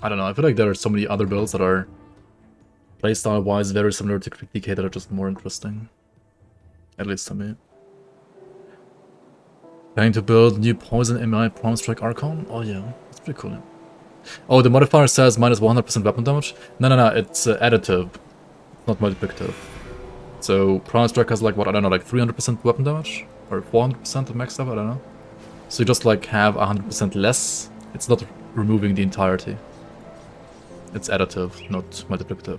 I don't know, I feel like there are so many other builds that are playstyle-wise very similar to Krieg DK that are just more interesting. At least to me. Trying to build new poison in my Prime Strike Archon? Oh yeah, that's pretty cool. Oh, the modifier says minus 100% weapon damage? No, it's additive, not multiplicative. So Prime Strike has like, what, I don't know, like 300% weapon damage? Or 400% of max up, I don't know. So you just like have 100% less. It's not removing the entirety. It's additive, not multiplicative.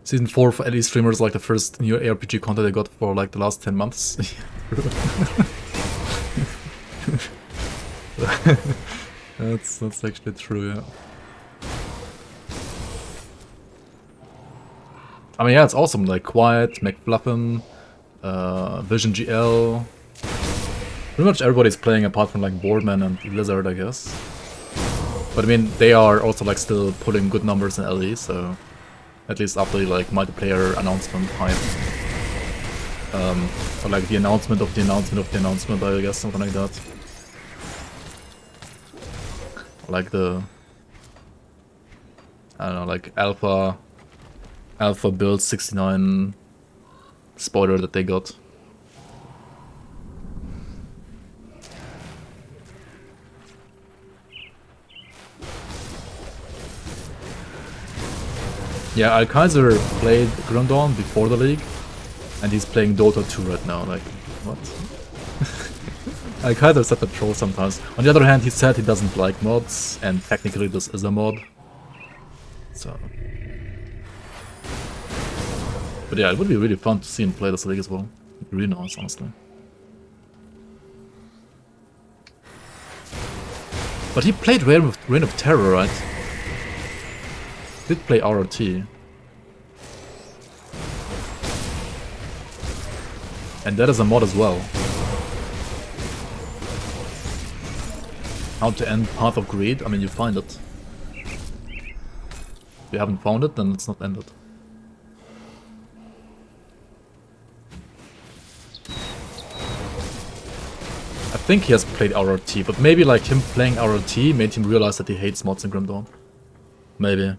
Season 4 for LE streamers, like the first new ARPG content I got for like the last 10 months. That's actually true, yeah. I mean, yeah, it's awesome, like Quiet, McFluffin, Vision GL. Pretty much everybody's playing apart from like Boardman and Lizard, I guess. But I mean, they are also like still putting good numbers in LE, so... At least after the like multiplayer announcement hype. Or like the announcement of the announcement of the announcement, I guess, something like that. Like the... I don't know, like Alpha build 69 spoiler that they got. Yeah, Alkaiser played Grandon before the league, and he's playing Dota 2 right now, like, what? Alkaiser said a troll sometimes. On the other hand, he said he doesn't like mods, and technically this is a mod. So... But yeah, it would be really fun to see him play this league as well. It'd be really nice, honestly. But he played Reign of Terror, right? Did play RRT. And that is a mod as well. How to end Path of Greed? I mean, you find it. If you haven't found it, then it's not ended. I think he has played RRT, but maybe like him playing RRT made him realize that he hates mods in Grim Dawn. Maybe.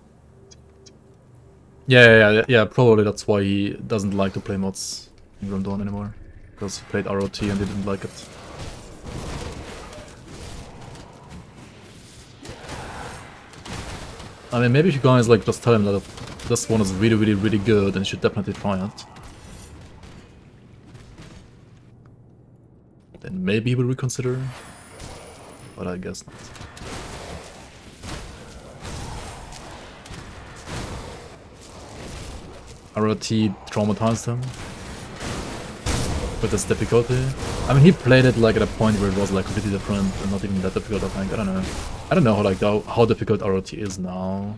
Yeah, probably that's why he doesn't like to play mods in Grim Dawn anymore. Because he played ROT and he didn't like it. I mean, maybe if you guys like just tell him that this one is really good and you should definitely try it. Then maybe he will reconsider. But I guess not. ROT traumatized him with this difficulty. I mean, he played it like at a point where it was like completely different and not even that difficult, I think. I don't know. I don't know how like how difficult ROT is now.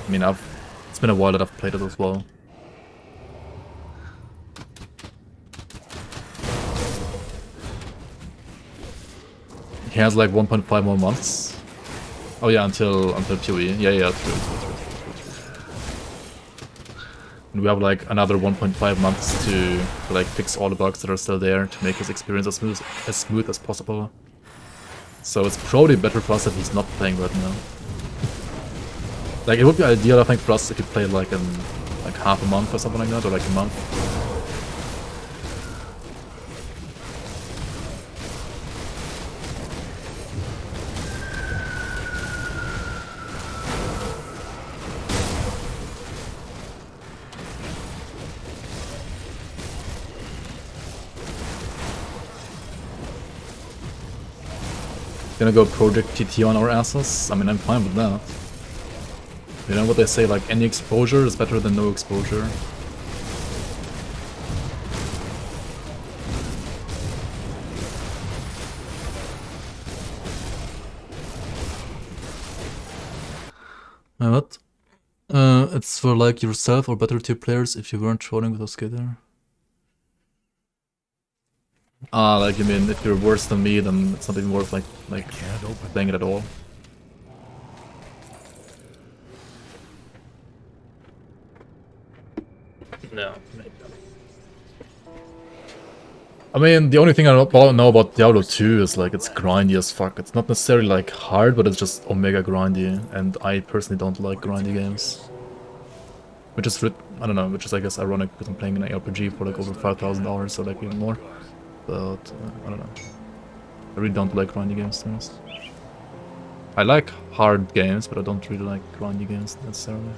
I mean, it's been a while that I've played it as well. He has like 1.5 more months. Oh yeah, until PoE. Yeah, true. And we have like another 1.5 months to like fix all the bugs that are still there to make his experience as smooth as possible. So it's probably better for us that he's not playing right now. Like, it would be ideal, I think, for us if he played like in like half a month or something like that, or like a month. Gonna go Project TT on our asses? I mean, I'm fine with that. You know what they say, like, any exposure is better than no exposure. What? It's for, like, yourself or better tier players if you weren't trolling with us together. Ah, like, you mean if you're worse than me, then it's not even worth, like playing it at all. No, maybe not. I mean, the only thing I know about Diablo 2 is, like, it's grindy as fuck. It's not necessarily, like, hard, but it's just omega grindy, and I personally don't like grindy games. Which is, I don't know, which is, I guess, ironic, because I'm playing an RPG for, like, over 5,000 hours, so, like, even more. But, I don't know. I really don't like grindy games, to be honest. I like hard games, but I don't really like grindy games, necessarily.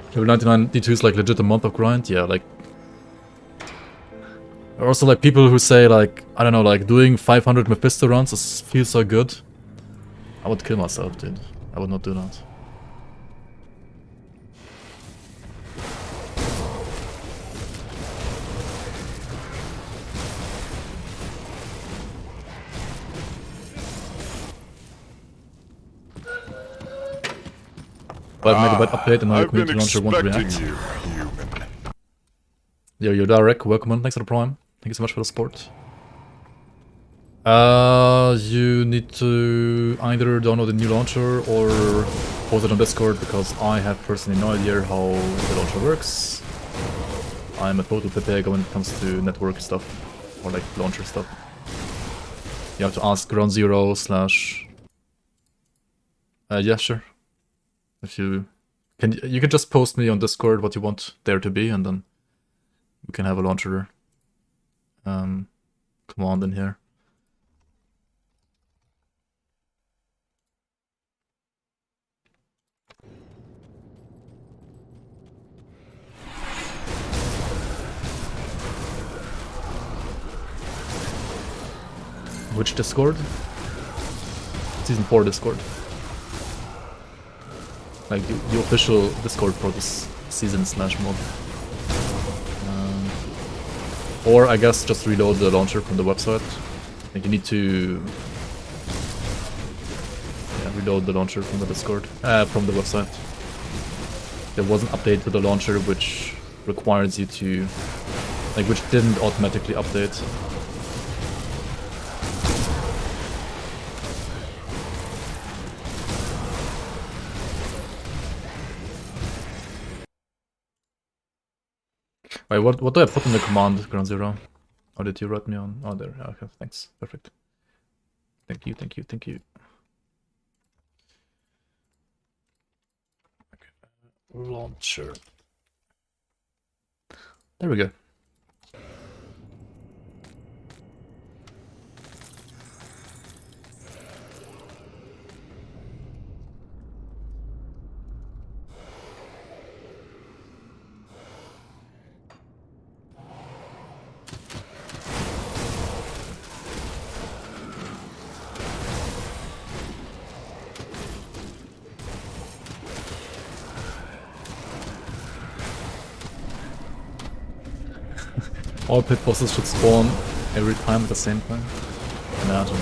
Level 99 D2 is, like, legit a month of grind? Yeah, like... There are also, like, people who say, like, I don't know, like, doing 500 Mephisto runs feels so good. I would kill myself, dude. I would not do that. Megabyte update and now your community launcher won't react. Yo, Darek, welcome on. Thanks for the prime. Thank you so much for the support. You need to either download a new launcher or post it on Discord, because I have personally no idea how the launcher works. I'm a total pepega when it comes to network stuff, or like launcher stuff. You have to ask Ground Zero / yeah, sure. If you can just post me on Discord what you want there to be, and then we can have a launcher command in here. Which Discord? Season 4 Discord. Like the official Discord for this season / mod. Or I guess just reload the launcher from the website. I think you need to reload the launcher from the Discord, from the website. There was an update to the launcher which requires you to, like, which didn't automatically update. Wait, what do I put in the command, Ground Zero? Or did you write me on? Oh, there. Okay, thanks. Perfect. Thank you. Okay. Launcher. There we go. All pit bosses should spawn every time at the same time. Imagine.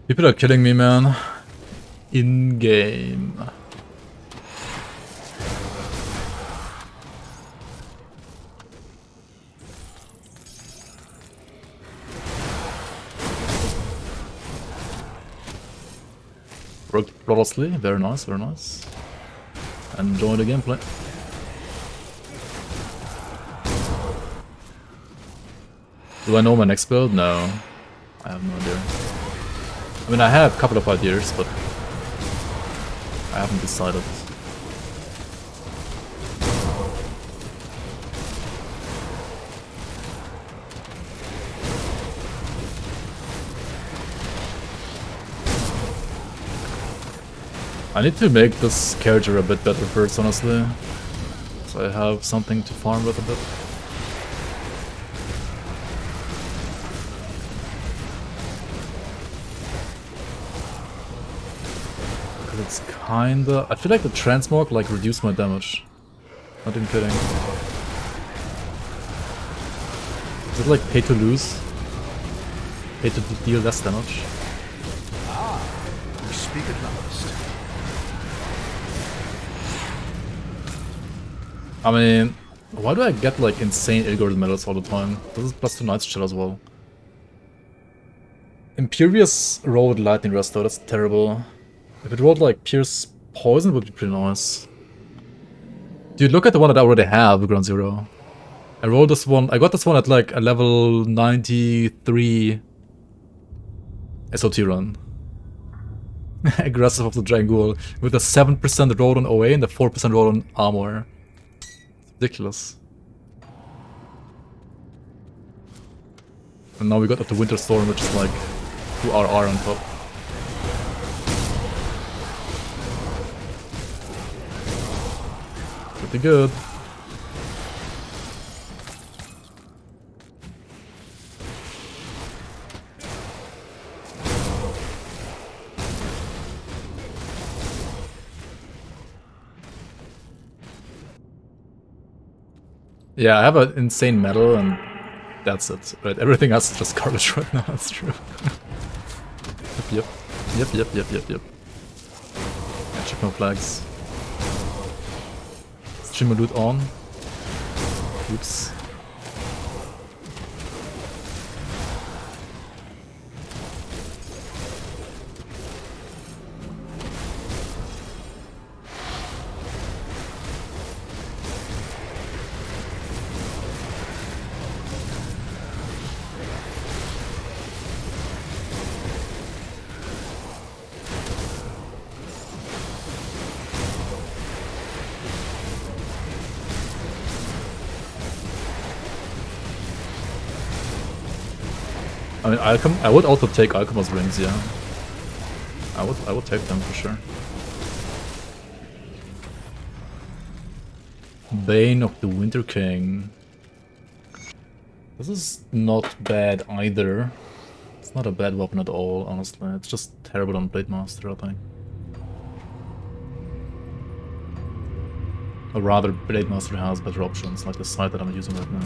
People are killing me, man. In-game. Worked flawlessly. Very nice, very nice. Enjoy the gameplay. Do I know my next build? No. I have no idea. I mean, I have a couple of ideas, but I haven't decided. I need to make this character a bit better first, honestly. So I have something to farm with a bit. Because it's kinda... I feel like the transmog like reduced my damage. Not even kidding. Is it like pay to lose? Pay to deal less damage? Ah, you speak at last. I mean, why do I get like insane Ilgord medals all the time? This is plus 2 Knight's Chill as well. Imperious rolled Lightning Rest though, that's terrible. If it rolled like Pierce Poison, it would be pretty nice. Dude, look at the one that I already have, Ground Zero. I rolled this one, I got this one at like a level 93 SOT run. Aggressive of the Drangul, with a 7% roll on OA and a 4% roll on armor. Ridiculous. And now we got up the Winter Storm, which is like 2 RR on top. Pretty good. Yeah, I have an insane metal and that's it. Right, everything else is just garbage right now, that's true. Yep. Yeah, check no flags. Streamer loot on. Oops. I mean, I would also take Alchemist rings, yeah. I would take them for sure. Bane of the Winter King. This is not bad either. It's not a bad weapon at all, honestly. It's just terrible on Blademaster, I think. Or rather, Blademaster has better options, like the side that I'm using right now.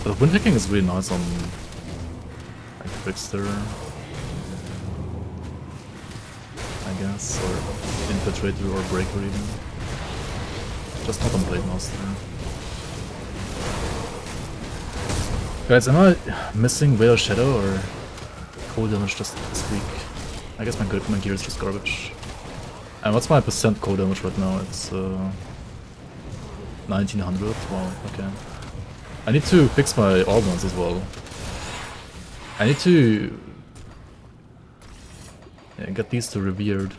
The Winter King is really nice on like Trickster, I guess, or Infiltrator or Breaker even. Just not on Blademaster. Guys, am I missing Veil of Shadow or cold damage just this week? I guess my gear is just garbage. And what's my percent cold damage right now? It's 1900. Wow, okay. I need to fix my organs as well. I need to get these to revered.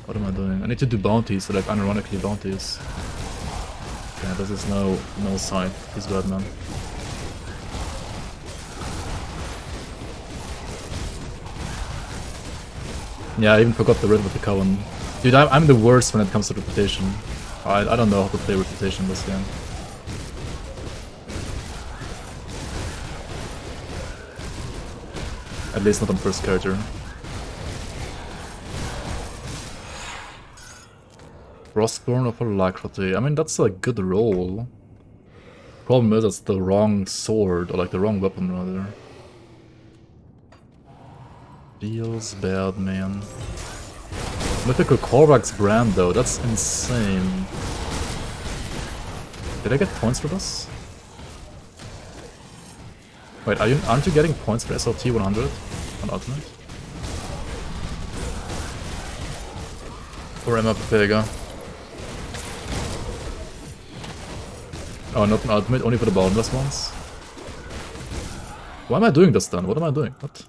What am I doing? I need to do bounties, so like unironically bounties. Okay, this is no sign. He's bad, man. Yeah, I even forgot the red with the Coven. Dude, I'm the worst when it comes to reputation. I don't know how to play reputation this game. At least not on first character. Frostborn of Alacrity. I mean, that's a good roll. Problem is, it's the wrong sword, or like the wrong weapon rather. Feels bad, man. Mythical Korvax brand though, that's insane. Did I get points for this? Wait, aren't you getting points for SLT 100? On ultimate. Or am I Pega? Oh, not an ultimate, only for the boundless ones. Why am I doing this then? What am I doing? What?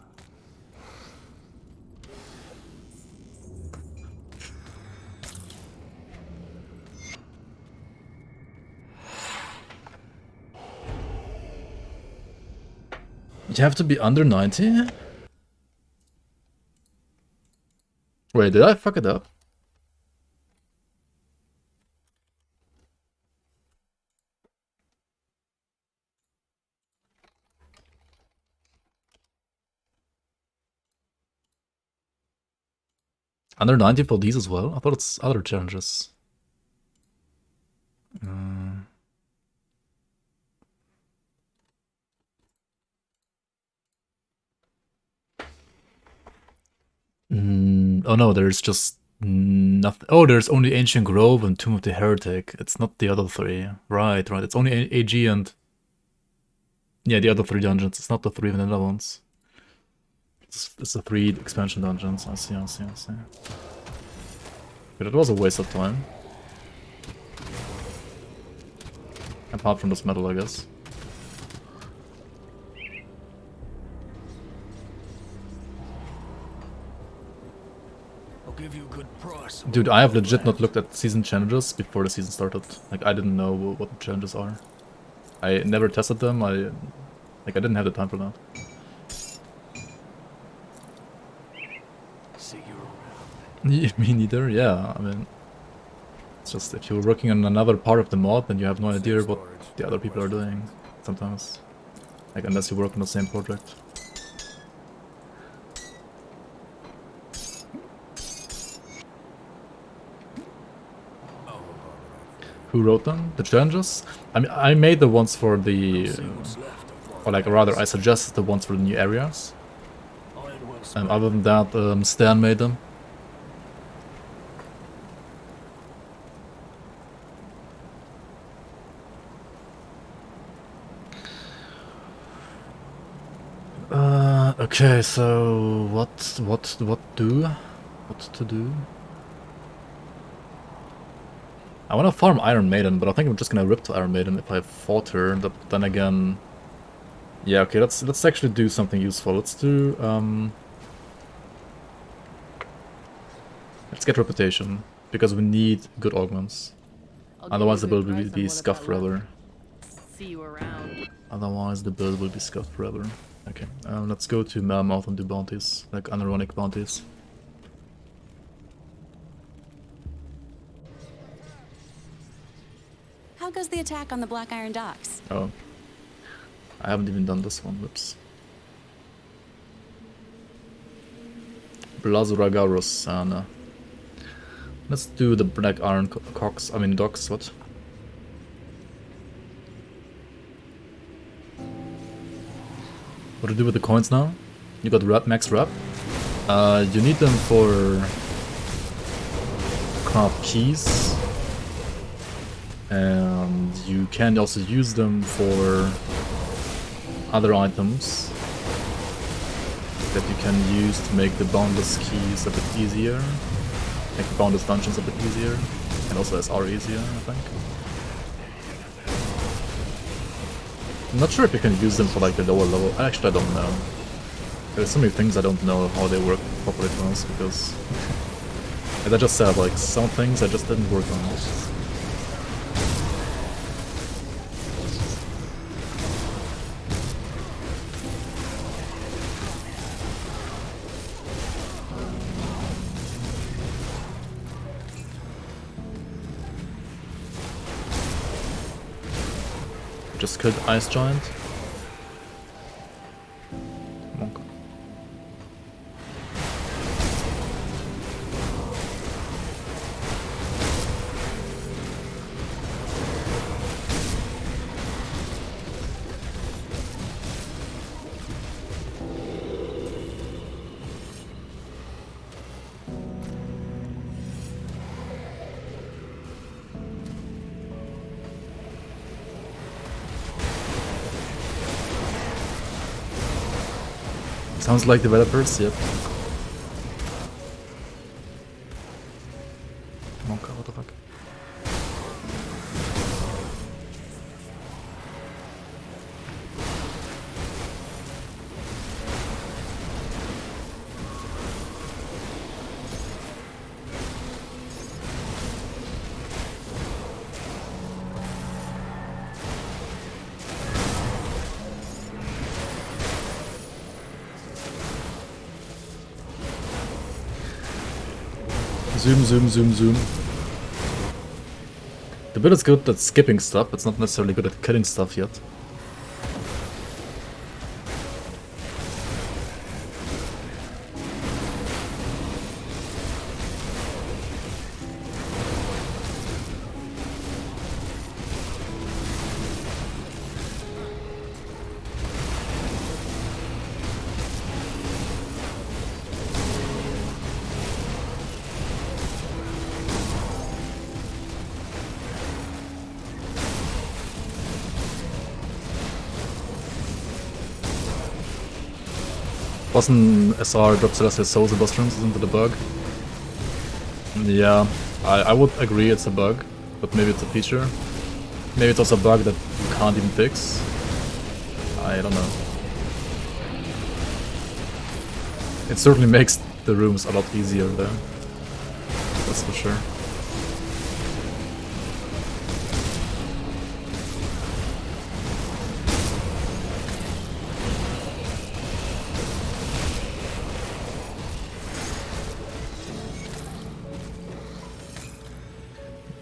You have to be under 90? Wait, did I fuck it up? Under 90 for these as well? I thought it's other challenges. Oh no, there's just nothing. Oh, there's only Ancient Grove and Tomb of the Heretic. It's not the other three. Right. It's only AG and... Yeah, the other 3 dungeons. It's not the 3 vanilla ones. It's the 3 expansion dungeons. I see. But it was a waste of time. Apart from this metal, I guess. I'll give you a good price. Dude, I have legit not looked at season challenges before the season started. Like, I didn't know what the challenges are. I never tested them. I didn't have the time for that. See you around. Me neither. Yeah, I mean, it's just if you're working on another part of the mod, then you have no idea what the other people are doing. Sometimes, like, unless you work on the same project. Who wrote them? The challenges? I mean, I made the ones for the... or like, rather, I suggested the ones for the new areas. Other than that, Stan made them. Okay, so what to do? I want to farm Iron Maiden, but I think I'm just gonna rip to Iron Maiden if I fought her. But then again, yeah, okay, let's actually do something useful. Let's do let's get reputation because we need good augments. Otherwise, the build will be scuffed forever. See you around. Otherwise, the build will be scuffed forever. Okay, let's go to Melmouth and do bounties, like unironic bounties. How goes the attack on the Black Iron Docks? Oh. I haven't even done this one, whoops. Blazuragarus, and let's do the Black Iron docks, what? What to do with the coins now? You got max wrap. You need them for craft keys. And you can also use them for other items that you can use to make the boundless keys a bit easier, make the boundless dungeons a bit easier, and also SR easier, I think. I'm not sure if you can use them for like the lower level. Actually, I don't know. There's so many things I don't know how they work properly for us because, as I just said, like some things I just didn't work on. Just killed Ice Giant. Monk. Sounds like developers, yep. Come on, what the fuck? Zoom, zoom, zoom, zoom. The build is good at skipping stuff, it's not necessarily good at killing stuff yet. Wasn't SR drop Celestial Souls in boss rooms, isn't it a bug? Yeah, I would agree it's a bug, but maybe it's a feature. Maybe it's also a bug that you can't even fix. I don't know. It certainly makes the rooms a lot easier there. That's for sure.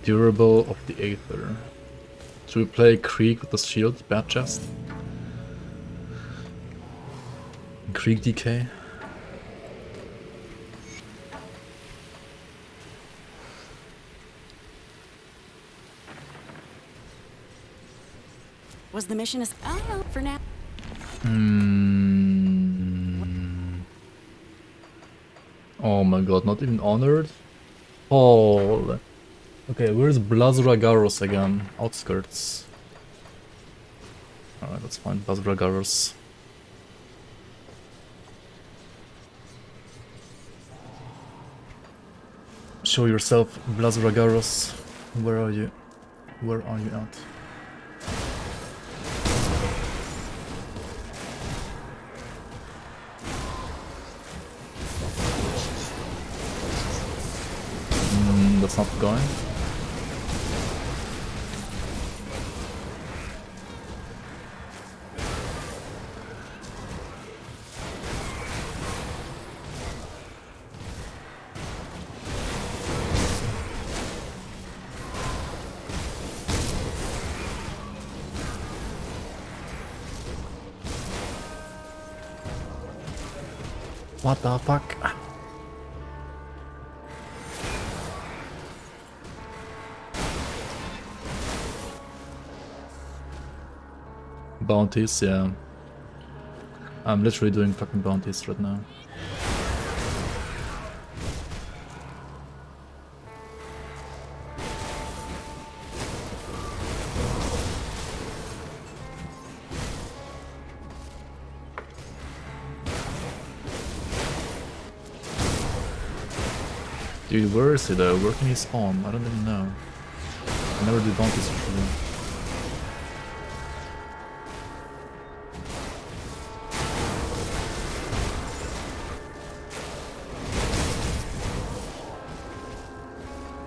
Durable of the Aether. Should we play Krieg with the shield? Bad chest? Krieg DK? Was the mission is for now? Oh my god, not even honored? Oh. Okay, where's Blademaster again? Outskirts. Alright, let's find Blademaster. Show yourself, Blademaster. Where are you? Where are you at? That's not going. What the fuck? Bounties, yeah. I'm literally doing fucking bounties right now. Dude, where is he though? Where can he spawn? I don't even know. I never do bounties usually.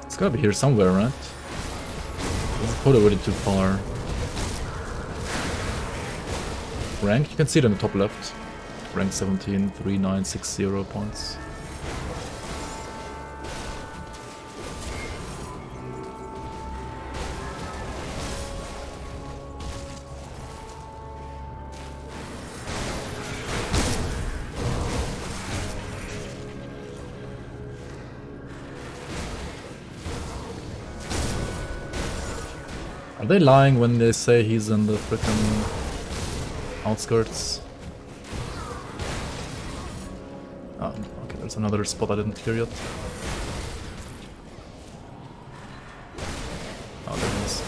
It's gotta be here somewhere, right? Let's put it already too far. Rank? You can see it on the top left. Rank 17, 3960 points. Are they lying when they say he's in the frickin' outskirts? Oh, okay, there's another spot I didn't clear yet. Oh, there it is.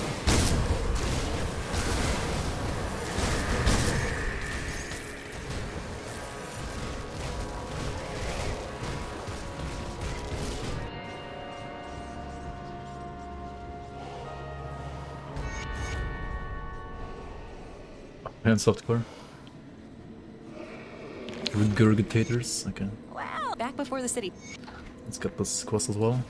And softcore. Regurgitators, okay. Wow. Back before the city. Let's get this quest as well.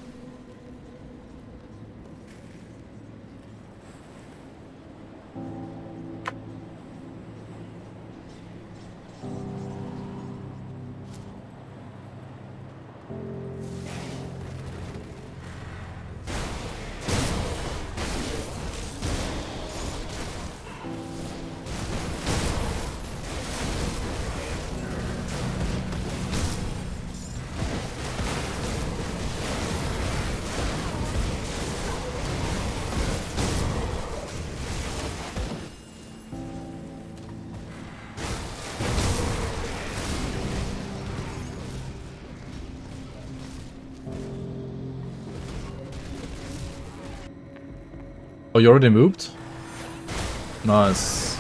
Oh, you already moved? Nice.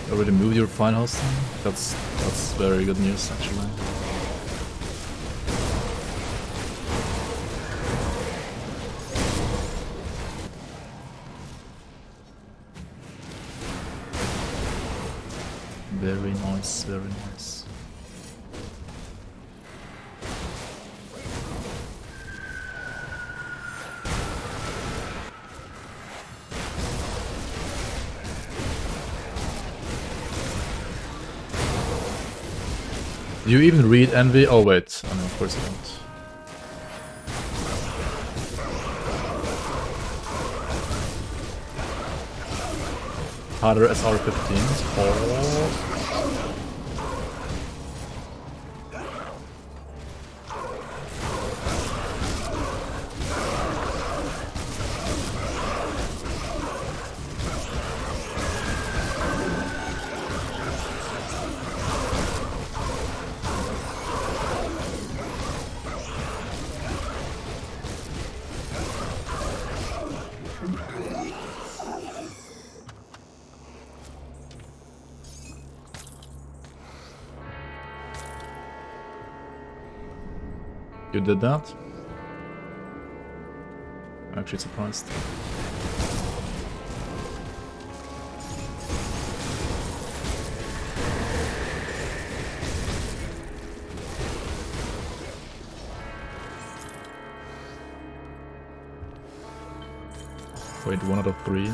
You already moved your fine hosting? That's very good news, actually. Very nice, very nice. Do you even read Envy? Oh wait, I mean, of course you don't. Harder SR15s. Oh. You did that? I'm actually surprised. Wait, 1 out of 3.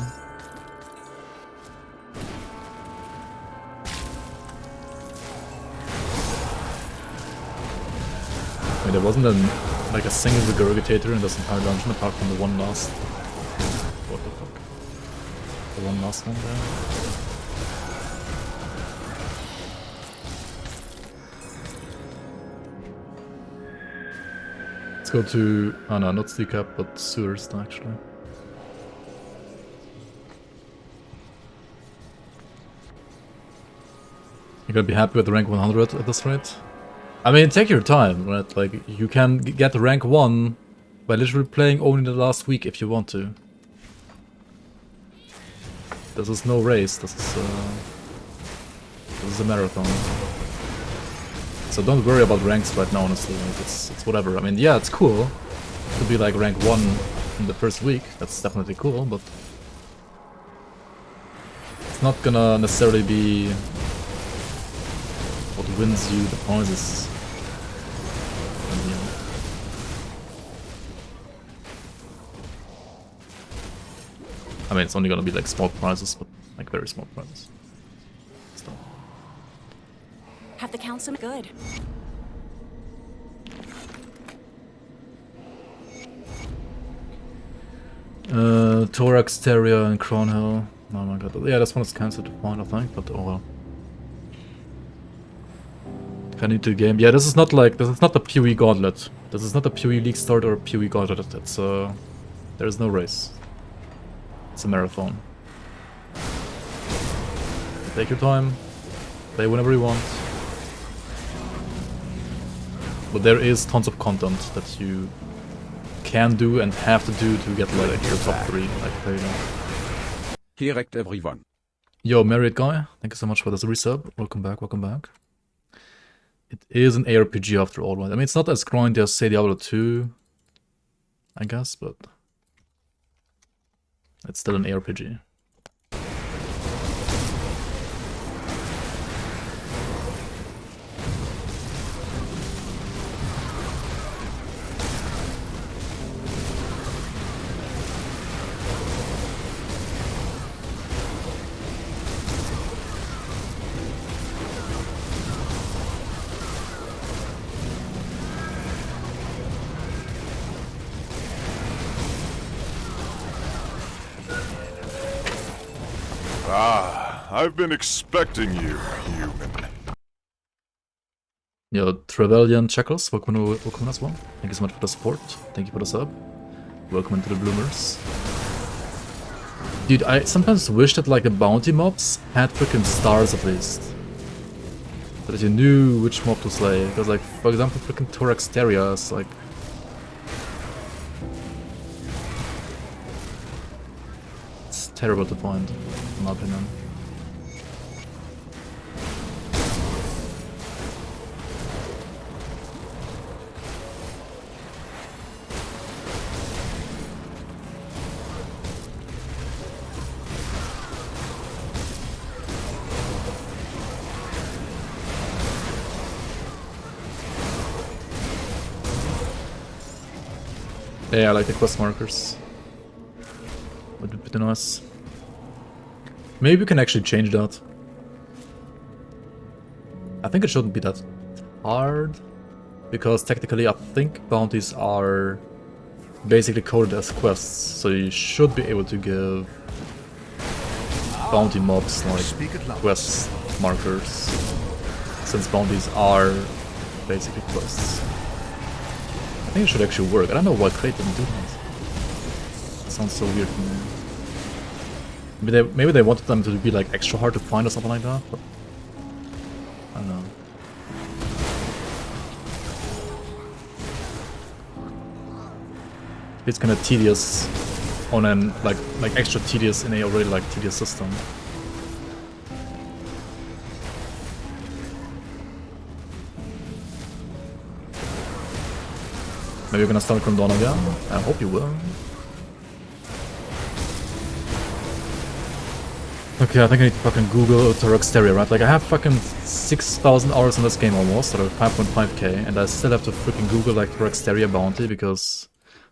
Wait, there wasn't like a single regurgitator in this entire dungeon apart from the one last... What the fuck? The one last one there? Let's go to... oh no, not Steak but sewers actually. You're gonna be happy with the rank 100 at this rate? I mean, take your time, right? Like, you can get the rank 1 by literally playing only the last week if you want to. This is no race, this is a marathon. So don't worry about ranks right now, honestly, like, it's whatever. I mean, yeah, it's cool to be like rank 1 in the first week, that's definitely cool, but it's not gonna necessarily be what wins you the prizes. I mean, it's only gonna be like small prizes, but like very small prizes. Still. Have the council good. Thorax, Teria, and Crownhill. Oh my god. Yeah, this one is cancelled to find, I think, but oh well. I need to game. Yeah, this is not the PoE Gauntlet. This is not a PoE League start or a PoE Gauntlet. It's there's no race. It's a marathon. Take your time. Play whenever you want. But there is tons of content that you can do and have to do to get like your top 3. Like, there you go. Direct everyone. Yo, Marriott Guy, thank you so much for this resub. Welcome back, welcome back. It is an ARPG after all, right? I mean, it's not as grindy as, say, Diablo 2, I guess, but it's still an ARPG. Ah, I've been expecting you, human. Yo, Trevelyan Checkles, welcome as well. Thank you so much for the support. Thank you for the sub. Welcome into the Bloomers. Dude, I sometimes wish that like the bounty mobs had freaking stars at least. So that you knew which mob to slay. Because like, for example, freaking Thoraxteria is like... It's terrible to find, in my opinion. Yeah, I like the quest markers. Would be pretty nice. Maybe we can actually change that. I think it shouldn't be that hard. Because technically I think bounties are basically coded as quests. So you should be able to give bounty mobs like quest markers. Since bounties are basically quests. I think it should actually work. I don't know why Crate didn't do that. It sounds so weird to me. Maybe they wanted them to be like extra hard to find or something like that, but I don't know. It's kind of tedious on an like extra tedious in a already like tedious system. Maybe you're gonna start from dawn again? I hope you will. Okay, I think I need to fucking Google Thoraxteria, right? Like, I have fucking 6,000 hours in this game almost, or 5.5k, and I still have to freaking Google, like, Thoraxteria bounty, because,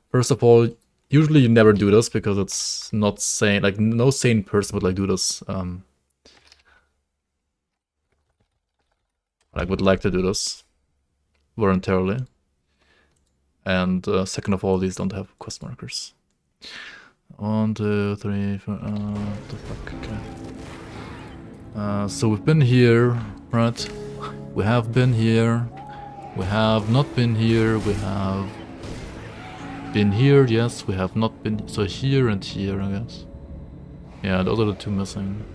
first of all, usually you never do this, because it's not sane, like, no sane person would, like, do this. Like, would like to do this voluntarily. And second of all, these don't have quest markers. 1, 2, 3, 4, what the fuck, okay. So we've been here, right? We have been here. We have not been here. We have been here, yes. We have not been, so here and here, I guess. Yeah, those are the two missing.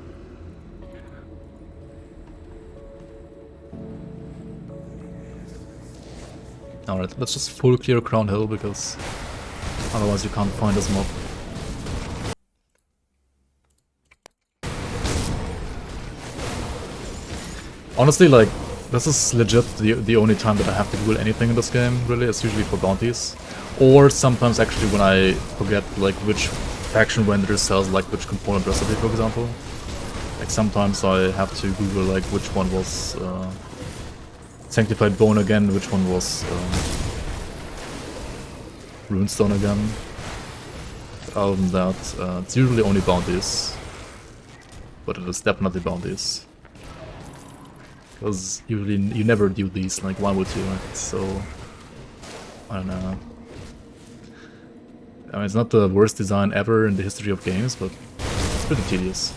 Alright, let's just full clear Crown Hill, because otherwise you can't find this mob. Honestly, like, this is legit the only time that I have to Google anything in this game, really. It's usually for bounties. Or sometimes actually when I forget, like, which faction vendor sells, like, which component recipe, for example. Like, sometimes I have to Google, like, which one was Sanctified Bone again, which one was Runestone again. But other than that, it's usually only bounties. But it is definitely bounties. Because usually you never do these, like, why would you? Like, it's so... I don't know. I mean, it's not the worst design ever in the history of games, but it's pretty tedious.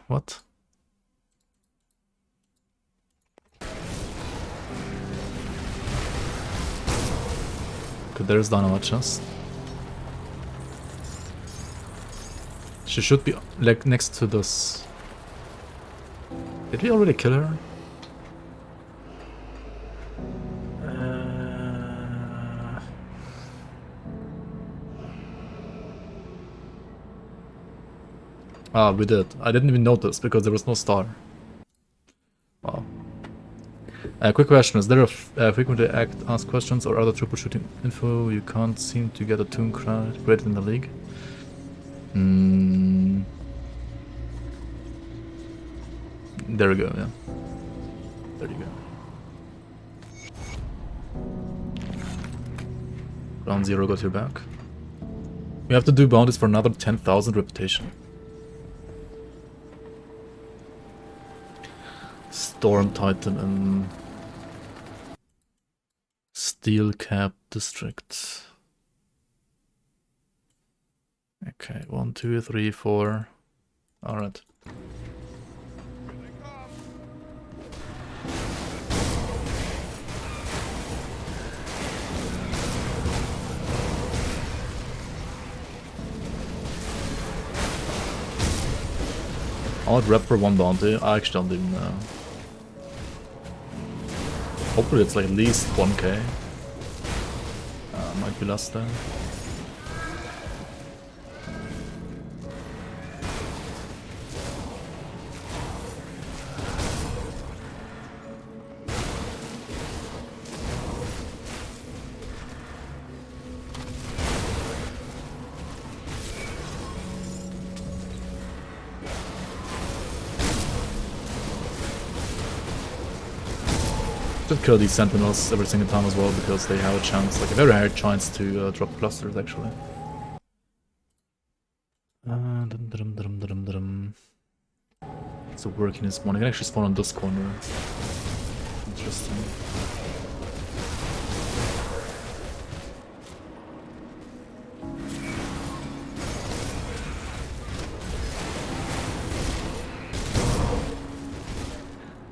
What? Okay, there's Dynamite Chest. She should be like next to this. Did we already kill her? Ah, we did. I didn't even notice because there was no star. Wow. Quick question, is there a frequently asked questions or other troubleshooting info you can't seem to get a tune created in the league? There we go, yeah. There you go. Ground Zero got your back. We have to do bounties for another 10,000 reputation. Storm Titan and Steel Cap District. Okay, 1, 2, 3, 4. Alright. I'll grab for 1 bounty. I actually don't even know. Hopefully it's like at least 1k. Might be less then. Just kill these sentinels every single time as well, because they have a chance, like a very high chance to drop clusters actually. So working this one, I can actually spawn on this corner. Interesting.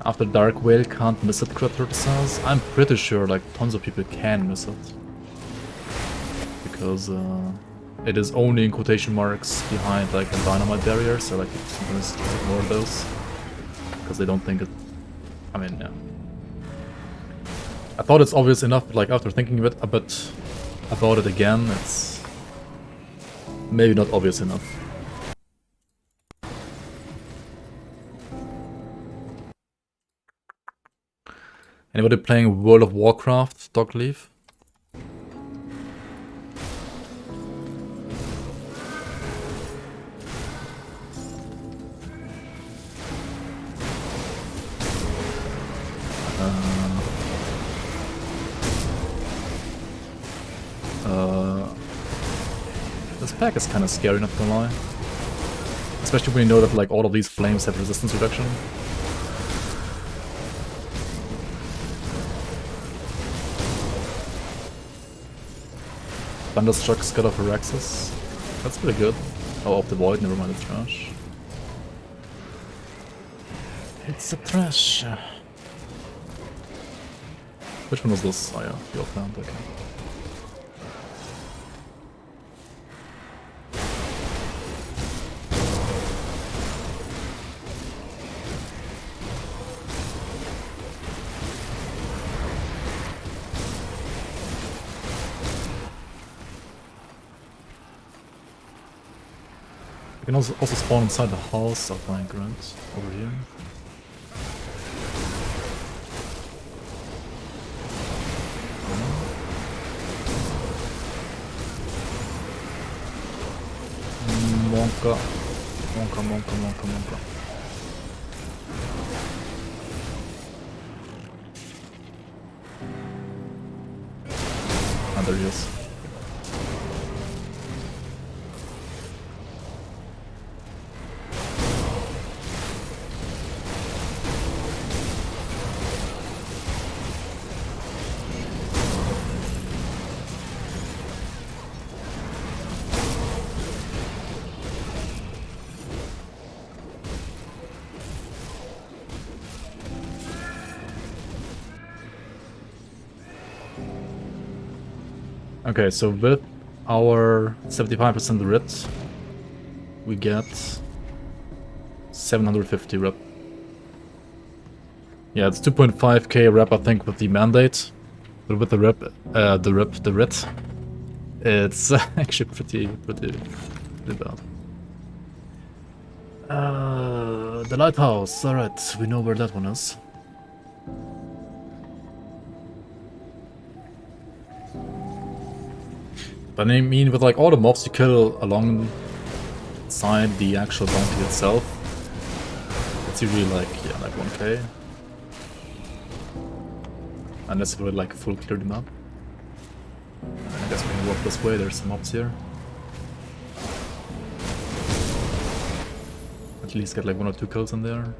After Dark Whale can't miss it, Creator cells. I'm pretty sure like tons of people can miss it. Because it is only in quotation marks behind like a dynamite barrier, so like sometimes just ignore those. Because they don't think it... I mean, yeah. I thought it's obvious enough, but like after thinking a bit about it again, it's maybe not obvious enough. Anybody playing World of Warcraft, Dogleaf? This pack is kind of scary, not gonna lie. Especially when you know that like all of these flames have resistance reduction. Thunderstruck Scud of Araxis. That's pretty good. Oh, of the Void, never mind, it's trash. It's a trash. Which one was this? Oh yeah, the Outland, okay. You can also spawn inside the house of my grunt over here. Monka. Ah, there he is. Okay, so with our 75% writ, we get 750 rep. Yeah, it's 2.5k rep, I think, with the mandate, but with the writ, it's actually pretty bad. The lighthouse. All right, we know where that one is. But I mean, with like all the mobs you kill alongside the actual bounty itself, it's usually like, yeah, like 1k. Unless we like full clear the map. I guess we can walk this way, there's some mobs here. At least get like 1 or 2 kills in there.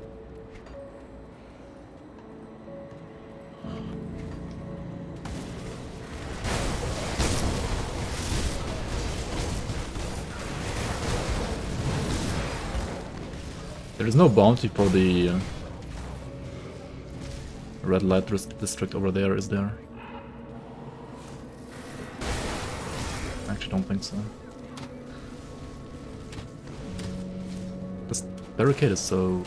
There's no bounty for the red light district over there, is there? I actually don't think so. This barricade is so...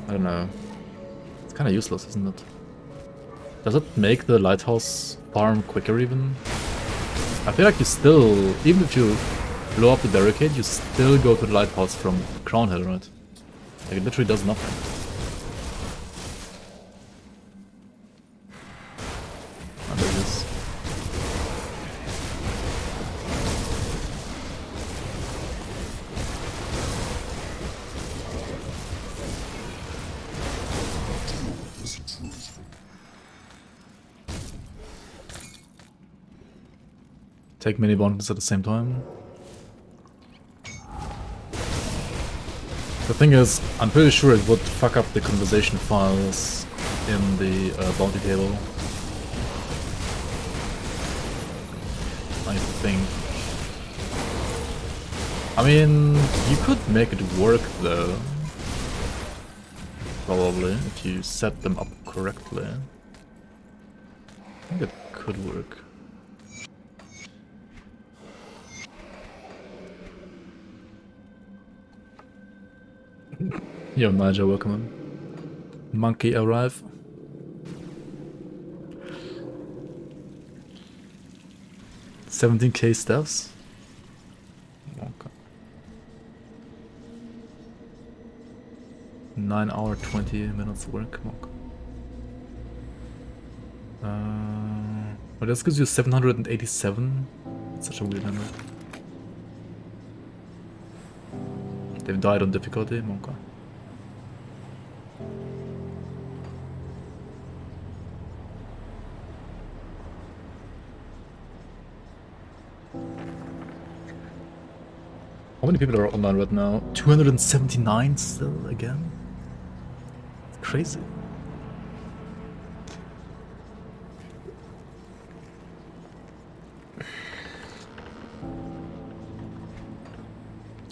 I don't know. It's kind of useless, isn't it? Does it make the lighthouse farm quicker even? I feel like you still, even if you blow up the barricade, you still go to the lighthouse from Crown Hill, right? Like it literally does nothing. And there it is. Take many bounties at the same time. The thing is, I'm pretty sure it would fuck up the conversation files in the bounty table. I think. I mean, you could make it work though. Probably, if you set them up correctly. I think it could work. Yo, Naja, welcome in. Monkey arrive. $17k staffs? Okay. 9 hour 20 minutes work. Okay. Well, this gives you 787. It's such a weird number. They've died on difficulty. Okay. How many people are online right now? 279 still again? It's crazy.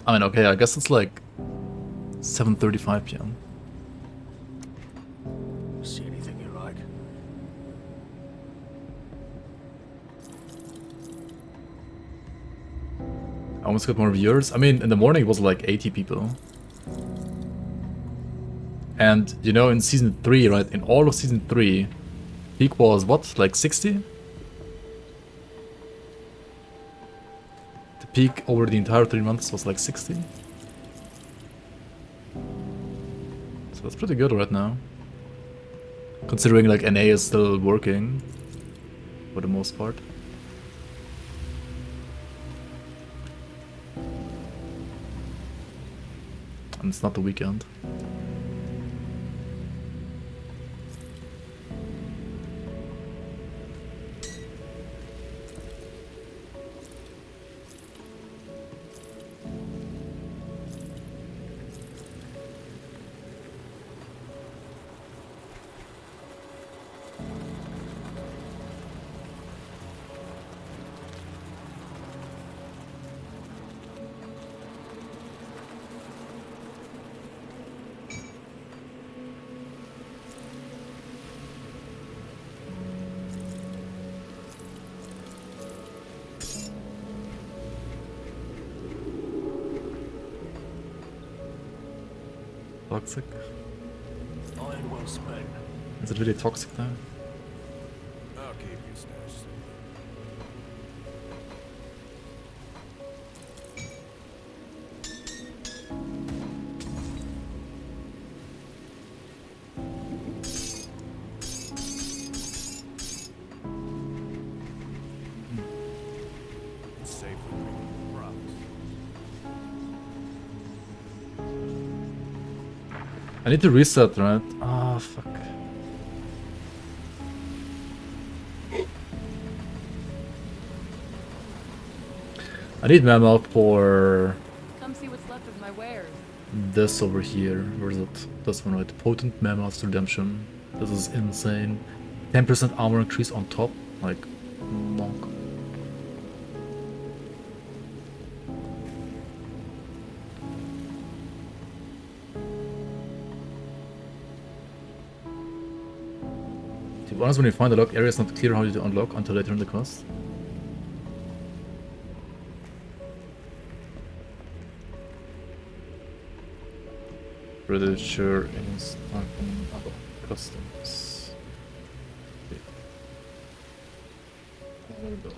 I mean, okay, I guess it's like 7:35 p.m. See anything you like? I almost got more viewers. I mean, in the morning it was like 80 people. And, you know, in Season 3, right? In all of Season 3, peak was what? Like 60? The peak over the entire 3 months was like 60. So that's pretty good right now. Considering like NA is still working. For the most part. And it's not the weekend. Toxic? Iron well spent. Is it really toxic though? I'll keep you stashed. It's safe with me. Promise. I need to reset, right? Ah, fuck. I need mammoth for Come see what's left of my wares. this over here. Where is it? This one, right? Potent Mammoth's Redemption. This is insane. 10% armor increase on top. Like, monk. To be honest, when you find the locked area, it's not clear how to unlock until later in the quest. Pretty sure it's not from other customs. Hold on.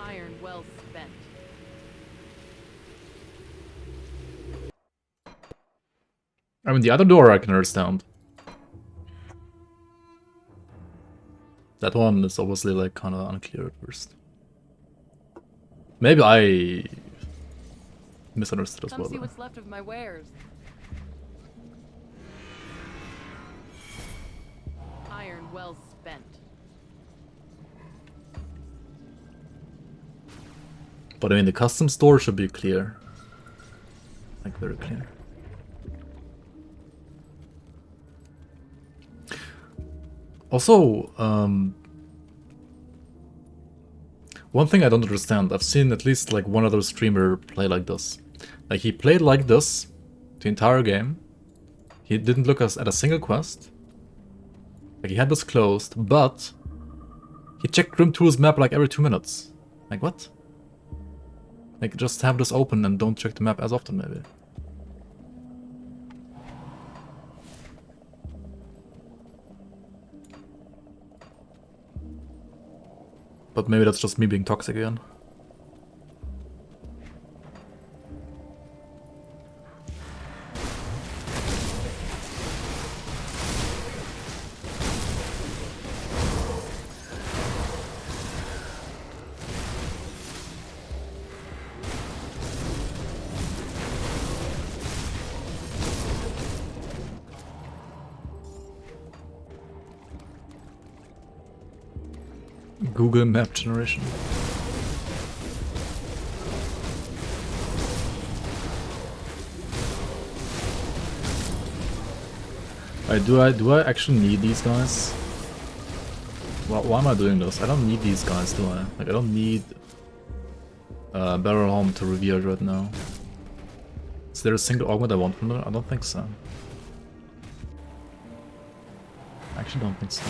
Iron well spent. I mean, the other door I can understand. That one is obviously like kind of unclear at first. Maybe I misunderstood as Come well. see what's left of my wares. Iron well spent. But I mean, the custom store should be clear. Like, very clear. Also, one thing I don't understand, I've seen at least like one other streamer play like this. Like, he played like this the entire game. He didn't look at a single quest. Like, he had this closed, but he checked Grimtools map like every 2 minutes. Like, what? Like, just have this open and don't check the map as often, maybe. But maybe that's just me being toxic again. Google map generation. Do I actually need these guys? Why am I doing this? I don't need these guys, do I? Like, I don't need Barrel Home to revere right now. Is there a single augment I want from them? I don't think so. I actually don't think so.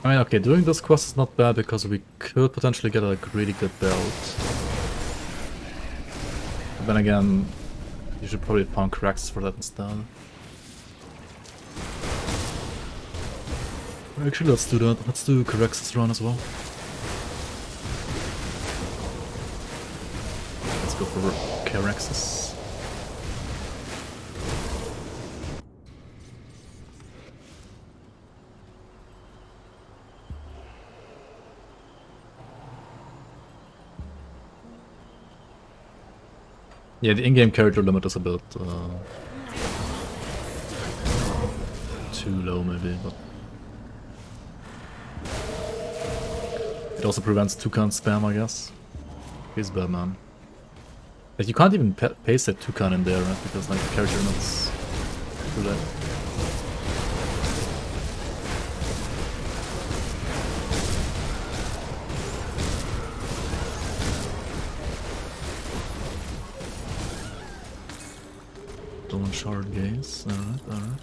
I mean, okay, doing this quest is not bad because we could potentially get a really good belt. But then again, you should probably farm Caraxes for that instead. Actually, let's do that. Let's do Caraxes run as well. Let's go for Caraxes. Yeah, the in-game character limit is a bit too low, maybe, but it also prevents toucan spam, I guess. He's bad, man. Like, you can't even paste that toucan in there, right? Because like the character limit's too late. Shard gaze. Alright.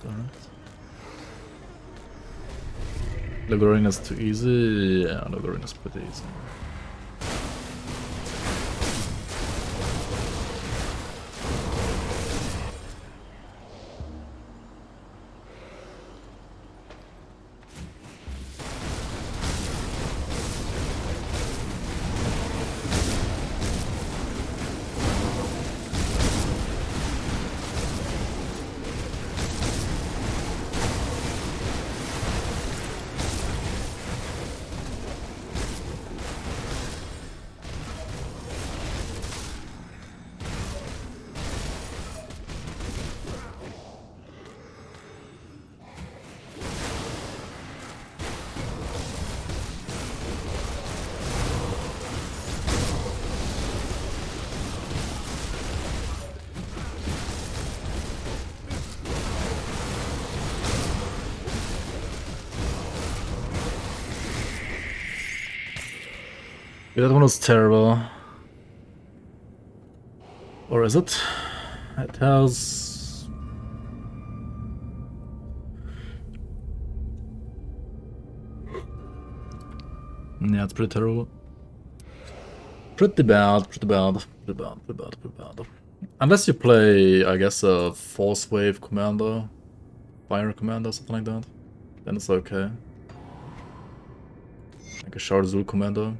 Logorine is too easy. Yeah, Logorine is pretty easy. Yeah, that one was terrible. Or is it? It has... Yeah, it's pretty terrible. Pretty bad, pretty bad, pretty bad, pretty bad, pretty bad. Unless you play, I guess, a Force Wave Commander, Fire Commander, something like that, then it's okay. Like a Sharzul Commander.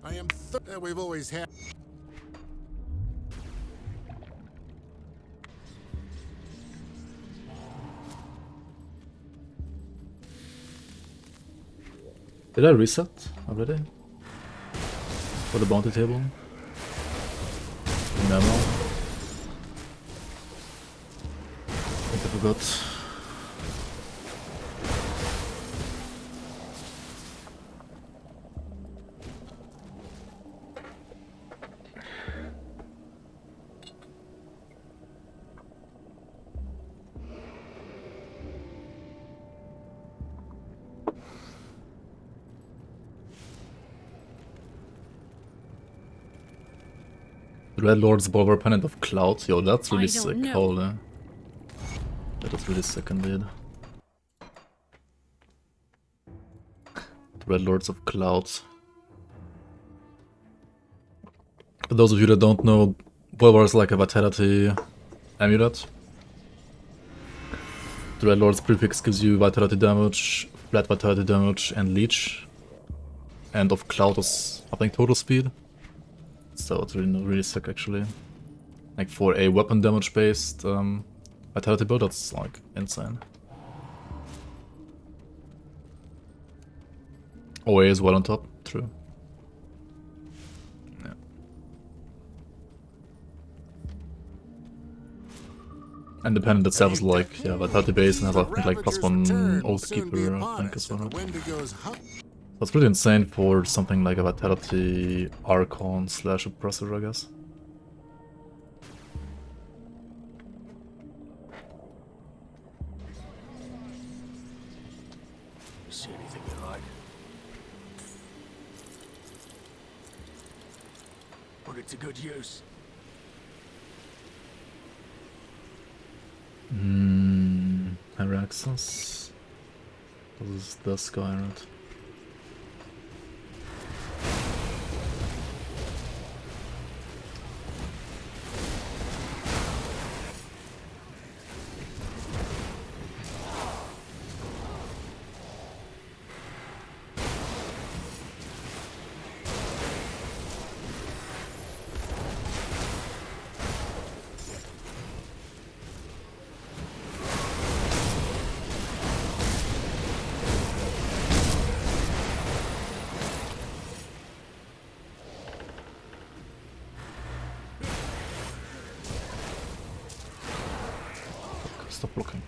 I am we've always had. Did I reset already? For the bounty table? The memo? I think I forgot. Red Lord's Bulwark Pennant of Clouds. Yo, that's really sick. Holy. That is really sick indeed. The Red Lords of Clouds. For those of you that don't know, Bulwark is like a Vitality amulet. The Red Lord's prefix gives you Vitality damage, flat Vitality damage, and Leech. And of Cloud is, I think, total speed. So it's really sick actually. Like for a weapon damage based vitality build, that's like insane. OA is well on top, true. Yeah. And the pendant itself is like, yeah, vitality based and has I think like +1 Oath Keeper, I think as well. That's pretty insane for something like a Vitality Archon / Oppressor, I guess. See anything you like? Put it to good use. Araxos. This is this guy, right? Stop blocking.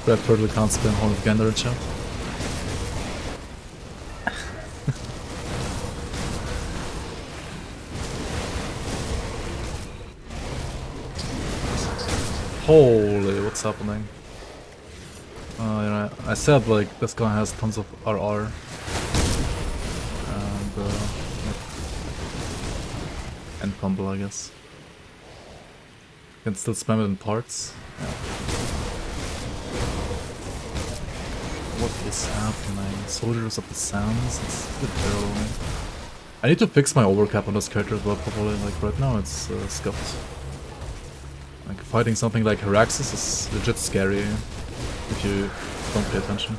Red Turtle can't spin Horn of Gander in chat. Holy, what's happening? Yeah, I said like this guy has tons of RR. And fumble, I guess. Can still spam it in parts. Yeah. What is happening? Soldiers of the Sands? It's a bit terrible. I need to fix my overcap on this character as well, probably. Like right now it's scuffed. Like fighting something like Heraxis is legit scary if you don't pay attention.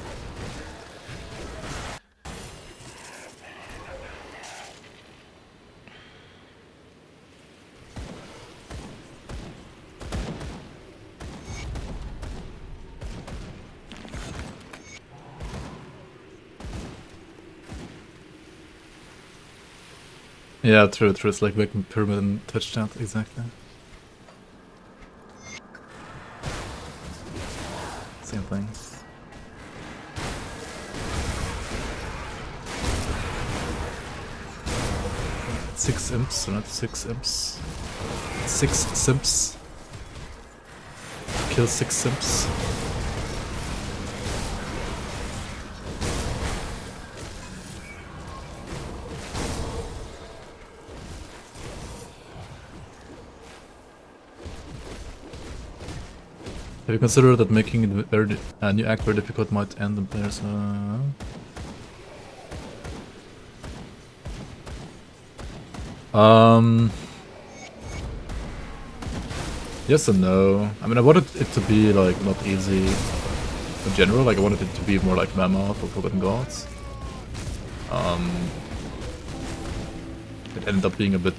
Yeah, true, it's like making pyramid in Twitch chat, exactly. Same thing. Six imps, or not 6 imps. 6 simps. Kill 6 simps. Have you considered that making it very, new act very difficult might end the players? Yes and no. I mean, I wanted it to be like not easy in general. Like I wanted it to be more like Mammoth or Forgotten Gods. It ended up being a bit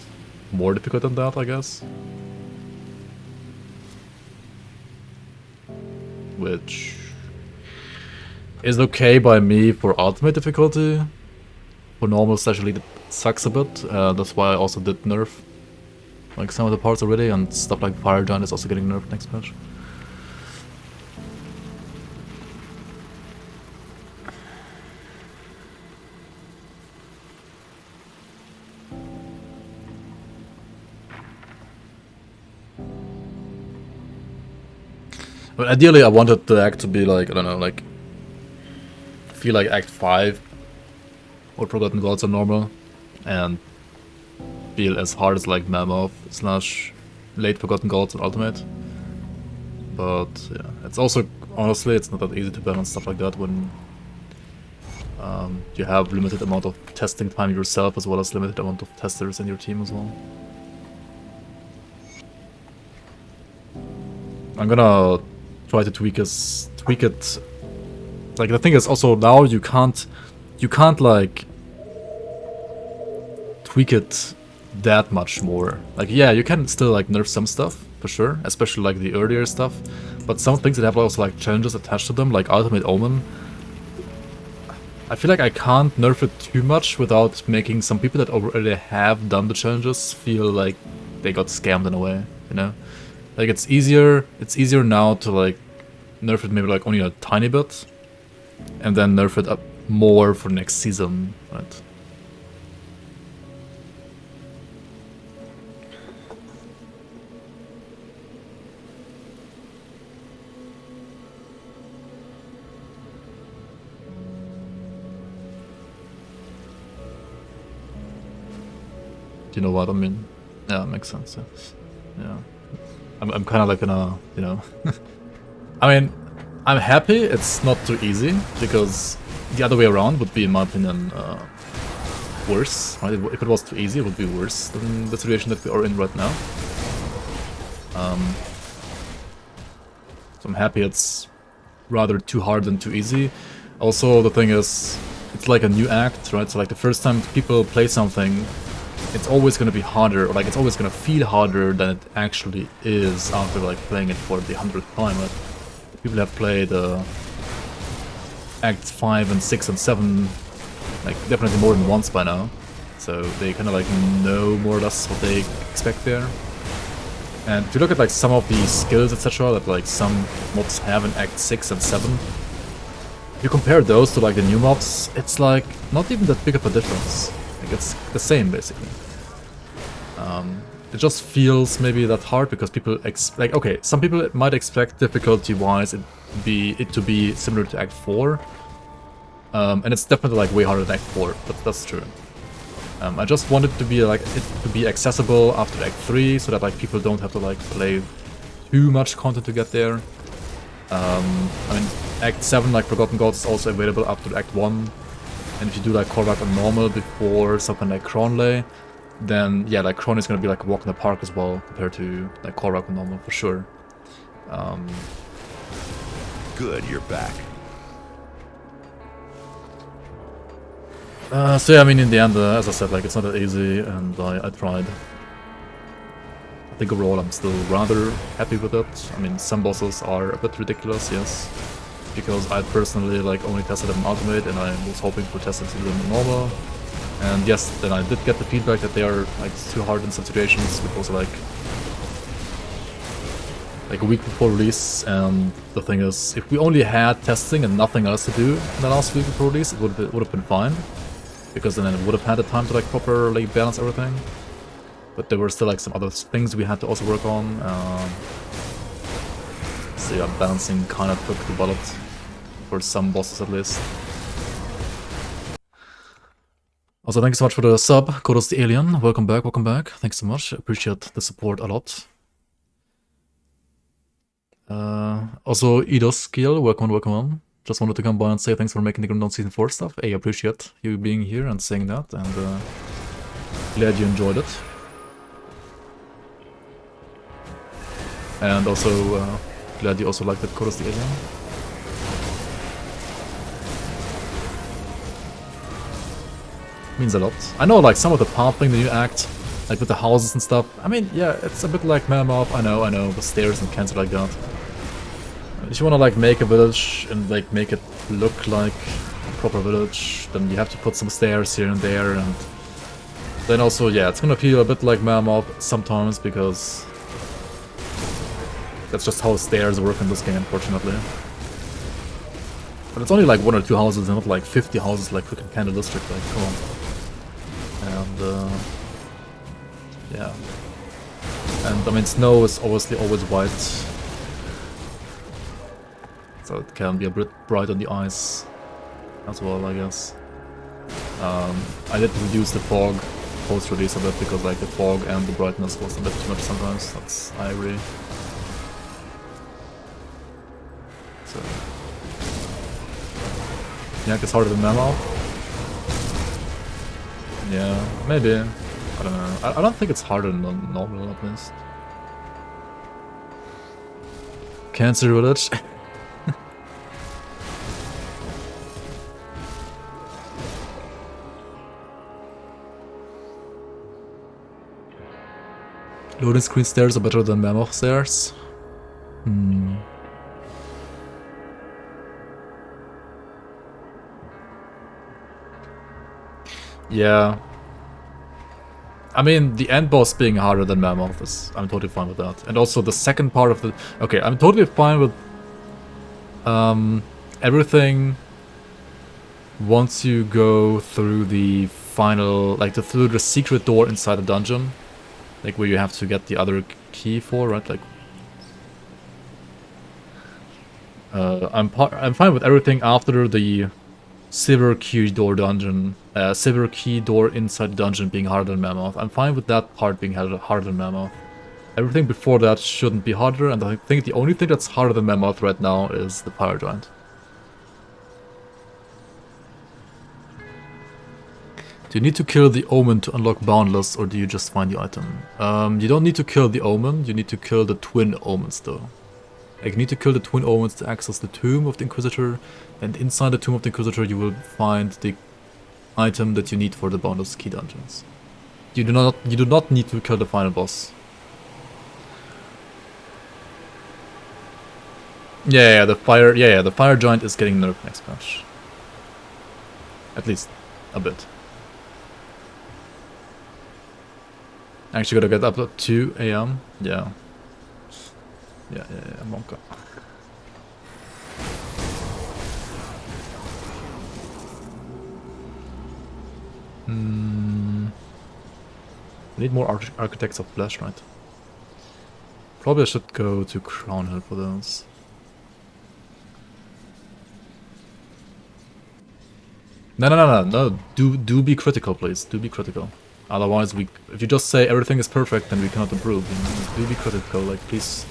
more difficult than that, I guess. Which is okay by me for ultimate difficulty. For normal especially it sucks a bit. That's why I also did nerf like some of the parts already, and stuff like Fire Giant is also getting nerfed next patch. But ideally I wanted the act to be like, I don't know, like feel like Act 5 or Forgotten Gods are normal and feel as hard as like Mammoth / late Forgotten Gods and Ultimate. But yeah, it's also, honestly, it's not that easy to balance stuff like that when you have limited amount of testing time yourself as well as limited amount of testers in your team as well. I'm gonna try to tweak it. Like the thing is also now you can't like tweak it that much more. Like yeah, you can still like nerf some stuff for sure, especially like the earlier stuff, but some things that have also like challenges attached to them, like Ultimate Omen, I feel like I can't nerf it too much without making some people that already have done the challenges feel like they got scammed in a way, you know? Like it's easier now to like nerf it maybe like only a tiny bit and then nerf it up more for next season, right? Do you know what I mean? Yeah, makes sense. Yeah. I'm kind of like in a, you know, I mean, I'm happy it's not too easy, because the other way around would be, in my opinion, worse, right? If it was too easy, it would be worse than the situation that we are in right now. So I'm happy it's rather too hard than too easy. Also, the thing is, it's like a new act, right? So like the first time people play something, it's always going to be harder, or like it's always going to feel harder than it actually is after like playing it for the 100th time, right? People have played Acts 5 and 6 and 7 like definitely more than once by now, so they kind of like know more or less what they expect there. And if you look at like some of the skills etc that like some mobs have in Act 6 and 7, if you compare those to like the new mobs, it's like not even that big of a difference. Like it's the same basically. It just feels maybe that hard because people like, okay, some people might expect difficulty-wise it to be similar to Act 4, and it's definitely like way harder than Act 4. That's true. I just want it to be like accessible after Act 3, so that like people don't have to like play too much content to get there. I mean, Act 7, like Forgotten Gods, is also available up to Act 1. And if you do like Korvac on normal before something like Kronley, then yeah, like Kronley is gonna be like a walk in the park as well, compared to like Korvac on normal for sure. Good, you're back. So yeah, I mean, in the end, as I said, like it's not that easy, and I tried. I think overall I'm still rather happy with it. I mean, some bosses are a bit ridiculous, yes, because I personally like only tested them in Ultimate, and I was hoping for testing them in normal. And yes, then I did get the feedback that they are like too hard in some situations, which was like a week before release. And the thing is, if we only had testing and nothing else to do in the last week before release, it would have been fine, because then it would have had the time to like properly balance everything. But there were still like some other things we had to also work on. So yeah, balancing kind of took the bullet for some bosses at least. Also, thank you so much for the sub, Kodos the Alien. Welcome back, welcome back. Thanks so much. Appreciate the support a lot. Also, Eidos Skill, welcome, welcome on. Just wanted to come by and say thanks for making the Grimtools Season 4 stuff. Hey, I appreciate you being here and saying that, and glad you enjoyed it. And also, glad you also liked it, Kodos the Alien. Means a lot. I know, like, some of the path thing, the new act, like with the houses and stuff, I mean, yeah, it's a bit like Mammoth, I know, with stairs and cancer like that. If you wanna, like, make a village and, like, make it look like a proper village, then you have to put some stairs here and there, and then also, yeah, it's gonna feel a bit like Mammoth sometimes, because that's just how stairs work in this game, unfortunately. But it's only like 1 or 2 houses, and not like 50 houses like freaking Candle District, like, come on. And, yeah. And, I mean, snow is obviously always white, so it can be a bit bright on the ice as well, I guess. I did reduce the fog post-release a bit, because like the fog and the brightness was a bit too much sometimes. I agree. So yeah, it's harder than Mammoth. Yeah, maybe. I don't know. I don't think it's harder than normal, at least. Cancer Village. Loading screen stairs are better than Mammoth stairs. Yeah. I mean, the end boss being harder than Mammoth is... I'm totally fine with that. And also the second part of the... Okay, I'm totally fine with... everything... once you go through the final... like, through the secret door inside the dungeon. Like, where you have to get the other key for, right? Like... I'm fine with everything after the... Silver key door dungeon, silver key door inside the dungeon being harder than Mammoth. I'm fine with that part being harder than Mammoth. Everything before that shouldn't be harder, and I think the only thing that's harder than Mammoth right now is the Fire Giant. Do you need to kill the Omen to unlock Boundless, or do you just find the item? You don't need to kill the Omen, you need to kill the Twin Omens though. Like, you need to kill the Twin Omens to access the Tomb of the Inquisitor, and inside the Tomb of the Inquisitor you will find the item that you need for the Boundless Key dungeons. You do not need to kill the final boss. The Fire Giant is getting nerfed next patch. At least a bit. Actually gotta get up at 2 AM. Yeah, Monka. We need more Architects of Flesh, right? Probably I should go to Crown Hill for those. No. Do be critical, please. Do be critical. Otherwise, if you just say everything is perfect, then we cannot improve. You know? Do be critical, like, please.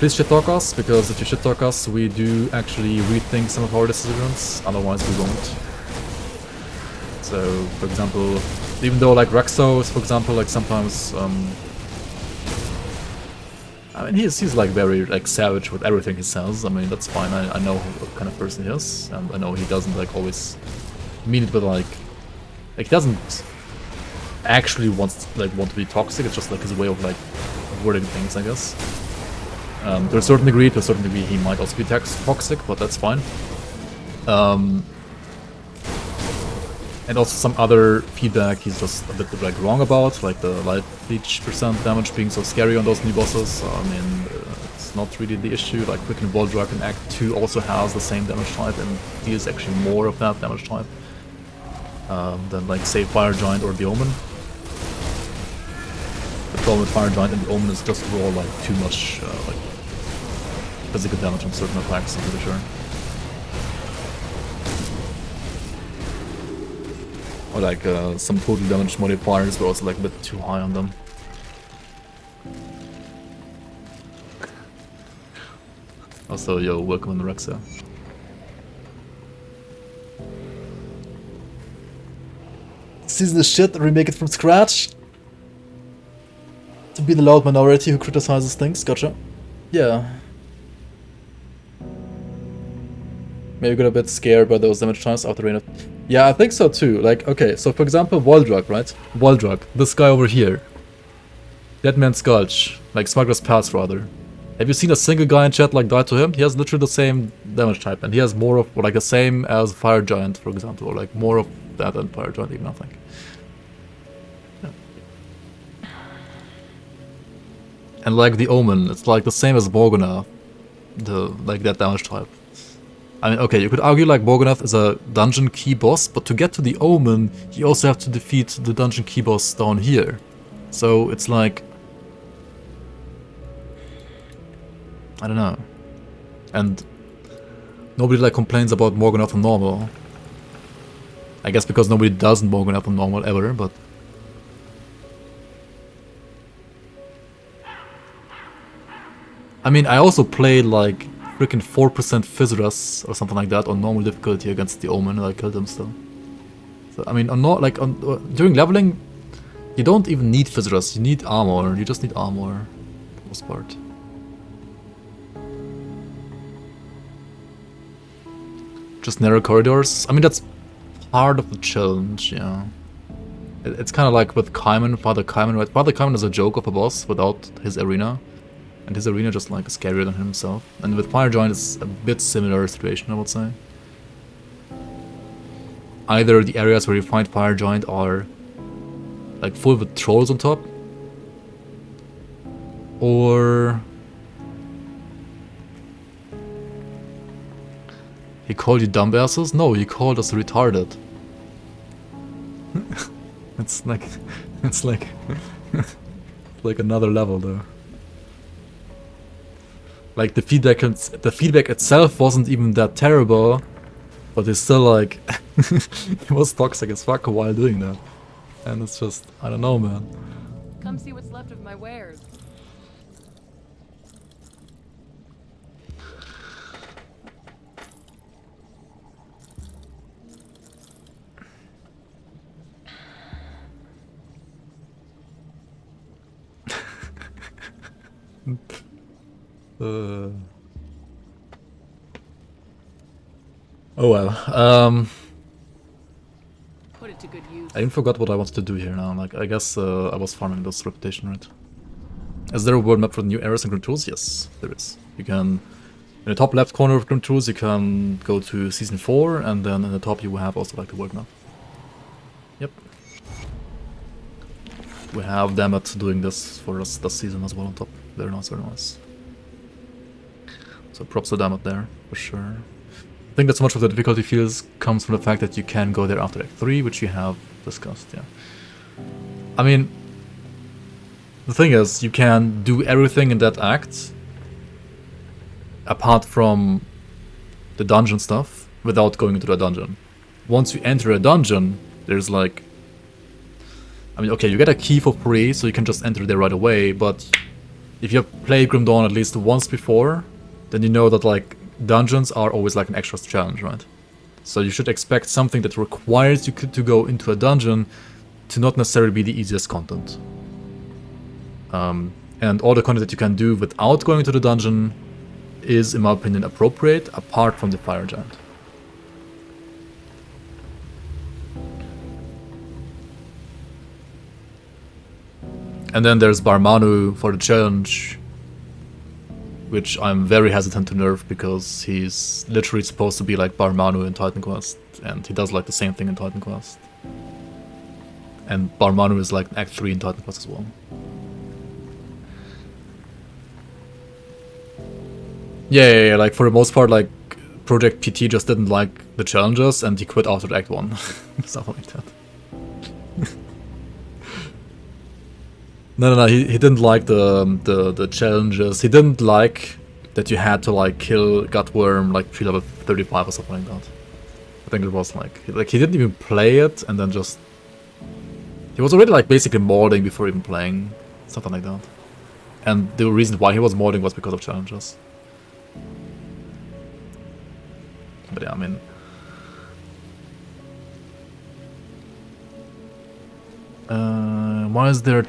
Please shit talk us, because if you shit talk us, we do actually rethink some of our decisions, otherwise we won't. So, for example, even though like Rexos, for example, like sometimes, I mean, he's like very like savage with everything he says. I mean, that's fine. I know what kind of person he is, and I know he doesn't like always mean it, but like he doesn't actually want to be toxic. It's just like his way of like wording things, I guess. To a certain degree, he might also be toxic, but that's fine. And also some other feedback he's just a bit like wrong about, like the light leech % damage being so scary on those new bosses. I mean, it's not really the issue. Like freaking Voldrag in Act 2 also has the same damage type and deals actually more of that damage type than like say Fire Giant or the Omen. The problem with Fire Giant and the Omen is just raw like too much like physical damage on certain attacks, I'm pretty sure. Or like some total damage modifiers were also like a bit too high on them. Also, yo, welcome on the Rexa. Season the shit, remake it from scratch. To be the loud minority who criticizes things, gotcha. Yeah. Maybe got a bit scared by those damage times after Reign of... Yeah, I think so too. Like, okay, so for example, Voldrag, right? Voldrag, this guy over here. Dead Man's Gulch, like Smuggler's Pass rather. Have you seen a single guy in chat like die to him? He has literally the same damage type, and he has more of, or like the same as Fire Giant, for example, or like more of that than Fire Giant, even I think. Yeah. And like the Omen, it's like the same as Morgana, like that damage type. I mean, okay, you could argue like Morganath is a dungeon key boss, but to get to the Omen, you also have to defeat the dungeon key boss down here. So it's like... I don't know. And nobody like complains about Morganath on normal. I guess because nobody does Morganath on normal ever, but... I mean, I also played like freaking 4% Fizras or something like that on normal difficulty against the Omen, and I killed him still. So I mean, during leveling, you don't even need Fizras. You need armor. You just need armor, for the most part. Just narrow corridors. I mean, that's part of the challenge. Yeah, it's kind of like with Kaiman, Father Kaiman. Right? Father Kaiman is a joke of a boss without his arena. And his arena just like is scarier than himself. And with Fire Giant it's a bit similar situation, I would say. Either the areas where you find Fire Giant are like full with trolls on top, or he called you dumbasses? No, he called us retarded. it's like like another level though. Like the feedback itself wasn't even that terrible, but it's still like it was toxic as fuck while doing that, and it's just I don't know, man. Come see what's left of my wares. Oh well. Put it to good use. I even forgot what I wanted to do here now. Like, I guess I was farming this reputation, right? Is there a world map for the new eras in Grimtools? Yes, there is. You can, in the top left corner of Grimtools, you can go to Season 4, and then in the top you will have also like the world map. Yep. We have Dammit doing this for us this season as well on top. Very nice, very nice. So props to Dammit there, for sure. I think that so much of the difficulty feels comes from the fact that you can go there after Act 3, which you have discussed, yeah. I mean, the thing is, you can do everything in that act, apart from the dungeon stuff, without going into the dungeon. Once you enter a dungeon, there's like... I mean, okay, you get a key for free, so you can just enter there right away, but if you have played Grim Dawn at least once before, then you know that like dungeons are always like an extra challenge, right? So you should expect something that requires you to go into a dungeon to not necessarily be the easiest content. And all the content that you can do without going to the dungeon is, in my opinion, appropriate, apart from the Fire Giant. And then there's Barmanu for the challenge, which I'm very hesitant to nerf because he's literally supposed to be like Barmanu in Titan Quest, and he does like the same thing in Titan Quest. And Barmanu is like Act 3 in Titan Quest as well. Yeah, like for the most part, like Project PT just didn't like the challenges and he quit after Act 1. Something like that. No, he didn't like the challenges. He didn't like that you had to like kill Gutworm like pre level 35 or something like that. I think it was like he didn't even play it and then just he was already like basically modding before even playing, something like that. And the reason why he was modding was because of challenges. But yeah, I mean, why is there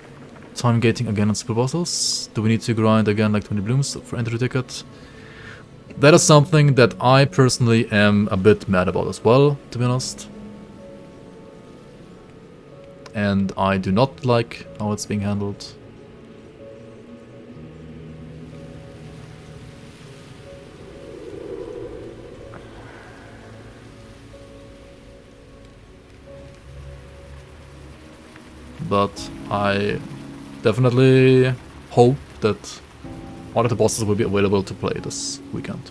time gating again on super bosses? Do we need to grind again like 20 blooms for entry ticket? That is something that I personally am a bit mad about as well, to be honest. And I do not like how it's being handled. But I definitely hope that all of the bosses will be available to play this weekend.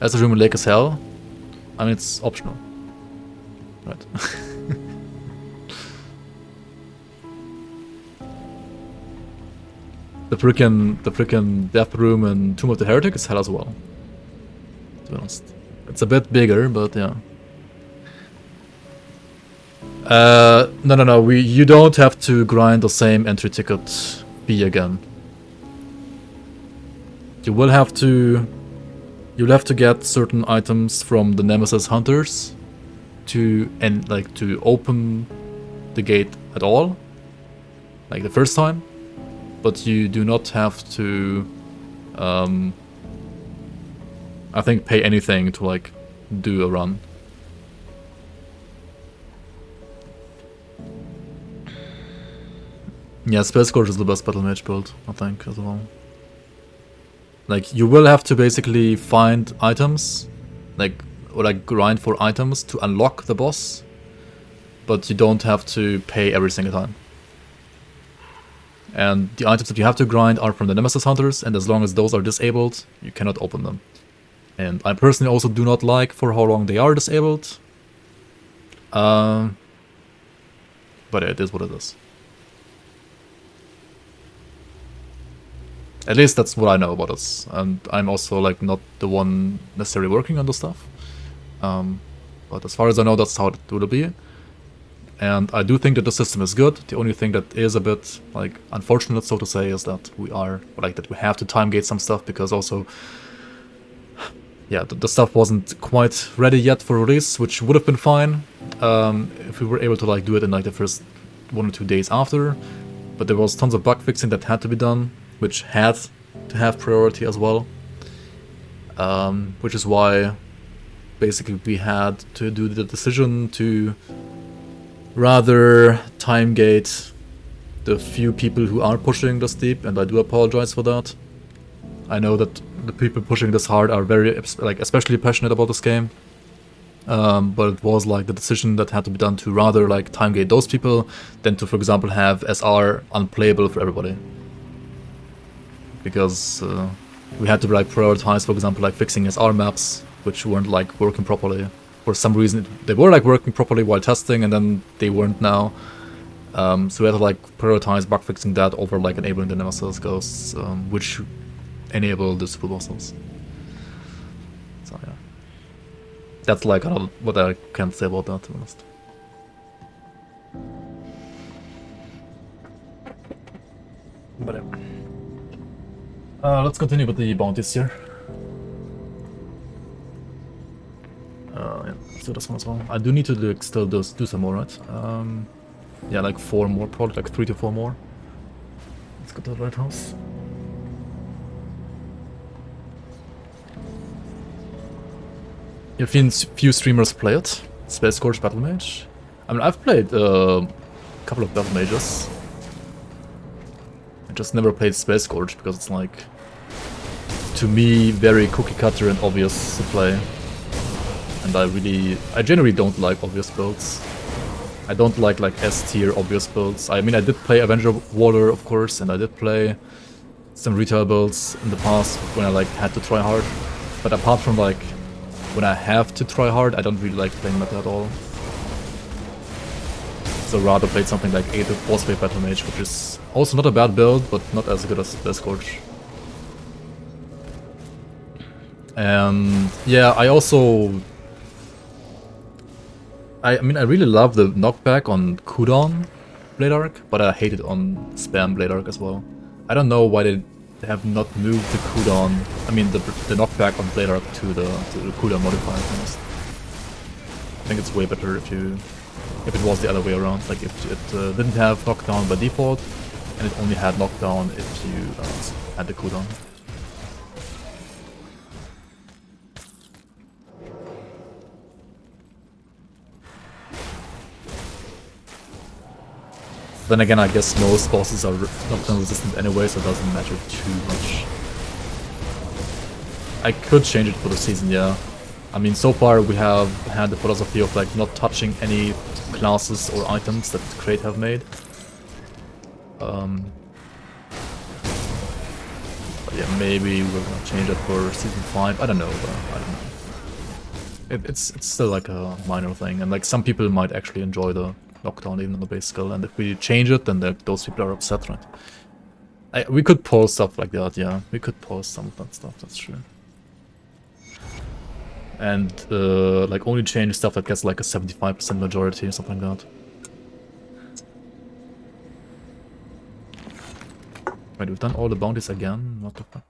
As the room in Lake is hell, I mean it's optional, right? the freaking death room in Tomb of the Heretic is hell as well. To be honest, it's a bit bigger, but yeah. No. You don't have to grind the same entry ticket fee again. You'll have to get certain items from the Nemesis hunters to open the gate at all, like the first time. But you do not have to, I think, pay anything to like do a run. Yeah, Space Scourge is the best Battle Mage build, I think, as well. Like, you will have to basically find items, or grind for items to unlock the boss, but you don't have to pay every single time. And the items that you have to grind are from the Nemesis Hunters, and as long as those are disabled, you cannot open them. And I personally also do not like for how long they are disabled. But it is what it is. At least that's what I know about it, and I'm also like not the one necessarily working on the stuff. But as far as I know, that's how it will be. And I do think that the system is good. The only thing that is a bit like unfortunate, so to say, is that we have to time gate some stuff because also, yeah, the stuff wasn't quite ready yet for release, which would have been fine if we were able to like do it in like the first 1 or 2 days after. But there was tons of bug fixing that had to be done, which had to have priority as well, which is why basically we had to do the decision to rather time gate the few people who are pushing this deep, and I do apologize for that. I know that the people pushing this hard are very especially passionate about this game, but it was like the decision that had to be done to rather like time gate those people than to, for example, have SR unplayable for everybody. Because we had to like prioritize, for example, like fixing SR maps, which weren't like working properly. For some reason, they were like working properly while testing, and then they weren't now. So we had to like prioritize bug fixing that over like enabling the Nemesis ghosts, which enable the super bosses. So yeah, that's like what I can say about that, to be honest. But let's continue with the bounties here. Yeah, let's do this one as well. I do need to still do some more, right? Yeah, like 4 more, probably like 3 to 4 more. Let's go to the lighthouse. You've seen few streamers play it. Space Scourge Battle Mage. I mean, I've played a couple of Battle Mages. I just never played Space Scourge because it's like, to me, very cookie cutter and obvious to play. And I generally don't like obvious builds. I don't like S tier obvious builds. I mean, I did play Avenger Warrior, of course, and I did play some retail builds in the past when I had to try hard. But apart from when I have to try hard, I don't really like playing meta at all. So rather played something like Aether Force-Wave Battle Mage, which is also not a bad build, but not as good as Scourge. And yeah, I mean, I really love the knockback on cooldown Blade Arc, but I hate it on spam Blade Arc as well. I don't know why they have not moved the cooldown, I mean the knockback on Blade Arc to the cooldown modifier. I think it's way better if it was the other way around, like if it didn't have knockdown by default, and it only had knockdown if you had the cooldown. Then again, I guess most bosses are knockdown resistant anyway, so it doesn't matter too much. I could change it for the season, yeah. I mean, so far we have had the philosophy of not touching any classes or items that Crate have made. But yeah, maybe we're gonna change that for season 5. I don't know. I don't know. It's still like a minor thing, and some people might actually enjoy the knockdown even on the base skill, and if we change it, then those people are upset, right? We could pause stuff like that, yeah. We could pause some of that stuff, that's true. And only change stuff that gets a 75% majority or something like that. Wait, we've done all the bounties again? What the fuck?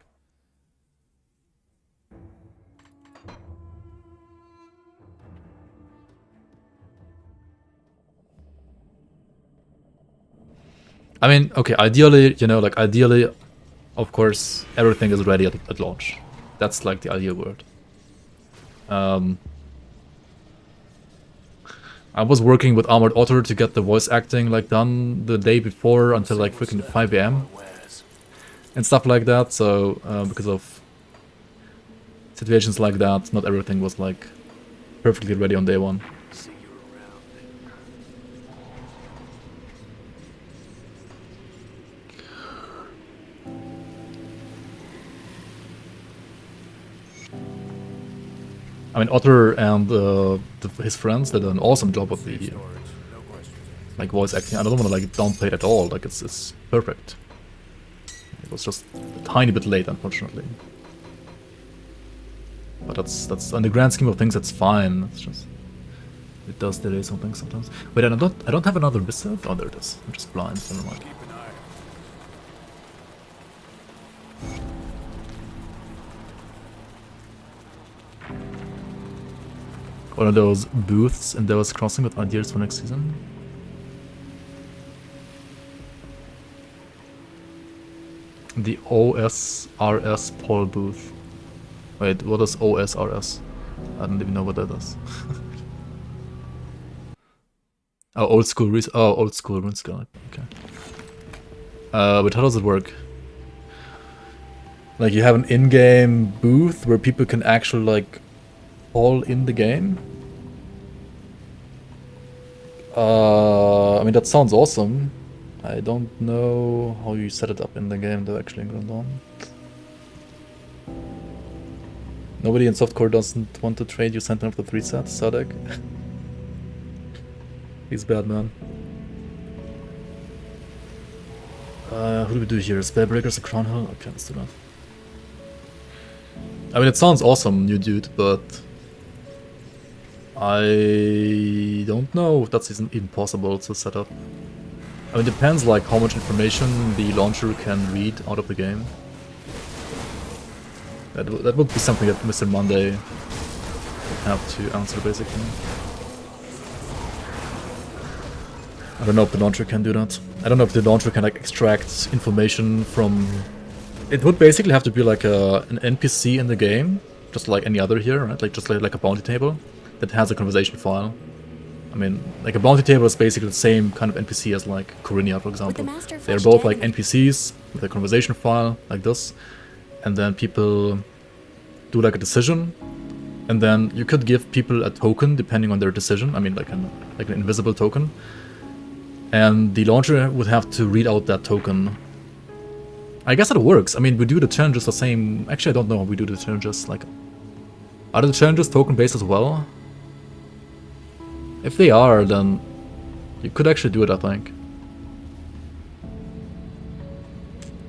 I mean, okay, ideally, ideally, of course, everything is ready at launch. That's the ideal world. I was working with Armored Otter to get the voice acting done the day before until freaking 5 AM and stuff like that, so because of situations like that, not everything was perfectly ready on day 1. I mean, Otter and his friends did an awesome job with the voice acting. I don't want to downplay it at all. It's perfect. It was just a tiny bit late, unfortunately. But that's in the grand scheme of things, that's fine. It's just it does delay some things sometimes. Wait, I don't have another missive. Oh, there it is. I'm just blind. Never mind. One of those booths in Devil's Crossing with ideas for next season. The OSRS poll booth. Wait, what is OSRS? I don't even know what that is. Oh, old school RuneScape. Okay. But how does it work? You have an in-game booth where people can actually all in the game? I mean, that sounds awesome. I don't know how you set it up in the game though, actually, going on. Nobody in softcore doesn't want to trade you Sentinel for 3 sets, Sadek. He's bad, man. Who do we do here? Spellbreakers or Crown Hell? Okay, let's do that. I mean, it sounds awesome, new dude, but I don't know if that's even possible to set up. I mean, it depends like how much information the launcher can read out of the game. That would be something that Mr. Monday would have to answer, basically. I don't know if the launcher can do that. I don't know if the launcher can like extract information from... It would basically have to be like an NPC in the game, just like any other here, right? Like just like a bounty table that has a conversation file. I mean, like a bounty table is basically the same kind of NPC as like Corinia, for example. They're both like NPCs with a conversation file like this, and then people do like a decision, and then you could give people a token depending on their decision. I mean, like an invisible token, and the launcher would have to read out that token. I guess it works. I mean, we do the challenges the same. Actually, I don't know how we do the challenges. Like, are the challenges token based as well? If they are, then you could actually do it, I think.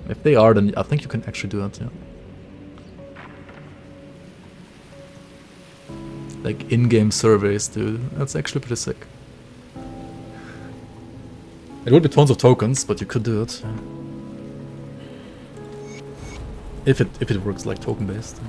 If they are, then I think you can actually do it, yeah. Like in-game surveys, dude. That's actually pretty sick. It would be tons of tokens, but you could do it. Yeah. If it works like token-based.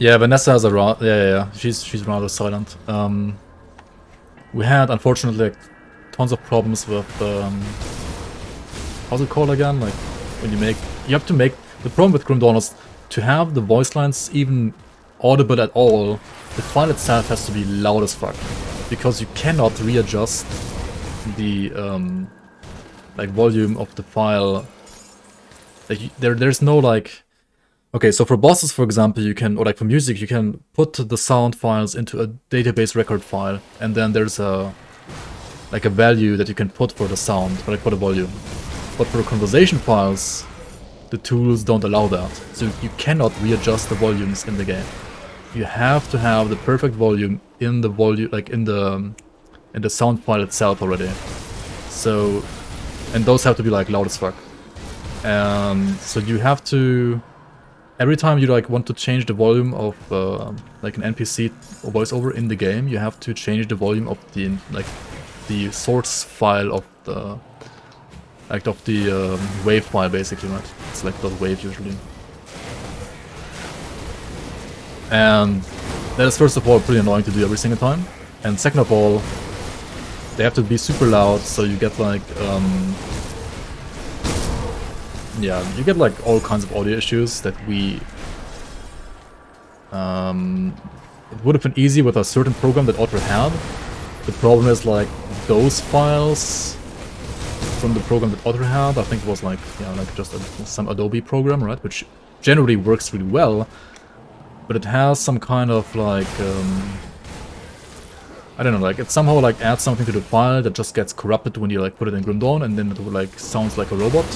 Yeah, Vanessa has a yeah. She's rather silent. We had unfortunately like, tons of problems with how's it called again? Like when you have to make the problem with Grim Dawn is to have the voice lines even audible at all. The file itself has to be loud as fuck because you cannot readjust the like volume of the file. Like there's no like. Okay, so for bosses, for example, you can, or like for music, you can put the sound files into a database record file, and then there's a value that you can put for the sound, like for the volume. But for conversation files, the tools don't allow that, so you cannot readjust the volumes in the game. You have to have the perfect volume in the in the sound file itself already. So, and those have to be like loud as fuck. And so you have to. Every time you like want to change the volume of like an NPC or voiceover in the game, you have to change the volume of the source file of the wave file basically, right? It's like .wave usually. And that is first of all pretty annoying to do every single time, and second of all, they have to be super loud, so you get like yeah, you get like all kinds of audio issues that we... it would have been easy with a certain program that Otter had. The problem is like those files from the program that Otter had, I think it was like, yeah, like just some Adobe program, right? Which generally works really well, but it has some kind of like... I don't know, like it somehow like adds something to the file that just gets corrupted when you like put it in Grim Dawn, and then it would like sounds like a robot.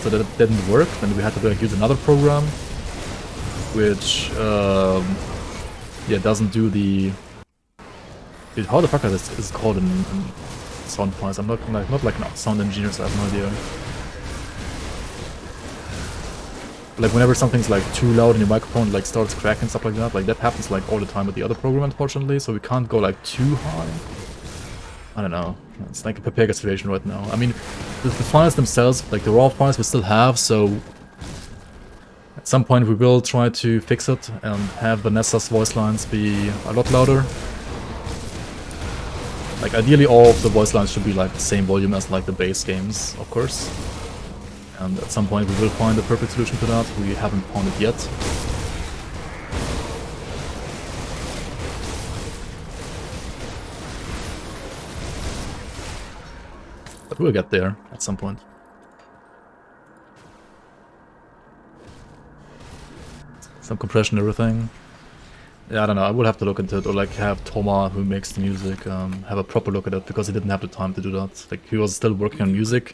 So that it didn't work, then we had to like use another program, which yeah, doesn't do the... Dude, how the fuck is it called in sound files? I'm not like an sound engineer, so I have no idea. Like whenever something's like too loud and your microphone like starts cracking, stuff like that happens like all the time with the other program, unfortunately. So we can't go like too high. I don't know. It's like a Pepega situation right now. I mean, the files themselves, like the raw files we still have, so at some point we will try to fix it and have Vanessa's voice lines be a lot louder. Like ideally all of the voice lines should be like the same volume as like the base games, of course. And at some point we will find the perfect solution to that. We haven't found it yet. But we'll get there at some point. Some compression, everything. Yeah, I don't know, I will have to look into it, or like have Toma, who makes the music, have a proper look at it, because he didn't have the time to do that. Like, he was still working on music,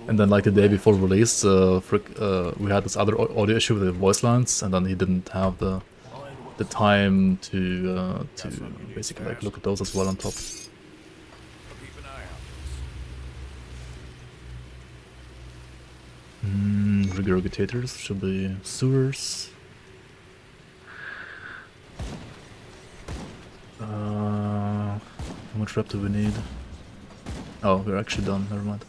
and then like the day before release, we had this other audio issue with the voice lines, and then he didn't have the time to basically like look at those as well on top. regurgitators. Should be sewers. How much rep do we need? Oh, we're actually done. Never mind.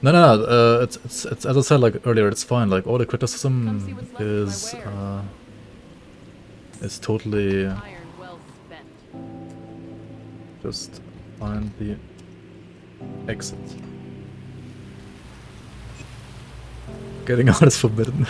No. It's as I said like earlier. It's fine. Like all the criticism is totally just find the exit. Getting out is forbidden.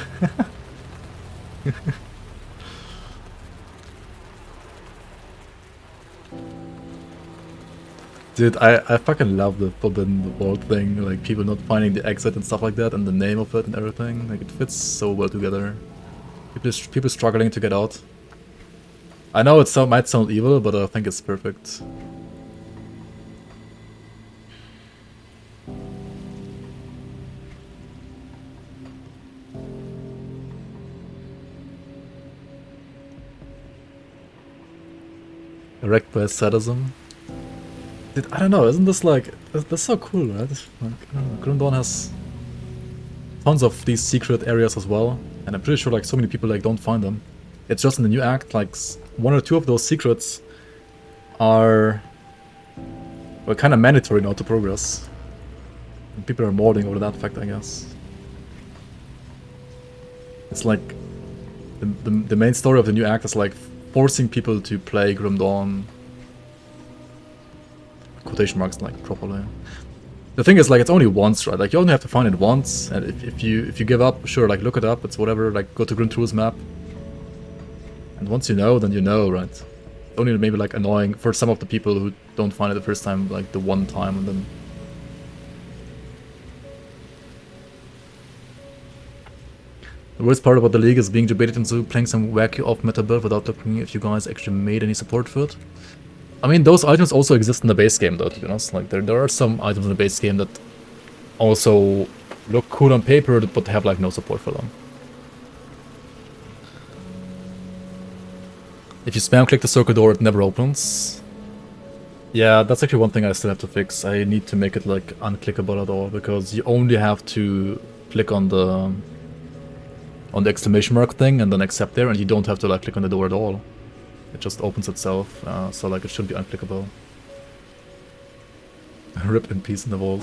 Dude, I fucking love the forbidden world thing, like people not finding the exit and stuff like that, and the name of it and everything. Like it fits so well together. People struggling to get out. I know it might sound evil, but I think it's perfect. Wrecked by sadism. Dude, I don't know, isn't this like... That's so cool, right? Like, I don't know, Grim Dawn has tons of these secret areas as well, and I'm pretty sure like so many people like don't find them. It's just in the new act, like 1 or 2 of those secrets are... well, kind of mandatory now to progress. And people are mourning over that fact, I guess. It's like... The main story of the new act is like forcing people to play Grim Dawn, quotation marks, like properly. The thing is, like, it's only once, right? Like you only have to find it once, and if you give up, sure, like look it up, it's whatever. Like go to Grimtools map, and once you know, then you know, right? Only maybe like annoying for some of the people who don't find it the first time, like the one time, and then. The worst part about the league is being debated into playing some wacky off-meta build without looking if you guys actually made any support for it. I mean, those items also exist in the base game, though, to be honest. Like, there are some items in the base game that also look cool on paper, but have, like, no support for them. If you spam click the circle door, it never opens. Yeah, that's actually one thing I still have to fix. I need to make it, like, unclickable at all, because you only have to click on the exclamation mark thing and then accept there, and you don't have to, like, click on the door at all. It just opens itself, so like it should be unclickable. Rip in peace in the vault.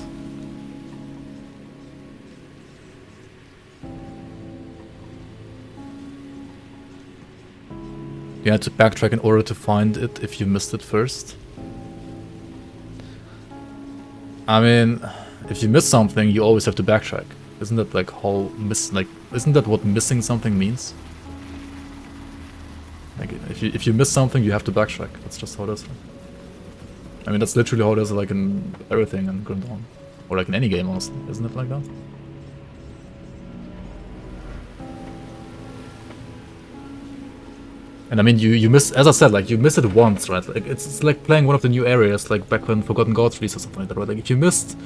You had to backtrack in order to find it if you missed it first. I mean, if you miss something, you always have to backtrack. Isn't that like how isn't that what missing something means? Like, if you miss something, you have to backtrack. That's just how it is. I mean, that's literally how it is, like, in everything in Grim Dawn. Or, like, in any game, honestly. Isn't it like that? And I mean, you miss... As I said, like, you miss it once, right? Like, it's like playing one of the new areas, like, back when Forgotten Gods released or something like that, right? Like, if you missed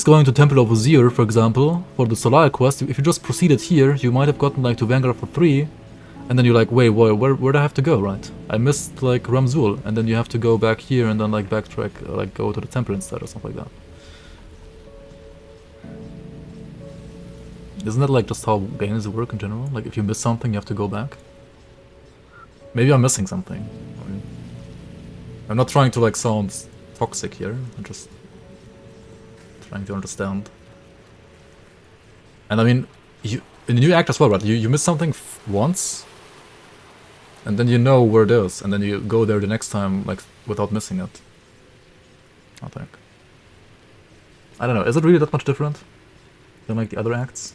going to Temple of Ozir, for example, for the Solar quest, if you just proceeded here, you might have gotten, like, to Vanguard for 3, and then you're like, wait, where do I have to go, right? I missed, like, Ramzul, and then you have to go back here and then, like, backtrack, like, go to the temple instead or something like that. Isn't that, like, just how games work in general? Like, if you miss something, you have to go back? Maybe I'm missing something. I mean, I'm not trying to, like, sound toxic here. I'm just trying to understand. And I mean, in the new act as well, right? You miss something once, and then you know where it is, and then you go there the next time, like, without missing it. I think. I don't know, is it really that much different than, like, the other acts?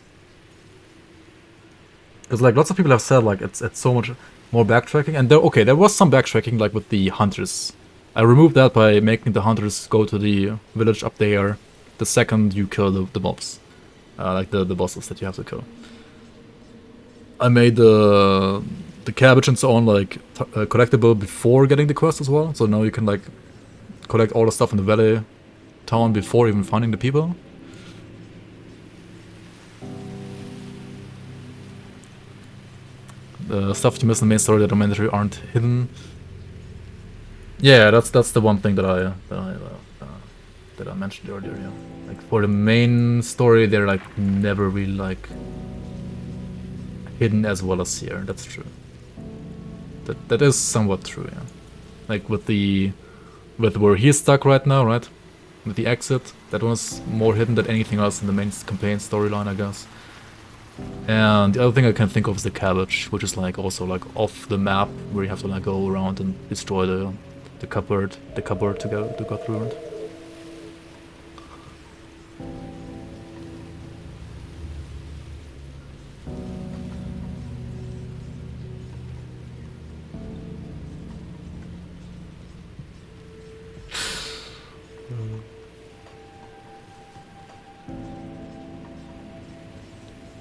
Because, like, lots of people have said, like, it's so much more backtracking, and there was some backtracking, like, with the hunters. I removed that by making the hunters go to the village up there the second you kill the mobs. Like, the bosses that you have to kill. I made the cabbage and so on, like, collectible before getting the quest as well. So now you can, like, collect all the stuff in the valley town before even finding the people. The stuff you miss in the main story that are mandatory aren't hidden. Yeah, that's the one thing that I mentioned earlier. Yeah, like for the main story, they're like never really like hidden as well as here. That's true. That is somewhat true. Yeah, like with where he's stuck right now, right? With the exit, that was more hidden than anything else in the main campaign storyline, I guess. And the other thing I can think of is the cabbage, which is like also like off the map, where you have to like go around and destroy the cupboard to go through it.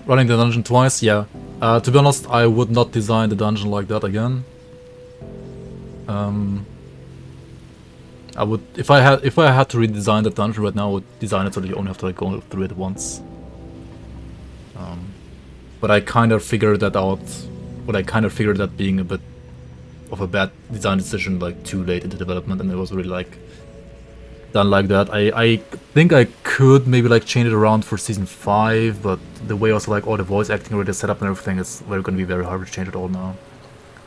Running the dungeon twice, yeah. To be honest, I would not design the dungeon like that again. I would, if I had to redesign the dungeon right now, I would design it so that you only have to like go through it once. But I kind of figured that out. But I kind of figured that being a bit of a bad design decision like too late into development, and it was really like done like that. I think I could maybe like change it around for season 5, but the way also like all the voice acting already set up and everything is going to be very hard to change it all now.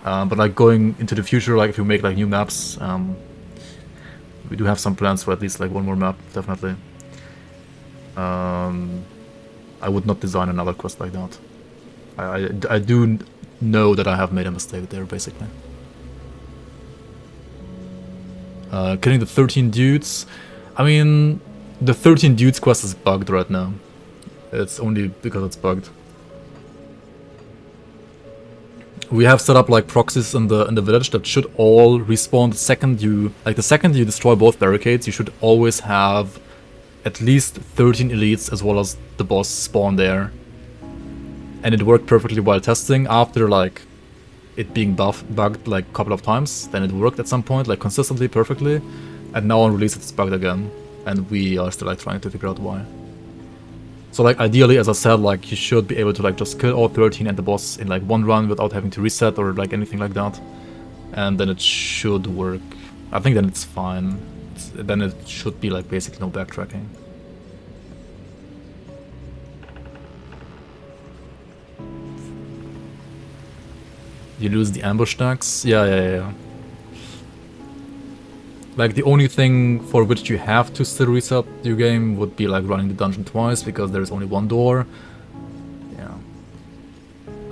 But like going into the future, like if you make like new maps, we do have some plans for at least like one more map, definitely. I would not design another quest like that. I do know that I have made a mistake there, basically. Killing the 13 dudes. I mean, the 13 dudes quest is bugged right now. It's only because it's bugged. We have set up like proxies in the village that should all respawn the second you destroy both barricades. You should always have at least 13 elites as well as the boss spawn there. And it worked perfectly while testing. After like it being bugged like a couple of times, then it worked at some point like consistently perfectly, and now on release it's bugged again, and we are still like trying to figure out why. So like ideally, as I said, like you should be able to like just kill all 13 and the boss in like one run without having to reset or like anything like that, and then it should work. I think then it's fine. Then it should be like basically no backtracking. You lose the ambush stacks? Yeah. Like the only thing for which you have to still reset your game would be like running the dungeon twice, because there's only one door. Yeah.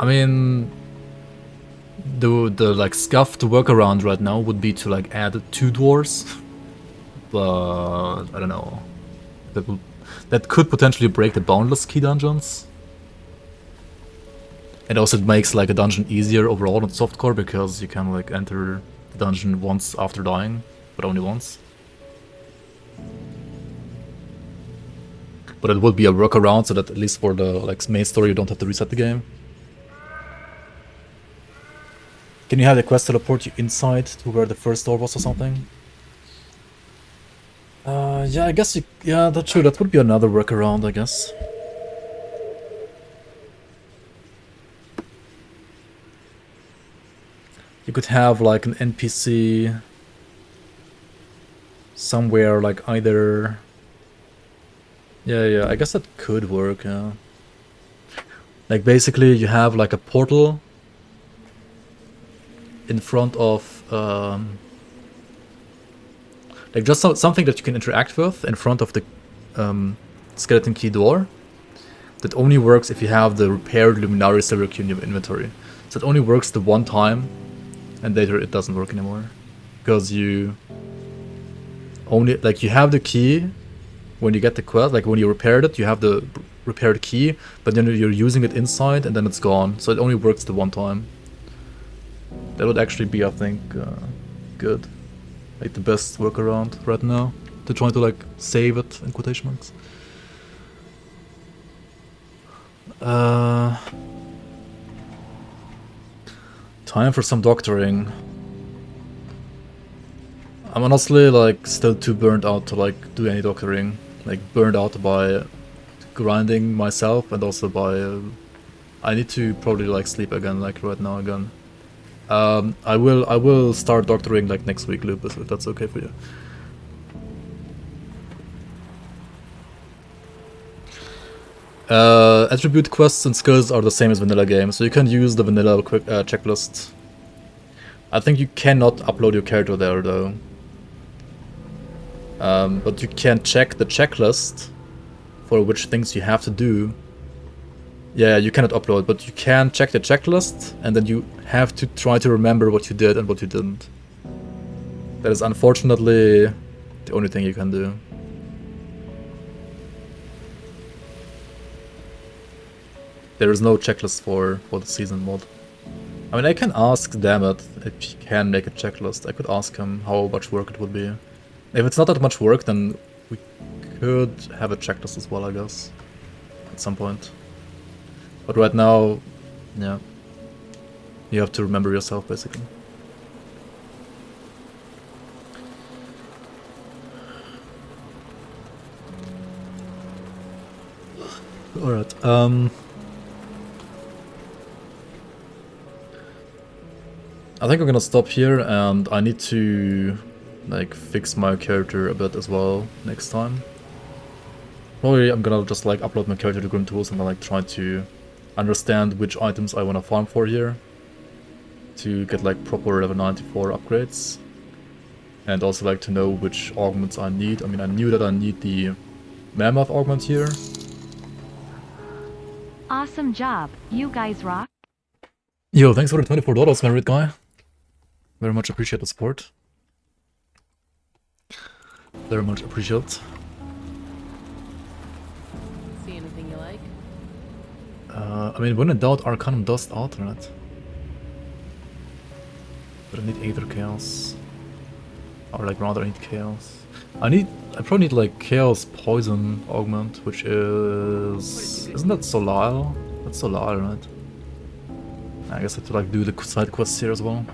I mean, the like scuffed workaround right now would be to like add 2 doors, but I don't know. That could potentially break the boundless key dungeons. And also it makes like a dungeon easier overall on softcore, because you can like enter the dungeon once after dying, but only once. But it would be a workaround so that at least for the like main story you don't have to reset the game. Can you have the quest teleport you inside to where the first door was or something? Yeah, I guess yeah, that's true. That would be another workaround, I guess. You could have like an NPC somewhere, like either... Yeah, I guess that could work, yeah. Like basically you have like a portal in front of... like just something that you can interact with in front of the skeleton key door. That only works if you have the repaired Luminari silver key in your inventory. So it only works the one time, and later it doesn't work anymore, because you only like you have the key when you get the quest. Like when you repaired it, you have the repaired key, but then you're using it inside and then it's gone. So it only works the one time. That would actually be, I think, good, like the best workaround right now to try to like save it in quotation marks. Time for some doctoring. I'm honestly like still too burnt out to like do any doctoring. Like burned out by grinding myself, and also by I need to probably like sleep again, like right now again. I will start doctoring like next week, Lupus, if that's okay for you. Attribute quests and skills are the same as vanilla game, so you can use the vanilla quick checklist. I think you cannot upload your character there though. But you can check the checklist for which things you have to do. Yeah, you cannot upload, but you can check the checklist, and then you have to try to remember what you did and what you didn't. That is unfortunately the only thing you can do. There is no checklist for the season mod. I mean, I can ask Dammit if he can make a checklist. I could ask him how much work it would be. If it's not that much work, then we could have a checklist as well, I guess. At some point. But right now, yeah. You have to remember yourself, basically. Alright, I think I'm gonna stop here, and I need to like fix my character a bit as well next time. Probably I'm gonna just like upload my character to Grimtools and like try to understand which items I wanna farm for here to get like proper level 94 upgrades, and also like to know which augments I need. I mean, I knew that I need the mammoth augment here. Awesome job, you guys rock. Yo, thanks for the $24, married guy. Very much appreciate the support. Very much appreciate. See anything you like? I mean, when in doubt, Arcanum Dust alternate. But I need Aether Chaos. Or like rather I need Chaos. I probably need like Chaos Poison augment, which is... Isn't that Solile? That's Solile, right? I guess I have to like do the side quests here as well.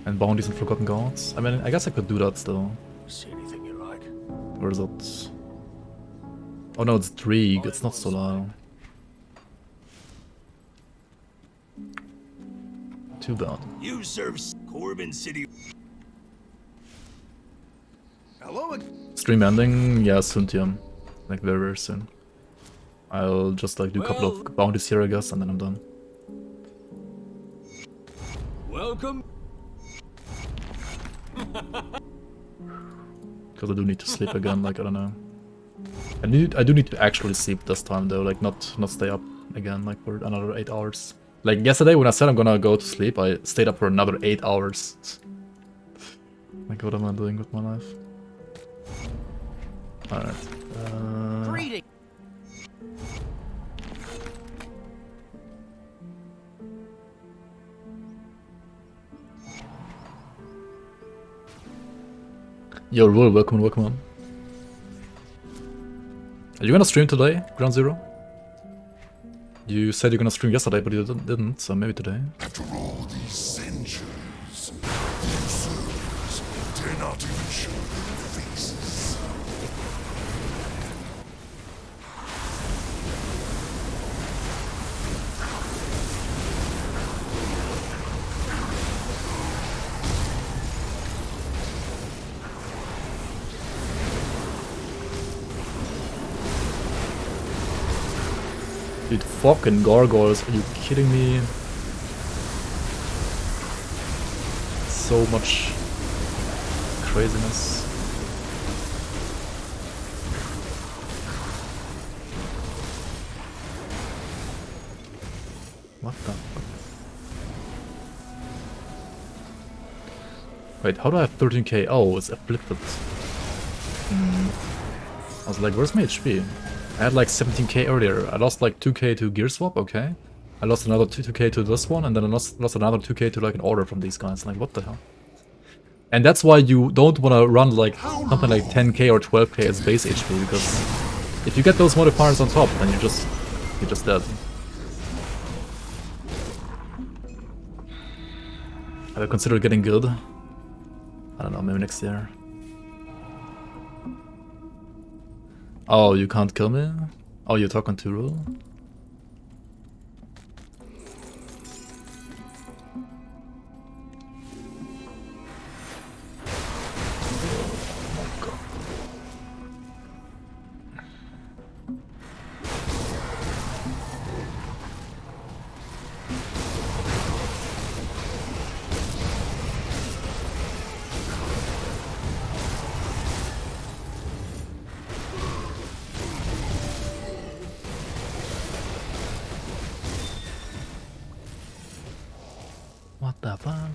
And bounties and Forgotten Gods. I mean, I guess I could do that still. See anything you like? Where is it? Oh no, it's Dreeg, it's not Solile. Too bad. You serve Corbin City. Hello. Stream ending? Yeah, soon, TM. Like very, very soon. I'll just like do a couple of bounties here, I guess, and then I'm done. Welcome. Because I do need to sleep again, like, I don't know. I do need to actually sleep this time though, like not stay up again like for another 8 hours. Like yesterday when I said I'm gonna go to sleep, I stayed up for another 8 hours. Like, what am I doing with my life? Alright. Greeting. Yo, Roll, welcome on. Are you gonna stream today, Ground Zero? You said you're gonna stream yesterday, but you didn't, so maybe today. After all these centuries, the observers dare not even show their faces. Dude, fucking gargoyles, are you kidding me? So much craziness. What the fuck? Wait, how do I have 13k? Oh, it's afflicted. I was like, where's my HP? I had like 17k earlier. I lost like 2k to gear swap, okay. I lost another 2k to this one, and then I lost another 2k to like an order from these guys. Like, what the hell? And that's why you don't want to run like something like 10k or 12k as base HP, because if you get those modifiers on top, then you're just dead. I will consider getting good. I don't know, maybe next year. Oh, you can't kill me? Oh, you're talking to Rule? What the fuck?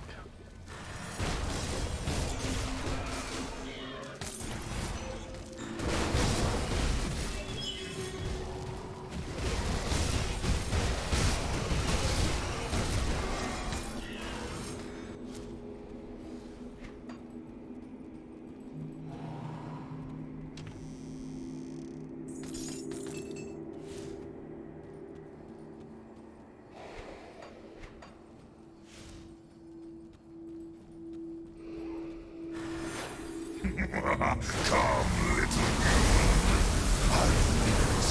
Come, little I've made this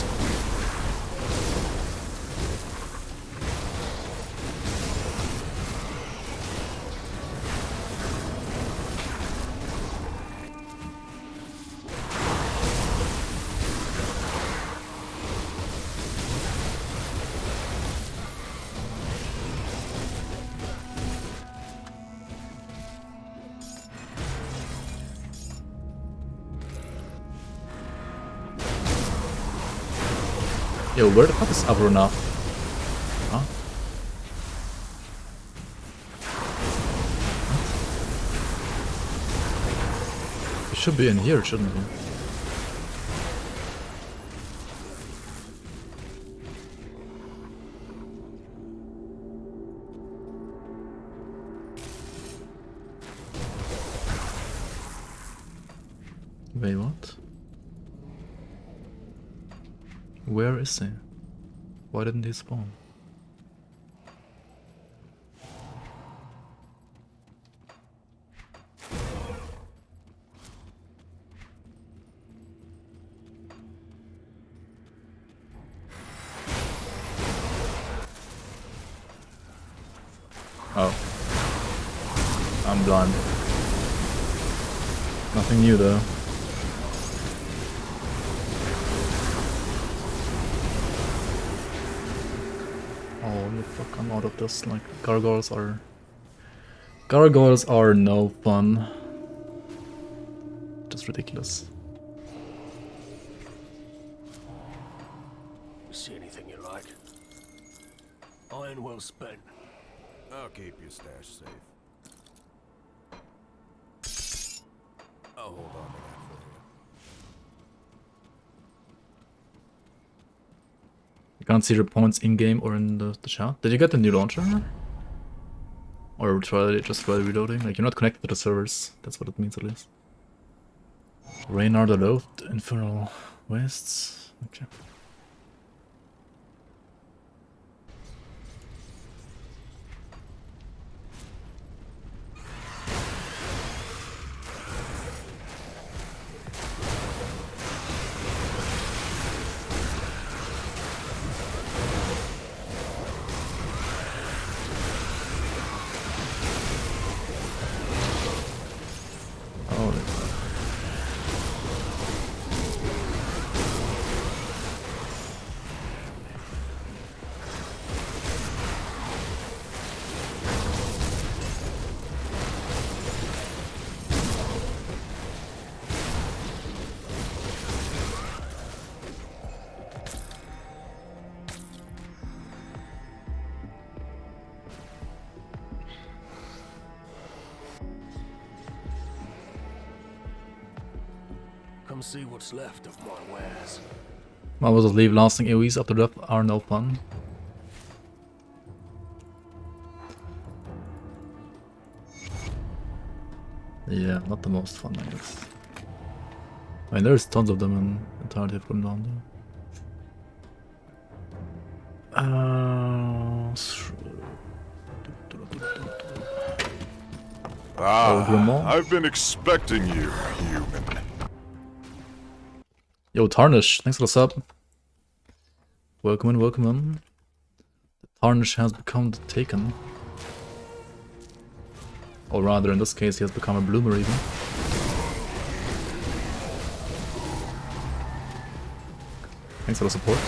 Yo, where the fuck is Avrona? Huh? It should be in here, shouldn't it? Wait, what? Where is he? Why didn't he spawn? Oh. I'm blind. Nothing new though. Holy fuck, I'm out of this. Like, gargoyles are no fun. Just ridiculous. You see anything you like? Iron well spent. I'll keep your stash safe. I'll hold on to that for you. You can't see your points in-game or in the chat. Did you get the new launcher? Or just try reloading? Like, you're not connected to the servers. That's what it means, at least. Raynar the Loathed, Infernal Wastes. Okay. Come see what's left of my wares. Marvels of leave lasting AoEs after death are no fun. Yeah, not the most fun, I guess. I mean, there's tons of them in Entirety of Grimdawn, though. I've been expecting you, human. Yo, Tarnish, thanks for the sub. Welcome in, welcome in. The Tarnish has become the Taken. Or rather, in this case, he has become a Bloomer even. Thanks for the support.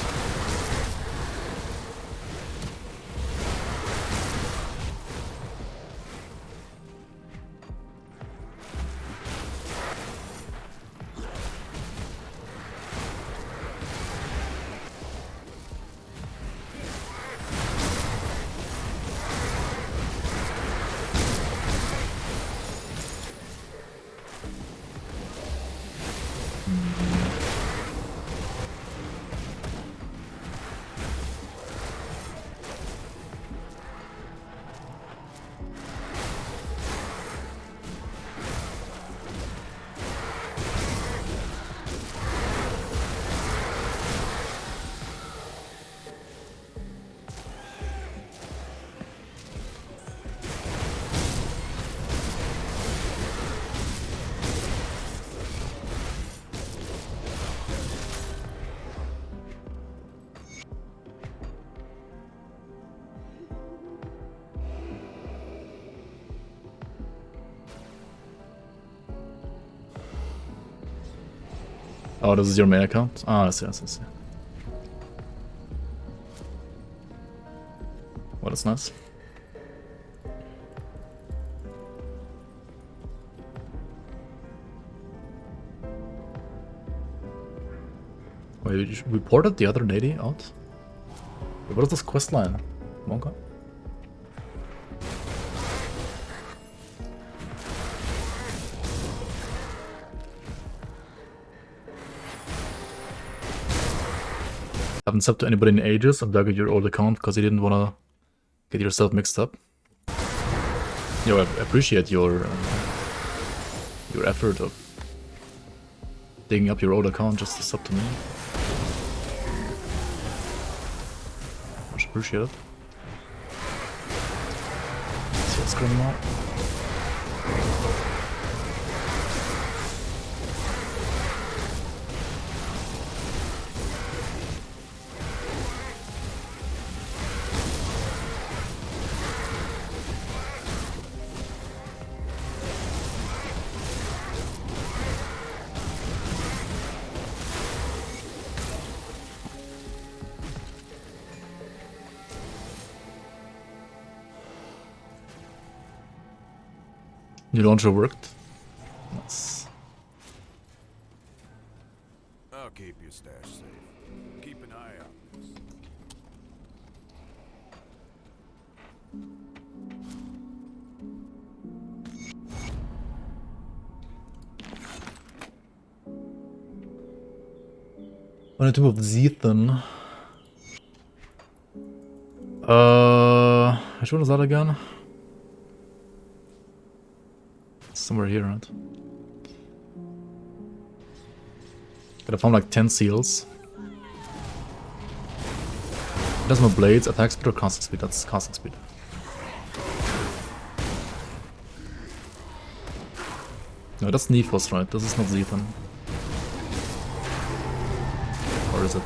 Oh, this is your main account? Ah, I see, I see, I see. Well, that's nice. Wait, you reported the other lady out? What is this quest line? Monka? Haven't subbed to anybody in ages. I'm dug at your old account because you didn't wanna get yourself mixed up. Yo, I appreciate your effort of digging up your old account just to sub to me. Much appreciated. See what's going on. Your launcher worked. Nice. I'll keep your stash safe. Keep an eye out. On the tomb of Zethan. Which one was that again? Somewhere here, right? But I found like 10 seals. It does more blades, attack speed or casting speed? That's casting speed. No, that's Nephos, right? This is not Zethan. Or is it?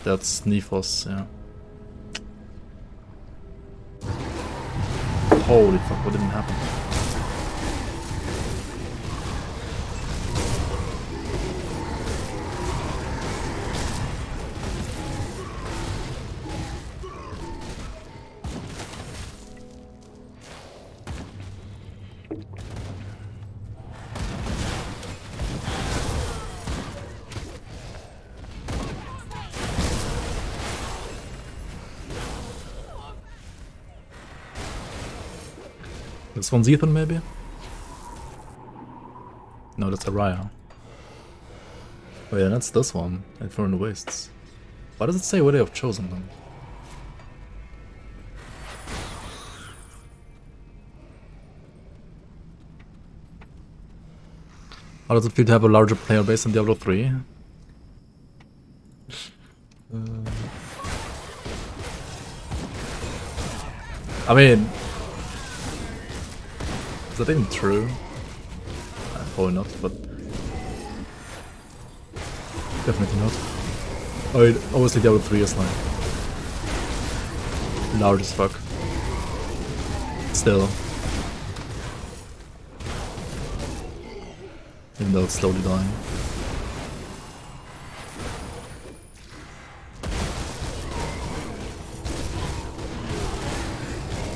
That's Nephos, yeah. Holy fuck, what didn't happen? This one's Ethan, maybe? No, that's Araya. Oh yeah, that's this one. Infernal Wastes. Why does it say where they have chosen them? How does it feel to have a larger player base than Diablo 3? I mean... Is that even true? Probably not, but... Definitely not. Oh, obviously Diablo 3 is like... large as fuck. Still. Even though it's slowly dying.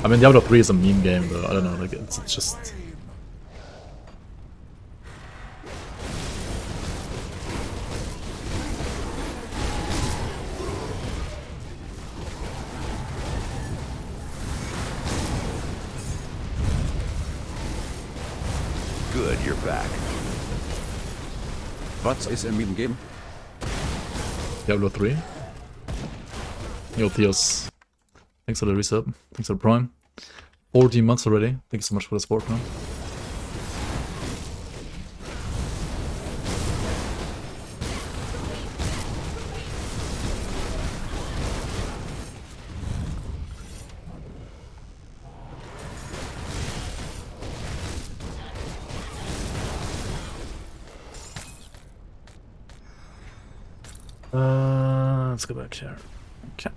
I mean, Diablo 3 is a meme game, though. I don't know, like, it's just... Good, you're back. What is a meme game? Diablo 3. Yo, Theos. Thanks for the resub. Thanks for the prime. 14 months already. Thanks so much for the support, man. Let's go back here. Okay.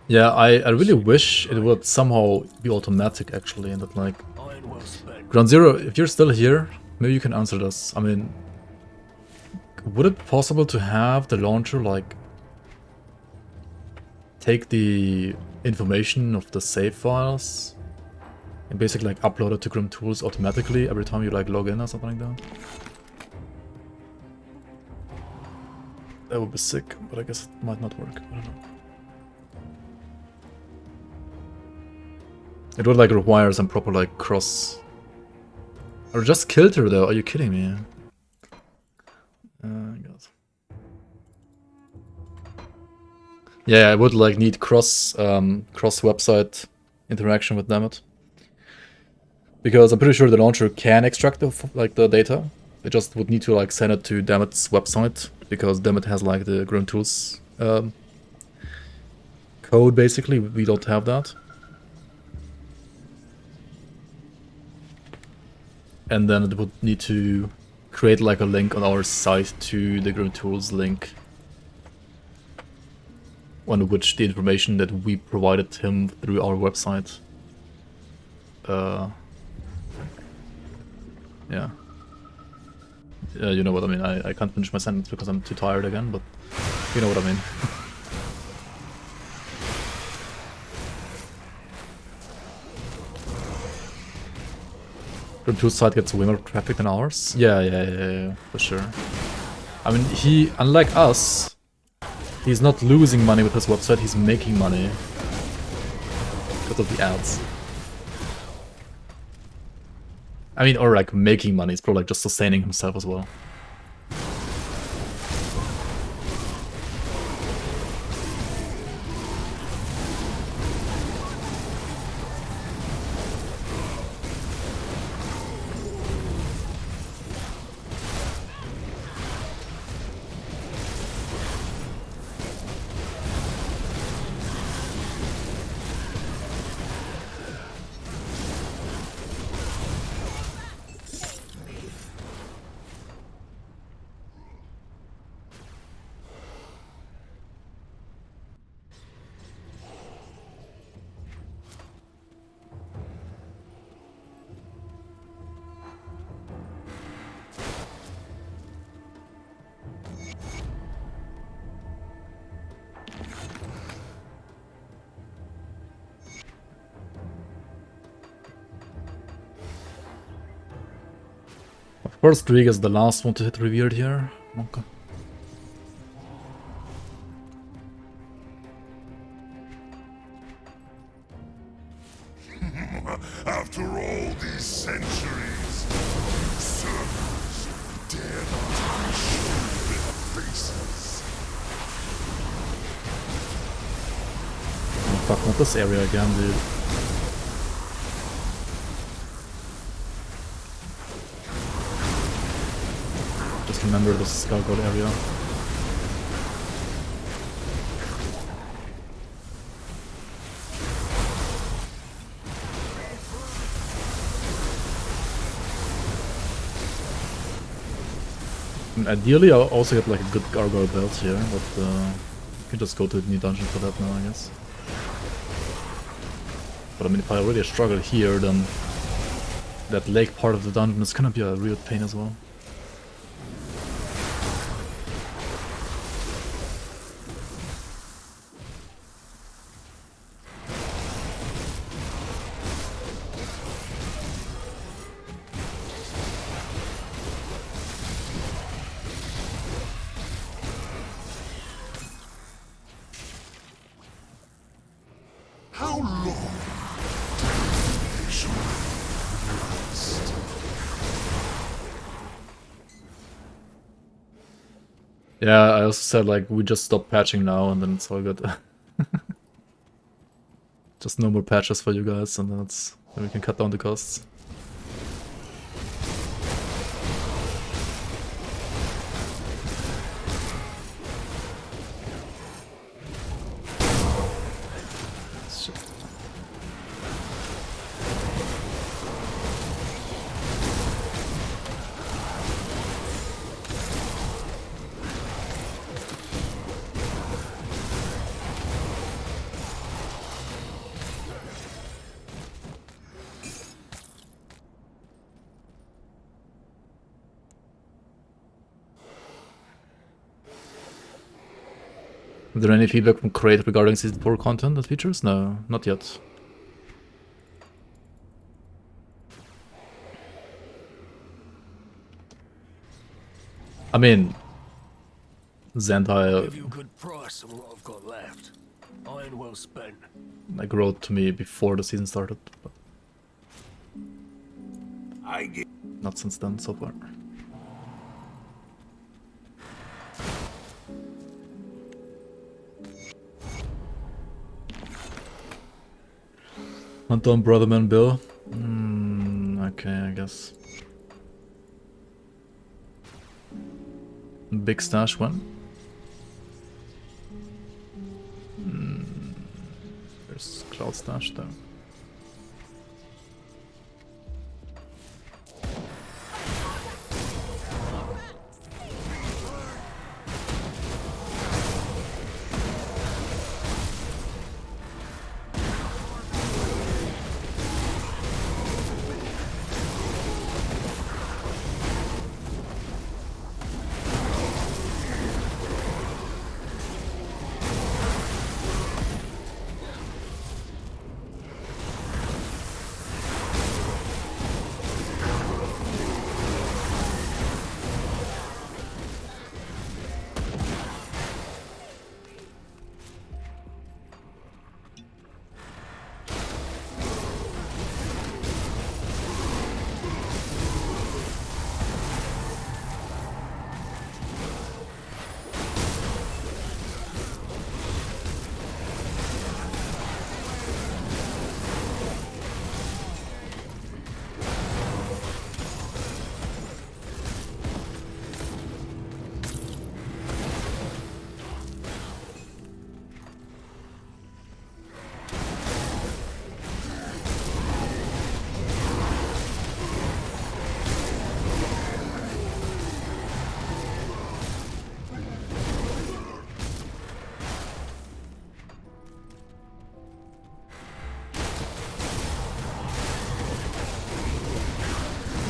Yeah, I really wish it would somehow be automatic actually, and that like Ground Zero, if you're still here, maybe you can answer this. I mean, would it be possible to have the launcher like take the information of the save files and basically like upload it to Grimtools automatically every time you like log in or something like that? That would be sick, but I guess it might not work. I don't know. It would like require some proper like cross. Or just killed her though, are you kidding me? God. Yeah, I would like need cross website interaction with Dammit. Because I'm pretty sure the launcher can extract the data. It just would need to like send it to Dammit's website, because Dammit has like the Grimtools code basically. We don't have that. And then it would need to create like a link on our site to the Grimtools link, on which the information that we provided him through our website. Yeah. You know what I mean. I can't finish my sentence because I'm too tired again, but you know what I mean. Grimtools site gets way more traffic than ours. Yeah, for sure. I mean, he, unlike us, he's not losing money with his website, he's making money because of the ads. I mean, or like making money, it's probably like just sustaining himself as well. Of course, Drieg is the last one to hit revered here. Okay. After all these centuries, servers dare not even show their faces. Oh, fuck, not this area again, dude. Just remember this Scargold area. Ideally, I'll also get like a good gargoyle belt here, but you can just go to the new dungeon for that now, I guess. But I mean, if I already struggle here, then that lake part of the dungeon is gonna be a real pain as well. How long do they should last? Yeah, I also said like we just stop patching now and then it's all good. Just no more patches for you guys, and then we can cut down the costs. Is there any feedback from Crate regarding Season 4 content and features? No, not yet. I mean, Zentai Give you a good price on what I've got left. Iron well spent. like wrote to me before the season started, but not since then so far. Anton Brotherman Bill. Okay, I guess. Big stash one. There's Cloud Stash though.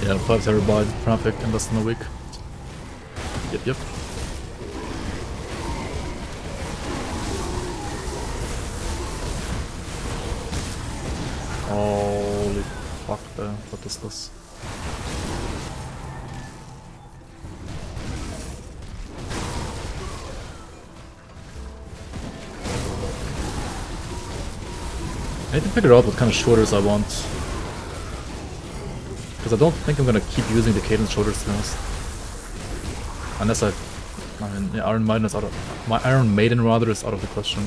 Yeah, 5 terabyte traffic in less than a week. Yep. Holy fuck, what is this? I need to figure out what kind of shooters I want. Because I don't think I'm gonna keep using the cadence shooters to be honest. Unless I mean, yeah, Iron Maiden is out of... My Iron Maiden rather is out of the question.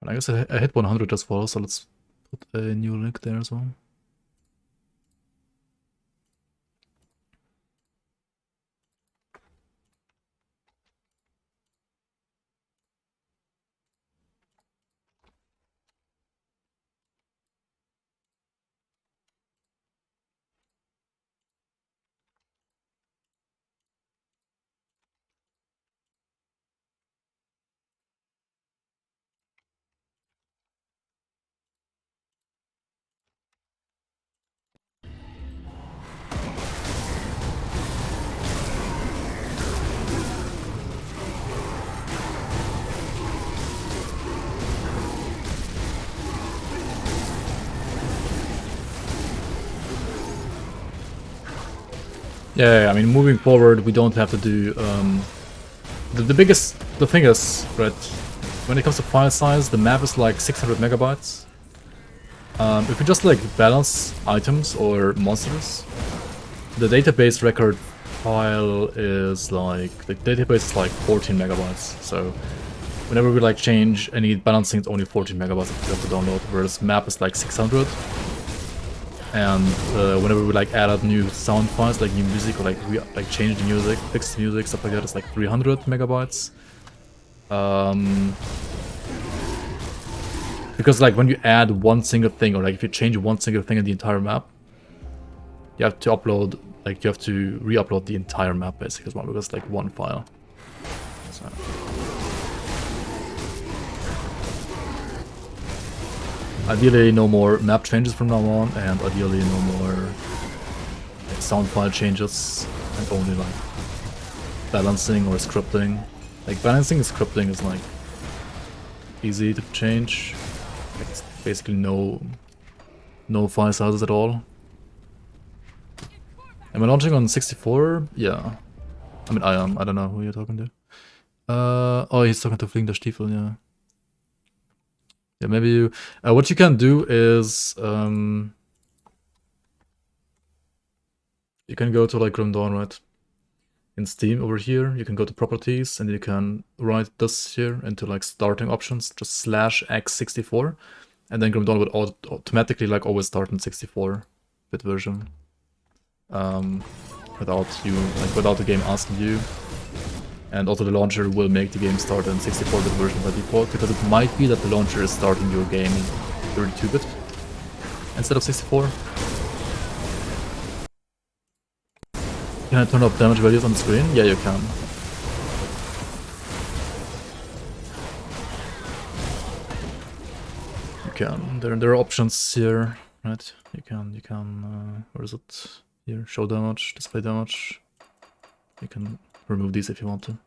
And I guess I hit 100 as well, so let's put a new link there as well. Yeah, I mean, moving forward, we don't have to do... The thing is, right, when it comes to file size, the map is like 600 megabytes. If we just like balance items or monsters, the database record file is like... The database is like 14 megabytes, so whenever we like change any balancing, it's only 14 megabytes that we have to download, whereas map is like 600. And whenever we like add up new sound files, like new music, or like we like change the music, fix the music, stuff like that, it's like 300 megabytes. Because like when you add one single thing, or like if you change one single thing in the entire map, you have to upload, like you have to re-upload the entire map basically as well, because it's like one file. So. Ideally no more map changes from now on, and ideally no more like, sound file changes, and only like balancing or scripting. Like balancing and scripting is like easy to change. Like, it's basically no file sizes at all. Am I launching on 64? Yeah. I mean I am. I don't know who you're talking to. Oh, he's talking to Fliegender Stiefel, yeah. Yeah, maybe you... what you can do is... you can go to like Grim Dawn, right? In Steam over here, you can go to properties and you can write this here into like starting options, just /x64. And then Grim Dawn would automatically like always start in 64-bit version. Without the game asking you. And also the launcher will make the game start in 64-bit version by default, because it might be that the launcher is starting your game in 32-bit instead of 64. Can I turn up damage values on the screen? Yeah, you can. You can. There are options here, right? You can, where is it? Here, show damage, display damage. You can remove these if you want to.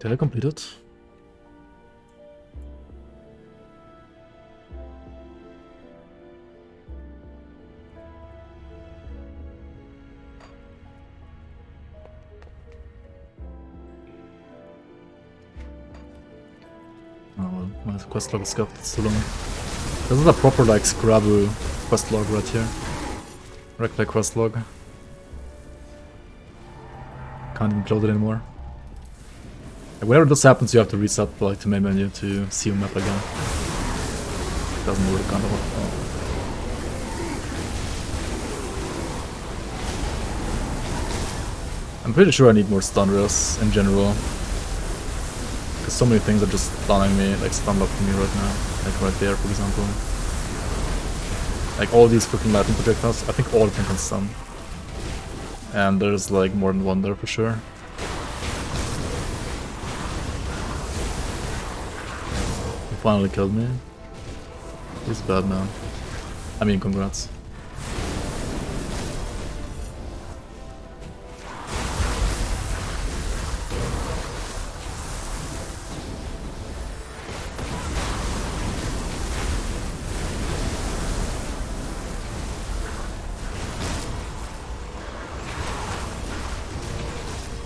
Did I complete it? Oh well, my quest log is scuffed, it's too long. This is a proper like Scrabble quest log right here. Rectech quest log. Can't even close it anymore. And whenever this happens, you have to reset like the main menu to see your map again. Doesn't work kind of. I'm pretty sure I need more stun rails in general. Because so many things are just stunning me, like stun locking me right now. Like right there, for example. Like all these freaking lightning projectiles, I think all of them can stun. And there's like more than one there for sure. He finally killed me. He's bad, man. I mean, congrats.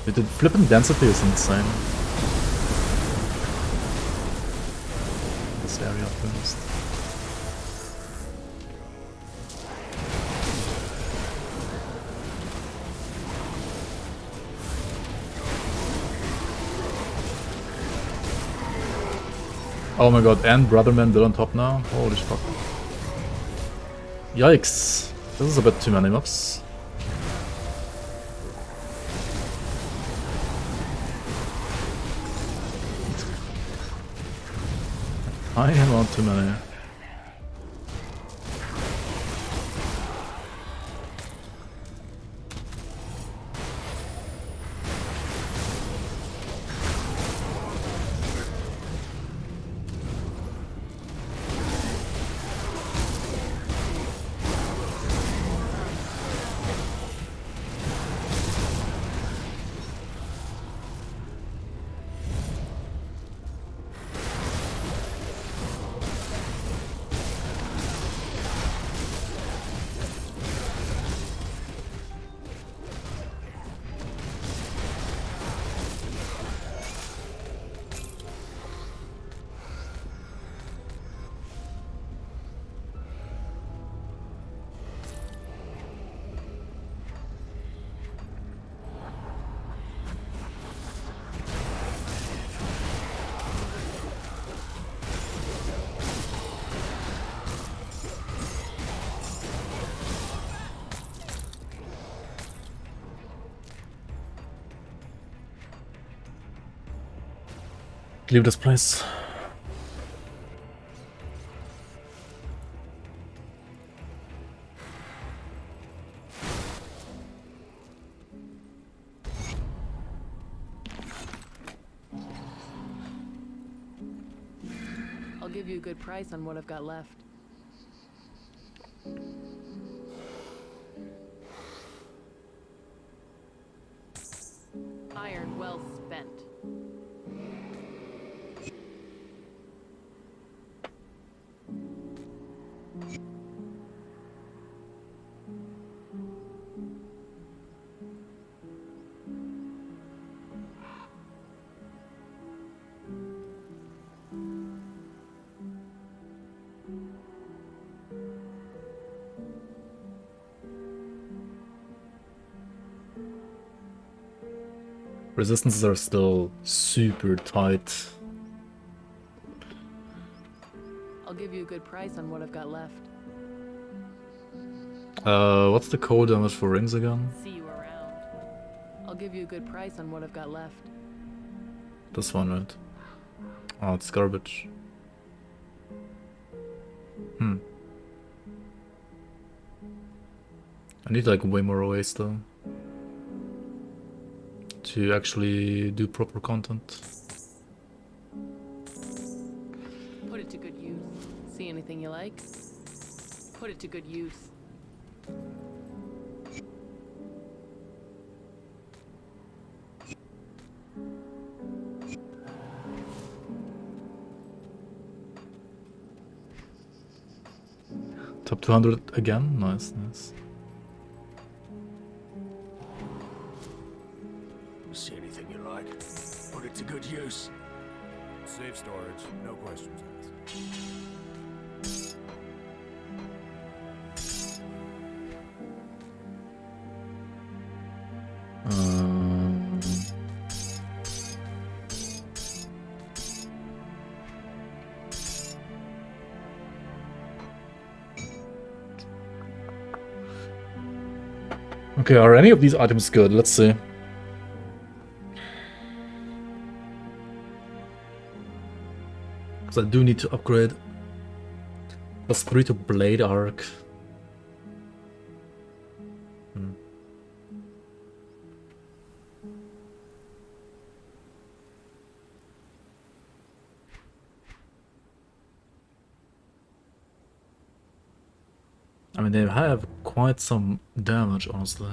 The flipping density is insane. This area first. Oh my god, and Brotherman build on top now? Holy fuck. Yikes. This is a bit too many maps. I am on too many. Leave this place. I'll give you a good price on what I've got left. Iron well spent. Resistances are still super tight. I'll give you a good price on what I've got left. What's the code damage for rings again? See you around. I'll give you a good price on what I've got left. This one, right? Oh, it's garbage. I need like way more OAs though. To actually do proper content. Put it to good use. See anything you like? Put it to good use. Top 200 again? Nice, nice. See anything you like? Put it to good use. Safe storage, no questions asked. Okay, are any of these items good? Let's see. Because I do need to upgrade. +3 to Blade Arc. I mean, they have quite some damage, honestly.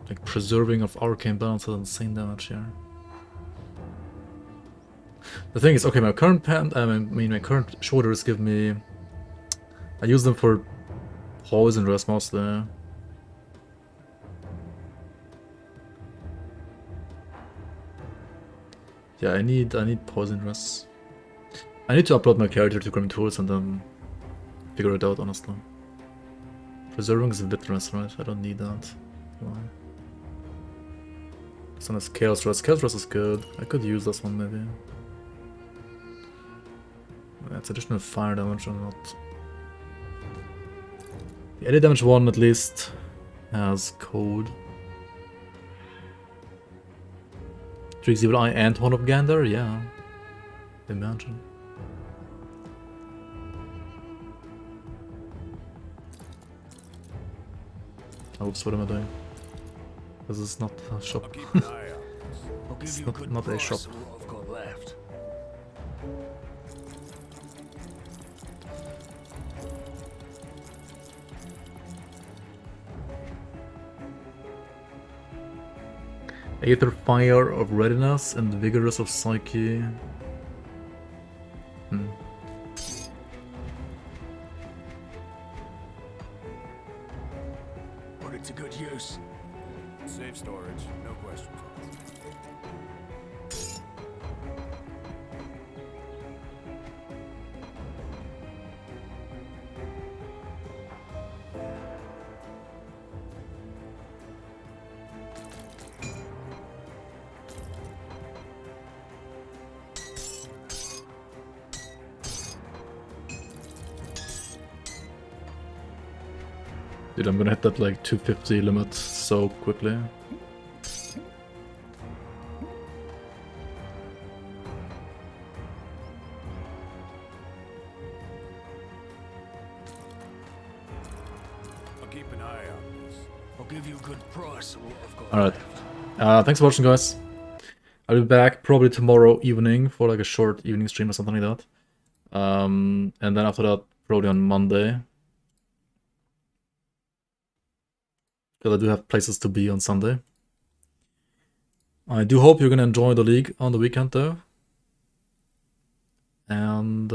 Like, preserving of arcane balance has insane damage here. The thing is, okay, my current my current shoulders give me... I use them for poison rest mostly. Yeah, I need poison rest. I need to upload my character to Grimtools and then figure it out, honestly. Preserving is Vitriness, right? I don't need that. Why? This one is Chaos Rest. Chaos Rest is good. I could use this one maybe. That's additional fire damage or not. The edit damage one at least has code. Tricks Evil Eye and Horn of Gander? Yeah. Imagine. Oops, what am I doing? This is not a shop. It's not a shop. I've got left. Aether Fire of Readiness and Vigorous of Psyche. Put it to good use. Safe storage, no questions asked. Dude, I'm gonna hit that like 250 limit so quickly. I'll give you a good price on what I've got. Alright. Thanks for watching, guys. I'll be back probably tomorrow evening for like a short evening stream or something like that. And then after that, probably on Monday. Because I do have places to be on Sunday. I do hope you're gonna enjoy the league on the weekend though. And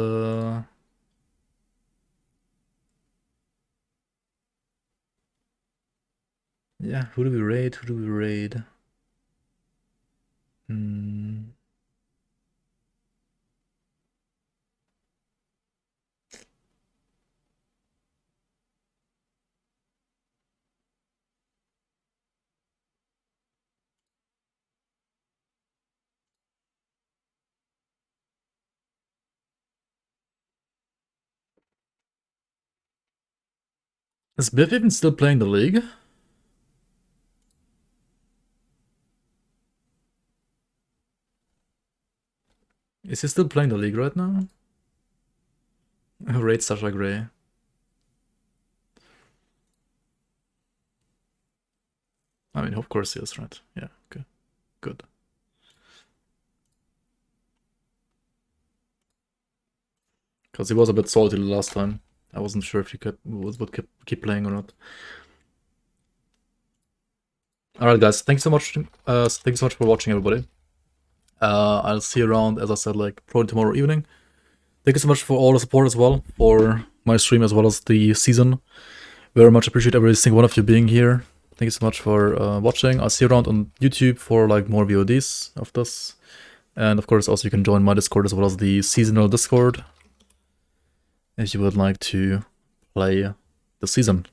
yeah, who do we raid? Who do we raid? Is Biff even still playing the league? Is he still playing the league right now? Raid Sasha Gray. I mean, of course he is, right? Yeah, okay. Good. Because he was a bit salty the last time. I wasn't sure if he would keep playing or not. Alright guys, thank you so much. Thank you so much for watching, everybody. I'll see you around, as I said, like probably tomorrow evening. Thank you so much for all the support as well, for my stream as well as the season. Very much appreciate every single one of you being here. Thank you so much for watching. I'll see you around on YouTube for like more VODs of this. And of course also you can join my Discord as well as the seasonal Discord if you would like to play the season.